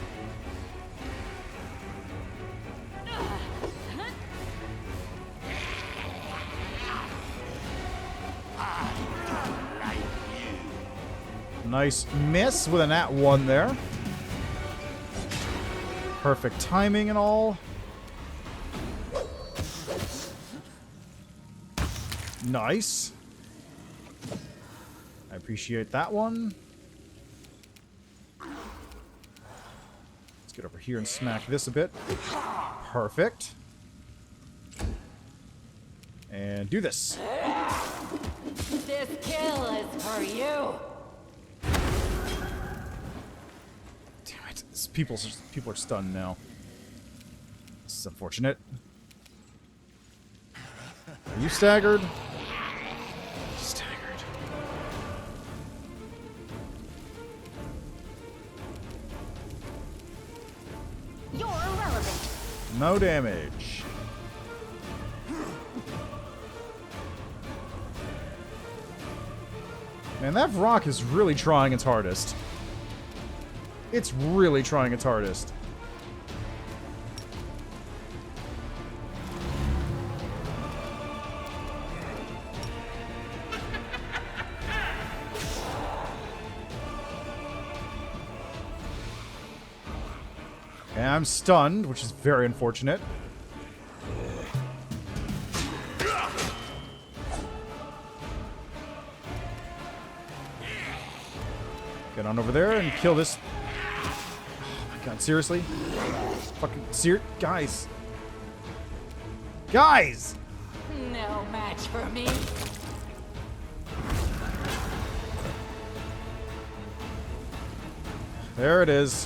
nice miss with a nat 1 there. Perfect timing and all. Nice. I appreciate that one. Let's get over here and smack this a bit. Perfect. And do this. This kill is for you. Damn it. People are stunned now. This is unfortunate. Are you staggered? Staggered. You're irrelevant. No damage. Man, that rock is really trying its hardest. It's really trying its hardest. And I'm stunned, which is very unfortunate. Get on over there and kill this. Oh my god, seriously? Fucking guys. Guys! No match for me. There it is.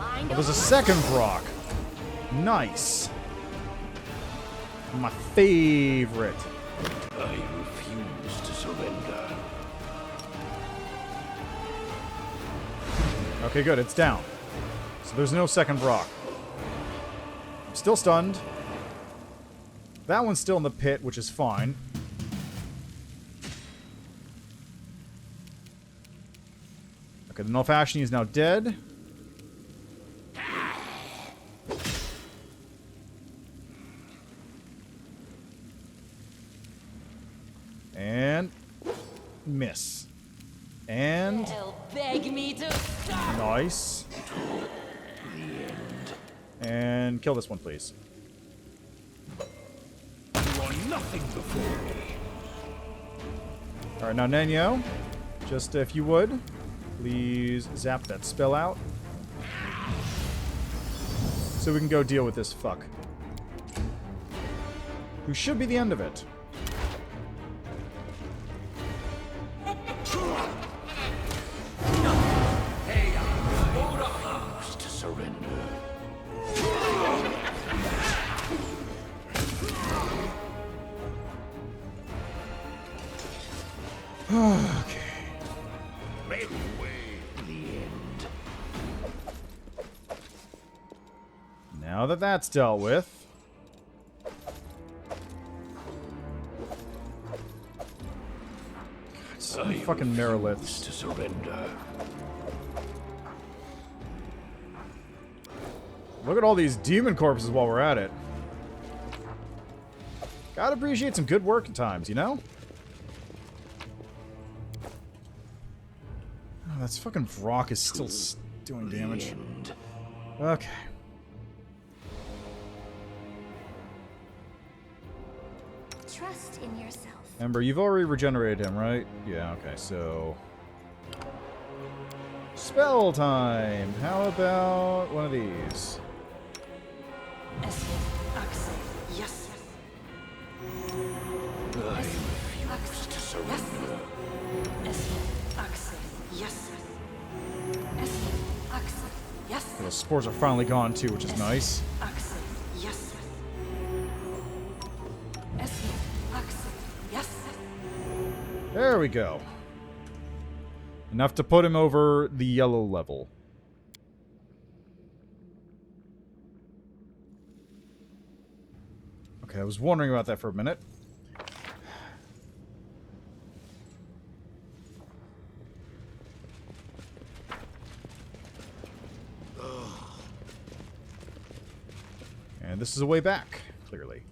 Oh, there's a second rock. Nice. My favorite. I refuse to surrender. Okay, good. It's down. So there's no second rock. I'm still stunned. That one's still in the pit, which is fine. Okay, the Nulfashini is now dead. And miss. And They'll beg me to stop. nice. And kill this one, please. You are nothing before me. Alright, now Nenyo, just if you would, please zap that spell out. So we can go deal with this fuck. Who should be the end of it. To surrender. Okay. Make way to the end. Now that that's dealt with. God, so many fucking Meriliths. To surrender. Look at all these demon corpses while we're at it. Gotta appreciate some good work at times, you know? Oh, that's fucking Vrock is still doing damage. Okay. Trust in yourself. Ember, you've already regenerated him, right? Yeah, okay, so... Spell time! How about one of these? Yes. I refuse to surrender. The spores are finally gone too, which is nice. There we go. Enough to put him over the yellow level. Okay, I was wondering about that for a minute. And this is a way back, clearly.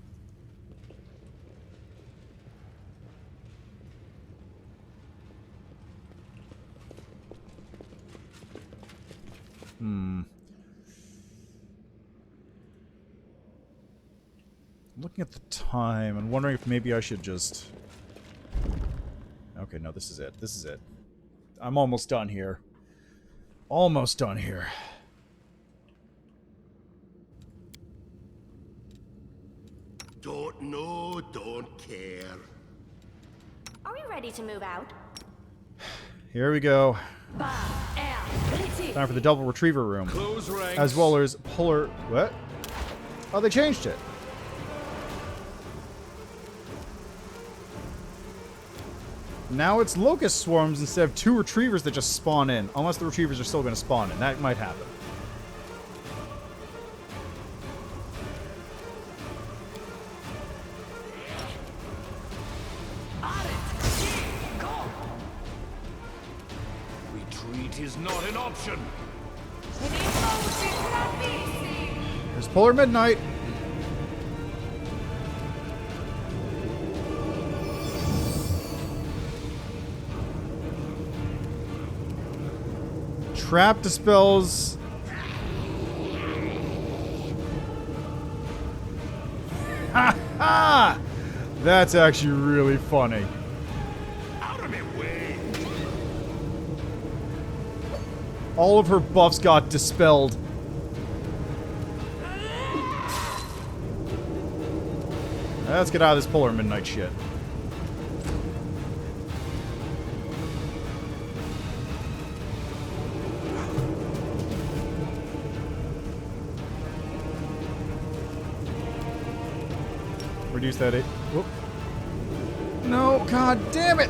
Looking at the time and wondering if maybe I should just... Okay, no, this is it. This is it. I'm almost done here. Almost done here. Don't know, don't care. Are we ready to move out? Here we go. Time for the double retriever room. Close ranks. As well as polar... What? Oh, they changed it. Now it's locust swarms instead of 2 retrievers that just spawn in. Unless the retrievers are still going to spawn in. That might happen. Retreat is not an option. There's Polar Midnight. Trap dispels. Ha ha! That's actually really funny. Out of my way. All of her buffs got dispelled. Let's get out of this Polar Midnight shit. Reduce that 8. Whoop. No, god damn it!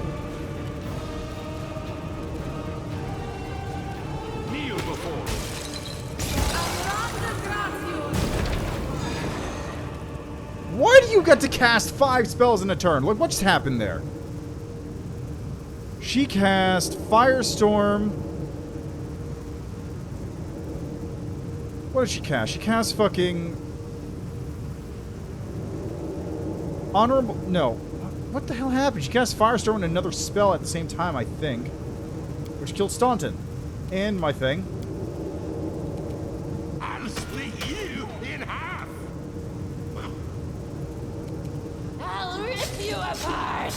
Kneel before. Why do you get to cast 5 spells in a turn? Look, what just happened there? She cast Firestorm. What did she cast? She cast fucking... Honorable... No. What the hell happened? She cast Firestorm and another spell at the same time, I think. Which killed Staunton. And my thing. I'll split you in half. I'll rip you apart.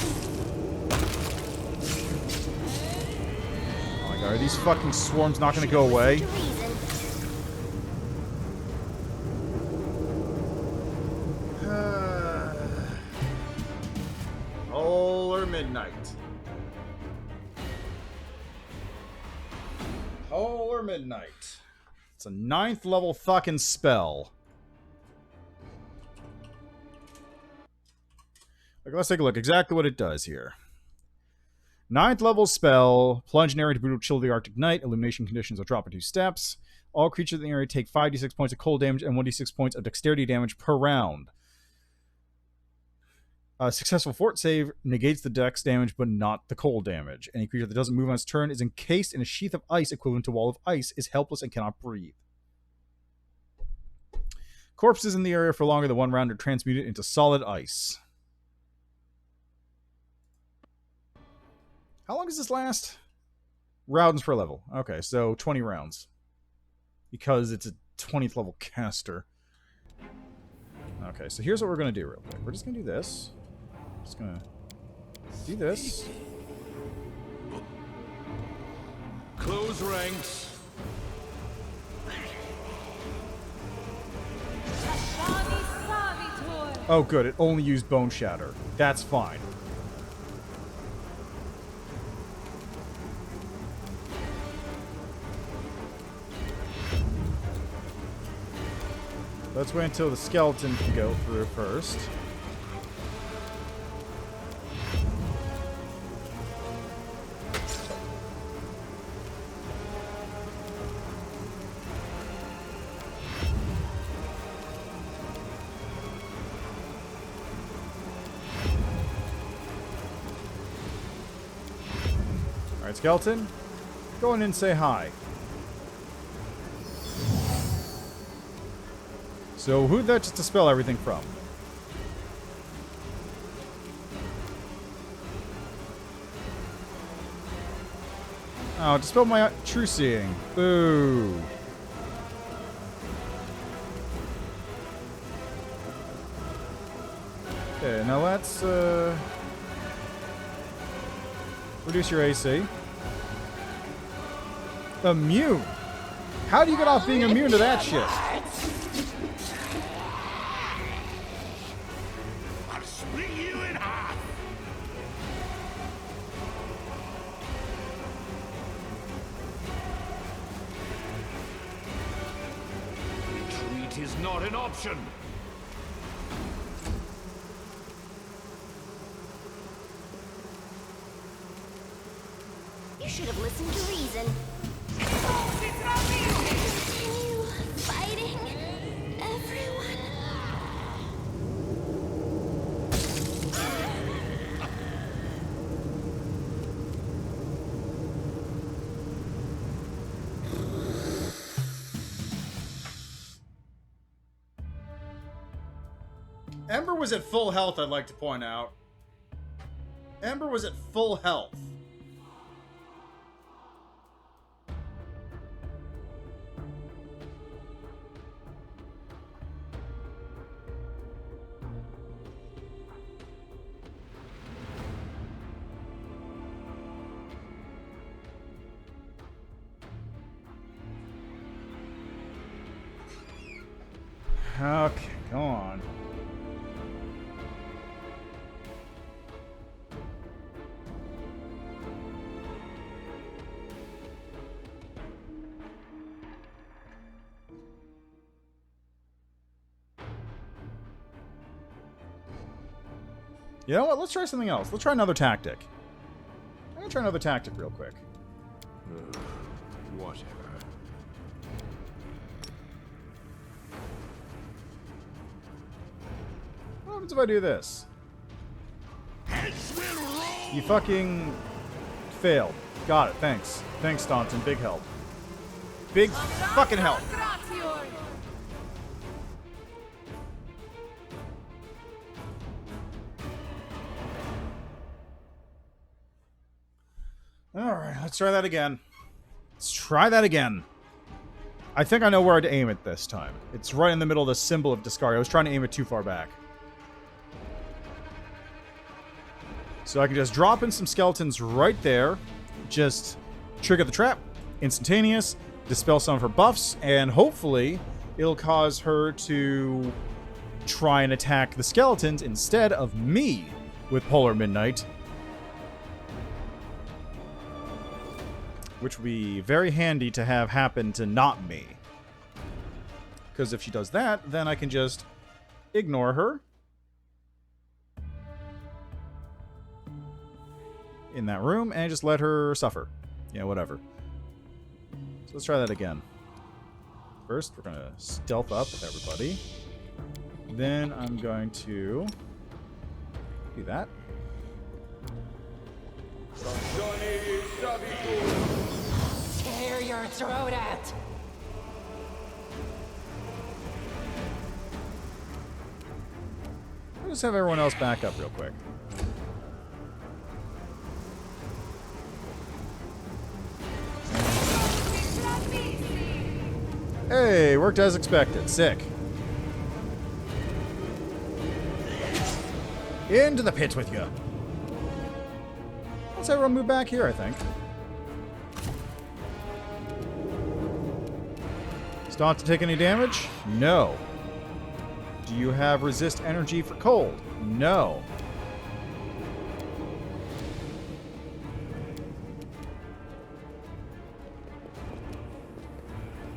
Oh my god, are these fucking swarms not gonna go away? Polar Midnight. Polar Midnight. It's a 9th level fucking spell. Okay, let's take a look. Exactly what it does here. 9th level spell. Plunge an area to brutal chill of the Arctic night. Illumination conditions will drop in 2 steps. All creatures in the area take 5d6 points of cold damage and 1d6 points of dexterity damage per round. A successful fort save negates the dex damage, but not the cold damage. Any creature that doesn't move on its turn is encased in a sheath of ice equivalent to a wall of ice, is helpless, and cannot breathe. Corpses in the area for longer than 1 round are transmuted into solid ice. How long does this last? Rounds per level. Okay, so 20 rounds. Because it's a 20th level caster. Okay, so here's what we're going to do real quick. We're just going to do this. Just going to do this. Close ranks. Oh, good. It only used Bone Shatter. That's fine. Let's wait until the skeleton can go through first. Alright, skeleton. Go in and say hi. So who'd that just dispel everything from? Oh, dispel my true seeing. Boo. Okay, now let's reduce your AC. Immune? How do you get off being immune to that shit? I'll split you in half. Retreat is not an option. You should have listened to reason. Continue fighting, everyone. Ember was at full health, I'd like to point out. Ember was at full health. Okay, go on. You know what? Let's try something else. Let's try another tactic. I'm gonna try another tactic real quick. Whatever. What happens if I do this? You fucking failed. Got it. Thanks. Thanks, Staunton. Big help. Big fucking help. Alright, let's try that again. Let's try that again. I think I know where to aim it this time. It's right in the middle of the symbol of Deskari. I was trying to aim it too far back. So I can just drop in some skeletons right there. Just trigger the trap. Instantaneous. Dispel some of her buffs. And hopefully it'll cause her to try and attack the skeletons instead of me with Polar Midnight. Which would be very handy to have happen to not me. Because if she does that, then I can just ignore her. In that room, and just let her suffer. Yeah, whatever. So let's try that again. First, we're going to stealth up with everybody. Then I'm going to do that. Tear your throat out! I'll just have everyone else back up real quick. Hey, worked as expected. Sick. Into the pit with you. Let's everyone move back here, I think. Stop to take any damage? No. Do you have resist energy for cold? No.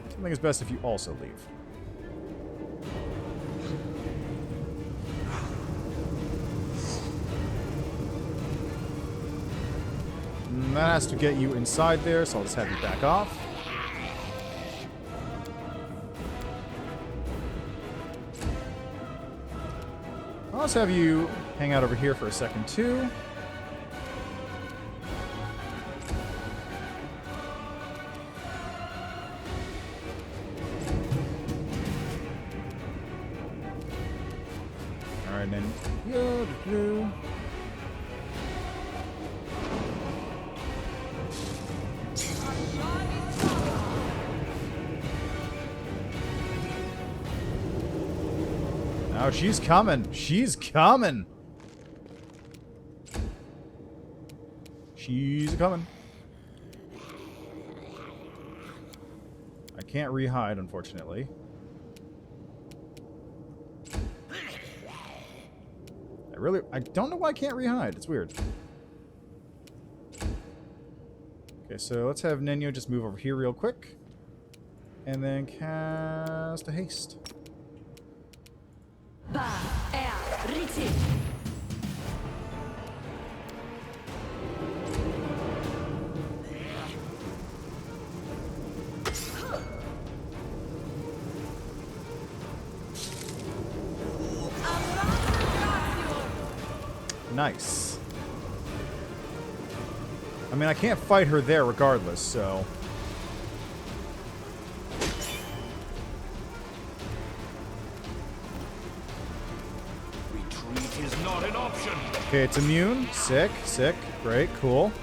I think it's best if you also leave. And that has to get you inside there, so I'll just have you back off. I'll also have you hang out over here for a second, too. Alright, then. Oh, she's coming. She's coming. She's coming. I can't re-hide, unfortunately. I don't know why I can't re-hide. It's weird. Okay, so let's have Nenyo just move over here real quick. And then cast a haste. Nice. I mean, I can't fight her there regardless, so... Retreat is not an option. Okay, it's immune. Sick, sick. Great, cool.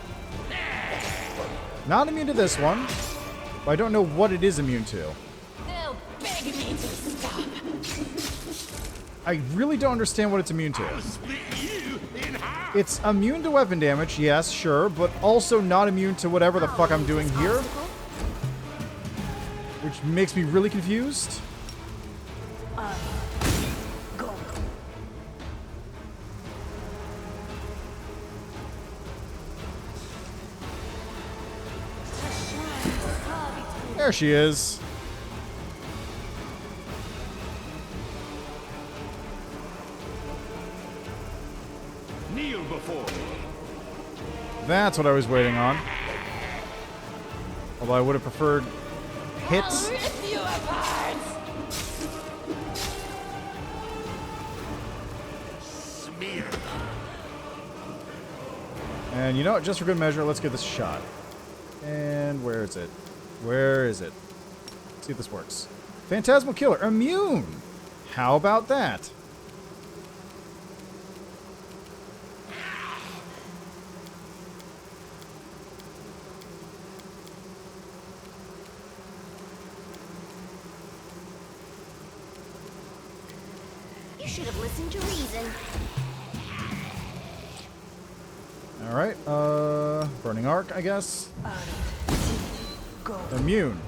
Not immune to this one. But I don't know what it is immune to. They'll beg me to stop. I really don't understand what it's immune to. It's immune to weapon damage, yes, sure, but also not immune to whatever the fuck I'm doing here. Which makes me really confused. Go. There she is. Kneel before me. That's what I was waiting on. Although I would have preferred hits. I'll rip you apart. Smear. And you know what? Just for good measure, let's give this a shot. And where is it? Where is it? Let's see if this works. Phantasmal Killer. Immune! How about that? You should have listened to reason. Alright, Burning Arc, I guess. Go. Immune.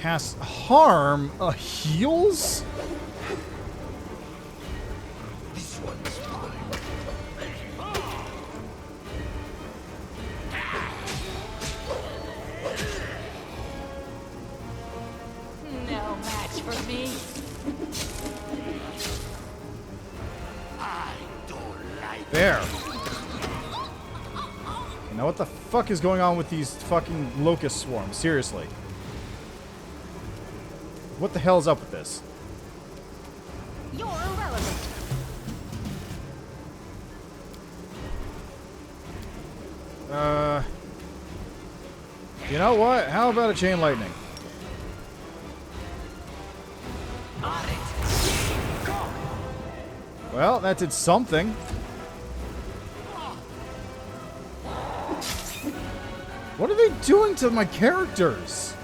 Cast Harm? Heals? This one's mine. No match for me. I don't like There. Now what the fuck is going on with these fucking locust swarms? Seriously. What the hell is up with this? You're irrelevant. You know what? How about a chain lightning? on it. Go. Well, that did something. What are they doing to my characters?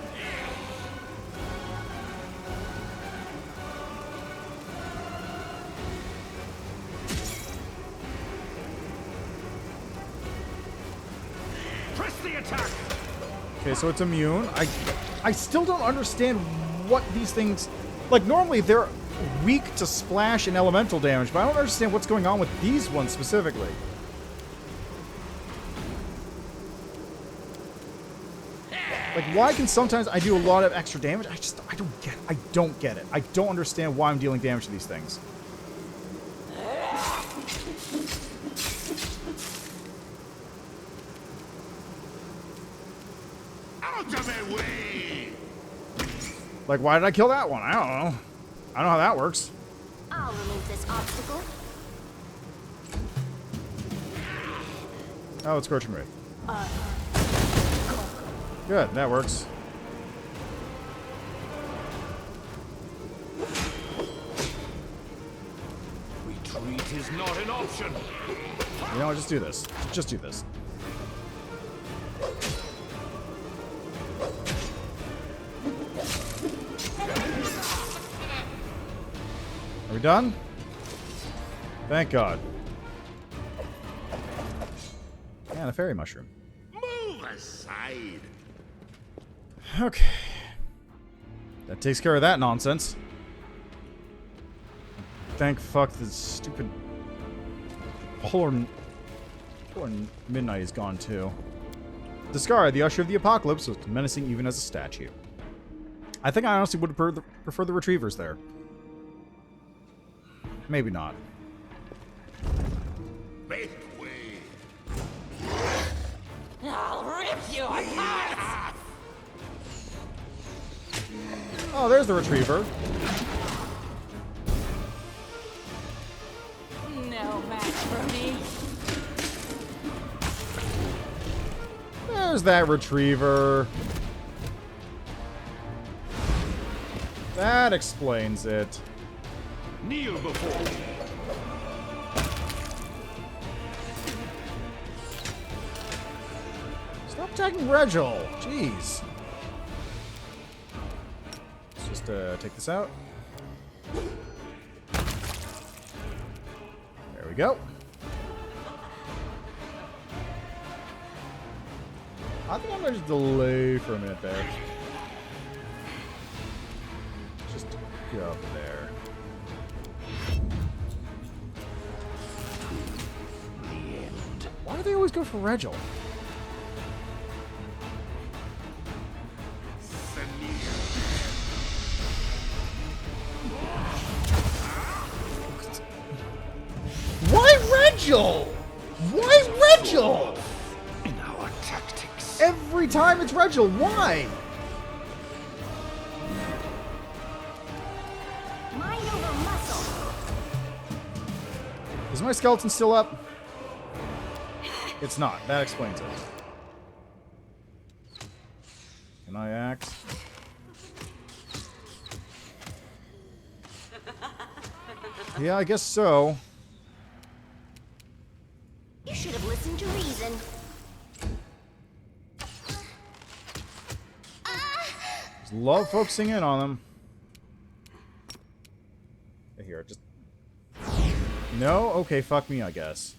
Press the attack. Okay, so it's immune. I still don't understand what these things... Like, normally they're weak to splash and elemental damage, but I don't understand what's going on with these ones specifically. Like, why can sometimes I do a lot of extra damage? I don't get it. I don't get it. I don't understand why I'm dealing damage to these things. Out of my way. Like, why did I kill that one? I don't know. I don't know how that works. I'll remove this obstacle. Oh, it's Scorching Ray. Good, that works. Retreat is not an option. You know what, just do this. Just do this. we done? Thank God. And a fairy mushroom. Move aside. Okay. That takes care of that nonsense. Thank fuck the stupid... Poor Midnight is gone too. Deskari, the Usher of the Apocalypse, was menacing even as a statue. I think I honestly would prefer the Retrievers there. Maybe not. Make way. I'll rip you apart! Oh, there's the Retriever. No match for me. There's that Retriever. That explains it. Kneel before me. Stop attacking Regil. Jeez. Let's just take this out. There we go. I think I'm going to just delay for a minute there. Just get up there. The end. Why do they always go for Regil? Why Regil? Why Regil? In our tactics. Every time it's Regil, why? Mind over muscle. Is my skeleton still up? It's not. That explains it. Can I axe? Yeah, I guess so. You should have listened to reason. Just love focusing in on them. Here, just... No? Okay, fuck me, I guess.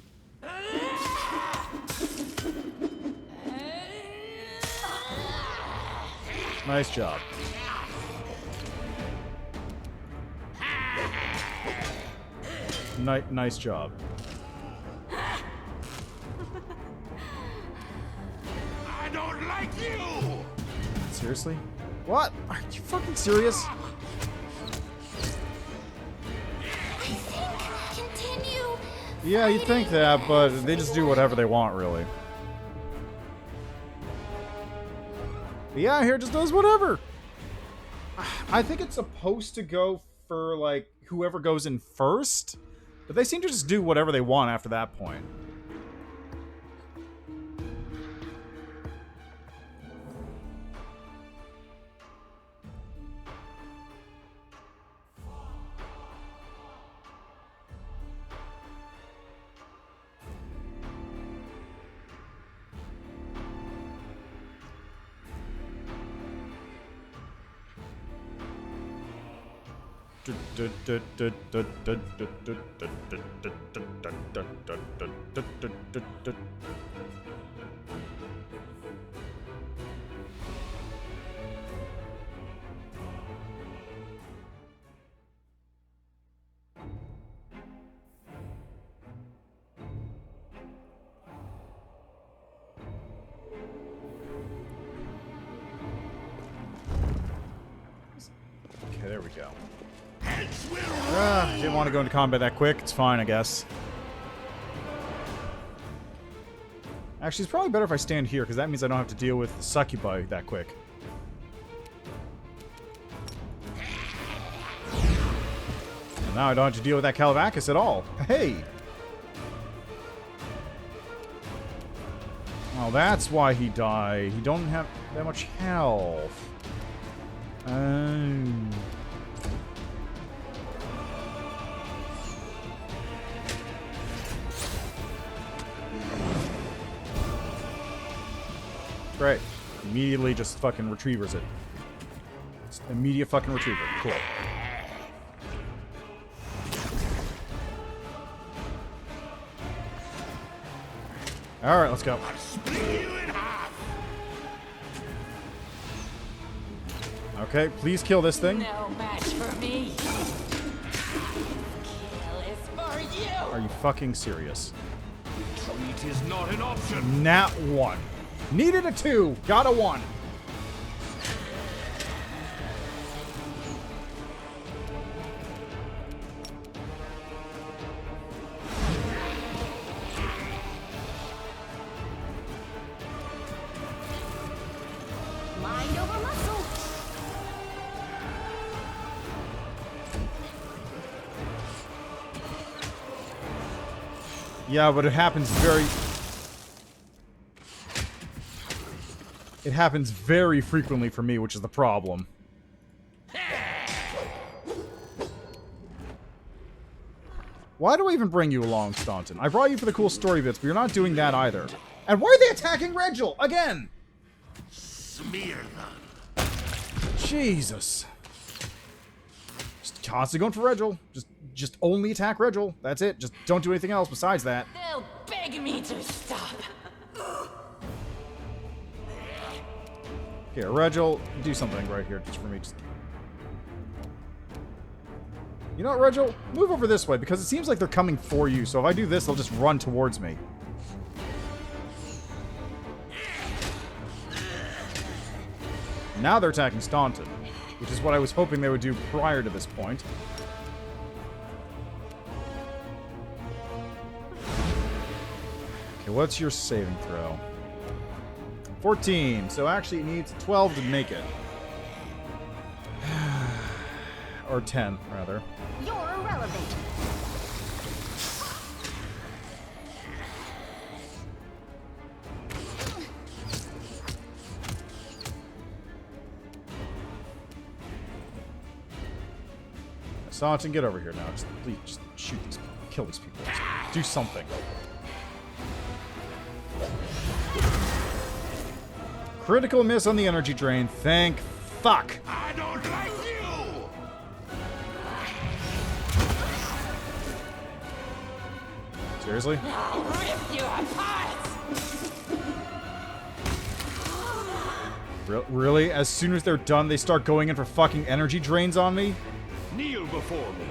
Nice job. Nice job. I don't like you! Seriously? What? Are you fucking serious? Continue. Yeah, you'd think that, but they just do whatever they want, really. But yeah, here just does whatever. I think it's supposed to go for, like, whoever goes in first, but they seem to just do whatever they want after that point. Okay, there we go. Didn't want to go into combat that quick. It's fine, I guess. Actually, it's probably better if I stand here, because that means I don't have to deal with succubi that quick. And now I don't have to deal with that Calavacus at all. Hey! Oh, that's why he died. He don't have that much health. Great. Immediately just fucking retrievers it. Just immediate fucking retriever. Cool. Alright, let's go. Okay, please kill this thing. No match for me. Kill is for you. Are you fucking serious? Retreat is not an option. Nat 1. Needed a 2. Got a 1. Mind over muscle. Yeah, but it happens very... It happens very frequently for me, which is the problem. Why do I even bring you along, Staunton? I brought you for the cool story bits, but you're not doing that either. And why are they attacking Regil? Again! Smear them. Jesus. Just constantly going for Regil. Just only attack Regil. That's it. Just don't do anything else besides that. They'll beg me to stop. Here, Regil, do something right here just for me. You know what, Regil? Move over this way, because it seems like they're coming for you, so if I do this, they'll just run towards me. Now they're attacking Staunton, which is what I was hoping they would do prior to this point. Okay, what's your saving throw? 14, so actually it needs 12 to make it. Or 10, rather. You're irrelevant. Staunton, get over here now. Just please, just shoot these people. Kill these people. Just do something. Critical miss on the energy drain. Thank fuck. I don't like you. Seriously? I'll rip you apart. Really? As soon as they're done, they start going in for fucking energy drains on me? Kneel before me.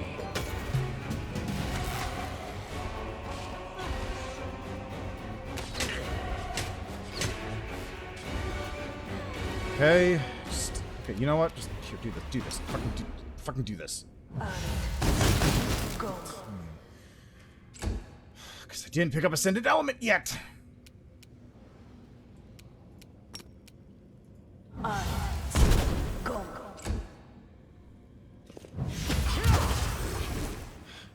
Okay. Okay, you know what? Just here, do this. Fucking do this. Go. Because I didn't pick up Ascended Element yet. Go.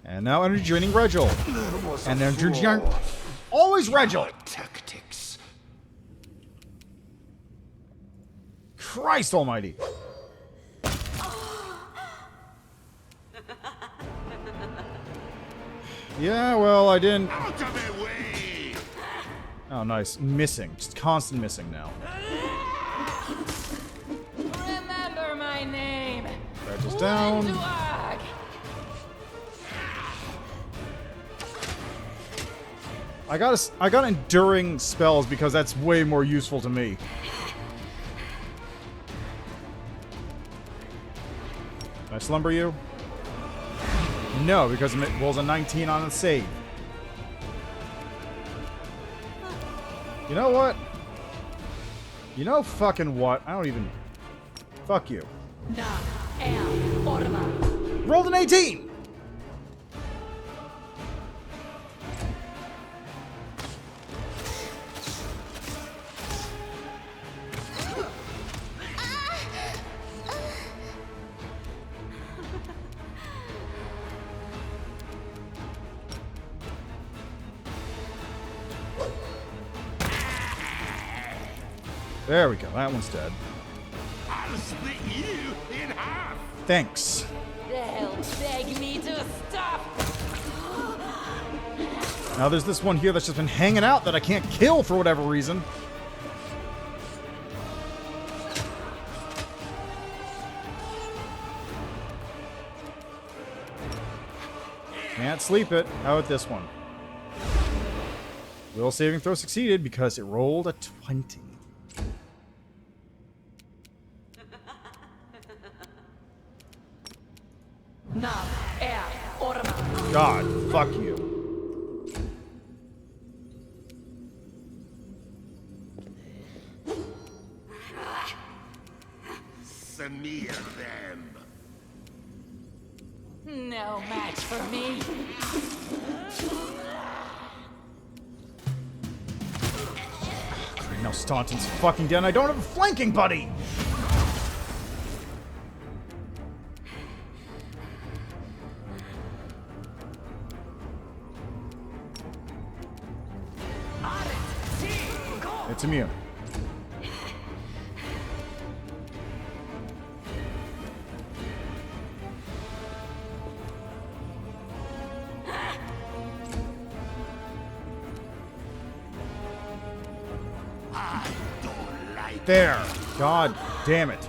And now energy draining Regil. And energy draining... Always Regil! Tactics. Christ almighty. Yeah, well, I didn't... Out of my way. Oh, nice. Missing. Just constant missing now. Remember my name. Regel's down. Dog. I got enduring spells because that's way more useful to me. Can I slumber you? No, because it rolls a 19 on a save. You know what? You know fucking what? I don't even... Fuck you. Rolled an 18! There we go. That one's dead. I'll split you in half. Thanks. They'll beg me to stop. Now there's this one here that's just been hanging out that I can't kill for whatever reason. Can't sleep it. How about this one? Will saving throw succeeded because it rolled a 20. God, fuck you. Smear them. No match for me. Now Staunton's fucking dead and I don't have a flanking buddy! It's immune. There. God damn it.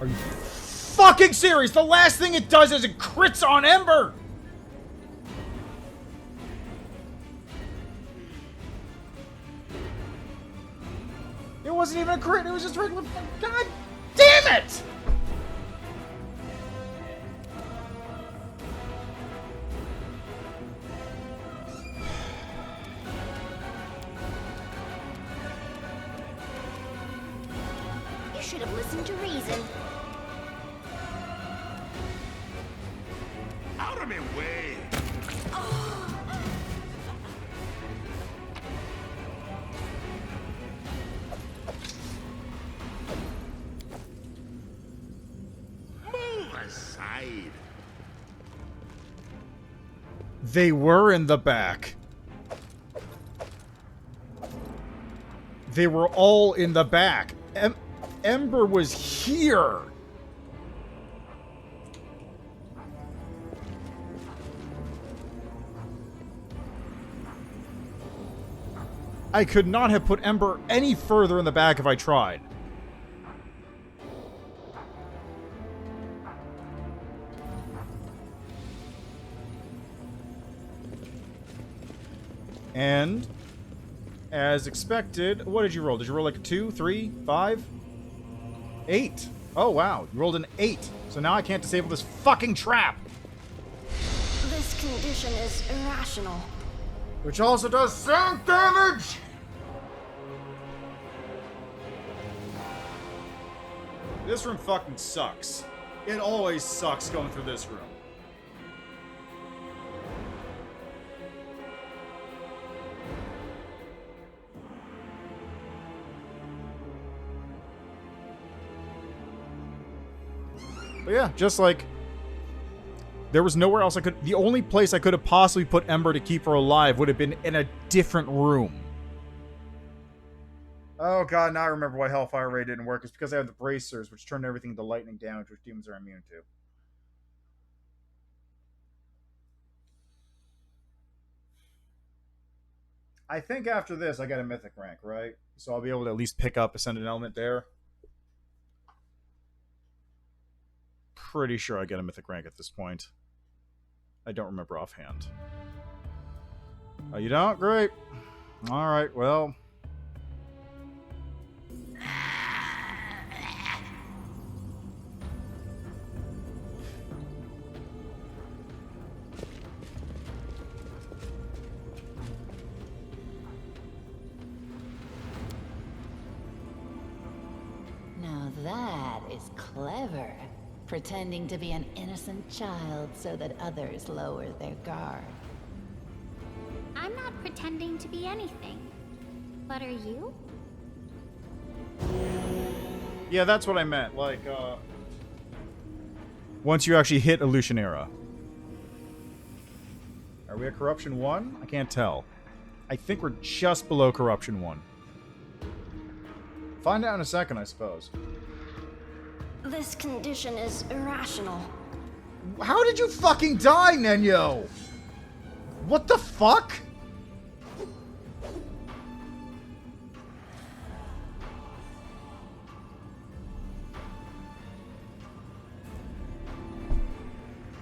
Are you fucking serious? The last thing it does is it crits on Ember. It wasn't even a crit. It was just regular. God damn it! You should have listened to reason. Out of my way! Move aside. They were in the back. They were all in the back. Ember was here. I could not have put Ember any further in the back if I tried. And, as expected, what did you roll? Did you roll like a 2, 3, 5? 8. Oh, wow. You rolled an 8. So now I can't disable this fucking trap. This condition is irrational. Which also does sound damage! This room fucking sucks. It always sucks going through this room. But yeah, just like... There was nowhere else I could... The only place I could have possibly put Ember to keep her alive would have been in a different room. Oh god, now I remember why Hellfire Ray didn't work. It's because I have the bracers, which turned everything into lightning damage, which demons are immune to. I think after this, I got a mythic rank, right? So I'll be able to at least pick up Ascendant Element there. Pretty sure I get a mythic rank at this point. I don't remember offhand. Oh, you don't? Great. Alright, well... Now that is clever. Pretending to be an innocent child so that others lower their guard. I'm not pretending to be anything. But are you? Yeah, that's what I meant. Like, once you actually hit Illusionera. Are we at Corruption 1? I can't tell. I think we're just below Corruption 1. Find out in a second, I suppose. This condition is irrational. How did you fucking die, Nenyo? What the fuck?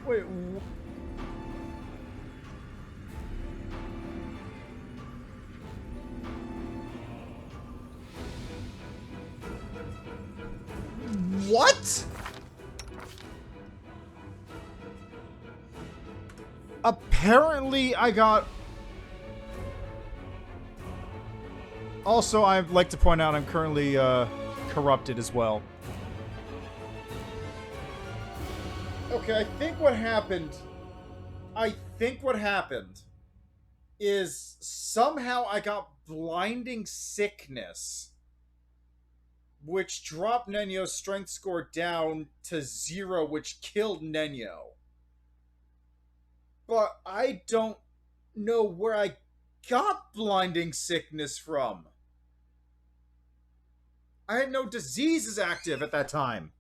Wait. What? Apparently, I got... Also, I'd like to point out I'm currently corrupted as well. Okay, I think what happened is somehow I got blinding sickness, which dropped Nenyo's strength score down to 0, which killed Nenyo. But I don't know where I got blinding sickness from. I had no diseases active at that time.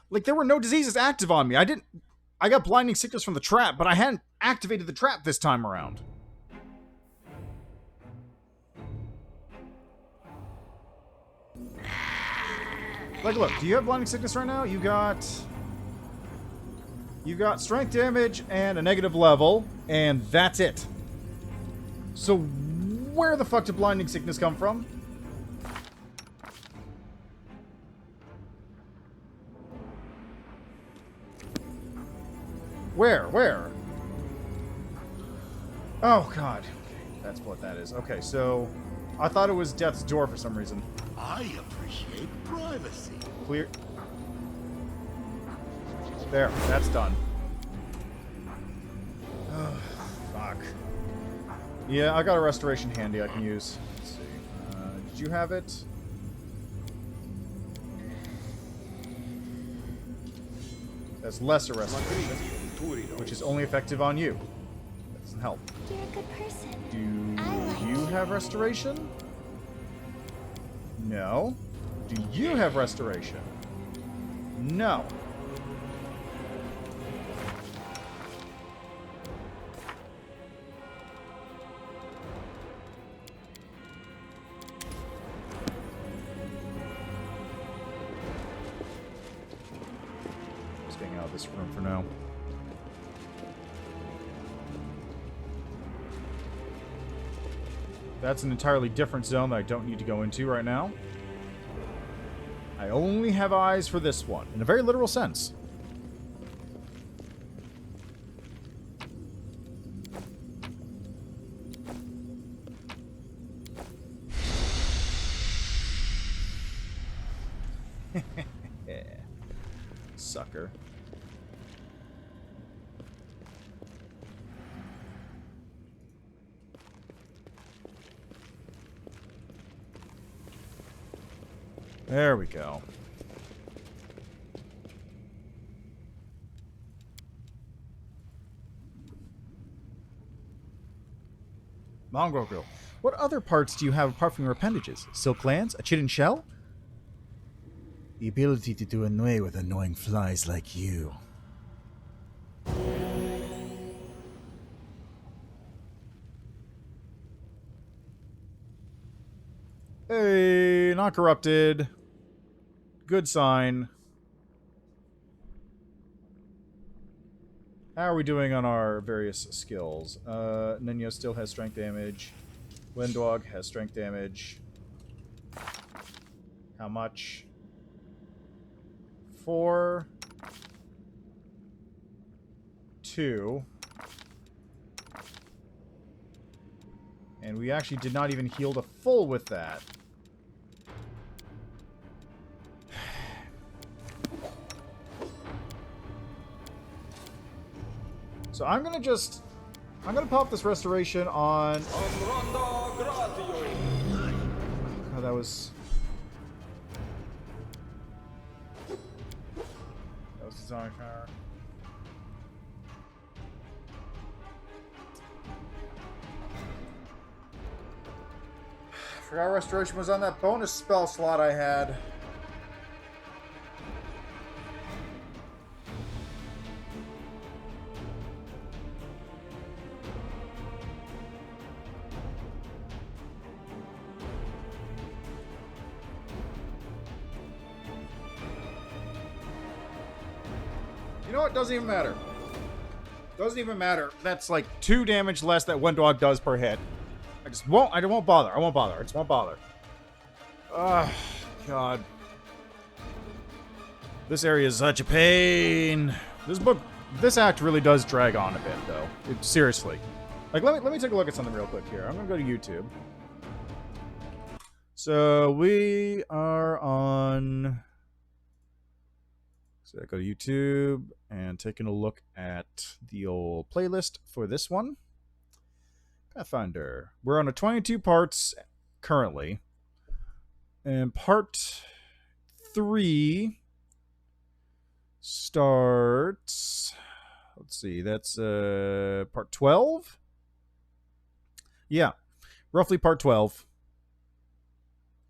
Like, there were no diseases active on me. I got blinding sickness from the trap, but I hadn't activated the trap this time around. Like, look, do you have blinding sickness right now? You got strength damage and a negative level, and that's it. So, where the fuck did blinding sickness come from? Where? Oh, God. Okay, that's what that is. Okay, so I thought it was Death's Door for some reason. I appreciate privacy. Clear. There, that's done. Oh, fuck. Yeah, I got a restoration handy I can use. Let's see. Did you have it? That's lesser restoration, which is only effective on you. That doesn't help. You're a good person. Do you have restoration? No. Do you have restoration? No. Just getting out of this room for now. That's an entirely different zone that I don't need to go into right now. I only have eyes for this one, in a very literal sense. Sucker. There we go. Mongrel Girl. What other parts do you have apart from your appendages? Silk glands? A chitin shell? The ability to do away with annoying flies like you. Hey, not corrupted. Good sign. How are we doing on our various skills? Nenyo still has strength damage. Windwog has strength damage. How much? 4. 2. And we actually did not even heal to full with that. So I'm gonna pop this restoration on... Oh, that was the zombie power. Forgot restoration was on that bonus spell slot I had. know what? Doesn't even matter. Doesn't even matter. That's like 2 damage less that one dog does per hit. I won't bother. I won't bother. I just won't bother. Ugh, God. This area is such a pain. This act really does drag on a bit, though. Seriously. Like, let me take a look at something real quick here. I'm gonna go to YouTube. So we are on. So I go to YouTube and taking a look at the old playlist for this one. Pathfinder. We're on a 22 parts currently. And part 3 starts. Let's see, that's part 12? Yeah, roughly part 12.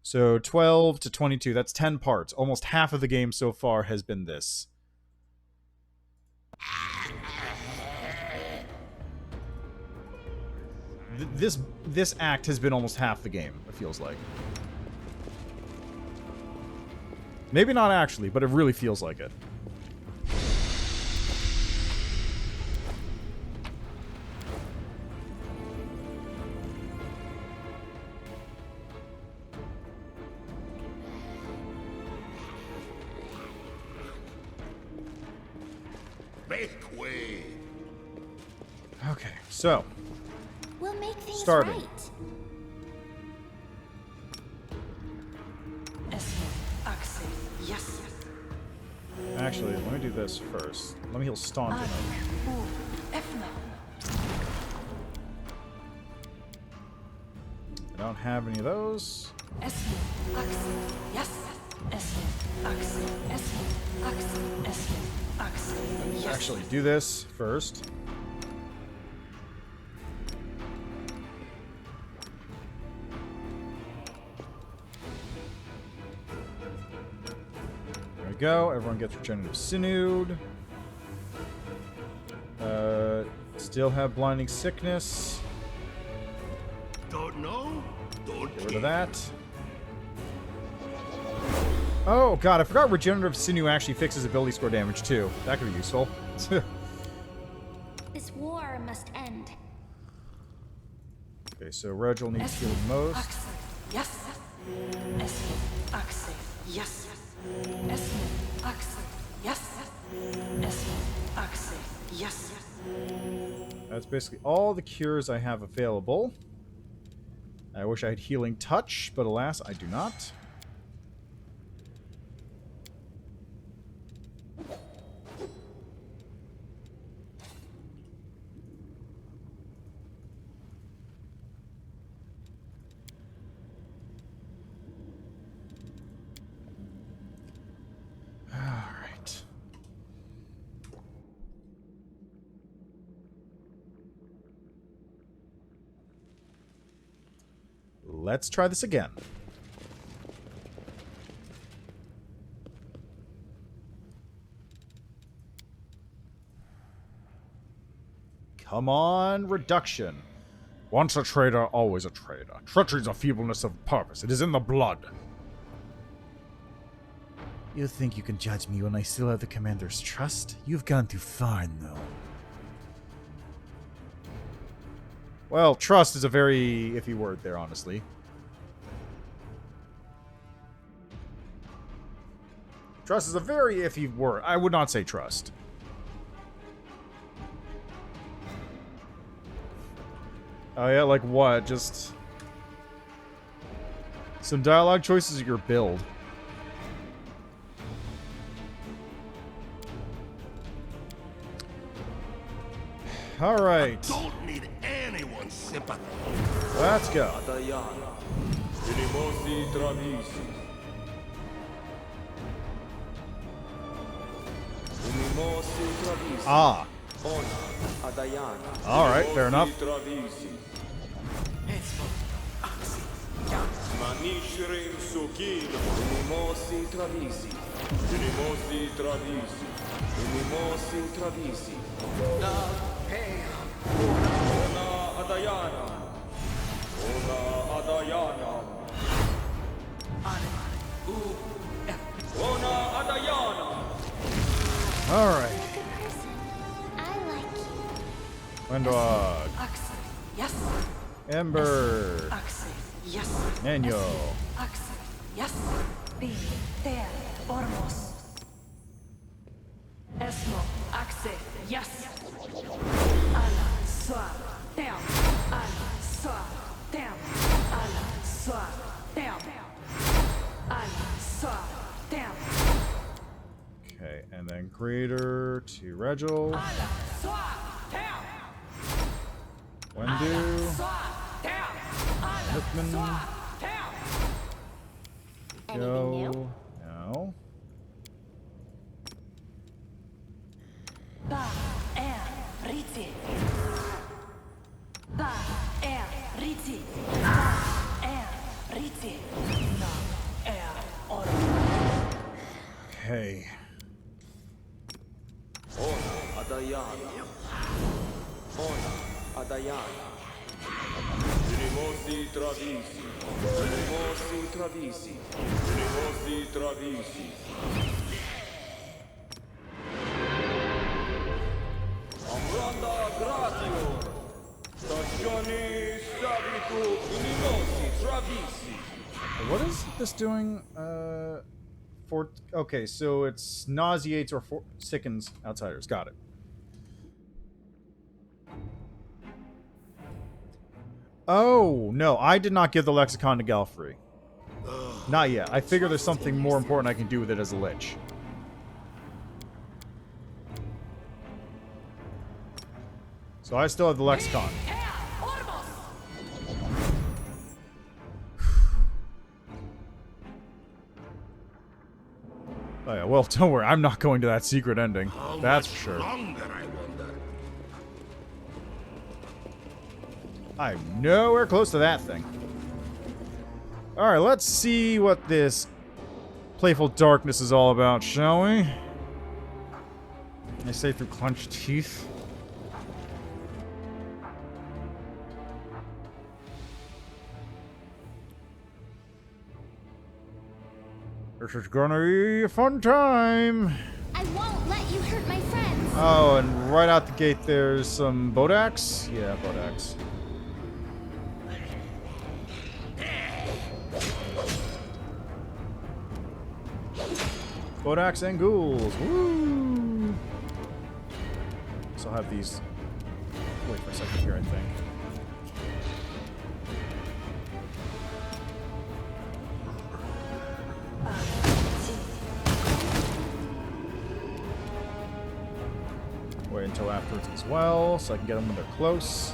So 12 to 22, that's 10 parts. Almost half of the game so far has been this. This act has been almost half the game, it feels like. Maybe not actually, but it really feels like it. Make way. Okay, so We'll make things starting. right. Yes. Actually, let me do this first. Let me heal Staunton. I don't have any of those. Actually, do this first. There we go. Everyone gets regenerative sinewed. Still have blinding sickness. Don't know? Don't Get rid of that. Oh god, I forgot regenerative sinew actually fixes ability score damage too. That could be useful. This war must end. Okay, so Regil needs healing most. Yes. Yes. Yes. That's basically all the cures I have available. I wish I had healing touch, but alas, I do not. Alright. Let's try this again. Come on, reduction. Once a traitor, always a traitor. Treachery is a feebleness of purpose. It is in the blood. You think you can judge me when I still have the commander's trust? You've gone too far, though. Well, trust is a very iffy word there, honestly. Trust is a very iffy word. I would not say trust. Oh yeah, like what? Just some dialogue choices of your build. All right. I don't need anyone's sympathy. Let's go. Ah. All right, fair enough. All right. Windog. Axel. Yes. Ember. Axel. Yes. Yaniel. Axel. Yes. Be there. Ormos. Esmo. Axel. Yes. Ala. Swa. Down. Ala. Swa. Down. Ala. Swa. Down. Ala. Swa. Down. Okay, and then Greater to Regil. Ala. Swa. Down. Wendu. Swa. Down. Ala. Hickman. Swa. Down. Anything new? No. Ba. Er. Riti. Ba. Er. Riti. Ba. Er. Riti. Na. Er. Ormos. Okay. Adayana. Ona. Adayana. Unimosi Travisi. Unimosi Travisi. Unimosi Travisi. Amranda Gratio. Stagioni Sabitu Unimosi Travisi. What is this doing? Okay, so it's nauseates or sickens outsiders. Got it. Oh, no, I did not give the lexicon to Galfrey. Not yet. I figure there's something more important I can do with it as a lich. So I still have the lexicon. Oh yeah, well, don't worry. I'm not going to that secret ending. That's for sure. I'm nowhere close to that thing. Alright, let's see what this Playful Darkness is all about, shall we? I say through clenched teeth. This is gonna be a fun time. I won't let you hurt my friends. Oh, and right out the gate there's some Bodax? Yeah, Bodax. Bodax and ghouls. Woo! So I'll have these. Wait for a second here, I think. Wait until afterwards as well, so I can get them when they're close.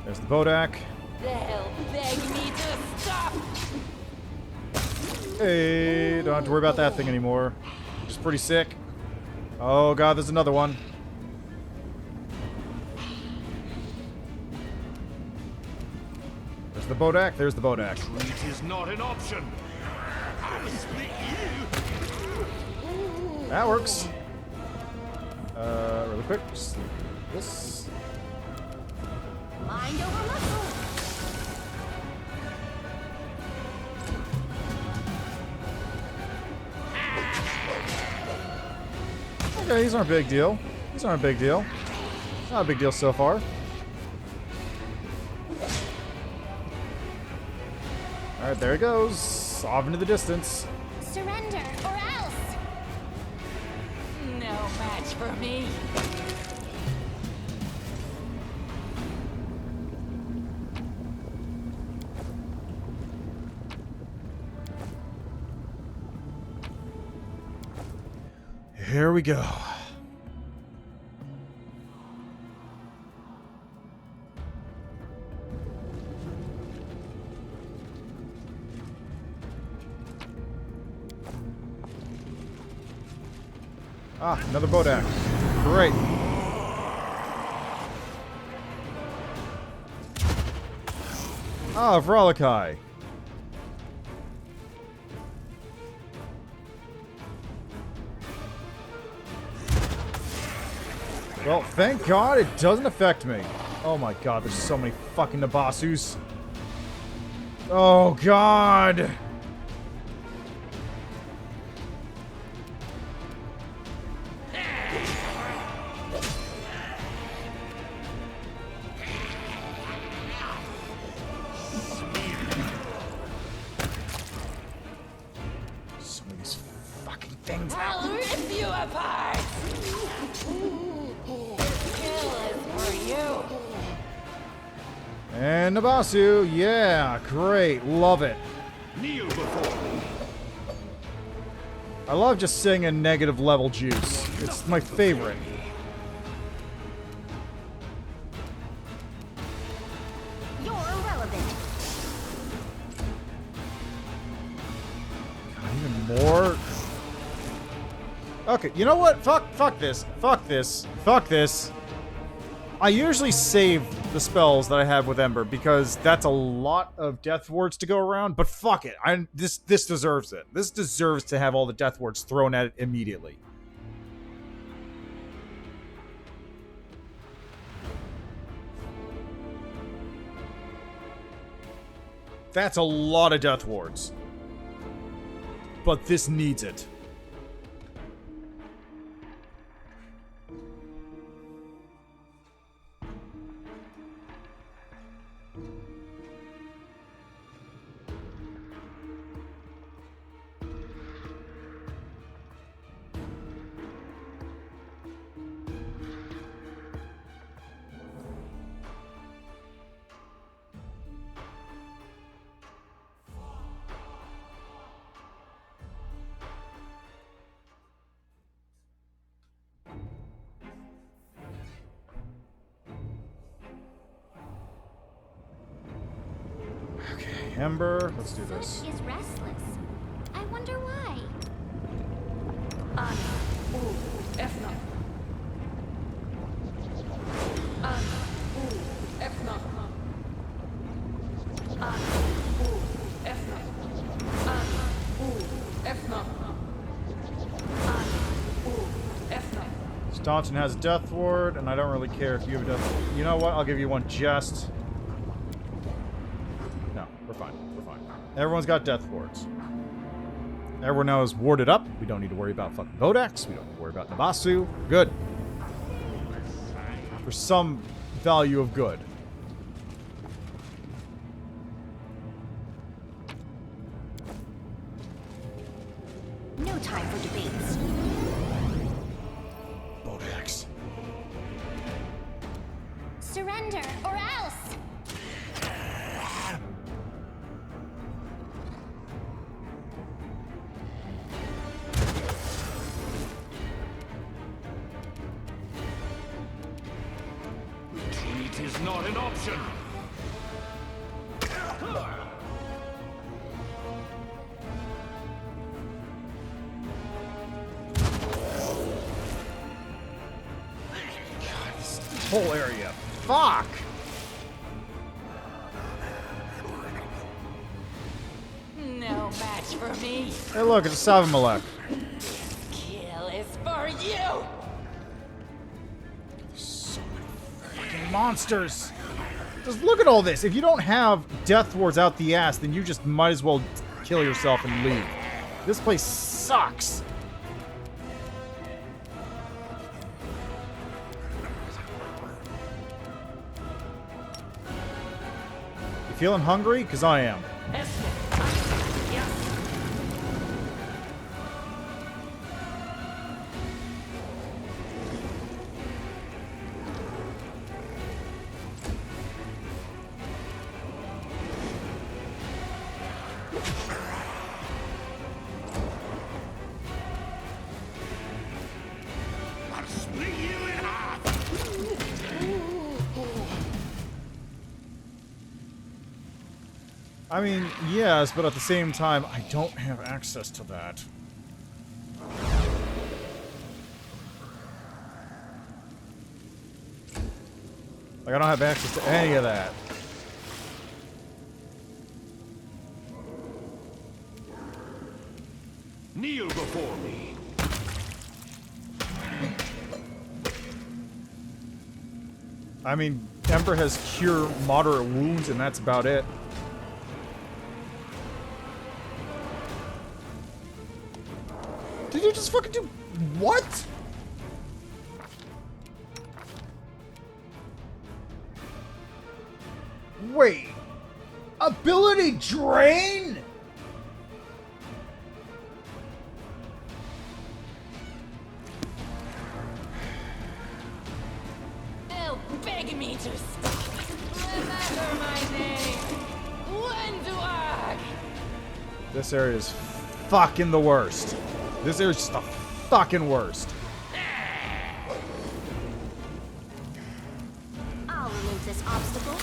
There's the Bodak. They'll beg me to stop. Hey, don't have to worry about that thing anymore. Which is pretty sick. Oh god, there's another one. There's the Bodak, there's the Bodak. Retreat is not an option. I'll split you. That works. Really quick, just this. Mind over muscle. Okay, these aren't a big deal. These aren't a big deal. Not a big deal so far. Alright, there he goes. Off into the distance. Surrender, or else. No match for me. Here we go. Ah, another Bodak. Great. Ah, Vrolikai. Well, thank God it doesn't affect me. Oh my god, there's so many fucking Nabasus. Oh god. so many of these fucking things. I'll rip you apart! This kill is for you! And Nabasu, yeah, great, love it. Kneel before me. I love just sitting in negative level juice. It's my favorite. You're irrelevant. God, even more. Okay, you know what? Fuck this. Fuck this. Fuck this. I usually save the spells that I have with Ember because that's a lot of death wards to go around, but fuck it. This deserves it. This deserves to have all the death wards thrown at it immediately. That's a lot of death wards. But this needs it. Ember, let's do this. Is restless. I wonder why. Staunton has a death ward, and I don't really care if you have a death. You know what? I'll give you one just. No, we're fine. We're fine. Everyone's got death wards. Everyone now is warded up. We don't need to worry about fucking Vodax. We don't need to worry about Nabasu. Good. For some value of good. No time for debates. Vodax. Surrender, or else! Retreat is not an option. Whole area. Fuck! No match for me. Hey look, it's a Savimalek. Kill is for you. Fucking monsters! Just look at all this. If you don't have death wards out the ass, then you just might as well kill yourself and leave. This place sucks. You feeling hungry? Because I am. I'll split you in half. I mean, yes, but at the same time, I don't have access to that. Like, I don't have access to any of that. Kneel before me. I mean, Ember has cure moderate wounds, and that's about it. Did you just fucking do... What? Wait. Ability drain? me to stop. Remember my name. Wendwag. This area is fucking the worst. This area is just the fucking worst. I'll remove this obstacle.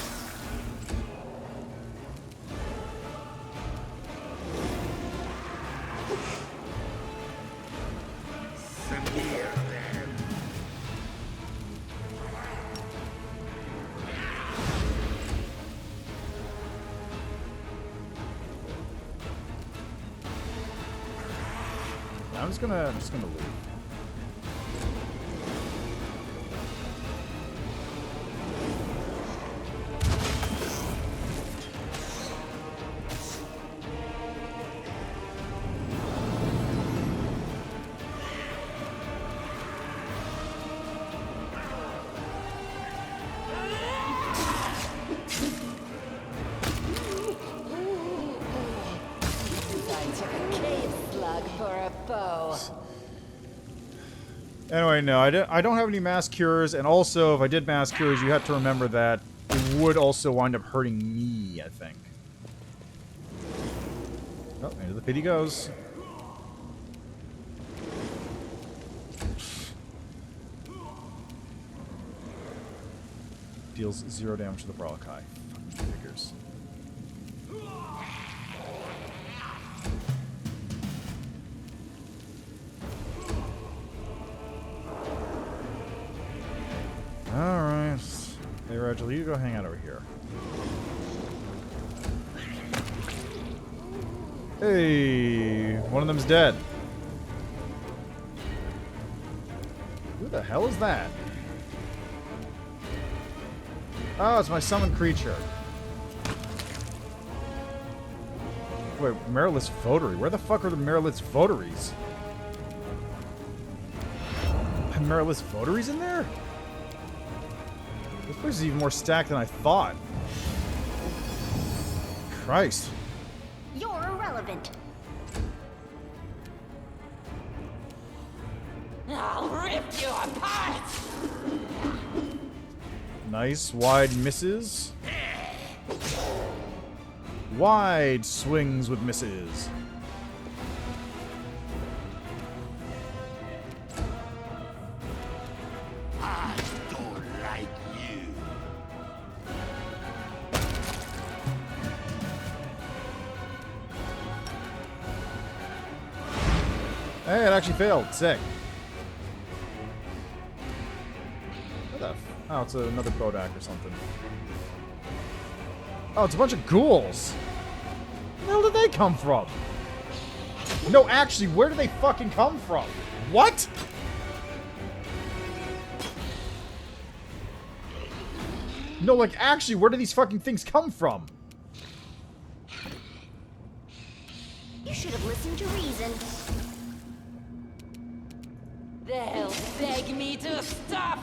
I'm just gonna leave. Anyway, no, I don't have any mass cures, and also, if I did mass cures, you have to remember that it would also wind up hurting me, I think. Oh, into the pit he goes. Deals 0 damage to the Brawlkai. Fucking figures. Alright. Hey, Rachel, you go hang out over here. Hey, one of them's dead. Who the hell is that? Oh, it's my summoned creature. Wait, Merilith's Votary. Where the fuck are the Merilith's Votaries? Have Merilith's Votaries in there? This place is even more stacked than I thought. Christ. You're irrelevant. I'll rip you apart! Nice wide misses. Wide swings with misses. I don't like you. Hey, it actually failed. Sick. What the oh, it's another Bodak or something. Oh, it's a bunch of ghouls. Where the hell did they come from? No, actually, where do they fucking come from? What? No, like, actually, where do these fucking things come from? You should have listened to reason. They'll beg me to stop!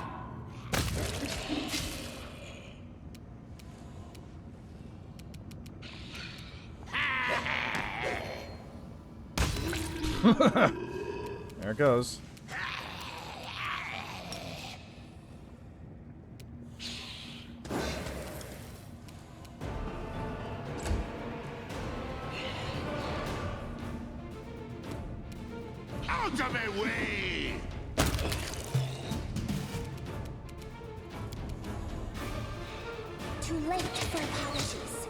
There it goes. Out of my way! Too late for apologies.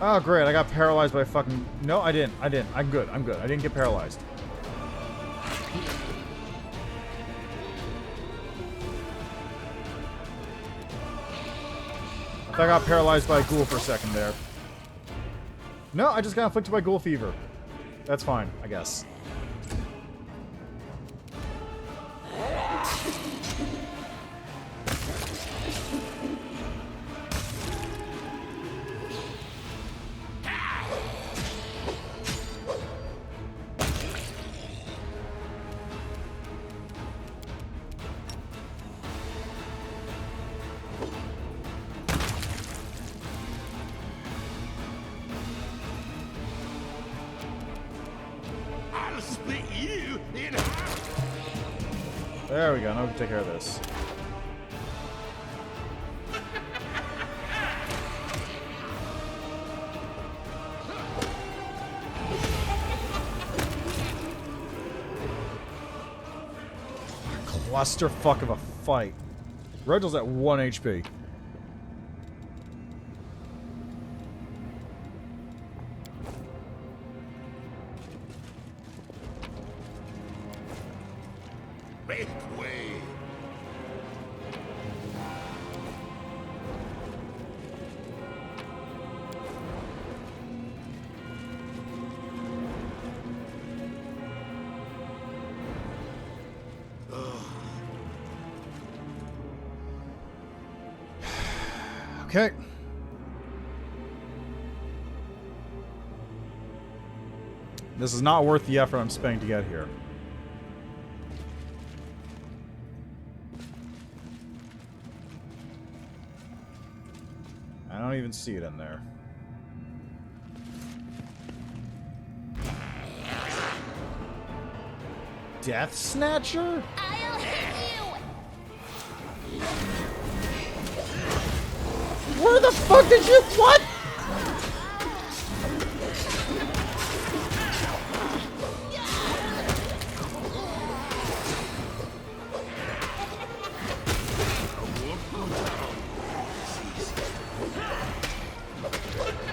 Oh, great. I got paralyzed by fucking... No, I didn't. I'm good. I didn't get paralyzed. I got paralyzed by a ghoul for a second there. No, I just got afflicted by ghoul fever. That's fine, I guess. There we go. Now we can take care of this. Clusterfuck of a fight. Reginald's at 1 HP. Make way. Okay. This is not worth the effort I'm spending to get here. I don't even see it in there. Death Snatcher? I'll hit you! Where the fuck did you... What?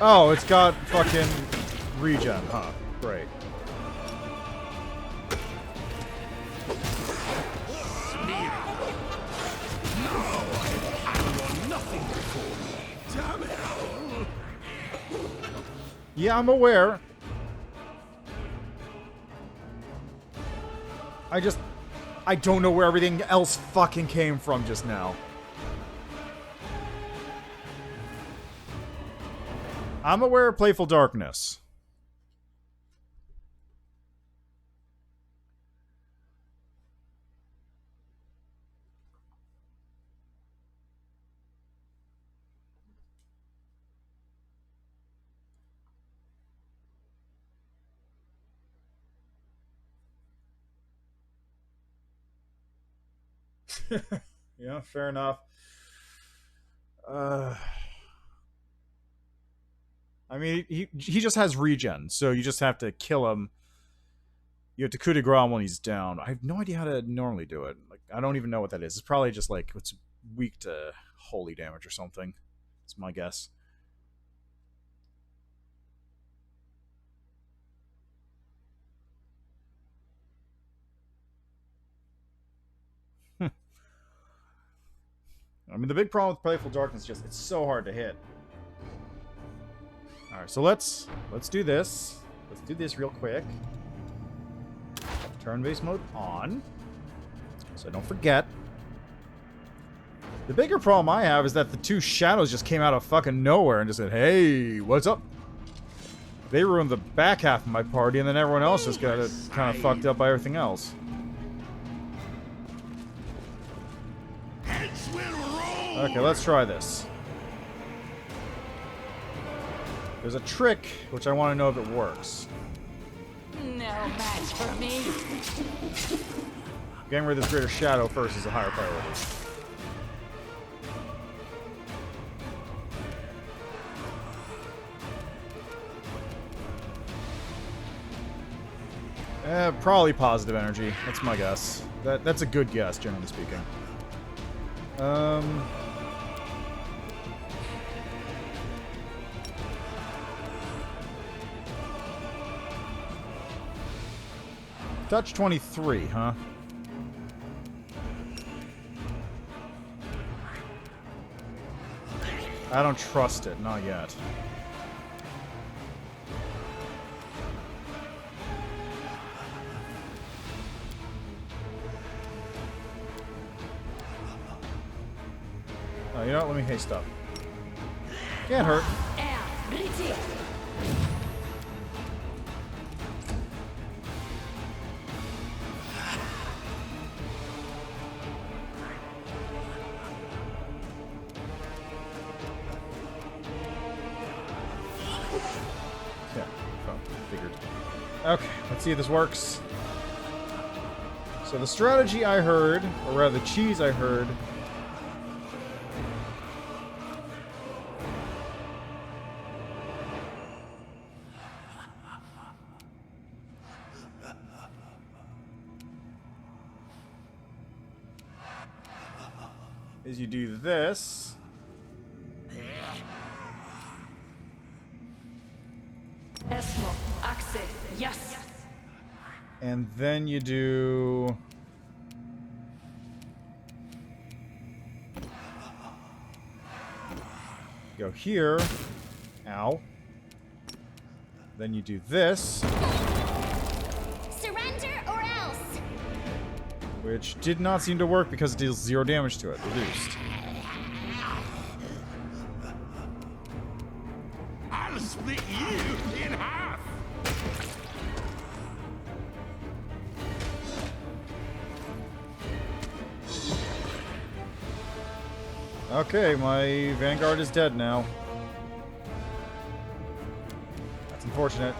Oh, it's got fucking regen, huh? Great. Yeah, I'm aware. I don't know where everything else fucking came from just now. I'm aware of Playful Darkness. Yeah, fair enough. I mean, he just has regen, so you just have to kill him. You have to coup de grace when he's down. I have no idea how to normally do it. Like, I don't even know what that is. It's probably just like it's weak to holy damage or something. It's my guess. I mean, the big problem with Playful Darkness is just it's so hard to hit. All right, so let's do this. Let's do this real quick. Turn-based mode on, so I don't forget. The bigger problem I have is that the two shadows just came out of fucking nowhere and just said, "Hey, what's up?" They ruined the back half of my party, and then everyone else just got it kind of fucked up by everything else. Okay, let's try this. There's a trick, which I want to know if it works. No match for me. Getting rid of this greater shadow first is a higher priority. Probably positive energy. That's my guess. That's a good guess, generally speaking. Touch 23, huh? I don't trust it, not yet. Oh, you know what? Let me haste up. Can't hurt. Okay, let's see if this works. So the strategy I heard, or rather the cheese I heard, is you do this. Esmo, Axe, yes. And then you do... Go here. Ow. Then you do this. Surrender or else. Which did not seem to work because it deals 0 damage to it. Reduced. I'll split you in half. Okay, my Vanguard is dead now. That's unfortunate.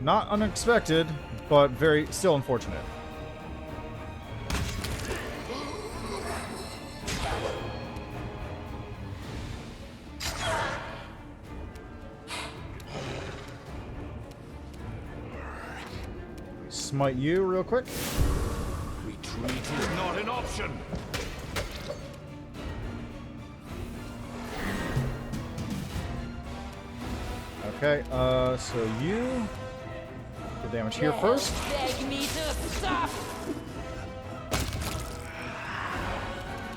Not unexpected, but still unfortunate. Smite you real quick. Retreat is not an option. Okay, so you get damage here first. Beg me to stop.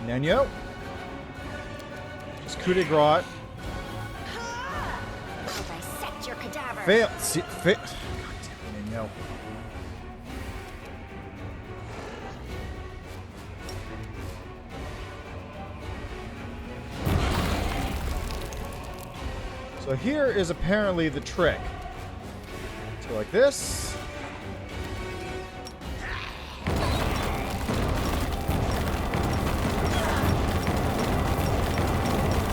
Yaniel. Just coup de grace. I'll dissect your cadaver. Fail. God damn it, Yaniel. So here is apparently the trick. So like this.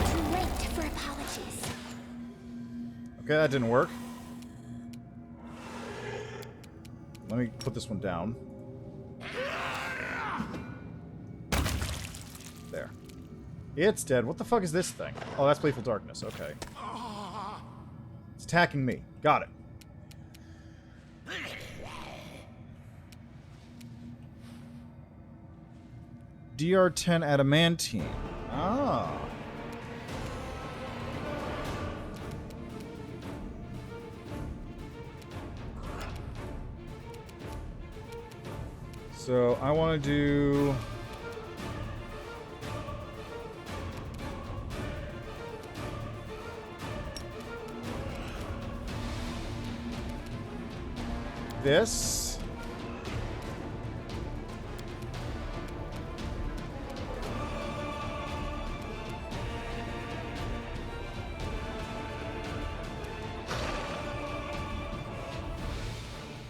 Too late for apologies. Okay, that didn't work. Let me put this one down. There. It's dead. What the fuck is this thing? Oh, that's Playful Darkness. Okay. It's attacking me. Got it. DR10 Adamantine. Ah. So I want to do... this.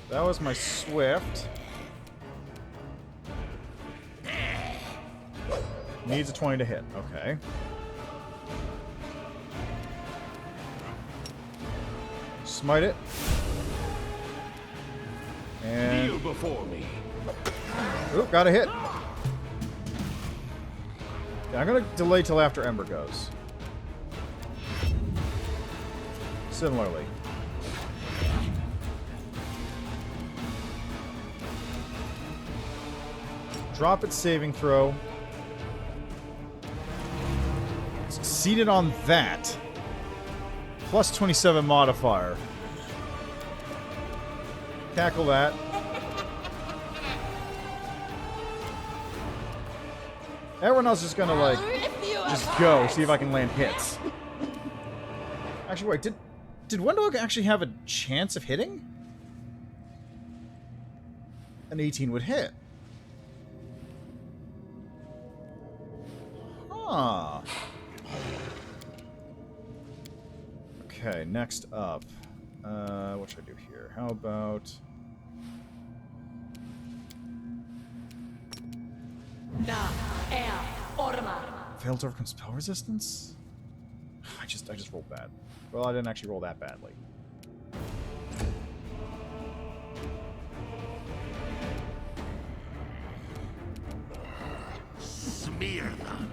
That was my Swift. Needs a 20 to hit. Okay. Smite it. And Kneel before me. Oop, got a hit. Yeah, I'm gonna delay till after Ember goes. Similarly. Drop its saving throw. Succeeded on that. Plus 27 modifier. Tackle that. Everyone else is just gonna like just go, see if I can land hits. Actually, wait, did Wendog actually have a chance of hitting? An 18 would hit. Huh. Okay, next up. What should I do here? How about... Failed to overcome spell resistance? I just rolled bad. Well, I didn't actually roll that badly. smear them.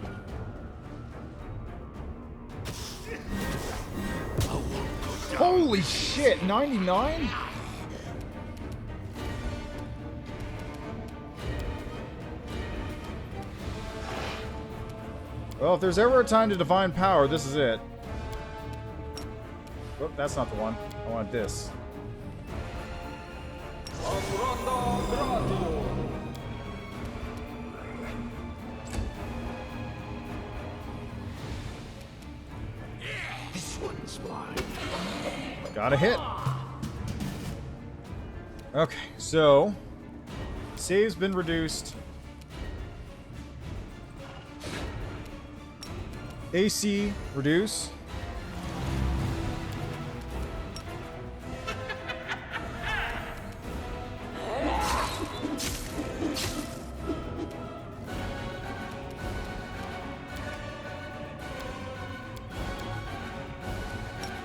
Holy shit, 99? Well, if there's ever a time to divine power, this is it. Oh, that's not the one. I want this. This one's mine. Got a hit. Okay, so save's been reduced. AC reduce.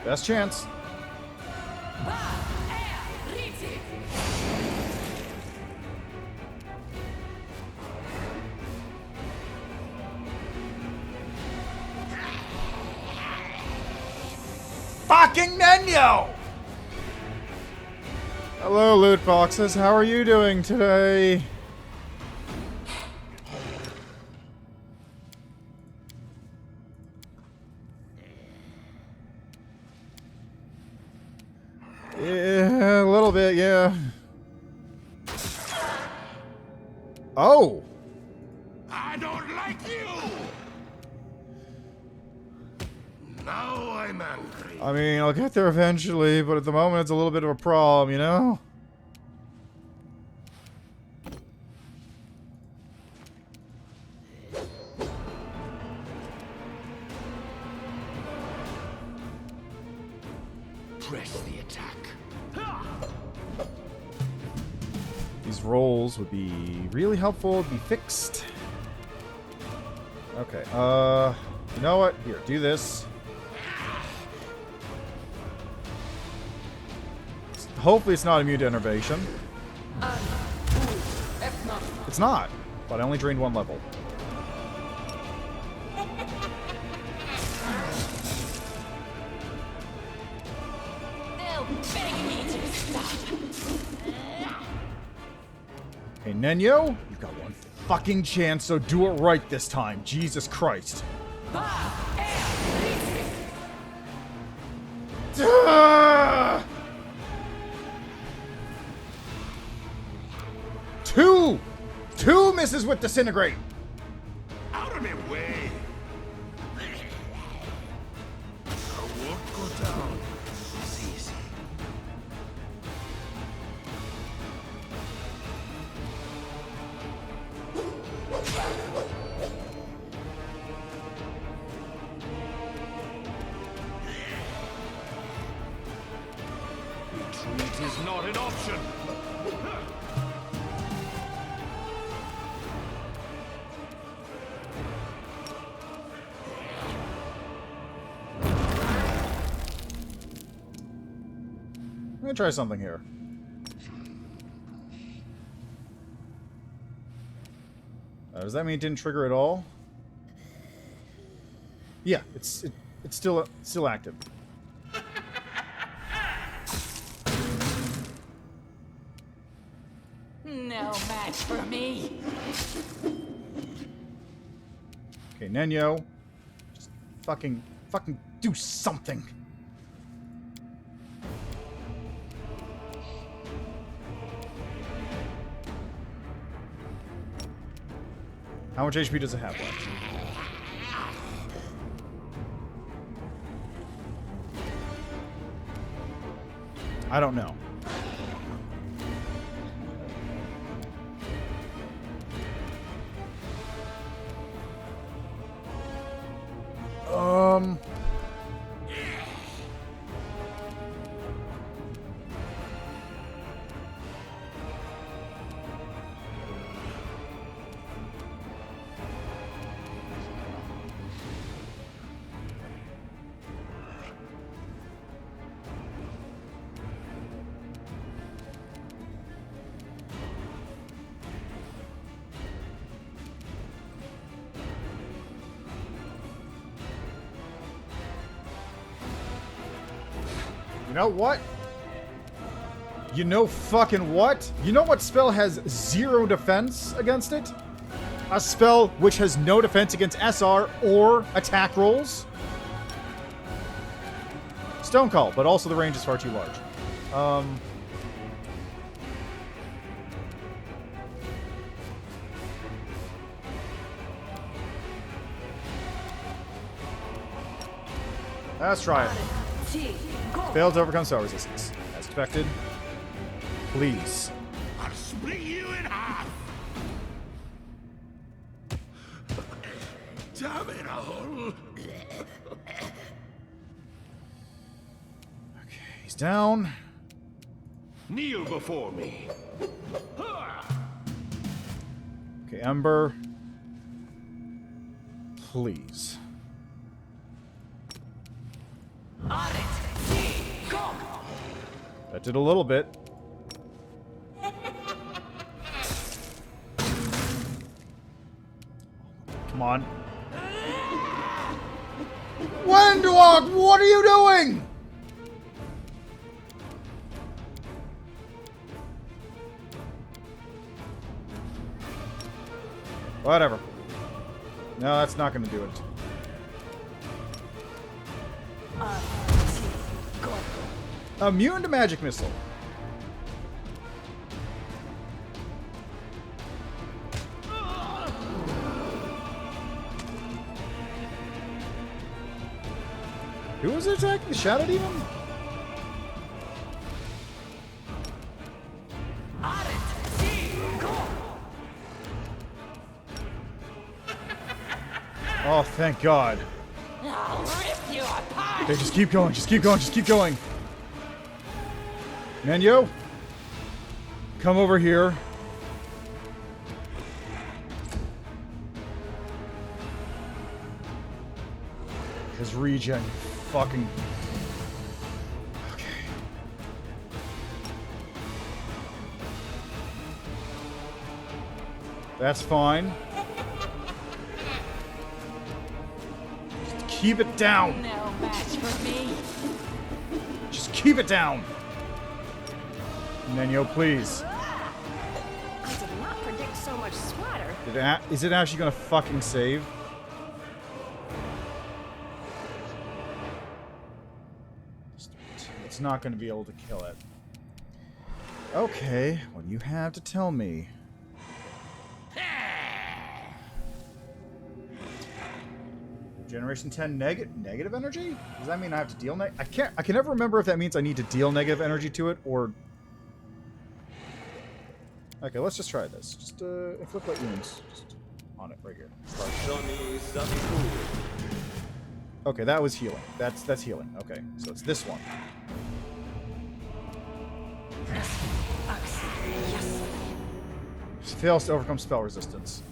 Best chance. Fucking Nenyo! Hello, loot boxes. How are you doing today? Yeah, a little bit, yeah. Oh! I don't like you! Now I'm angry. I mean, I'll get there eventually, but at the moment it's a little bit of a problem, you know? Press the attack. These rolls would be really helpful to be fixed. Okay, you know what? Here, do this. Hopefully it's not immune to innervation. It's not, but I only drained one level. Hey, Nenyo, you've got one fucking chance, so do it right this time. Jesus Christ. Two misses with disintegrate. Out of my way. I won't go down. It's easy. Retreat is not an option. I'm gonna try something here. Does that mean it didn't trigger at all? Yeah, it's still active. No match for me. Okay, Nenyo, just fucking do something. How much HP does it have left? I don't know. You know what? You know fucking what? You know what spell has 0 defense against it? A spell which has no defense against SR or attack rolls? Stone Call, but also the range is far too large. Let's try it. Failed to overcome spell resistance. As expected. Please. I'll split you in half. Damn it all. Okay, he's down. Kneel before me. Okay, Ember. Please. That did a little bit. Come on. Windwalk, what are you doing? Whatever. No, that's not going to do it. Immune to magic missile. Who was attacking? The Shadow Demon? Oh, thank God. I'll rip you apart. Okay, just keep going, just keep going, just keep going. Manyo, come over here. His regen, fucking. Okay. That's fine. Just keep it down. No match for me. Just keep it down. Nenyo, please. I did not predict so much splatter. Is it actually gonna fucking save? It's not gonna be able to kill it. Okay, what do you have to tell me? Generation 10 negative energy? Does that mean I have to deal I can never remember if that means I need to deal negative energy to it or. Okay, let's just try this. Just inflict light wounds. Just on it right here. Okay, that was healing. That's healing. Okay, so it's this one. Fails to overcome spell resistance.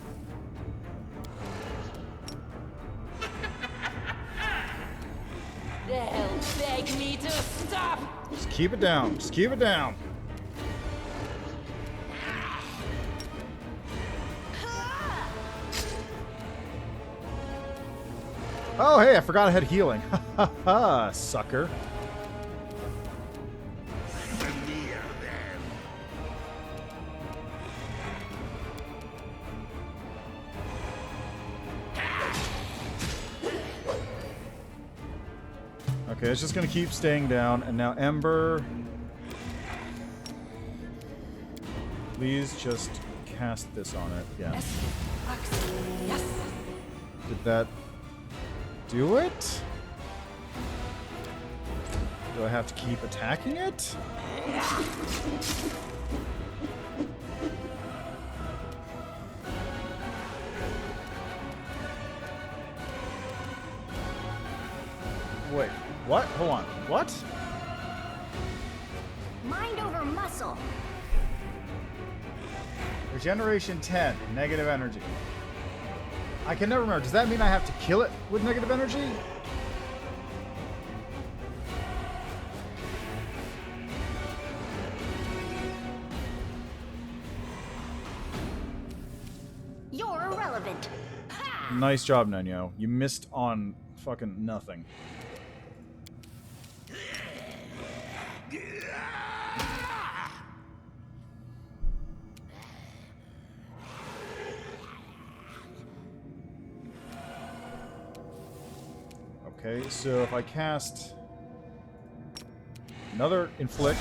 They'll beg me to stop. Just keep it down. Just keep it down. Oh, hey, I forgot I had healing. Ha ha, sucker. Okay, it's just gonna keep staying down, and now Ember. Please just cast this on it. Yeah. Yes. Did that do it? Do I have to keep attacking it? Wait, what? Hold on. What? Mind over muscle. Regeneration 10, negative energy. I can never remember. Does that mean I have to kill it with negative energy? You're irrelevant. Nice job, Nenyo. You missed on fucking nothing. Okay, so if I cast another inflict,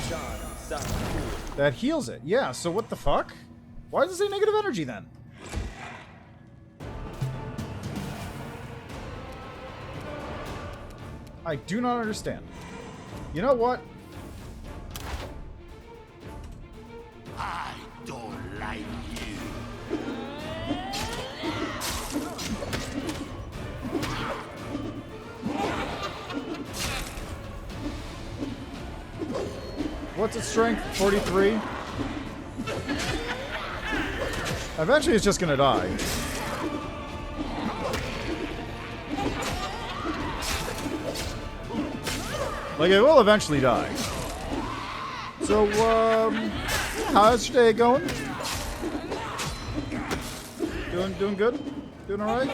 that heals it. Yeah, so what the fuck? Why does it say negative energy then? I do not understand. You know what? I don't like you. What's its strength? 43? Eventually it's just gonna die. Like, it will eventually die. So, how's your day going? Doing good? Doing alright?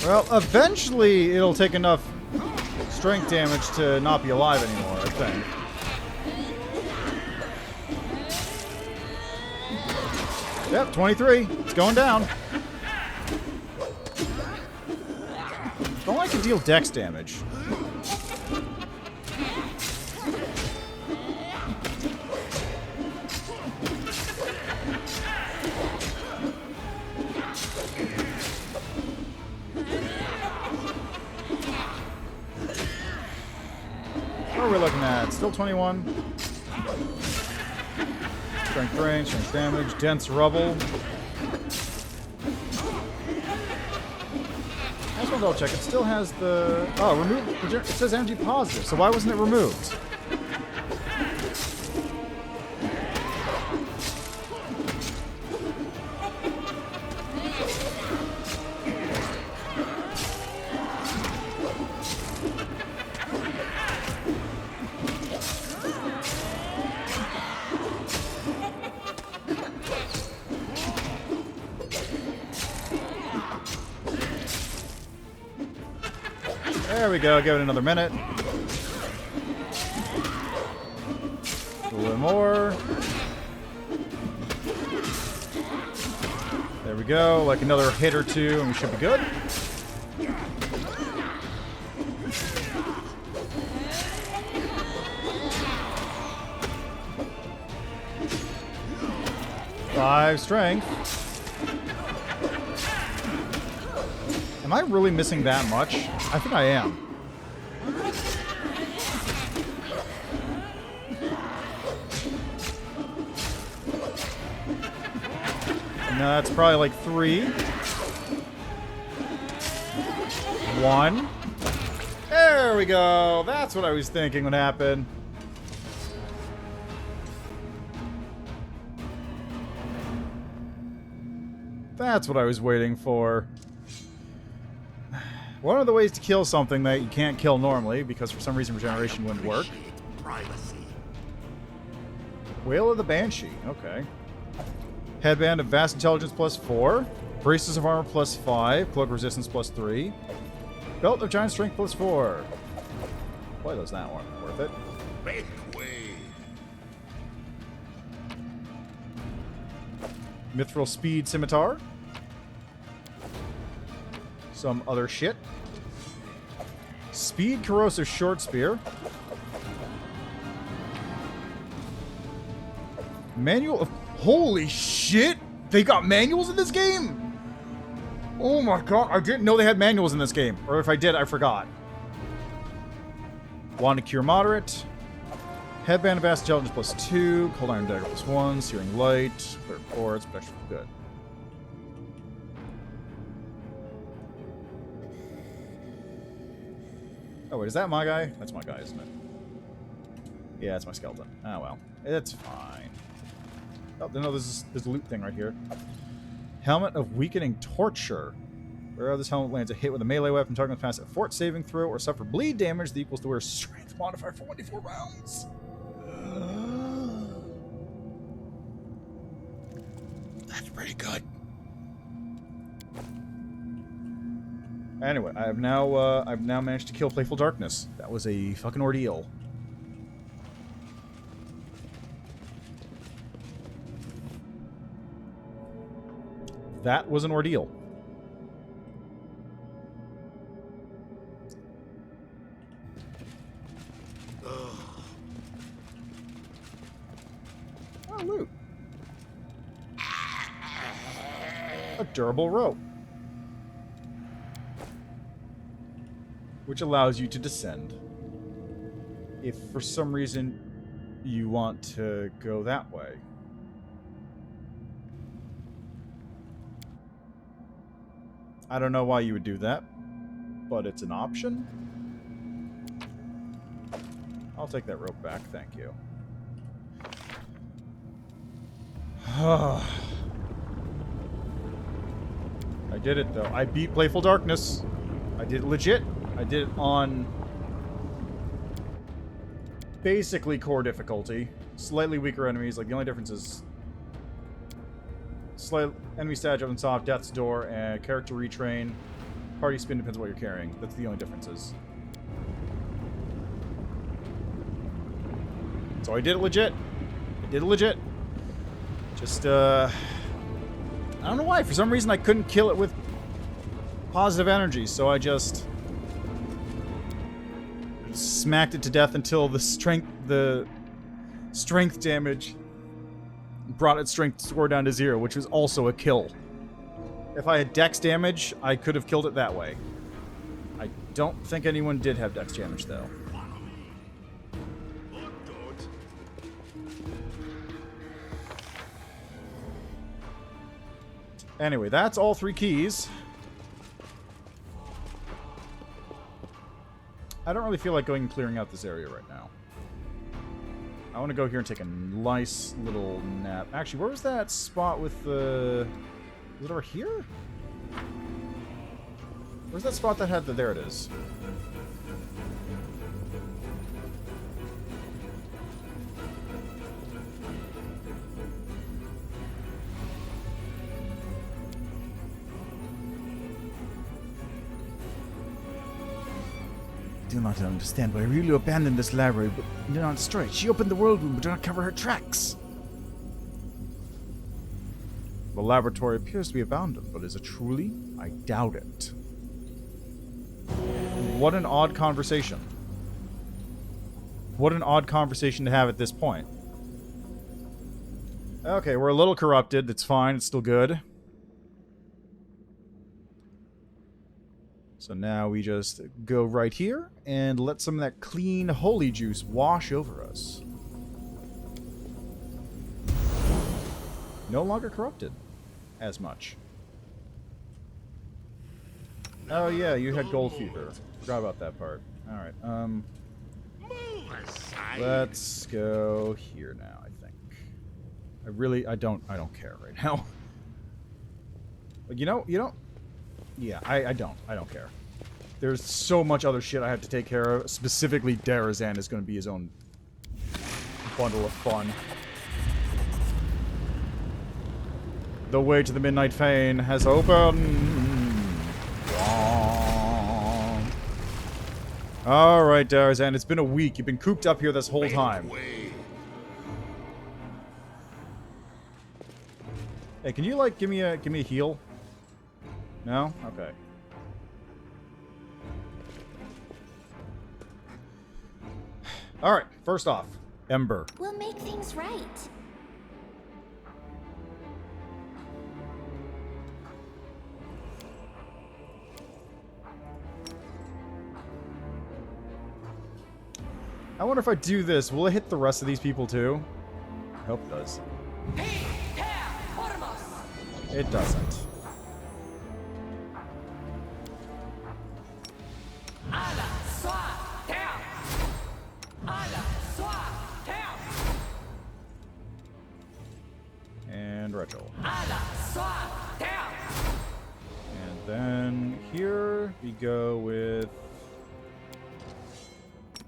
Well, eventually it'll take enough strength damage to not be alive anymore, I think. Yep, 23. It's going down. Don't like to deal dex damage. What are we looking at? Still 21. Strength range, strength damage, dense rubble. I just want to double check. It still has the... Oh, remove... It says energy positive, so why wasn't it removed? There we go, give it another minute. A little bit more. There we go, like another hit or two and we should be good. Five strength. Am I really missing that much? I think I am. No, that's probably like 3. 1. There we go. That's what I was thinking would happen. That's what I was waiting for. One of the ways to kill something that you can't kill normally, because for some reason regeneration wouldn't work. Whale of the Banshee, okay. Headband of Vast Intelligence +4. Braces of Armor +5. Cloak Resistance +3. Belt of Giant Strength +4. Boy, those that one. Worth it. Mithril Speed Scimitar. Some other shit. Speed Corrosive Short Spear. Manual of... Holy shit! They got manuals in this game? Oh my god, I didn't know they had manuals in this game. Or if I did, I forgot. Wand of Cure Moderate. Headband of Vast Intelligence +2. Cold Iron Dagger +1. Searing Light. Clear Ports. Protection for good. Oh, wait, is that my guy? That's my guy, isn't it? Yeah, it's my skeleton. Oh, well. It's fine. Oh, no, there's a loot thing right here. Helmet of Weakening Torture. Wherever this helmet lands, a hit with a melee weapon, target must pass a fort saving throw or suffer bleed damage that equals to wear strength modifier for 1d4 rounds. That's pretty good. Anyway, I've now managed to kill Playful Darkness. That was a fucking ordeal. That was an ordeal. Oh, loot. A durable rope. Which allows you to descend. If for some reason you want to go that way. I don't know why you would do that, but it's an option. I'll take that rope back, thank you. I did it, though. I beat Playful Darkness. I did it legit. I did it on basically core difficulty. Slightly weaker enemies. Like, the only difference is slight enemy stage up and soft, death's door, and character retrain. Party spin depends on what you're carrying. That's the only differences. So I did it legit. I did it legit. Just, I don't know why. For some reason, I couldn't kill it with positive energy, so I just smacked it to death until the strength damage brought its strength score down to 0, which was also a kill. If I had dex damage, I could have killed it that way. I don't think anyone did have dex damage, though. Anyway, that's all 3 keys. I don't really feel like going and clearing out this area right now. I want to go here and take a nice little nap. Actually, where was that spot with the... Is it over here? Where's that spot that had the... There it is. I do not understand why Aurelio abandoned this library, but did not destroy it. She opened the world room, but did not cover her tracks. The laboratory appears to be abandoned, but is it truly? I doubt it. What an odd conversation. What an odd conversation to have at this point. Okay, we're a little corrupted. It's fine. It's still good. So now we just go right here and let some of that clean holy juice wash over us. No longer corrupted as much. Oh yeah, you had gold fever. Forgot about that part. Alright, let's go here now, I think. I don't care right now. Like, you know, yeah, I don't care. There's so much other shit I have to take care of. Specifically, Darrazand is going to be his own bundle of fun. The way to the Midnight Fane has opened. Alright, Darrazand, it's been a week. You've been cooped up here this whole time. Hey, can you like give me a heal? No? Okay. Alright, first off, Ember. We'll make things right. I wonder if I do this, will it hit the rest of these people too? I hope it does. It doesn't. And retro. And then here we go with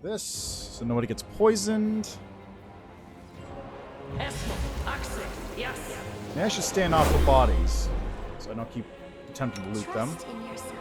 this, so nobody gets poisoned. Maybe I should stand off the bodies, so I don't keep attempting to loot them. Trust in yourself.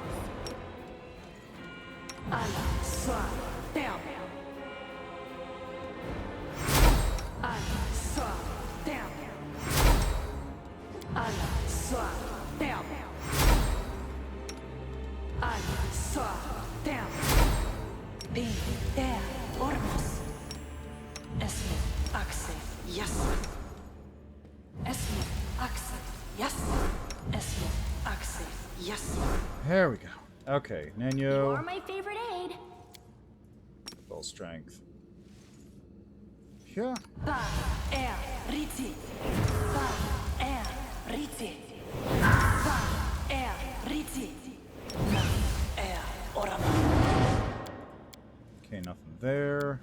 There we go. Okay, Nanyo. You're my favorite aid. Full strength. Yeah. Okay, nothing there.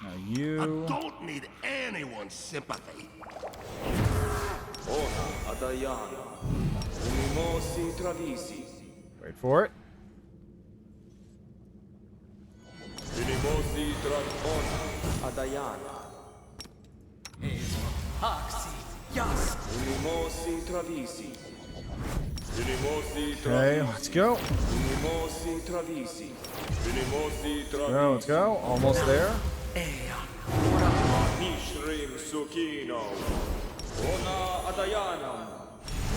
Now you. I don't need anyone's sympathy. Wait for it. Okay, let's go. Let's go. Almost there.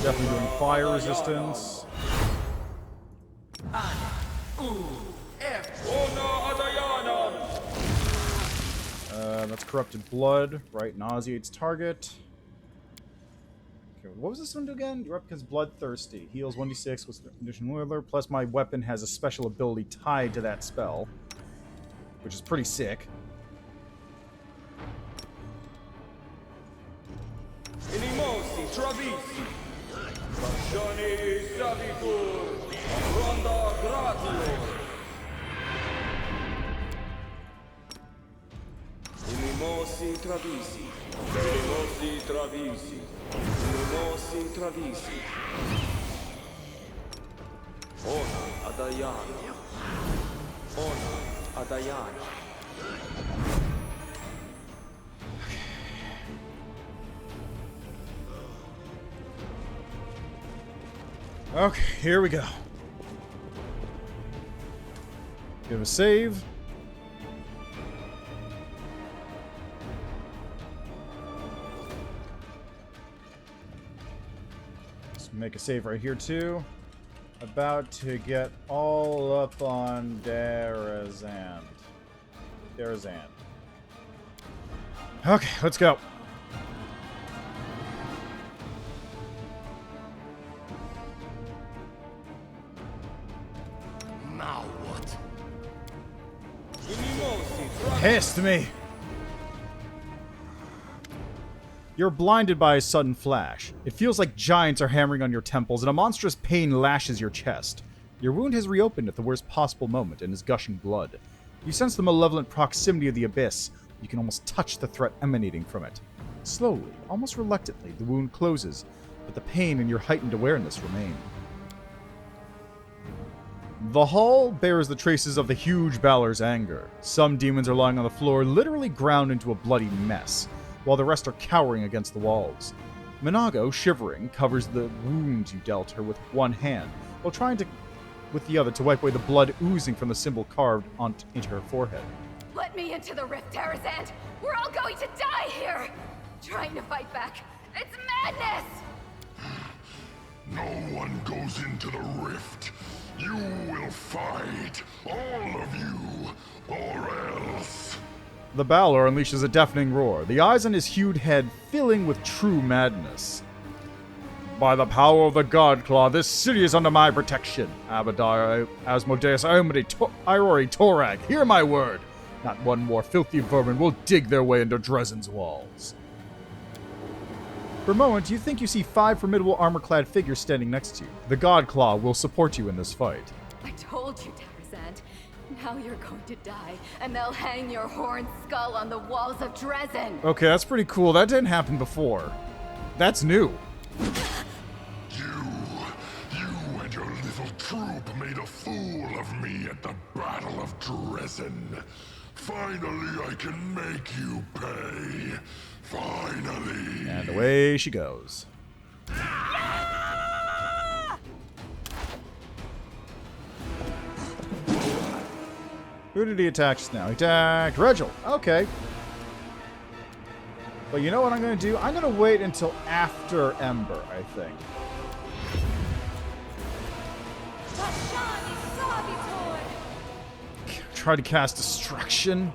Definitely doing fire resistance. That's corrupted blood. Right, nauseates target. Okay, what was this one do again? Your weapon becomes bloodthirsty. Heals 1d6 with condition Wheeler. Plus my weapon has a special ability tied to that spell, which is pretty sick. Okay, here we go. Give a save. Let's make a save right here too. About to get all up on Darrazand. Okay, let's go. Now what? Pissed me. You're blinded by a sudden flash. It feels like giants are hammering on your temples, and a monstrous pain lashes your chest. Your wound has reopened at the worst possible moment and is gushing blood. You sense the malevolent proximity of the abyss. You can almost touch the threat emanating from it. Slowly, almost reluctantly, the wound closes, but the pain and your heightened awareness remain. The hall bears the traces of the huge Balor's anger. Some demons are lying on the floor, literally ground into a bloody mess, while the rest are cowering against the walls. Minago, shivering, covers the wounds you dealt her with one hand, while trying with the other to wipe away the blood oozing from the symbol carved into her forehead. Let me into the rift, Darrazand! We're all going to die here! Trying to fight back, It's madness! No one goes into the rift. You will fight, all of you, or else. The Balor unleashes a deafening roar, the eyes on his hued head filling with true madness. By the power of the God Claw, this city is under my protection. Abadar, Asmodeus, Iori, Torag, hear my word. Not one more filthy vermin will dig their way into Darrazand's walls. For a moment, you think you see 5 formidable armor-clad figures standing next to you. The God Claw will support you in this fight. I told you, Darrazand. Now you're going to die, and they'll hang your horned skull on the walls of Darrazand. Okay, that's pretty cool. That didn't happen before. That's new. You and your little troop made a fool of me at the Battle of Darrazand. Finally, I can make you pay. Finally. And away she goes. Who did he attack just now? He attacked Regil. Okay. But you know what I'm going to do? I'm going to wait until after Ember, I think. Try to cast Destruction.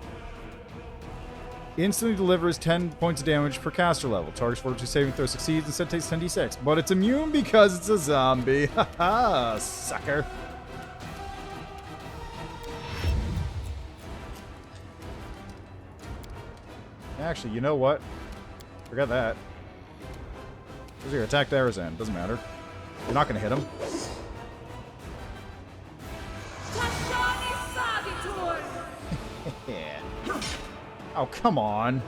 Instantly delivers 10 points of damage per caster level. Target's fortitude saving throw succeeds and set takes 10d6. But it's immune because it's a zombie. Haha, sucker. Actually, you know what? Forget that. Who's here? Attack Darrazand. Doesn't matter. You're not going to hit him. Oh, come on.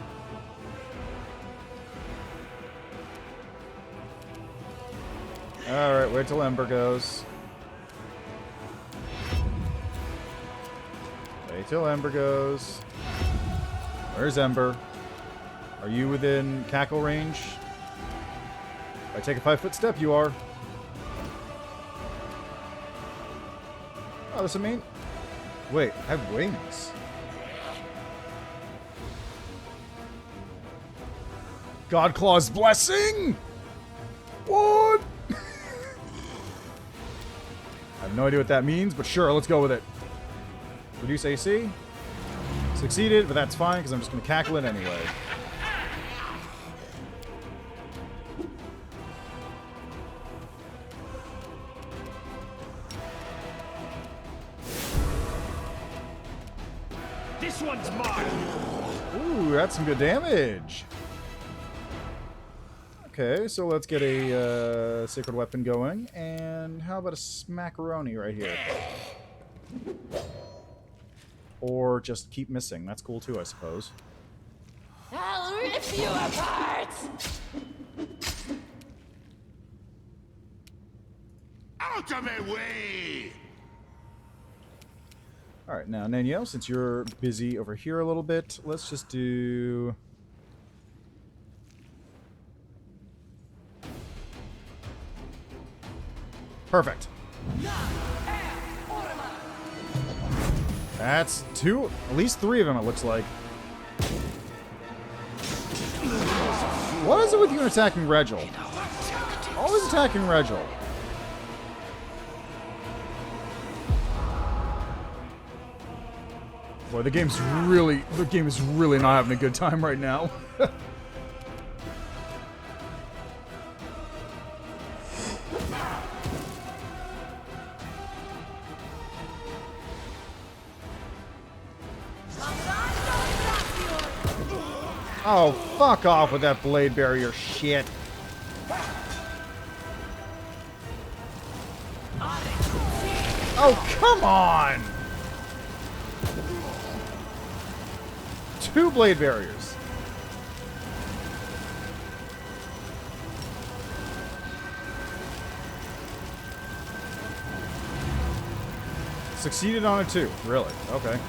Alright, wait till Ember goes. Wait till Ember goes. Where's Ember? Are you within cackle range? If I take a 5-foot step, you are. Oh, that's a main. Wait, I have wings. Godclaw's blessing? What? I have no idea what that means, but sure, let's go with it. Reduce AC. Succeeded, but that's fine because I'm just going to cackle it anyway. This one's mine. Ooh, that's some good damage. Okay, so let's get a sacred weapon going, and how about a smackaroni right here? Or just keep missing. That's cool too, I suppose. I'll rip you apart! Out of my way! Alright, now, Yaniel, since you're busy over here a little bit, let's just do... Perfect. That's 2, at least 3 of them, it looks like. What is it with you attacking Regil? Always attacking Regil. Boy, the game is really not having a good time right now. Oh, fuck off with that blade barrier shit. Oh, come on! 2 blade barriers. Succeeded on it too. Really? Okay.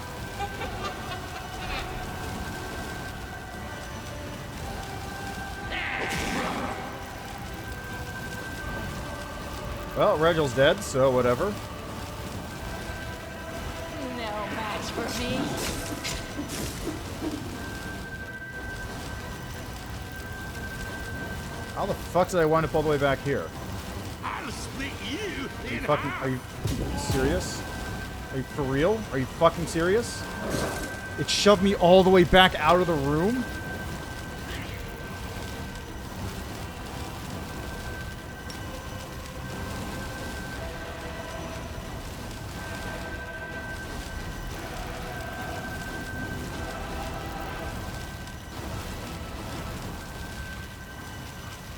Well, Regil's dead, so whatever. No match for me. How the fuck did I wind up all the way back here? I'll split you in Are you serious? Are you for real? Are you fucking serious? It shoved me all the way back out of the room?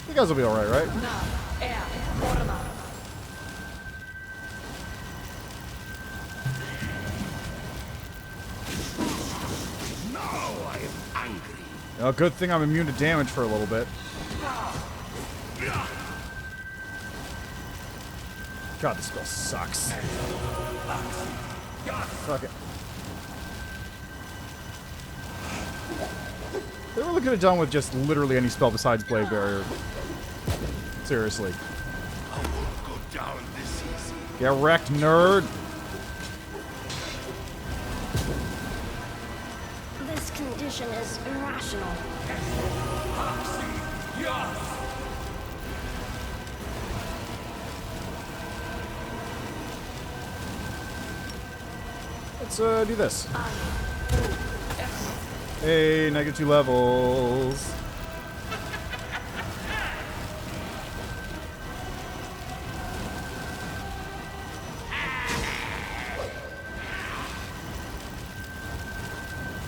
You guys will be alright, right? Oh, good thing I'm immune to damage for a little bit. God, this spell sucks. Fuck it. They really could have done with just literally any spell besides Blade Barrier. Seriously. I won't go down this easy. Get wrecked, nerd! This condition is irrational. Let's do this. Hey, -2 levels.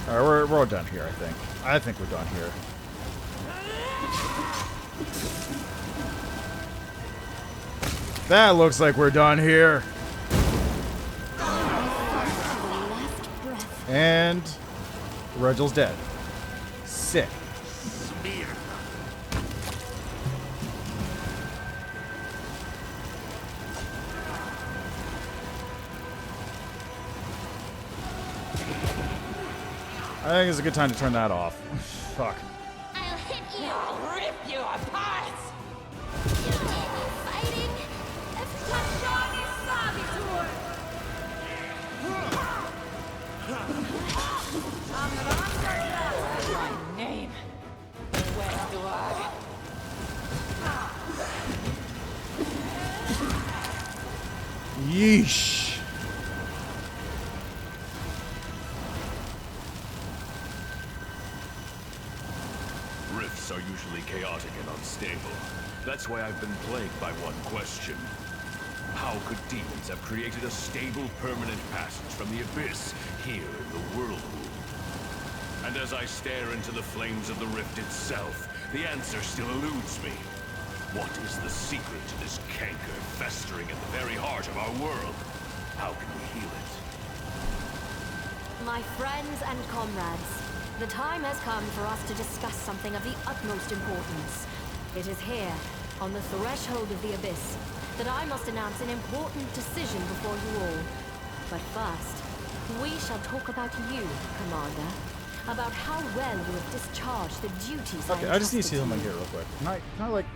Alright, we're all done here, I think. I think we're done here. That looks like we're done here. And Regel's dead. Sick. I think it's a good time to turn that off. Fuck. I'll hit you! I'll rip you apart! You need me fighting? Escachoni Savitur! My name. Where do I? Yeesh. Rifts are usually chaotic and unstable. That's why I've been plagued by one question. How could demons have created a stable, permanent passage from the abyss here in the whirlpool? And as I stare into the flames of the rift itself, the answer still eludes me. What is the secret to this canker festering at the very heart of our world? How can we heal it? My friends and comrades, the time has come for us to discuss something of the utmost importance. It is here, on the threshold of the abyss, that I must announce an important decision before you all. But first, we shall talk about you, Commander. About how well you have discharged the duties Okay, I just need to see something here real quick. Can I like...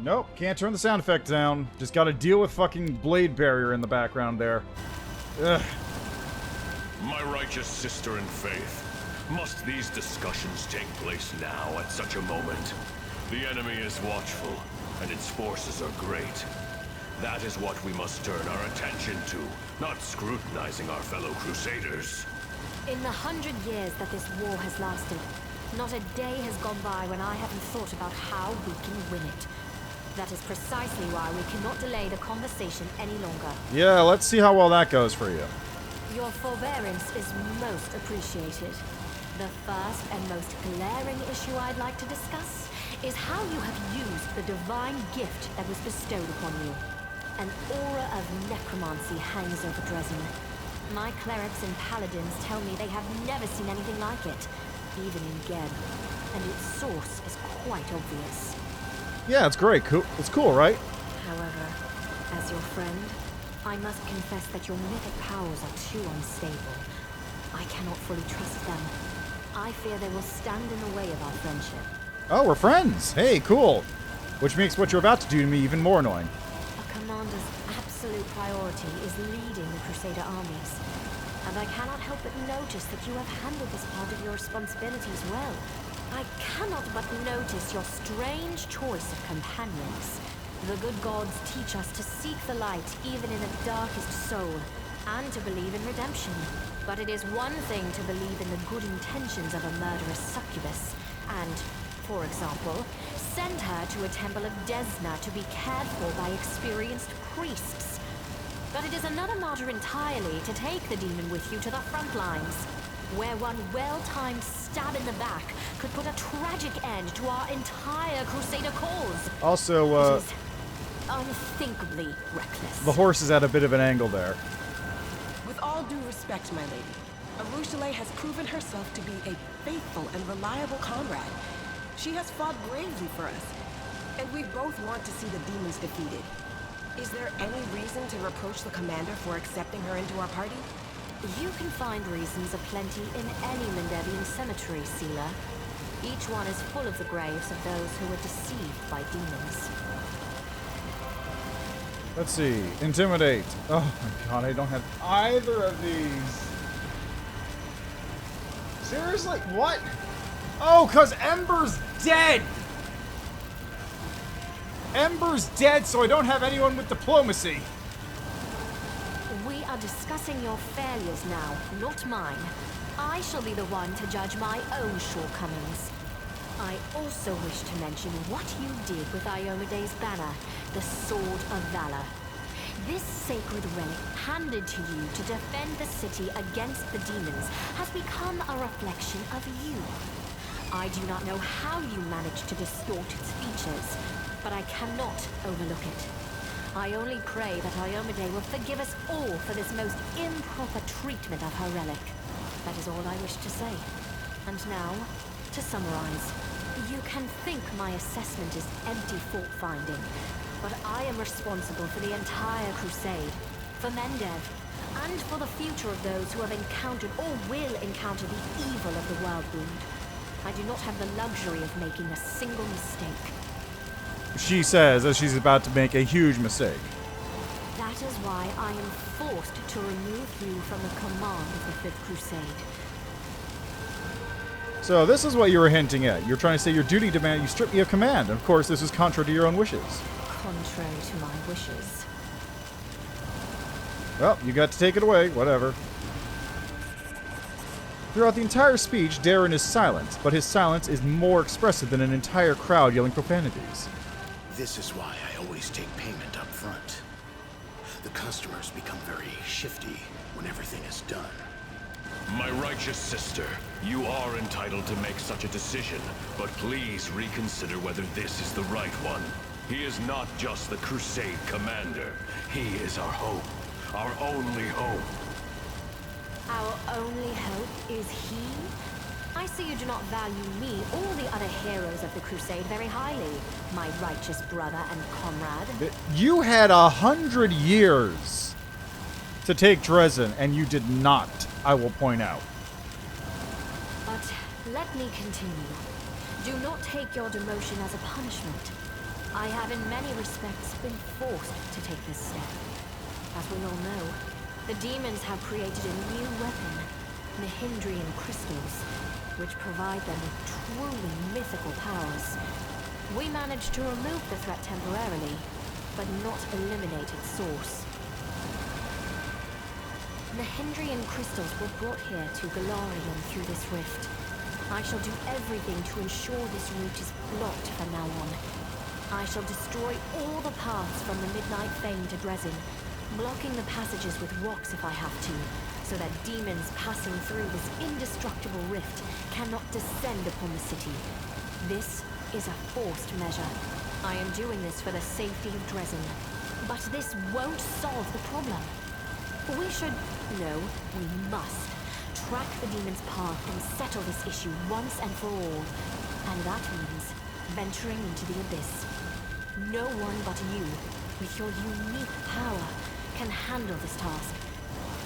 Nope, can't turn the sound effect down. Just gotta deal with fucking Blade Barrier in the background there. Ugh. My righteous sister in faith, must these discussions take place now at such a moment? The enemy is watchful, and its forces are great. That is what we must turn our attention to, not scrutinizing our fellow crusaders. In the 100 years that this war has lasted, not a day has gone by when I haven't thought about how we can win it. That is precisely why we cannot delay the conversation any longer. Yeah, let's see how well that goes for you. Your forbearance is most appreciated. The first and most glaring issue I'd like to discuss is how you have used the divine gift that was bestowed upon you. An aura of necromancy hangs over Darrazand. My clerics and paladins tell me they have never seen anything like it, even in Geb, and its source is quite obvious. Yeah, it's great. Cool. It's cool, right? However, as your friend, I must confess that your mythic powers are too unstable. I cannot fully trust them. I fear they will stand in the way of our friendship. Oh, we're friends. Hey, cool. Which makes what you're about to do to me even more annoying. A commander's absolute priority is leading the Crusader armies. And I cannot help but notice that you have handled this part of your responsibilities well. I cannot but notice your strange choice of companions. The good gods teach us to seek the light even in the darkest soul, and to believe in redemption. But it is one thing to believe in the good intentions of a murderous succubus, and, for example, send her to a temple of Desna to be cared for by experienced priests. But it is another matter entirely to take the demon with you to the front lines, where one well-timed stab in the back could put a tragic end to our entire Crusader cause. Also, It is unthinkably reckless. the horse is at a bit of an angle there. With all due respect, my lady, Arushale has proven herself to be a faithful and reliable comrade. She has fought bravely for us, and we both want to see the demons defeated. Is there any reason to reproach the commander for accepting her into our party? You can find reasons aplenty in any Mendevian cemetery, Sealer. Each one is full of the graves of those who were deceived by demons. Let's see. Intimidate. Oh my god, I don't have either of these. Seriously? What? Oh, because Ember's dead! Ember's dead, so I don't have anyone with diplomacy. We are discussing your failures now, not mine. I shall be the one to judge my own shortcomings. I also wish to mention what you did with Iomede's banner, the Sword of Valor. This sacred relic, handed to you to defend the city against the demons, has become a reflection of you. I do not know how you managed to distort its features, but I cannot overlook it. I only pray that Iomede will forgive us all for this most improper treatment of her relic. That is all I wish to say. And now, to summarize, you can think my assessment is empty fault-finding, but I am responsible for the entire crusade, for Mendev, and for the future of those who have encountered or will encounter the evil of the Worldwound. I do not have the luxury of making a single mistake. She says as she's about to make a huge mistake. That is why I am forced to remove you from the command of the Fifth Crusade. So this is what you were hinting at. You're trying to say your duty demand you strip me of command. And of course, this is contrary to your own wishes. Contrary to my wishes. Well, you got to take it away. Whatever. Throughout the entire speech, Darren is silent, but his silence is more expressive than an entire crowd yelling profanities. This is why I always take payment up front. The customers become very shifty when everything is done. My righteous sister, you are entitled to make such a decision, but please reconsider whether this is the right one. He is not just the Crusade commander. He is our hope. Our only hope. Our only hope is he? I see you do not value me or the other heroes of the Crusade very highly, my righteous brother and comrade. You had 100 years to take Darrazand, and you did not, I will point out. But let me continue. Do not take your demotion as a punishment. I have in many respects been forced to take this step. As we all know, the demons have created a new weapon, Mahindrian crystals, which provide them with truly mythical powers. We managed to remove the threat temporarily, but not eliminate its source. Mahindrian crystals were brought here to Galarian through this rift. I shall do everything to ensure this route is blocked from now on. I shall destroy all the paths from the Midnight Fane to Darrazand, blocking the passages with rocks if I have to, so that demons passing through this indestructible rift cannot descend upon the city. This is a forced measure. I am doing this for the safety of Darrazand. But this won't solve the problem. We should... no, we must track the demon's path and settle this issue once and for all. And that means venturing into the abyss. No one but you, with your unique power, can handle this task.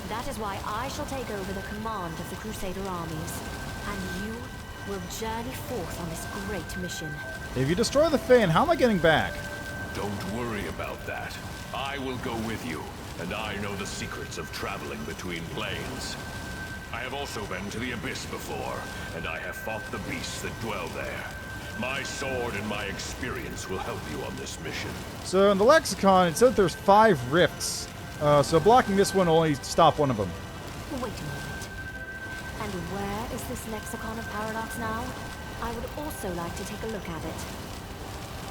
That is why I shall take over the command of the Crusader armies, and you will journey forth on this great mission. If you destroy the Fane, how am I getting back? Don't worry about that. I will go with you, and I know the secrets of traveling between planes. I have also been to the Abyss before, and I have fought the beasts that dwell there. My sword and my experience will help you on this mission. So in the lexicon, it said there's 5 rifts. So blocking this one will only stop one of them. Wait a moment. And where is this lexicon of paradox now? I would also like to take a look at it.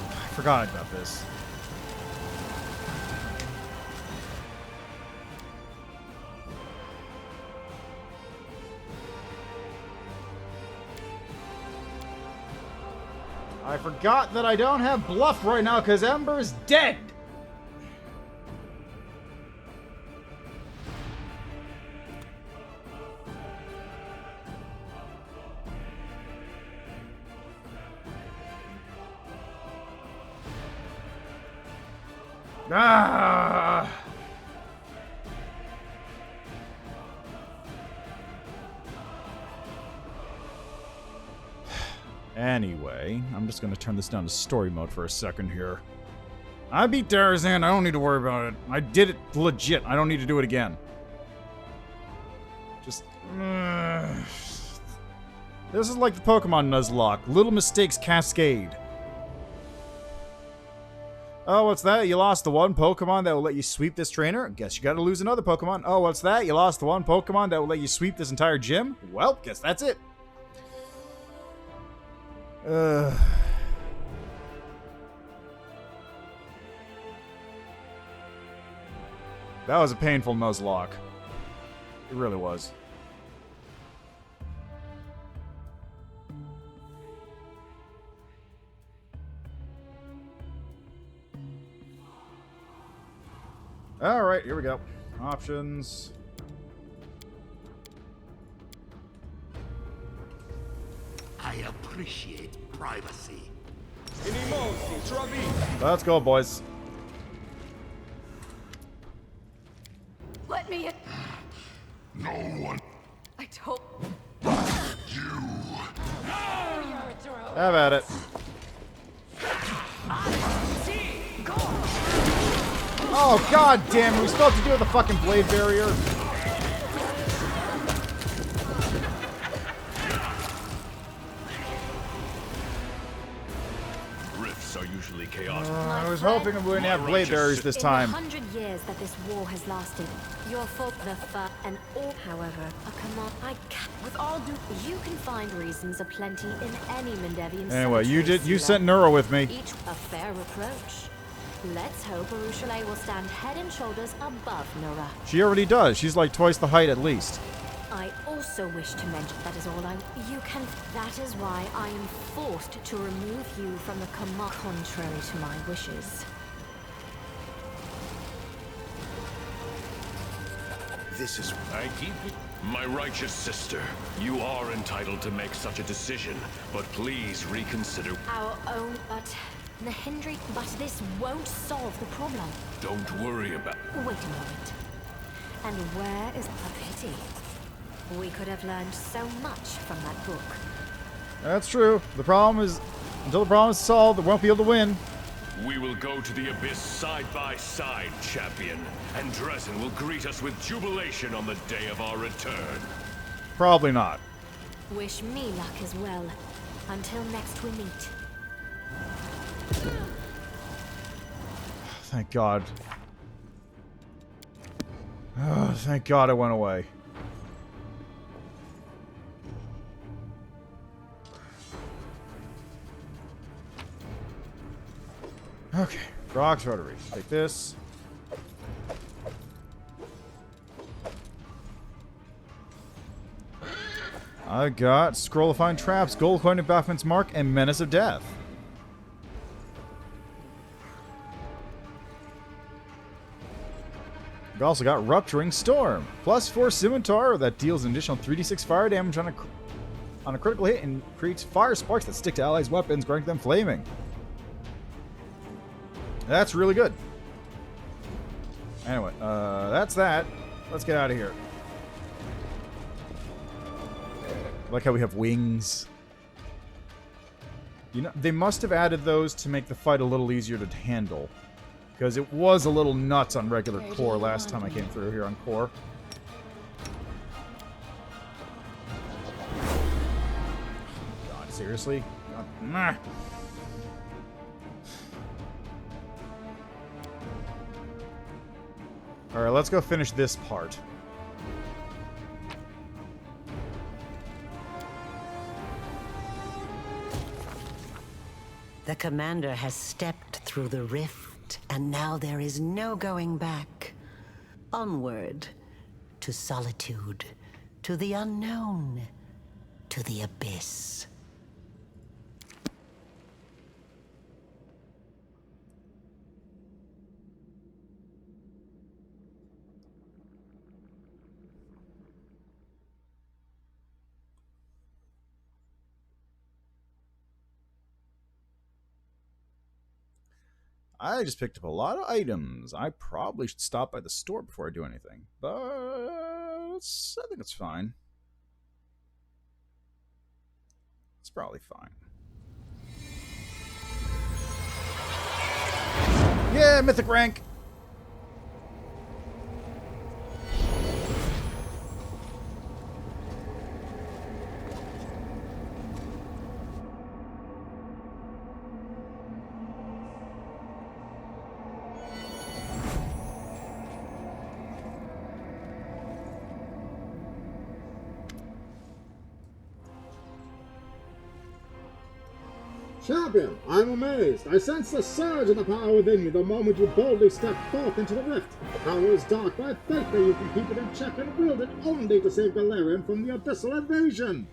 I forgot about this. I forgot that I don't have bluff right now because Ember's dead. Ah! Anyway, I'm just going to turn this down to story mode for a second here. I beat Darrazand. I don't need to worry about it. I did it legit. I don't need to do it again. Just... This is like the Pokemon Nuzlocke. Little mistakes cascade. Oh, what's that? You lost the one Pokemon that will let you sweep this trainer? Guess you gotta lose another Pokemon. Oh, what's that? You lost the one Pokemon that will let you sweep this entire gym? Well, guess that's it. That was a painful Nuzlocke. It really was. Alright, here we go. Options. I appreciate privacy. Let's go, boys. Let me in. No one. I told. You. Have at it. Oh, god damn it. We still have to deal with the fucking blade barrier. Rifts are usually chaotic. I was hoping we wouldn't have blade barriers this time. In the 100 years that this war has lasted, your fault, the and all, however, a command I can't. With all due, you can find reasons aplenty in any Mendevian. Anyway, you sent Neuro with me. Each a fair reproach. Let's hope Urushalei will stand head and shoulders above Nora. She already does. She's like twice the height at least. I also wish to mention that is all you can. That is why I am forced to remove you from the command, contrary to my wishes. This is... I keep it. My righteous sister, you are entitled to make such a decision, but please reconsider. Our own, but Nahindri, but this won't solve the problem. Don't worry about... Wait a moment. And where is a pity? We could have learned so much from that book. That's true. The problem is, until the problem is solved, we won't be able to win. We will go to the Abyss side by side, champion, and Darrazand will greet us with jubilation on the day of our return. Probably not. Wish me luck as well. Until next we meet. Thank God. Oh, thank God it went away. Okay, Brock's Rotary. Take this. I got Scroll of Fine Traps, Gold Coin of Baphomet's Mark, and Menace of Death. We also got Rupturing Storm. +4 Scimitar that deals an additional 3d6 fire damage on a critical hit and creates fire sparks that stick to allies' weapons, granting them flaming. That's really good. Anyway, that's that. Let's get out of here. I like how we have wings. You know, they must have added those to make the fight a little easier to handle. Because it was a little nuts on regular core last time I came through here on core. God, seriously? Nah. Alright, let's go finish this part. The commander has stepped through the rift, and now there is no going back. Onward, to solitude, to the unknown, to the abyss. I just picked up a lot of items. I probably should stop by the store before I do anything. But I think it's fine. It's probably fine. Yeah, mythic rank! Champion, I'm amazed. I sense the surge of the power within you the moment you boldly step forth into the rift. The power is dark, but I think that you can keep it in check and wield it only to save Galarian from the abyssal invasion.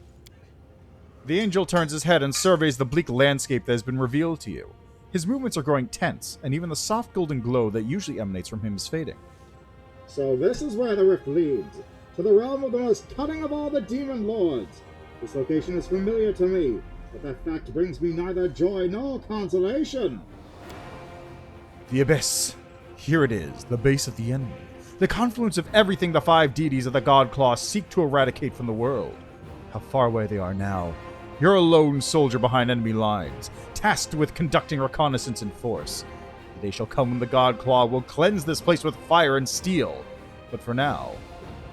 The angel turns his head and surveys the bleak landscape that has been revealed to you. His movements are growing tense, and even the soft golden glow that usually emanates from him is fading. So this is where the rift leads, to the realm of the most cunning of all the demon lords. This location is familiar to me, but that fact brings me neither joy nor consolation. The Abyss. Here it is, the base of the enemy. The confluence of everything the 5 deities of the God Claw seek to eradicate from the world. How far away they are now. You're a lone soldier behind enemy lines, tasked with conducting reconnaissance in force. The day shall come when the God Claw will cleanse this place with fire and steel. But for now,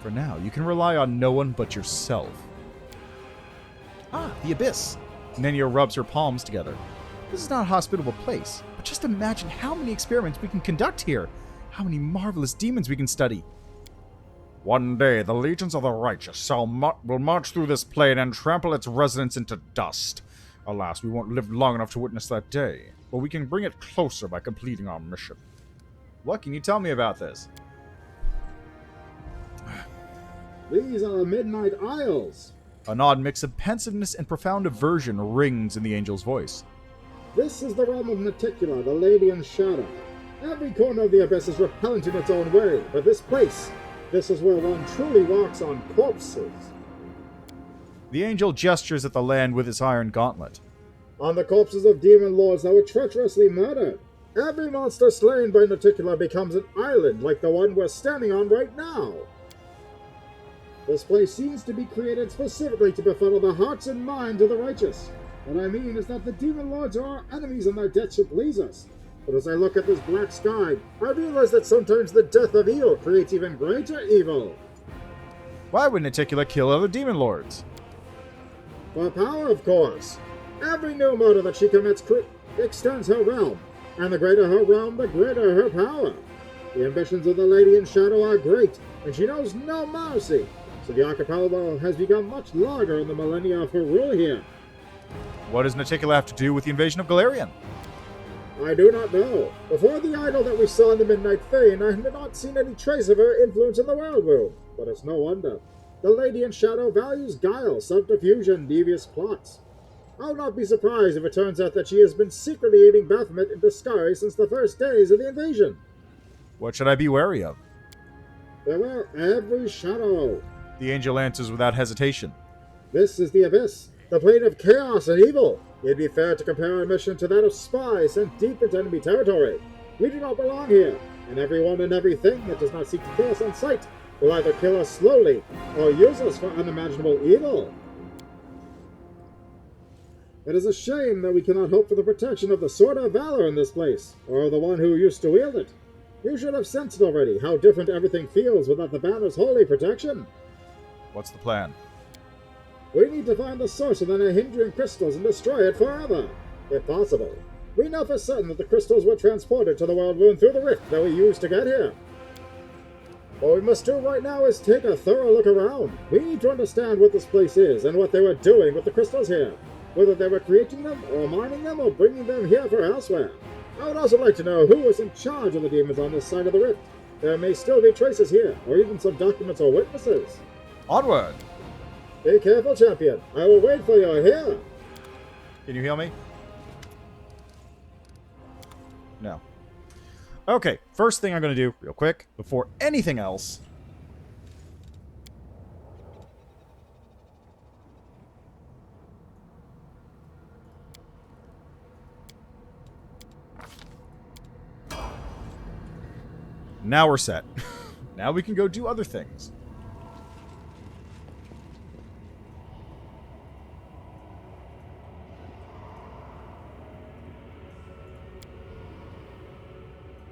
you can rely on no one but yourself. Ah, the Abyss. Yaniel rubs her palms together. This is not a hospitable place, but just imagine how many experiments we can conduct here. How many marvelous demons we can study. One day, the legions of the righteous will march through this plane and trample its residents into dust. Alas, we won't live long enough to witness that day, but we can bring it closer by completing our mission. What can you tell me about this? These are the Midnight Isles. An odd mix of pensiveness and profound aversion rings in the angel's voice. This is the realm of Noticula, the Lady in Shadow. Every corner of the abyss is repellent in its own way, but this place, this is where one truly walks on corpses. The angel gestures at the land with his iron gauntlet. On the corpses of demon lords that were treacherously murdered. Every monster slain by Noticula becomes an island like the one we're standing on right now. This place seems to be created specifically to befuddle the hearts and minds of the righteous. What I mean is that the demon lords are our enemies and their death should please us. But as I look at this black sky, I realize that sometimes the death of evil creates even greater evil. Why would Noticula kill other demon lords? For power, of course. Every new murder that she commits extends her realm, and the greater her realm, the greater her power. The ambitions of the Lady in Shadow are great, and she knows no mercy. So the archipelago has become much larger in the millennia of her rule here. What does Noticula have to do with the invasion of Galarian? I do not know. Before the idol that we saw in the Midnight Fane, I had not seen any trace of her influence in the Wild Room. But it's no wonder. The Lady in Shadow values guile, subterfuge, and devious plots. I'll not be surprised if it turns out that she has been secretly aiding Baphomet in Deskari since the first days of the invasion. What should I be wary of? Beware every shadow. The angel answers without hesitation. This is the Abyss, the plane of chaos and evil. It'd be fair to compare our mission to that of spies sent deep into enemy territory. We do not belong here, and everyone and everything that does not seek to kill us on sight will either kill us slowly or use us for unimaginable evil. It is a shame that we cannot hope for the protection of the Sword of Valor in this place, or the one who used to wield it. You should have sensed already how different everything feels without the banner's holy protection. What's the plan? We need to find the source of the Nahindrian crystals and destroy it forever, if possible. We know for certain that the crystals were transported to the World Moon through the rift that we used to get here. What we must do right now is take a thorough look around. We need to understand what this place is and what they were doing with the crystals here. Whether they were creating them, or mining them, or bringing them here for elsewhere. I would also like to know who was in charge of the demons on this side of the rift. There may still be traces here, or even some documents or witnesses. Onward! Be careful, champion. I will wait for you here. Can you heal me? No. Okay, first thing I'm going to do, real quick, before anything else... Now we're set. Now we can go do other things.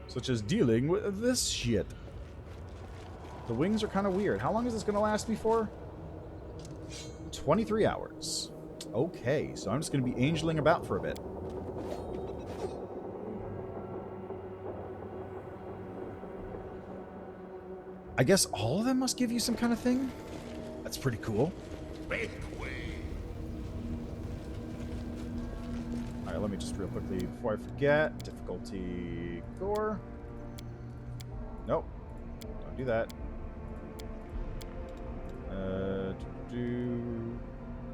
Such as dealing with this shit. The wings are kind of weird. How long is this going to last me for? 23 hours. Okay, so I'm just going to be angeling about for a bit. I guess all of them must give you some kind of thing? That's pretty cool. Alright, let me just real quickly, before I forget, difficulty gore. Nope. Don't do that.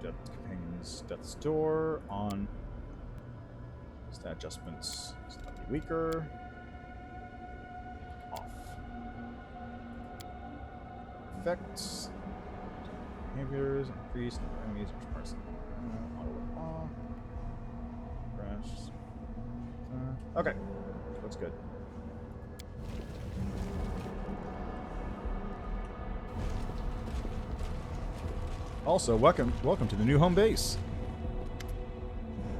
Death Companion's Death's Door on stat adjustments. Slightly weaker. Effects, behaviors, increased enemies, which parts auto crash. Okay, that's good. Also, welcome to the new home base.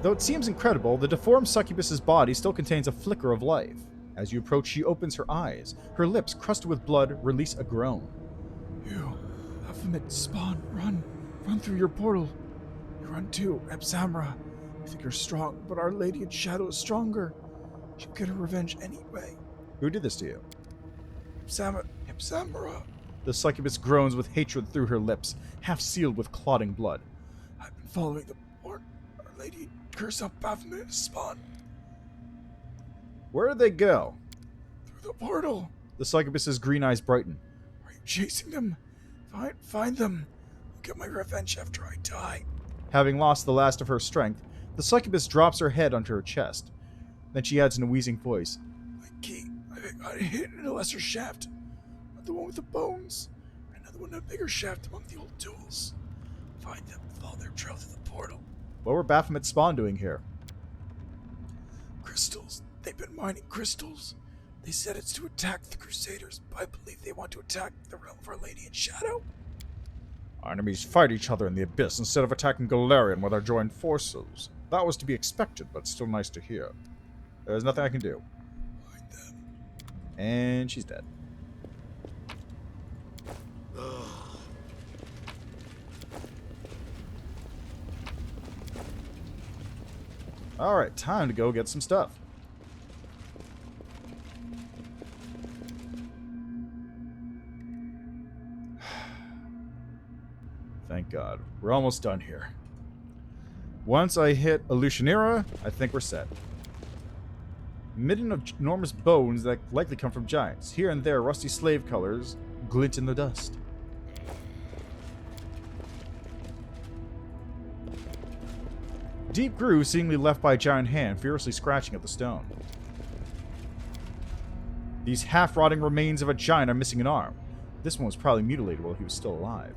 Though it seems incredible, the deformed succubus's body still contains a flicker of life. As you approach, she opens her eyes. Her lips, crusted with blood, release a groan. You, Baphomet, spawn, run through your portal. You run too, Ebsamra. You think you're strong, but Our Lady in Shadow is stronger. She'll get her revenge anyway. Who did this to you? Ebsamra. The succubus groans with hatred through her lips, half sealed with clotting blood. I've been following the Our Lady curse up Baphomet spawn. Where did they go? Through the portal. The succubus's green eyes brighten. Are you chasing them? Find them. I'll get my revenge after I die. Having lost the last of her strength, the succubus drops her head onto her chest. Then she adds in a wheezing voice. My key. I got hit in a lesser shaft. Not the one with the bones. Another one in a bigger shaft among the old tools. Find them. Follow their trail to the portal. What were Baphomet spawn doing here? Crystals. They've been mining crystals. They said it's to attack the Crusaders, but I believe they want to attack the realm of Our Lady in Shadow. Our enemies fight each other in the Abyss instead of attacking Galarian with our joined forces. That was to be expected, but still nice to hear. There's nothing I can do. Find them. And she's dead. Alright, time to go get some stuff. Thank God. We're almost done here. Once I hit Illusionera, I think we're set. Midden of enormous bones that likely come from giants. Here and there, rusty slave colors glint in the dust. Deep groove seemingly left by a giant hand, furiously scratching at the stone. These half-rotting remains of a giant are missing an arm. This one was probably mutilated while he was still alive.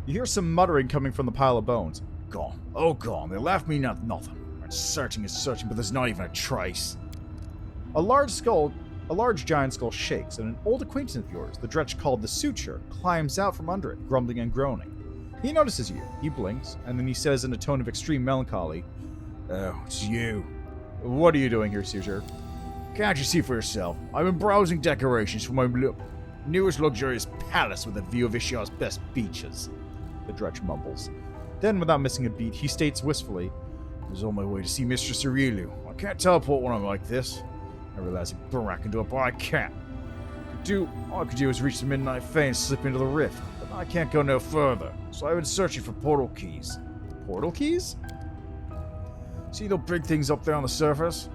You hear some muttering coming from the pile of bones. Gone. Oh, gone. They left me nothing. I'm searching and searching, but there's not even a trace. A large giant skull shakes, and an old acquaintance of yours, the dretch called the Suture, climbs out from under it, grumbling and groaning. He notices you. He blinks, and then he says in a tone of extreme melancholy, "Oh, it's you. What are you doing here, Suture?" Can't you see for yourself? I've been browsing decorations for my newest luxurious palace with a view of Ishiar's best beaches." The dretch mumbles. Then, without missing a beat, he states wistfully, "I was on my way to see Mistress Aureliu. I can't teleport when I'm like this. I realize Burak can do it, but I can't. All I could do is reach the Midnight Fane and slip into the rift, but I can't go no further, so I've been searching for portal keys." Portal keys? See those big things up there on the surface?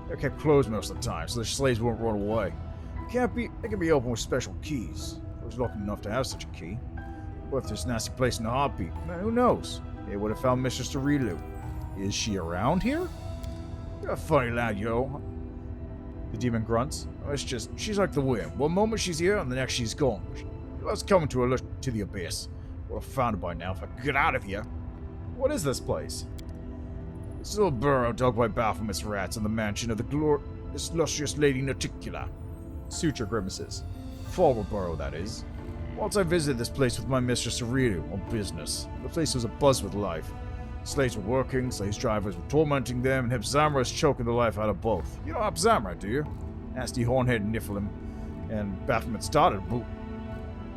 They're kept closed most of the time, so the slaves won't run away. They can be opened with special keys. I was lucky enough to have such a key. But if this nasty place in a heartbeat, man, who knows? They would have found Mistress Aureliu. Is she around here? You're a funny lad, yo. The demon grunts. She's like the wind. One moment she's here, and the next she's gone. Let's come to the abyss. Would have found her by now if I could get out of here. What is this place? This little burrow dug by Baphomet's rats in the mansion of this illustrious lady Noticula. Suture grimaces. Forward burrow, that is. Once I visited this place with my Mistress Aureliu on business. The place was abuzz with life. Slaves were working, slaves drivers were tormenting them, and Hipzamra is choking the life out of both. You know Hipzamra, do you? Nasty horn-headed Niflheim, and Baphomet started a boot.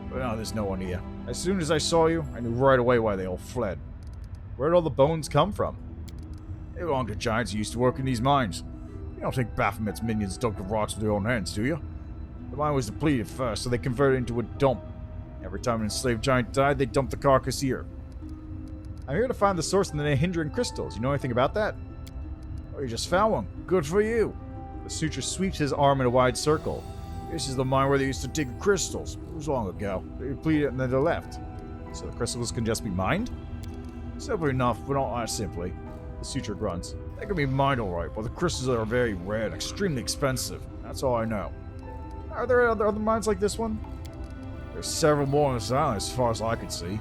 But now there's no one here. As soon as I saw you, I knew right away why they all fled. Where'd all the bones come from? They belong to giants who used to work in these mines. You don't think Baphomet's minions dug the rocks with their own hands, do you? The mine was depleted first, so they converted it into a dump. Every time an enslaved giant died, they dumped the carcass here. I'm here to find the source of the Nahindran crystals. You know anything about that? Oh, you just found one. Good for you. The Suture sweeps his arm in a wide circle. This is the mine where they used to dig the crystals. It was long ago. They depleted and then they left. So the crystals can just be mined? Simply enough, but not that simply. The Suture grunts. They can be mined alright, but the crystals are very rare and extremely expensive. That's all I know. Are there other mines like this one? There's several more on this island as far as I could see.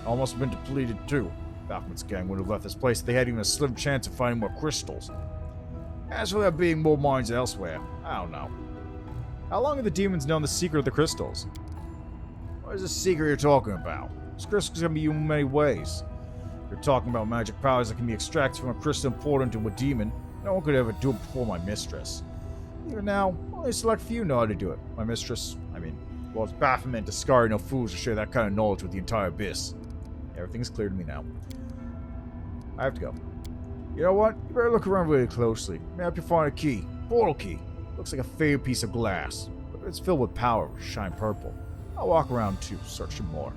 Almost been depleted too. Baphomet's gang would have left this place if they had even a slim chance of finding more crystals. As for there being more mines elsewhere, I don't know. How long have the demons known the secret of the crystals? What is the secret you're talking about? This crystal can be used in many ways. You're talking about magic powers that can be extracted from a crystal and poured into a demon. No one could ever do it before my mistress. Even now, only a select few know how to do it. My mistress, well, it's Baphomet and Deskari, no fools to share that kind of knowledge with the entire abyss. Everything's clear to me now. I have to go. You know what? You better look around really closely. Maybe you'll find a key. Portal key. Looks like a faded piece of glass. But it's filled with power, shine purple. I'll walk around too, searching more.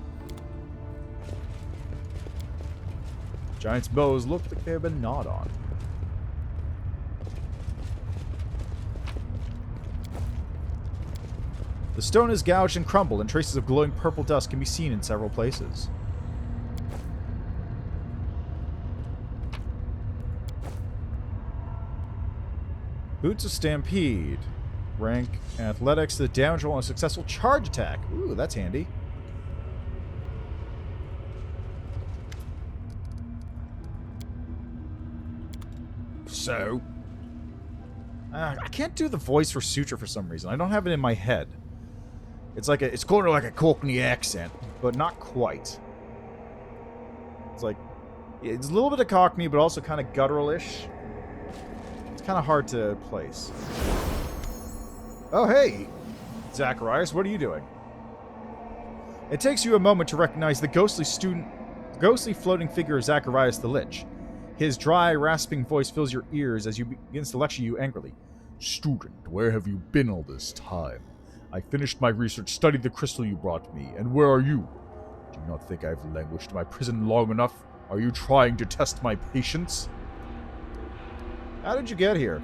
Giant's bows look like they have been gnawed on. The stone is gouged and crumbled, and traces of glowing purple dust can be seen in several places. Boots of Stampede. Rank Athletics to the damage roll on a successful charge attack. Ooh, that's handy. So? I can't do the voice for Suture for some reason. I don't have it in my head. It's kind of like a Cockney accent, but not quite. It's a little bit of Cockney, but also kind of guttural-ish. It's kind of hard to place. Oh, hey! Zacharias, what are you doing? It takes you a moment to recognize the ghostly floating figure of Zacharias the Lich. His dry, rasping voice fills your ears as he begins to lecture you angrily. Student, where have you been all this time? I finished my research, studied the crystal you brought me, and where are you? Do you not think I've languished in my prison long enough? Are you trying to test my patience? How did you get here?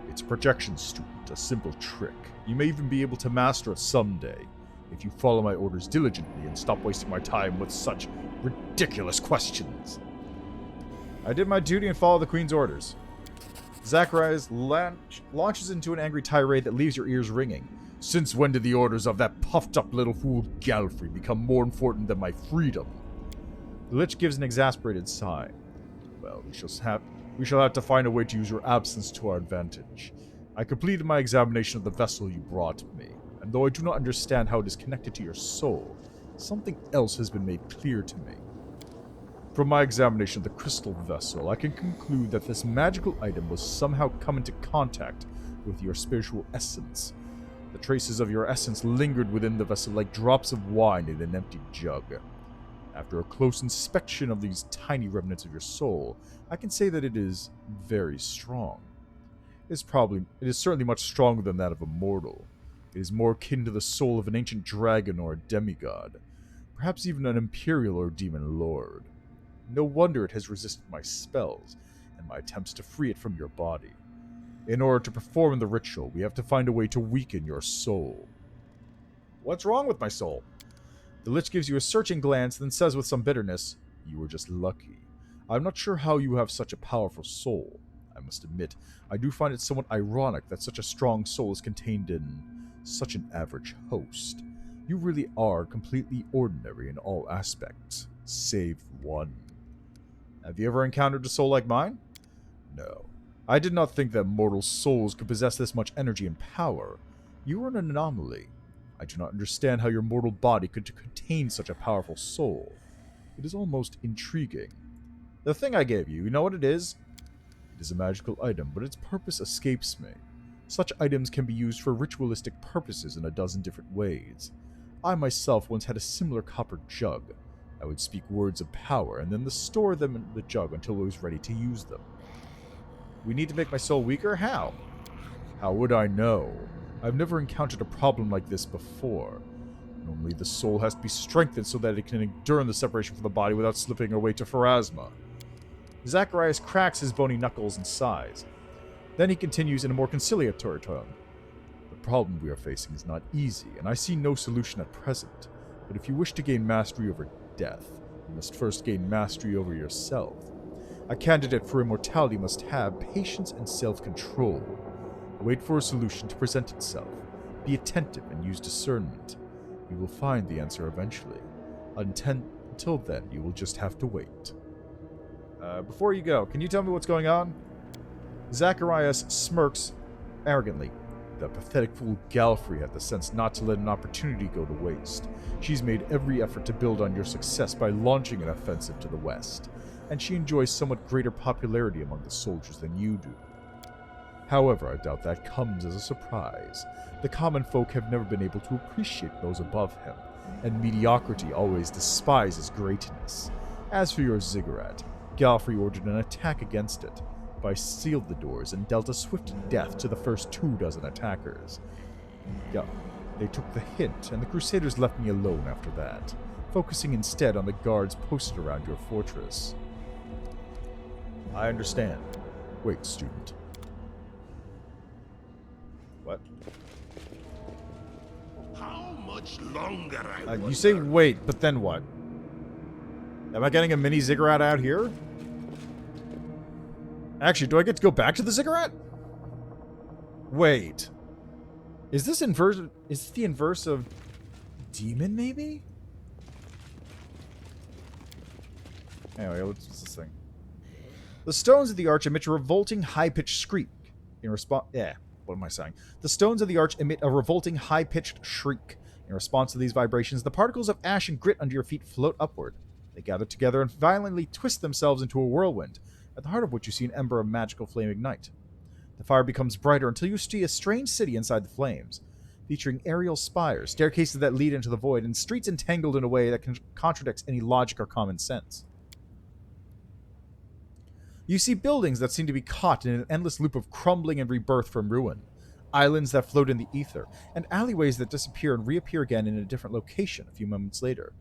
It's a projection, student, a simple trick. You may even be able to master it someday, if you follow my orders diligently and stop wasting my time with such ridiculous questions. I did my duty and followed the Queen's orders. Zacharias launches into an angry tirade that leaves your ears ringing. Since when did the orders of that puffed-up little fool Galfrey become more important than my freedom? The Lich gives an exasperated sigh. Well, we shall have to find a way to use your absence to our advantage. I completed my examination of the vessel you brought me, and though I do not understand how it is connected to your soul, something else has been made clear to me. From my examination of the crystal vessel, I can conclude that this magical item was somehow come into contact with your spiritual essence. The traces of your essence lingered within the vessel like drops of wine in an empty jug. After a close inspection of these tiny remnants of your soul, I can say that it is very strong. It is certainly much stronger than that of a mortal. It is more akin to the soul of an ancient dragon or a demigod, perhaps even an imperial or demon lord. No wonder it has resisted my spells and my attempts to free it from your body. In order to perform the ritual, we have to find a way to weaken your soul. What's wrong with my soul? The Lich gives you a searching glance, then says with some bitterness, You were just lucky. I'm not sure how you have such a powerful soul. I must admit, I do find it somewhat ironic that such a strong soul is contained in such an average host. You really are completely ordinary in all aspects, save one. Have you ever encountered a soul like mine? No. I did not think that mortal souls could possess this much energy and power. You are an anomaly. I do not understand how your mortal body could contain such a powerful soul. It is almost intriguing. The thing I gave you, you know what it is? It is a magical item, but its purpose escapes me. Such items can be used for ritualistic purposes in a dozen different ways. I myself once had a similar copper jug. I would speak words of power, and then store them in the jug until I was ready to use them. We need to make my soul weaker? How? How would I know? I've never encountered a problem like this before. Normally the soul has to be strengthened so that it can endure the separation from the body without slipping away to Pharasma. Zacharias cracks his bony knuckles and sighs. Then he continues in a more conciliatory tone. The problem we are facing is not easy, and I see no solution at present. But if you wish to gain mastery over death, you must first gain mastery over yourself. A candidate for immortality must have patience and self-control. Wait for a solution to present itself. Be attentive and use discernment. You will find the answer eventually. Until then, you will just have to wait. Before you go, can you tell me what's going on? Zacharias smirks arrogantly. The pathetic fool Galfrey had the sense not to let an opportunity go to waste. She's made every effort to build on your success by launching an offensive to the west, and she enjoys somewhat greater popularity among the soldiers than you do. However, I doubt that comes as a surprise. The common folk have never been able to appreciate those above him, and mediocrity always despises greatness. As for your ziggurat, Galfrey ordered an attack against it, but I sealed the doors and dealt a swift death to the first 24 attackers. Yeah, they took the hint, and the Crusaders left me alone after that, focusing instead on the guards posted around your fortress. I understand. Wait, student. What? How much longer You say wait, but then what? Am I getting a mini ziggurat out here? Actually, do I get to go back to the ziggurat? Wait. Is this inverse? Is this the inverse of demon, maybe? Anyway, what's this thing? The stones of the arch emit a revolting, high-pitched shriek. In response... what am I saying? The stones of the arch emit a revolting, high-pitched shriek. In response to these vibrations, the particles of ash and grit under your feet float upward. They gather together and violently twist themselves into a whirlwind, at the heart of which you see an ember of magical flame ignite. The fire becomes brighter until you see a strange city inside the flames, featuring aerial spires, staircases that lead into the void, and streets entangled in a way that contradicts any logic or common sense. You see buildings that seem to be caught in an endless loop of crumbling and rebirth from ruin, islands that float in the ether, and alleyways that disappear and reappear again in a different location a few moments later.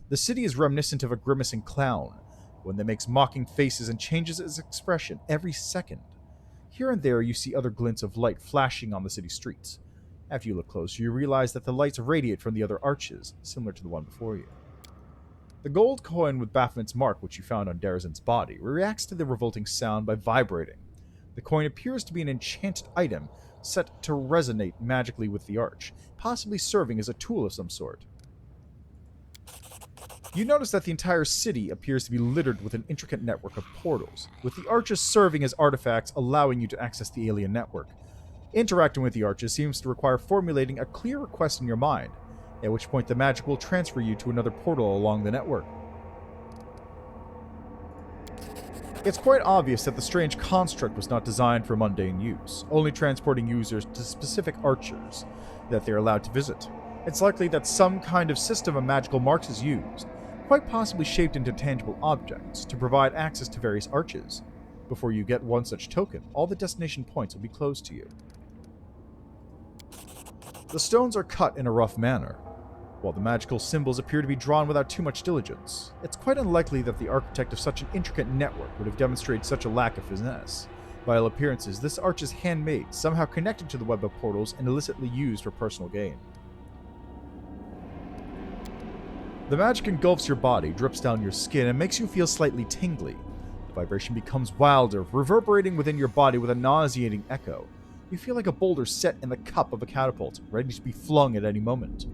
The city is reminiscent of a grimacing clown, one that makes mocking faces and changes its expression every second. Here and there you see other glints of light flashing on the city streets. After you look closer, you realize that the lights radiate from the other arches, similar to the one before you. The gold coin with Baphomet's mark, which you found on Darrazand's body, reacts to the revolting sound by vibrating. The coin appears to be an enchanted item set to resonate magically with the arch, possibly serving as a tool of some sort. You notice that the entire city appears to be littered with an intricate network of portals, with the arches serving as artifacts allowing you to access the alien network. Interacting with the arches seems to require formulating a clear request in your mind, at which point the magic will transfer you to another portal along the network. It's quite obvious that the strange construct was not designed for mundane use, only transporting users to specific archers that they are allowed to visit. It's likely that some kind of system of magical marks is used, quite possibly shaped into tangible objects, to provide access to various arches. Before you get one such token, all the destination points will be closed to you. The stones are cut in a rough manner. While the magical symbols appear to be drawn without too much diligence, it's quite unlikely that the architect of such an intricate network would have demonstrated such a lack of finesse. By all appearances, this arch is handmade, somehow connected to the web of portals and illicitly used for personal gain. The magic engulfs your body, drips down your skin, and makes you feel slightly tingly. The vibration becomes wilder, reverberating within your body with a nauseating echo. You feel like a boulder set in the cup of a catapult, ready to be flung at any moment.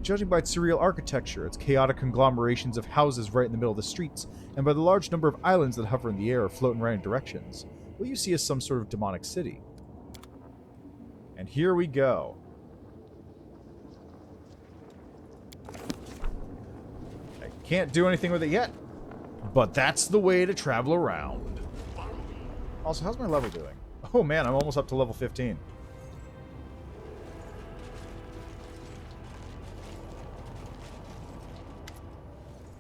Judging by its surreal architecture, its chaotic conglomerations of houses right in the middle of the streets, and by the large number of islands that hover in the air or float in random directions, what you see is some sort of demonic city. And here we go. I can't do anything with it yet, but that's the way to travel around. Also, how's my level doing? Oh man, I'm almost up to level 15.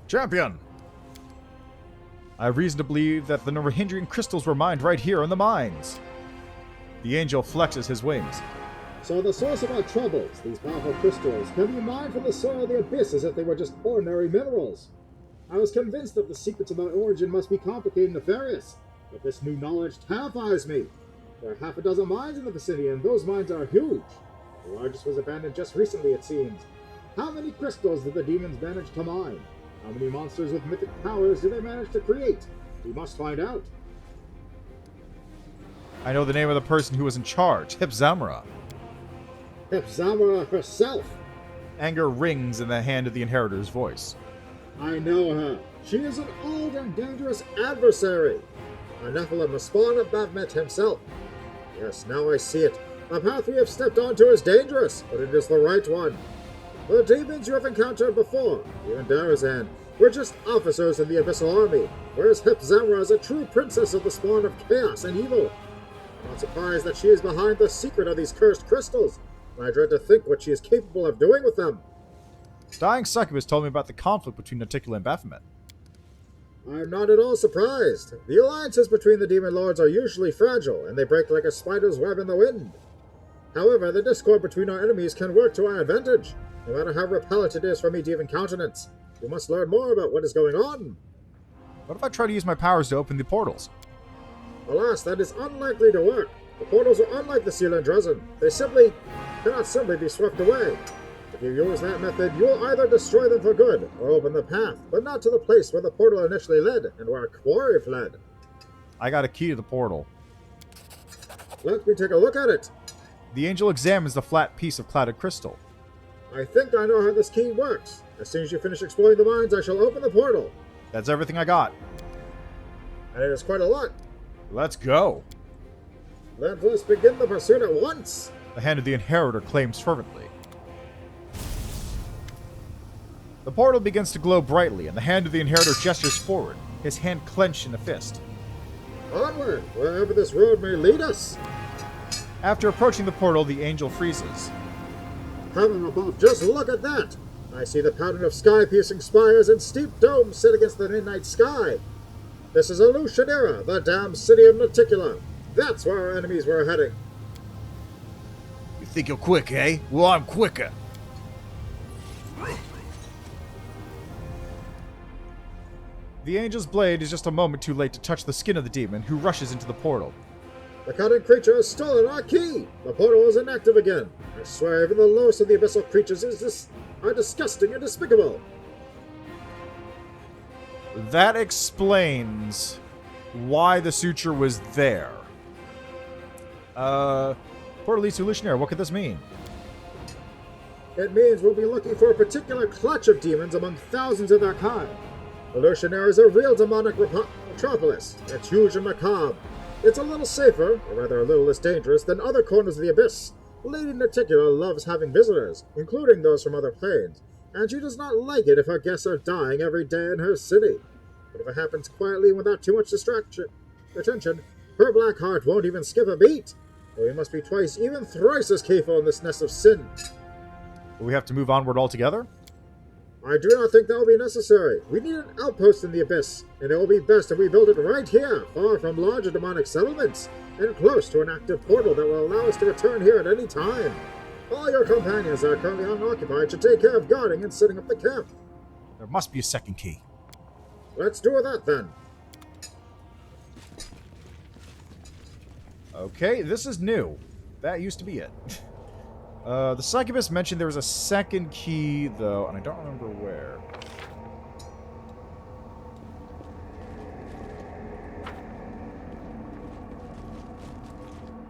Champion! I have reason to believe that the Norahindrian crystals were mined right here in the mines. The angel flexes his wings. So the source of our troubles, these powerful crystals, can be mined from the soil of the abyss as if they were just ordinary minerals. I was convinced that the secrets of their origin must be complicated and nefarious, but this new knowledge terrifies me. There are half a dozen mines in the vicinity, and those mines are huge. The largest was abandoned just recently, it seems. How many crystals did the demons manage to mine? How many monsters with mythic powers did they manage to create? We must find out. I know the name of the person who was in charge, Hipzamra. Hipzamra herself! Anger rings in the hand of the Inheritor's voice. I know her. She is an old and dangerous adversary. A Nephilim, the spawn of Baphomet himself. Yes, now I see it. The path we have stepped onto is dangerous, but it is the right one. The demons you have encountered before, even Darrazand, were just officers in the Abyssal Army, whereas Hipzamra is a true princess of the spawn of chaos and evil. I'm not surprised that she is behind the secret of these cursed crystals, and I dread to think what she is capable of doing with them. Dying Succubus told me about the conflict between Noticula and Baphomet. I'm not at all surprised. The alliances between the demon lords are usually fragile, and they break like a spider's web in the wind. However, the discord between our enemies can work to our advantage, no matter how repellent it is for me to even countenance. We must learn more about what is going on. What if I try to use my powers to open the portals? Alas, that is unlikely to work. The portals are unlike the seal in Darrazand. They cannot simply be swept away. If you use that method, you will either destroy them for good, or open the path, but not to the place where the portal initially led, and where our quarry fled. I got a key to the portal. Let me take a look at it. The angel examines the flat piece of clouded crystal. I think I know how this key works. As soon as you finish exploring the mines, I shall open the portal. That's everything I got. And it is quite a lot. Let's go. Let us begin the pursuit at once. The hand of the Inheritor claims fervently. The portal begins to glow brightly, and the hand of the Inheritor gestures forward, his hand clenched in a fist. Onward, wherever this road may lead us. After approaching the portal, the angel freezes. Heaven above, just look at that! I see the pattern of sky-piercing spires and steep domes set against the midnight sky. This is Elucidera, the damned city of Noticula. That's where our enemies were heading. You think you're quick, eh? Well, I'm quicker. The angel's blade is just a moment too late to touch the skin of the demon, who rushes into the portal. The cunning creature has stolen our key! The portal is inactive again. I swear even the lowest of the abyssal creatures are disgusting and despicable. That explains why the suture was there. Portal leads to Illusionaire. What could this mean? It means we'll be looking for a particular clutch of demons among thousands of their kind. Illusionaire is a real demonic metropolis. It's huge and macabre. It's a little safer, or rather a little less dangerous, than other corners of the Abyss. Lady Noticula loves having visitors, including those from other planes, and she does not like it if her guests are dying every day in her city. But if it happens quietly and without too much attention, her black heart won't even skip a beat. Or we must be twice, even thrice as careful in this nest of sin. Will we have to move onward altogether? I do not think that will be necessary. We need an outpost in the Abyss, and it will be best if we build it right here, far from larger demonic settlements, and close to an active portal that will allow us to return here at any time. All your companions that are currently unoccupied should take care of guarding and setting up the camp. There must be a second key. Let's do that then. Okay, this is new. That used to be it. The succubus mentioned there was a second key, though, and I don't remember where.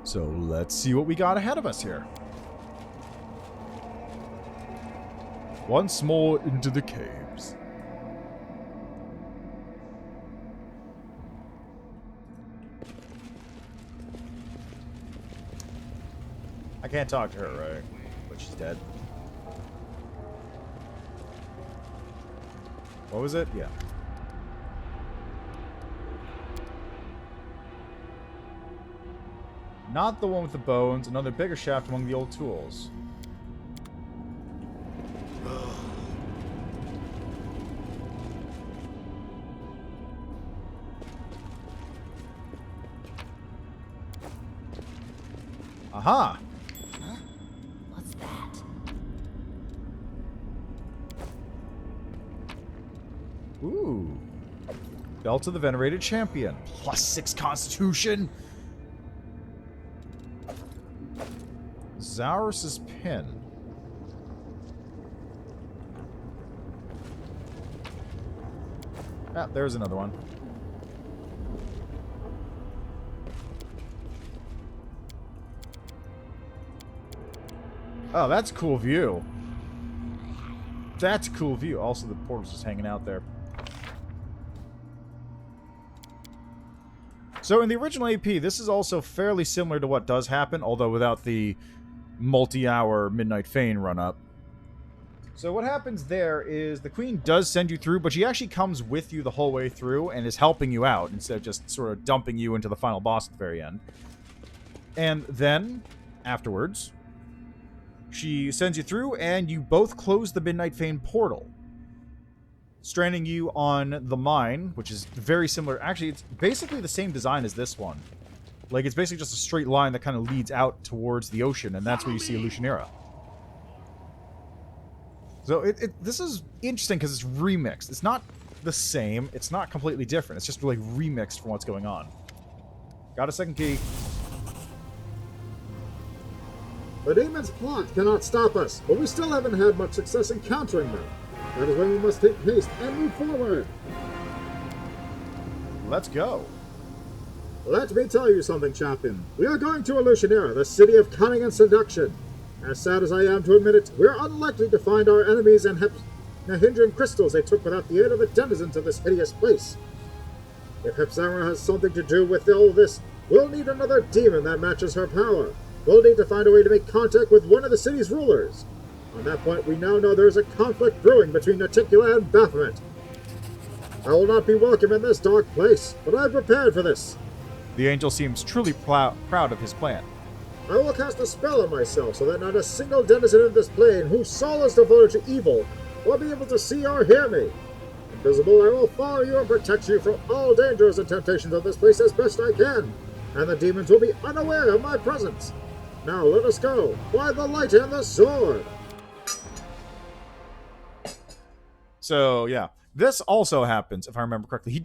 So let's see what we got ahead of us here. Once more into the caves. I can't talk to her, right? But she's dead. What was it? Yeah. Not the one with the bones. Another bigger shaft among the old tools. Aha! What's that? Ooh. Belt of the Venerated Champion. +6 Constitution. Zaurus' Pin. Ah, there's another one. Oh, that's a cool view. That's a cool view. Also, the portal's just hanging out there. So in the original AP, this is also fairly similar to what does happen, although without the multi-hour Midnight Fane run-up. So what happens there is the Queen does send you through, but she actually comes with you the whole way through and is helping you out instead of just sort of dumping you into the final boss at the very end. And then, afterwards, she sends you through and you both close the Midnight Fane portal, stranding you on the mine, which is very similar. Actually, it's basically the same design as this one. Like, it's basically just a straight line that kind of leads out towards the ocean, and that's where you see Illusionaire. So this is interesting because it's remixed. It's not the same. It's not completely different. It's just really remixed from what's going on. Got a second key. The demons' plot cannot stop us, but we still haven't had much success in countering them. That is why we must take haste and move forward. Let's go. Let me tell you something, champion. We are going to Illusionaire, the city of cunning and seduction. As sad as I am to admit it, we are unlikely to find our enemies and Nahindran crystals they took without the aid of the denizens of this hideous place. If Hepzara has something to do with all this, we'll need another demon that matches her power. We'll need to find a way to make contact with one of the city's rulers. On that point, we now know there is a conflict brewing between Noticula and Baphomet. I will not be welcome in this dark place, but I am prepared for this. The angel seems truly proud of his plan. I will cast a spell on myself so that not a single denizen of this plane whose soul is devoted to evil will be able to see or hear me. Invisible, I will follow you and protect you from all dangers and temptations of this place as best I can, and the demons will be unaware of my presence. Now let us go, by the light and the sword! So, yeah. This also happens, if I remember correctly.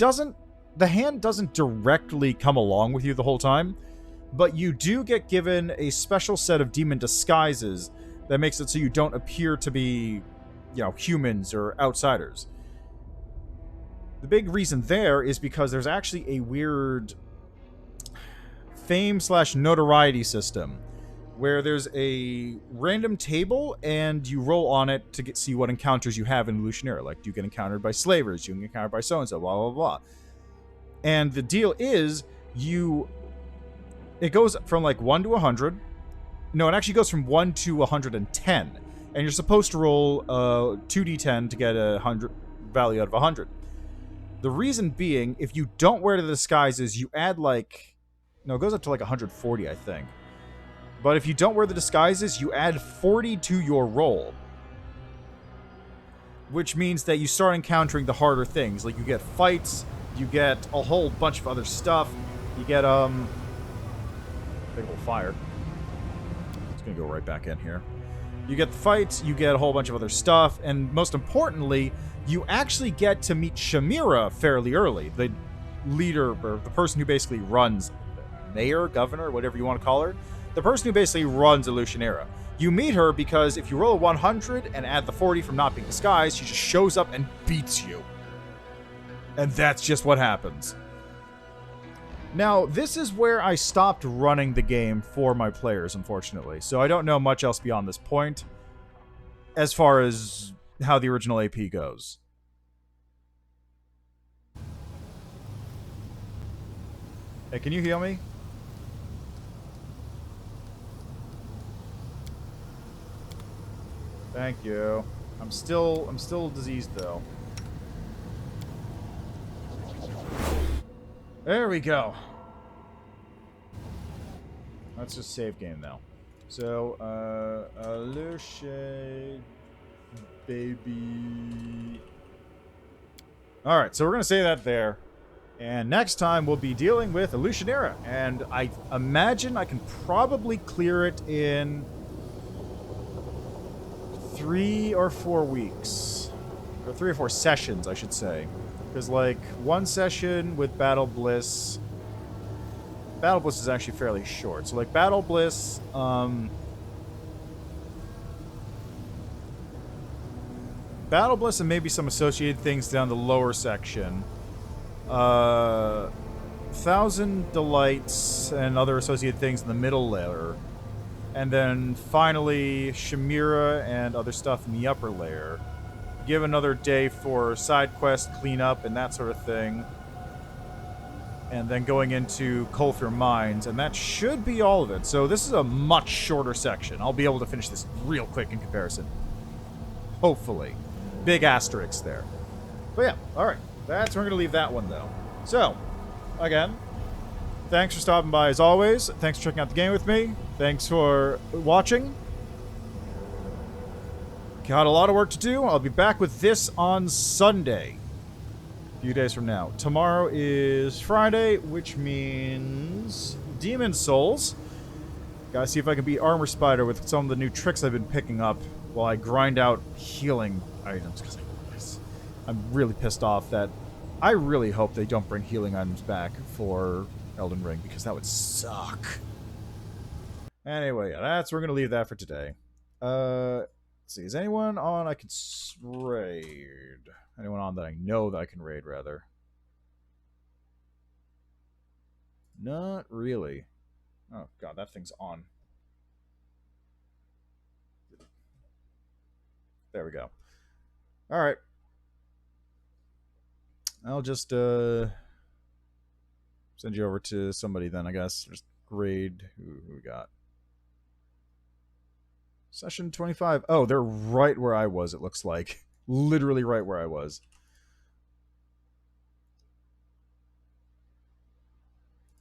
The hand doesn't directly come along with you the whole time, but you do get given a special set of demon disguises that makes it so you don't appear to be, humans or outsiders. The big reason there is because there's actually a weird fame/notoriety system, where there's a random table and you roll on it to see what encounters you have in Illusionera. Like, do you get encountered by slavers? Do you get encountered by so-and-so? Blah, blah, blah. And the deal is, it goes from like 1 to 100. No, it actually goes from 1 to 110. And you're supposed to roll 2d10 to get a 100 value out of 100. The reason being, if you don't wear the disguises, you add like... No, it goes up to like 140, I think. But if you don't wear the disguises, you add 40 to your roll. Which means that you start encountering the harder things. Like, you get fights, you get a whole bunch of other stuff. You get, big old fire. It's gonna go right back in here. You get the fights, you get a whole bunch of other stuff, and most importantly, you actually get to meet Shamira fairly early. The leader, or the person who basically runs, mayor, governor, whatever you want to call her. The person who basically runs Illusionera. You meet her because if you roll a 100 and add the 40 from not being disguised, she just shows up and beats you. And that's just what happens. Now, this is where I stopped running the game for my players, unfortunately. So I don't know much else beyond this point, as far as how the original AP goes. Hey, can you heal me? Thank you. I'm still diseased though. There we go. Let's just save game now. So, Lucia, baby. Alright, so we're gonna say that there. And next time we'll be dealing with Illusionera. And I imagine I can probably clear it in 3 or 4 weeks. Or 3 or 4 sessions, I should say. Because, like, one session with Battle Bliss... Battle Bliss is actually fairly short. So, like, Battle Bliss, Battle Bliss and maybe some associated things down the lower section. 1,000 Delights and other associated things in the middle layer. And then, finally, Shamira and other stuff in the upper layer. Give another day for side quest, cleanup, and that sort of thing. And then going into Colfer Mines, and that should be all of it. So this is a much shorter section. I'll be able to finish this real quick in comparison. Hopefully. Big asterisks there. But yeah, alright. We're going to leave that one, though. So, again, thanks for stopping by as always. Thanks for checking out the game with me. Thanks for watching. Got a lot of work to do. I'll be back with this on Sunday. A few days from now. Tomorrow is Friday, which means Demon Souls. Gotta see if I can beat Armor Spider with some of the new tricks I've been picking up while I grind out healing items. Because I'm really pissed off that... I really hope they don't bring healing items back for Elden Ring, because that would suck. Anyway, yeah, we're gonna leave that for today. Let's see, is anyone on I can raid? Anyone on that I know that I can raid, rather? Not really. Oh, God, that thing's on. There we go. Alright. I'll just, send you over to somebody then, I guess. Just raid. Who we got? Session 25. Oh, they're right where I was, it looks like. Literally right where I was.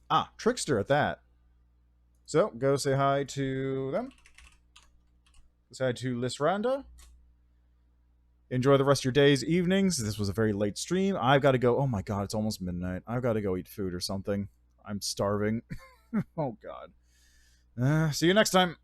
Ah, Trickster at that. So, go say hi to them. Say hi to Lisranda. Enjoy the rest of your days, evenings. This was a very late stream. I've got to go. Oh my God, it's almost midnight. I've got to go eat food or something. I'm starving. Oh God. See you next time.